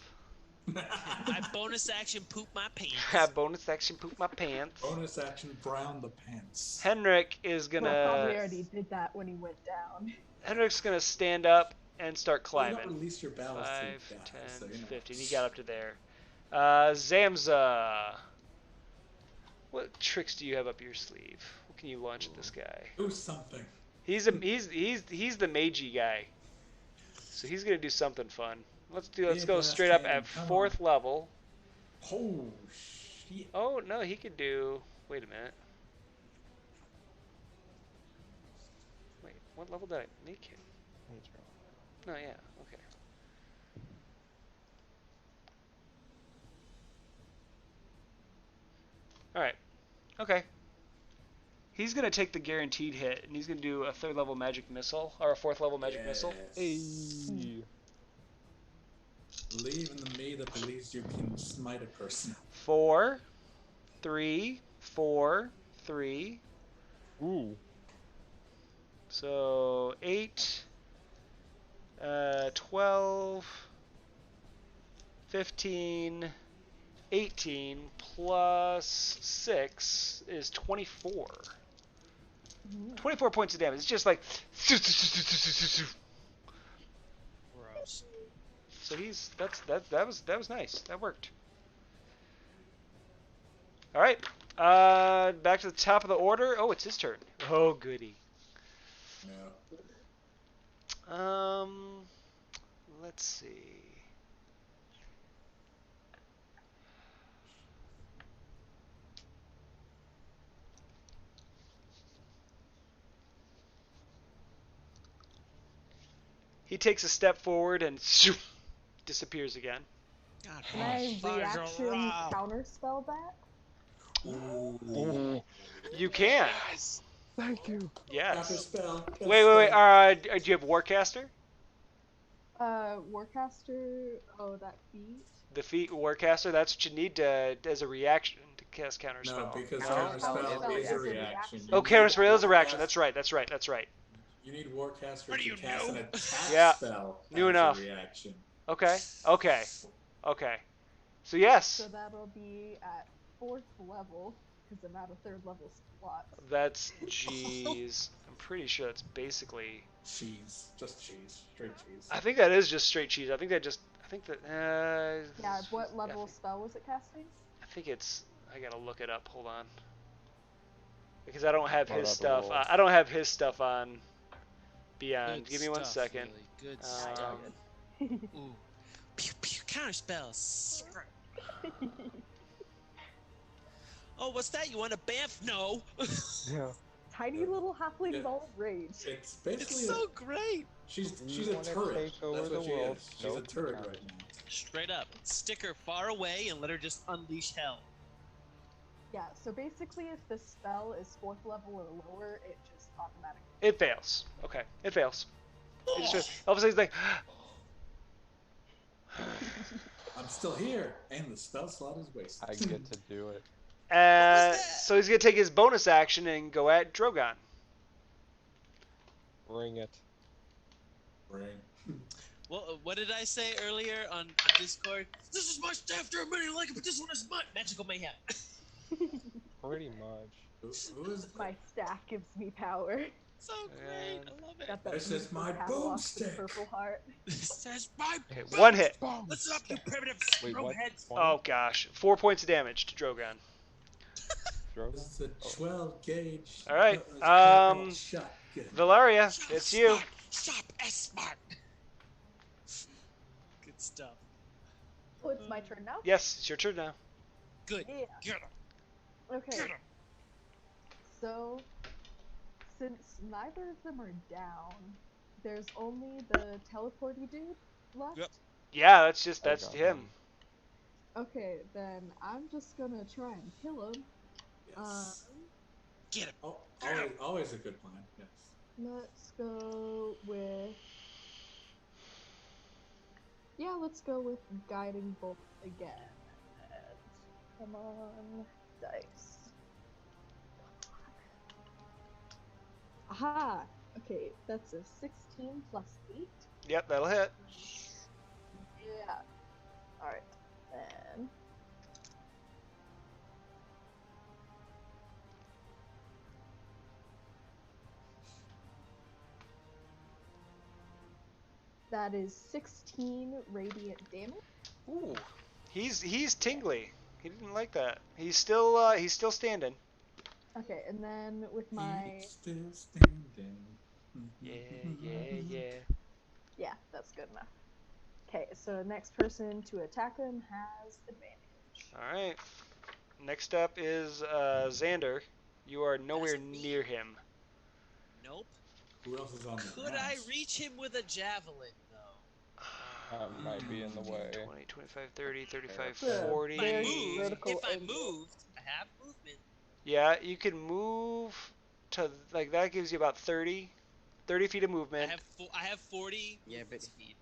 Speaker 2: I bonus action poop my pants.
Speaker 4: Bonus action poop my pants.
Speaker 3: Bonus action brown the pants.
Speaker 4: Henrik is gonna.
Speaker 5: Well, probably already did that when he went down.
Speaker 4: Henrik's gonna stand up and start climbing.
Speaker 3: You don't release your ballast
Speaker 4: 5, 10,
Speaker 3: so,
Speaker 4: 15. He got up to there. Zamza. What tricks do you have up your sleeve? What can you launch at this guy?
Speaker 3: Do something.
Speaker 4: He's the magey guy. So he's gonna do something fun. Let's go straight up at 4th level.
Speaker 3: Oh shit.
Speaker 4: Oh no, he could do. Wait a minute. Wait, what level did I make him? No, yeah, okay. All right. Okay. He's gonna take the guaranteed hit, and he's gonna do a 3rd level magic missile or a 4th level magic missile.
Speaker 1: Hey.
Speaker 3: Believe in the me that believes you can smite a person.
Speaker 4: 4, 3, 4, 3.
Speaker 1: Ooh.
Speaker 4: So 8, 12, 15, 18 plus 6 is 24. 24 points of damage. It's just like.
Speaker 2: Gross.
Speaker 4: So that was nice. That worked. All right. Back to the top of the order. Oh, it's his turn. Oh, goody.
Speaker 3: No.
Speaker 4: Let's see. He takes a step forward and disappears again.
Speaker 2: God,
Speaker 5: Can I reaction counterspell that?
Speaker 3: Ooh.
Speaker 4: You can.
Speaker 2: Yes.
Speaker 1: Thank you.
Speaker 4: Yes.
Speaker 3: Spell.
Speaker 4: Wait. Do you have Warcaster?
Speaker 5: Warcaster. Oh, that feat.
Speaker 4: The feat Warcaster. That's what you need as a reaction to cast Counterspell.
Speaker 3: No, because
Speaker 6: No.
Speaker 3: counterspell is a
Speaker 5: is a
Speaker 3: reaction.
Speaker 5: reaction.
Speaker 4: Oh, Counterspell is a reaction. That's right.
Speaker 3: You need Warcaster
Speaker 2: What do
Speaker 3: to
Speaker 2: you
Speaker 3: cast
Speaker 2: know?
Speaker 3: an attack
Speaker 4: Yeah.
Speaker 3: spell.
Speaker 4: New
Speaker 3: as
Speaker 4: enough.
Speaker 3: A reaction.
Speaker 4: Okay. So yes.
Speaker 5: So that'll be at 4th level because I'm out of 3rd level slots.
Speaker 4: That's jeez. I'm pretty sure that's basically.
Speaker 3: Cheese. Just cheese. Straight cheese.
Speaker 4: I think that is just straight cheese. I think that.
Speaker 5: Yeah. What level spell was it casting?
Speaker 4: I think it's. I gotta look it up. Hold on. because I don't have
Speaker 7: What
Speaker 4: his
Speaker 7: about the
Speaker 4: stuff.
Speaker 7: wolves?
Speaker 4: I don't have his stuff on Beyond.
Speaker 2: Good
Speaker 4: Give me one
Speaker 2: stuff,
Speaker 4: second.
Speaker 2: Lily. Good
Speaker 5: Yeah,
Speaker 2: stuff.
Speaker 5: you're good.
Speaker 2: Ooh. Pew pew counter spells. Oh, what's that? You want a bamf? No.
Speaker 7: Yeah.
Speaker 5: Tiny little halfling
Speaker 3: Yeah.
Speaker 5: ball of rage.
Speaker 3: It's basically
Speaker 2: It's so great.
Speaker 3: she's
Speaker 7: You
Speaker 3: a
Speaker 7: wanna
Speaker 3: turret.
Speaker 7: take over
Speaker 3: That's
Speaker 7: the
Speaker 3: what she
Speaker 7: world?
Speaker 3: is. She's a
Speaker 7: Nope.
Speaker 3: turret right now.
Speaker 2: Straight up. Stick her far away and let her just unleash hell.
Speaker 5: Yeah, so basically if the spell is 4th level or lower, it just automatically...
Speaker 4: It fails. Okay, it fails. It's just all of a sudden it's like.
Speaker 3: I'm still here, and the spell slot is wasted.
Speaker 7: I get to do it.
Speaker 2: that?
Speaker 4: So he's gonna take his bonus action and go at Drogon.
Speaker 7: Bring it.
Speaker 3: Brain.
Speaker 2: Well, what did I say earlier on Discord? This is my staff, there are many like it, but this one is my magical mayhem.
Speaker 7: Pretty much.
Speaker 3: Who is
Speaker 5: My staff gives me power.
Speaker 2: So great, I love it.
Speaker 5: Got that
Speaker 3: This is
Speaker 5: beautiful
Speaker 3: my
Speaker 5: padlock with
Speaker 3: boomstick.
Speaker 5: Purple heart.
Speaker 2: This is my
Speaker 4: Okay, one hit.
Speaker 2: Listen up, you primitive
Speaker 7: Wait,
Speaker 2: scrum
Speaker 7: what?
Speaker 2: heads.
Speaker 4: Oh gosh, 4 points of damage to Drogon.
Speaker 7: Drogon?
Speaker 3: This is a 12 gauge.
Speaker 4: All right,
Speaker 3: Shotgun.
Speaker 4: Valaria, it's you.
Speaker 2: Stop, S-Smart. Good stuff.
Speaker 5: Oh, it's my turn now?
Speaker 4: Yes, it's your turn now.
Speaker 2: Good.
Speaker 5: Yeah.
Speaker 2: Get her.
Speaker 5: Okay,
Speaker 2: Get her.
Speaker 5: so since neither of them are down, there's only the teleporty dude left.
Speaker 2: Yep.
Speaker 4: Yeah, that's
Speaker 7: got
Speaker 4: him.
Speaker 7: him.
Speaker 5: Okay, then I'm just gonna try and kill him.
Speaker 3: Yes.
Speaker 2: Get him.
Speaker 3: Oh, always a good plan. Yes.
Speaker 5: Let's go with... Yeah, let's go with Guiding Bolt again. And come on, dice. Aha! Okay, that's a 16 plus 8.
Speaker 4: Yep, that'll hit.
Speaker 5: Yeah. Alright, then... That is 16 radiant damage.
Speaker 4: Ooh, he's tingly. He didn't like that. He's still standing.
Speaker 5: Okay, and then with my...
Speaker 3: He's still standing.
Speaker 4: Yeah.
Speaker 5: Yeah, that's good enough. Okay, so next person to attack him has advantage.
Speaker 4: All right. Next up is Xander. You are nowhere
Speaker 2: That's me.
Speaker 4: near him.
Speaker 2: Nope.
Speaker 3: Who else is on the
Speaker 2: Could I reach him with a javelin, though?
Speaker 7: That might be in the way.
Speaker 4: 20, 25, 30, 35,
Speaker 5: Yeah.
Speaker 4: 40.
Speaker 2: If I
Speaker 5: Very
Speaker 2: moved,
Speaker 5: vertical
Speaker 2: if I
Speaker 5: angle.
Speaker 2: moved, I have movement.
Speaker 4: Yeah, you can move to, like, that gives you about 30 feet of movement.
Speaker 2: I have 40
Speaker 6: Yeah,
Speaker 2: movement
Speaker 6: but
Speaker 2: speed.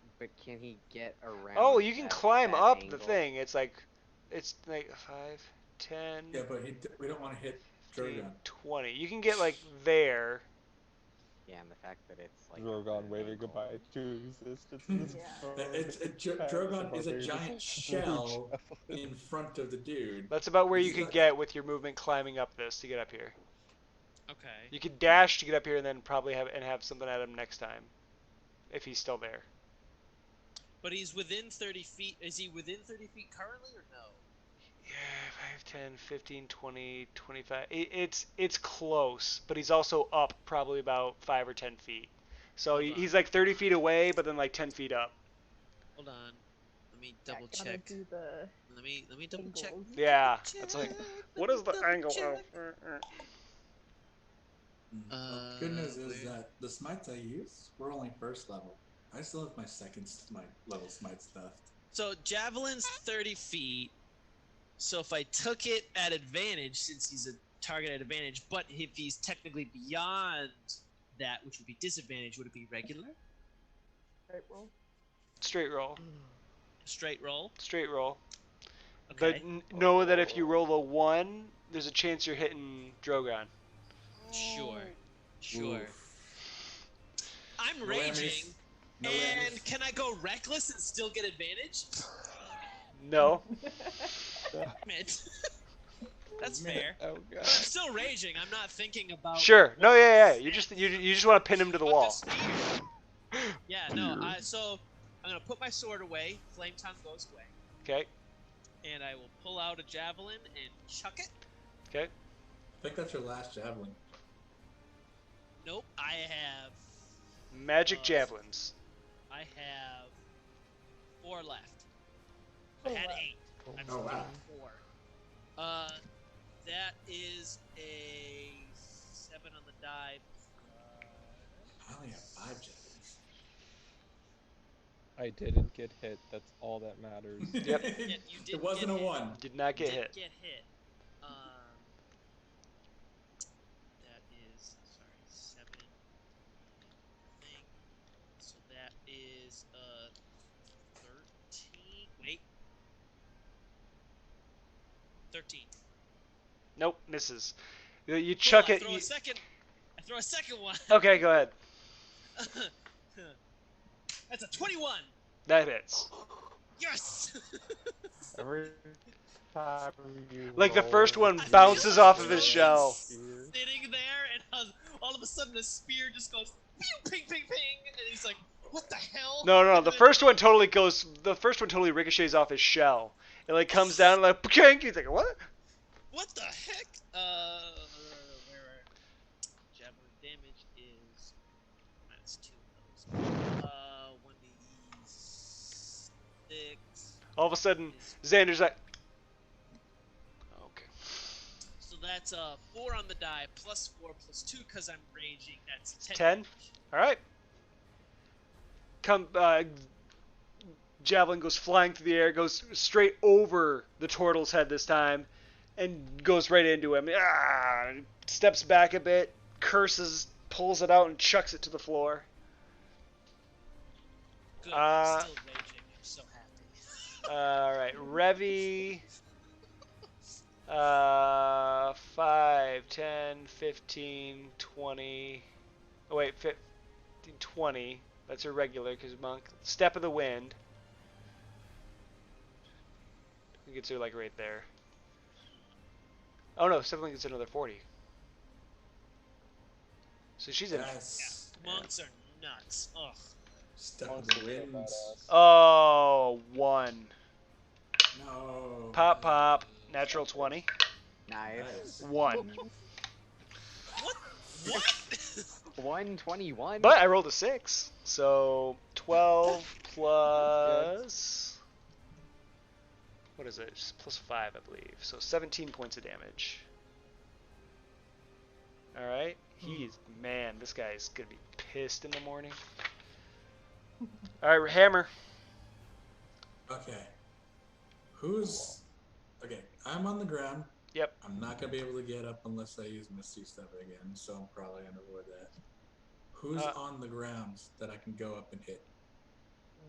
Speaker 6: can he get around?
Speaker 4: Oh, you can climb
Speaker 6: that
Speaker 4: up the
Speaker 6: angle?
Speaker 4: thing. It's like 5, 10,
Speaker 3: Yeah, but we don't want to hit
Speaker 4: 15,
Speaker 3: Drogon.
Speaker 4: 20. You can get, like, there.
Speaker 6: Yeah, and the fact that it's like
Speaker 7: Drogon
Speaker 6: an
Speaker 7: waving
Speaker 6: angle.
Speaker 7: goodbye to existence.
Speaker 5: Yeah.
Speaker 3: Drogon is a giant shell in front of the dude.
Speaker 4: That's about where you
Speaker 3: He's
Speaker 4: could
Speaker 3: not-
Speaker 4: get with your movement climbing up this to get up here.
Speaker 2: Okay.
Speaker 4: You could dash to get up here and then probably have something at him next time. If he's still there.
Speaker 2: But he's within 30 feet. Is he within 30 feet currently or no?
Speaker 4: Yeah, 5, 10, 15, 20, 25. It's close, but he's also up probably about 5 or 10 feet. So
Speaker 2: Hold on.
Speaker 4: he's like 30 feet away, but then like 10 feet up.
Speaker 2: Hold on. Let me
Speaker 5: Yeah,
Speaker 2: double
Speaker 5: gotta
Speaker 2: check.
Speaker 5: do the
Speaker 2: Let me double check.
Speaker 5: angles.
Speaker 4: Yeah, that's like,
Speaker 2: Check,
Speaker 4: what is the
Speaker 2: double
Speaker 4: angle
Speaker 2: check.
Speaker 4: of?
Speaker 3: The good news is
Speaker 2: where-
Speaker 3: that the smites I use were only first level. I still have my second smite level smites left.
Speaker 2: So javelin's 30 feet. So if I took it at advantage, since he's a target at advantage, but if he's technically beyond that, which would be disadvantage, would it be regular?
Speaker 5: Right roll.
Speaker 4: Straight roll.
Speaker 2: Straight roll?
Speaker 4: Straight roll.
Speaker 2: Okay.
Speaker 4: But know that if you roll a 1, there's a chance you're hitting Drogon.
Speaker 2: Sure. Sure.
Speaker 3: Oof.
Speaker 2: I'm
Speaker 3: No
Speaker 2: raging.
Speaker 3: whammies. No
Speaker 2: And
Speaker 3: whammies.
Speaker 2: can I go reckless and still get advantage?
Speaker 4: No.
Speaker 2: Damn it. That's fair.
Speaker 7: Oh
Speaker 2: But I'm
Speaker 7: god.
Speaker 2: still raging. I'm not thinking about.
Speaker 4: Sure. No, yeah. You just want to pin him to the
Speaker 2: But
Speaker 4: wall.
Speaker 2: spear- Yeah, no. So I'm gonna put my sword away. Flame tongue goes away,
Speaker 4: Okay.
Speaker 2: and I will pull out a javelin and chuck it.
Speaker 4: Okay.
Speaker 3: think that's your last javelin.
Speaker 2: Nope, I have
Speaker 4: Magic javelins.
Speaker 2: I have 4 left.
Speaker 5: Oh,
Speaker 2: I had
Speaker 5: wow.
Speaker 2: 8. I'm
Speaker 3: Oh, wow.
Speaker 2: 4. That is a 7 on the die.
Speaker 3: I only have 5 javelins.
Speaker 7: I didn't get hit. That's all that matters.
Speaker 4: Yep.
Speaker 2: Yeah, you did
Speaker 3: It wasn't
Speaker 2: get
Speaker 3: a
Speaker 2: hit.
Speaker 3: 1.
Speaker 4: Did not get hit.
Speaker 2: Get hit. That is 7 thing. So that is 13. Wait. 13.
Speaker 4: Nope, misses. You chuck
Speaker 2: I
Speaker 4: it.
Speaker 2: throw a second one.
Speaker 4: Okay, go ahead.
Speaker 2: That's a 21.
Speaker 4: That hits.
Speaker 2: Yes.
Speaker 7: Every time you
Speaker 4: Like the
Speaker 7: roll,
Speaker 4: first one
Speaker 2: I
Speaker 4: bounces
Speaker 2: realized
Speaker 4: off of his
Speaker 2: Joe's
Speaker 4: shell.
Speaker 2: Sitting there, and all of a sudden the spear just goes pew, ping, ping, ping, and he's like, "What the hell?"
Speaker 4: No.
Speaker 2: And
Speaker 4: The
Speaker 2: then-
Speaker 4: first one totally goes. The first one totally ricochets off his shell. It like comes down and like pink. He's like, what?
Speaker 2: What the heck? Where javelin damage is -2 of those. 1d6.
Speaker 4: All of a sudden, Xander's like, okay.
Speaker 2: So that's 4 on the die, plus 4 plus 2 because I'm raging. That's 10.
Speaker 4: 10?
Speaker 2: damage.
Speaker 4: All right. Javelin goes flying through the air, goes straight over the turtle's head this time, and goes right into him. Steps back a bit, curses, pulls it out, and chucks it to the floor.
Speaker 2: Good. I'm still raging. I'm so happy.
Speaker 4: All right, Revy. 5, 10, 15, 20. Oh, wait, 15, 20. That's your regular, because Monk. Step of the Wind. It gets her, like, right there. Oh, no, Step of the Wind gets another 40. So she's in.
Speaker 3: Yes.
Speaker 2: Monks are nuts. Ugh.
Speaker 3: Step of
Speaker 7: Monks
Speaker 3: the
Speaker 7: are real
Speaker 3: wind.
Speaker 7: badass.
Speaker 4: Oh, 1.
Speaker 3: No.
Speaker 4: Pop. Natural 20.
Speaker 6: Nice.
Speaker 4: 1.
Speaker 2: What?
Speaker 6: 121.
Speaker 4: But I rolled a 6. So 12 plus. What is it? Just plus 5, I believe. So 17 points of damage. Alright. Man, this guy's going to be pissed in the morning. Alright, Hammer.
Speaker 3: Okay. Okay, I'm on the ground.
Speaker 4: Yep.
Speaker 3: I'm not going to be able to get up unless I use Misty Step again, so I'm probably going to avoid that. Who's on the ground that I can go up and hit?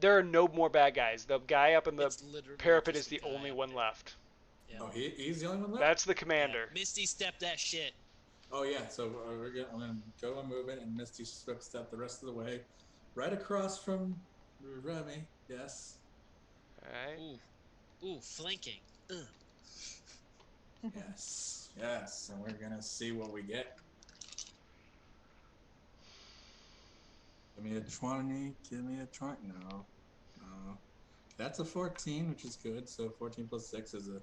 Speaker 4: There are no more bad guys. The guy up in the
Speaker 2: It's literally
Speaker 4: parapet
Speaker 2: just
Speaker 4: is the
Speaker 2: guy
Speaker 4: only
Speaker 2: up
Speaker 4: one
Speaker 2: there.
Speaker 4: left.
Speaker 2: Yeah.
Speaker 3: Oh, he's the only one left?
Speaker 4: That's the commander.
Speaker 2: Yeah. Misty step that shit.
Speaker 3: Oh, yeah, so I'm going to go and move it and Misty Step the rest of the way. Right across from Remy, yes.
Speaker 4: Alright.
Speaker 2: Ooh, flanking. Ugh.
Speaker 3: Yes, and we're going to see what we get. Give me a 20, no. That's a 14, which is good, so 14 plus 6 is a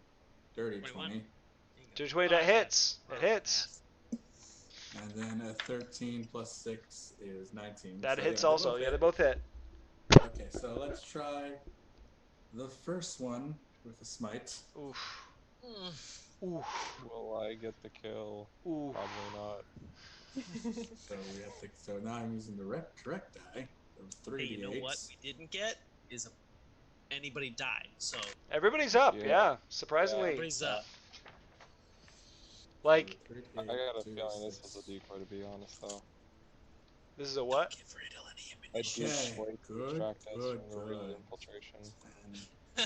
Speaker 3: dirty
Speaker 2: 21.
Speaker 3: 20.
Speaker 4: Just wait, that hits. It hits.
Speaker 3: And then a 13 plus 6 is 19.
Speaker 4: That
Speaker 3: So,
Speaker 4: hits
Speaker 3: yeah,
Speaker 4: also. Yeah, they both hit.
Speaker 3: Okay, so let's try the first one with a smite.
Speaker 4: Oof.
Speaker 2: Mm.
Speaker 4: Oof.
Speaker 7: Will I get the kill?
Speaker 4: Oof.
Speaker 7: Probably not.
Speaker 3: So now I'm using the direct die of 3d8.
Speaker 2: Hey, you know what we didn't get is anybody died. So
Speaker 4: Everybody's up,
Speaker 7: Yeah.
Speaker 4: yeah. Surprisingly.
Speaker 2: everybody's up.
Speaker 4: Like,
Speaker 7: I got a feeling this was a decoy, to be honest, though.
Speaker 4: this is a what?
Speaker 2: Get rid of any
Speaker 7: A
Speaker 3: Okay,
Speaker 7: decoy to
Speaker 3: good,
Speaker 7: distract us
Speaker 3: good,
Speaker 7: from the real
Speaker 3: good.
Speaker 7: infiltration.
Speaker 3: And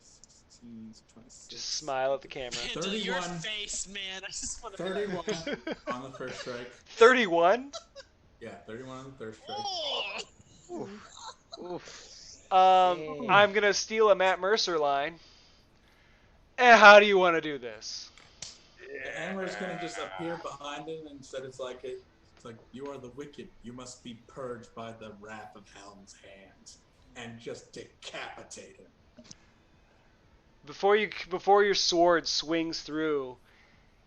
Speaker 3: 16, 26.
Speaker 4: Just smile at the camera.
Speaker 2: Handle your
Speaker 3: 31.
Speaker 2: face, man. I just want to
Speaker 3: 31 on the first strike.
Speaker 4: 31?
Speaker 3: Yeah, 31 on the third strike.
Speaker 2: Oh!
Speaker 6: Oof.
Speaker 4: I'm gonna steal a Matt Mercer line. How do you want to do this?
Speaker 3: The hammer's gonna just appear behind him, and instead it's like you are the wicked. You must be purged by the wrath of Helm's hands, and just decapitate him.
Speaker 4: before your sword swings through,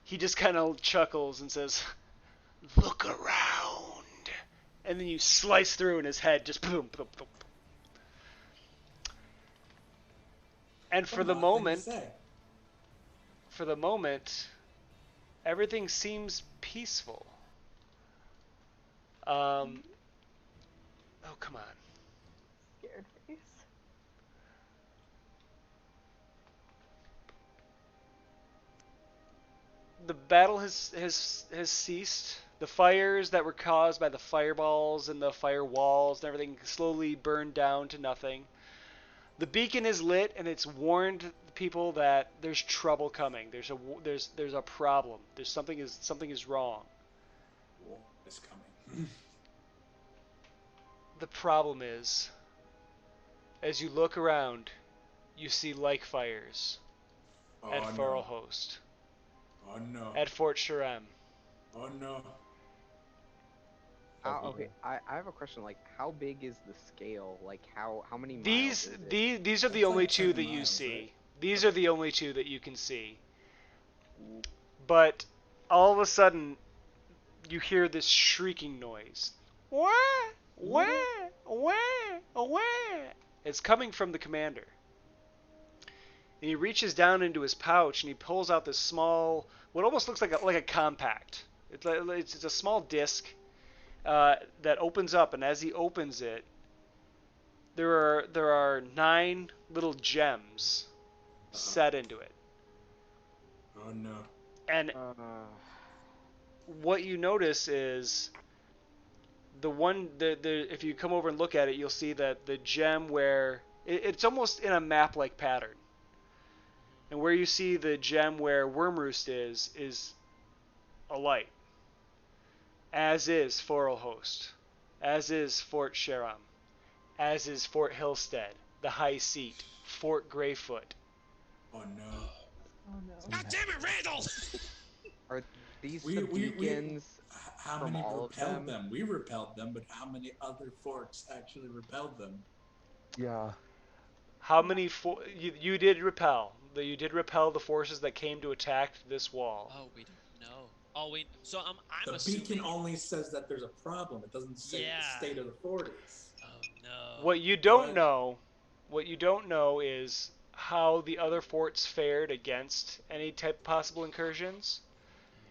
Speaker 4: he just kind of chuckles and says, "Look around," and then you slice through, and his head just boom, boom, boom. And for the moment, everything seems peaceful. Oh, come on.
Speaker 5: Scared face.
Speaker 4: The battle has ceased. The fires that were caused by the fireballs and the firewalls and everything slowly burned down to nothing. The beacon is lit, and it's warned people that there's trouble coming. There's a problem. Something is wrong.
Speaker 3: War is coming.
Speaker 4: The problem is, as you look around, you see like fires at Foralhost.
Speaker 3: Oh no.
Speaker 4: At Fort Sharem.
Speaker 3: Oh no.
Speaker 6: Okay, I have a question. Like, how big is the scale? Like, how many miles
Speaker 4: These
Speaker 6: is it?
Speaker 4: these are the
Speaker 3: That's
Speaker 4: only
Speaker 3: like
Speaker 4: two
Speaker 3: 10
Speaker 4: that you
Speaker 3: miles,
Speaker 4: see.
Speaker 3: right?
Speaker 4: These are the only two that you can see. But all of a sudden, you hear this shrieking noise. Wah! Wah! Wah! Wah! It's coming from the commander. And he reaches down into his pouch and he pulls out this small, what almost looks like a compact. It's a small disc that opens up, and as he opens it, there are 9 little gems set into it.
Speaker 3: Oh no.
Speaker 4: And what you notice is if you come over and look at it, you'll see that the gem where it's almost in a map-like pattern. And where you see the gem where WyrmRoost is a light. As is Foralhost. As is Fort Sharem. As is Fort Hillstead, the High Seat, Fort Greyfoot.
Speaker 3: Oh no.
Speaker 5: Oh no.
Speaker 2: God damn it, Randall!
Speaker 6: Are these the beacons
Speaker 3: how
Speaker 6: from
Speaker 3: many
Speaker 6: all of
Speaker 3: repelled
Speaker 6: them?
Speaker 3: We repelled them, but how many other forts actually repelled them?
Speaker 7: Yeah.
Speaker 4: How many you did repel? You did repel the forces that came to attack this wall.
Speaker 2: Oh, we don't know. So I'm
Speaker 3: The
Speaker 2: assuming.
Speaker 3: beacon only says that there's a problem. It doesn't say what the state of the fort is.
Speaker 2: Oh no.
Speaker 4: What you don't know is how the other forts fared against any type of possible incursions.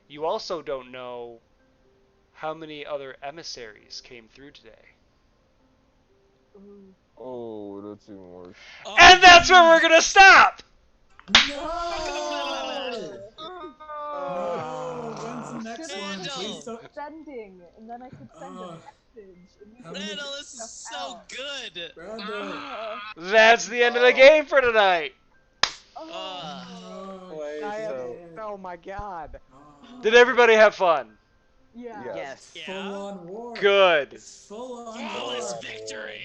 Speaker 4: You also don't know how many other emissaries came through today.
Speaker 5: Ooh.
Speaker 7: Oh, that's even worse.
Speaker 2: Oh,
Speaker 4: And that's where we're gonna stop!
Speaker 3: No! No! When's the next one?
Speaker 2: Randall!
Speaker 3: Please don't.
Speaker 5: Sending, and then I could send a message. And we could
Speaker 2: Randall,
Speaker 5: figure
Speaker 2: this is
Speaker 5: stuff
Speaker 2: so
Speaker 5: out.
Speaker 2: good.
Speaker 3: Randall.
Speaker 4: That's the end of the game for tonight.
Speaker 5: Oh.
Speaker 6: Oh my god.
Speaker 4: Did everybody have fun?
Speaker 5: Yeah.
Speaker 6: Yes.
Speaker 2: Yeah.
Speaker 3: Full on war.
Speaker 4: Good.
Speaker 3: It's full on
Speaker 2: Flawless
Speaker 3: war.
Speaker 2: victory.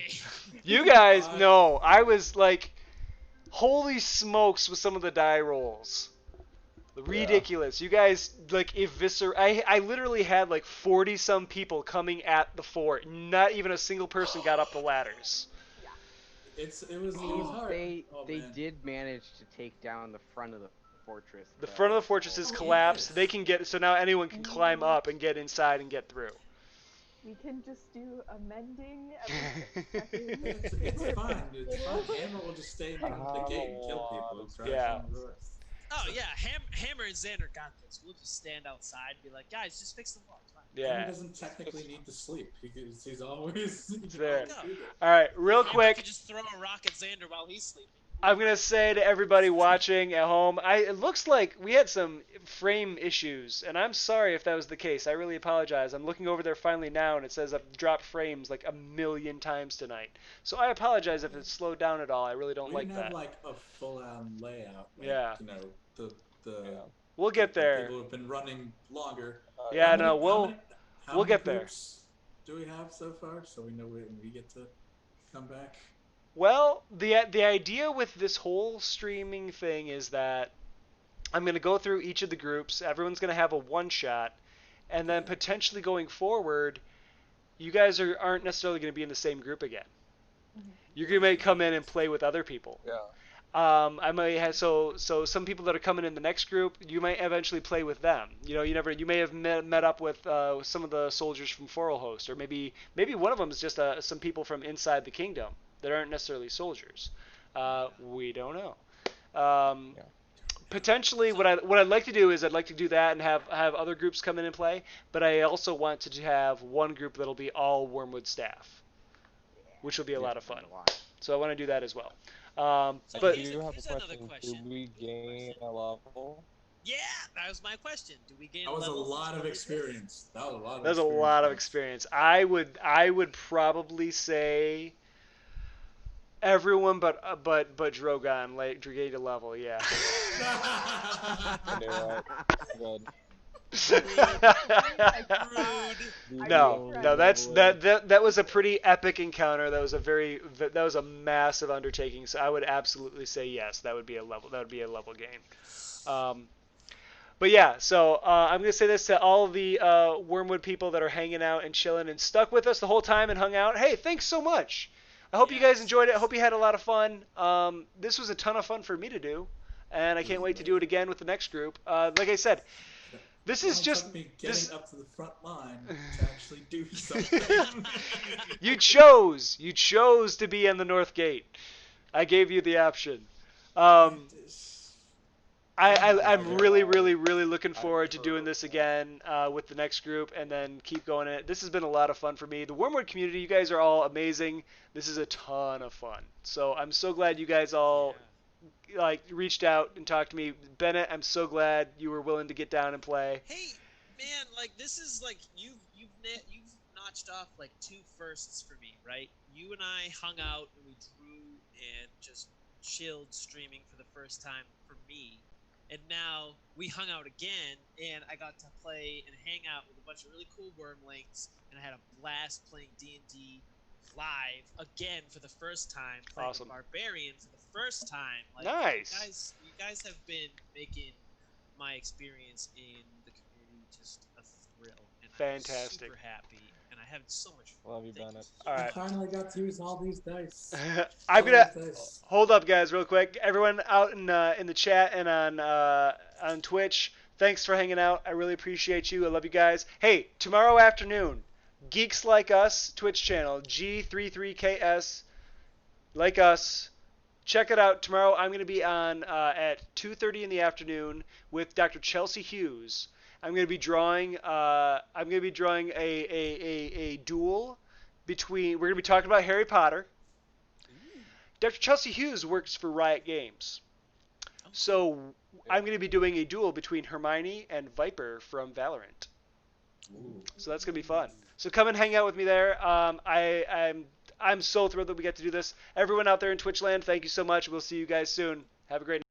Speaker 4: You guys know, I was like, holy smokes with some of the die rolls. Ridiculous. You guys, like, I literally had, like, 40-some people coming at the fort. Not even a single person got up the ladders.
Speaker 3: It was hard.
Speaker 6: They
Speaker 3: Man.
Speaker 6: did manage to take down the front of the fortress.
Speaker 4: The front of the fortress is collapsed.
Speaker 3: yes.
Speaker 4: They can get, so now anyone can climb up and get inside and get through.
Speaker 5: We can just do a mending every 6 seconds.
Speaker 3: It's fine. It's fine. Hammer will just stay in the gate and kill people. It's right
Speaker 4: Yeah.
Speaker 3: on the roost.
Speaker 2: Oh yeah, Hammer and Xander got this. We'll just stand outside and be like, guys, just fix the wall. It's fine.
Speaker 3: Hammer
Speaker 4: Yeah.
Speaker 3: doesn't technically need to sleep. He's always
Speaker 4: there.
Speaker 3: always do that.
Speaker 4: All right, real
Speaker 2: Hammer
Speaker 4: quick.
Speaker 2: could just throw a rock at Xander while he's sleeping.
Speaker 4: I'm going to say to everybody watching at home, it looks like we had some frame issues, and I'm sorry if that was the case. I really apologize. I'm looking over there finally now, and it says I've dropped frames like 1,000,000 times tonight. So I apologize if it's slowed down at all. I really don't
Speaker 3: We
Speaker 4: like
Speaker 3: didn't
Speaker 4: that.
Speaker 3: have like a full-on layout. Like,
Speaker 4: Yeah.
Speaker 3: You know,
Speaker 4: We'll get there.
Speaker 3: People have been running longer.
Speaker 4: Yeah, no,
Speaker 3: How
Speaker 4: we'll
Speaker 3: many
Speaker 4: get there.
Speaker 3: groups do we have so far? So we know when we get to come back.
Speaker 4: Well, the idea with this whole streaming thing is that I'm going to go through each of the groups. Everyone's going to have a one-shot, and then potentially going forward, you guys aren't necessarily going to be in the same group again. You're going to come in and play with other people.
Speaker 7: Yeah.
Speaker 4: I might have so some people that are coming in the next group, you might eventually play with them. You may have met up with some of the soldiers from Foralhost, or maybe one of them is just some people from inside the kingdom that aren't necessarily soldiers. We don't know.
Speaker 1: Yeah.
Speaker 4: Potentially, what I'd like to do is I'd like to do that and have other groups come in and play. But I also want to have one group that'll be all Wormwood staff, which will be a lot of fun. So I want to do that as well.
Speaker 2: So
Speaker 4: But
Speaker 1: I do have
Speaker 2: here's
Speaker 1: a
Speaker 2: another
Speaker 1: question.
Speaker 2: question.
Speaker 1: Do we gain a level?
Speaker 2: Yeah, that was my question. Do we gain
Speaker 3: That was a
Speaker 2: levels
Speaker 3: lot
Speaker 2: as
Speaker 3: of
Speaker 2: well?
Speaker 3: experience. That was a lot of
Speaker 4: there's a
Speaker 3: experience.
Speaker 4: lot of experience. I would probably say everyone but Drogon like Dragada level, yeah.
Speaker 1: I knew it. Good.
Speaker 2: Rude.
Speaker 4: No, that was a pretty epic encounter. That was a massive undertaking. So I would absolutely say yes. That would be a level game. But yeah, so I'm gonna say this to all the Wormwood people that are hanging out and chilling and stuck with us the whole time and hung out. Hey, thanks so much. I hope you guys enjoyed it. I hope you had a lot of fun. This was a ton of fun for me to do, and I can't wait to do it again with the next group. Like I said, this is just
Speaker 3: me getting up to the front line to actually do something.
Speaker 4: You chose to be in the North Gate. I gave you the option. I'm really looking forward to doing this again with the next group and then keep going in it. This has been a lot of fun for me. The Wormwood community, you guys are all amazing. This is a ton of fun. So I'm so glad you guys all reached out and talked to me. Bennett, I'm so glad you were willing to get down and play.
Speaker 2: Hey, man, this is you've notched off 2 firsts for me, right? You and I hung out and we drew and just chilled streaming for the first time for me. And now we hung out again, and I got to play and hang out with a bunch of really cool wormlings, and I had a blast playing D&D live again for the first time, playing
Speaker 4: Awesome.
Speaker 2: Barbarian for the first time.
Speaker 4: Nice.
Speaker 2: You guys have been making my experience in the community just a thrill, and
Speaker 4: Fantastic.
Speaker 2: I'm super happy, and I had so much fun.
Speaker 1: Love you, Bennett.
Speaker 4: All right.
Speaker 3: I finally got to use all these dice.
Speaker 4: I'm gonna hold up, guys, real quick. Everyone out in the chat and on Twitch, thanks for hanging out. I really appreciate you. I love you guys. Hey, tomorrow afternoon, Geeks Like Us Twitch channel, G33KS, like us. Check it out tomorrow. I'm gonna be on at 2:30 in the afternoon with Dr. Chelsea Hughes. I'm gonna be drawing. A duel between. We're gonna be talking about Harry Potter. Dr. Chelsea Hughes works for Riot Games. So I'm going to be doing a duel between Hermione and Viper from Valorant. So that's going to be fun. So come and hang out with me there. I'm so thrilled that we get to do this. Everyone out there in Twitch land, thank you so much. We'll see you guys soon. Have a great night.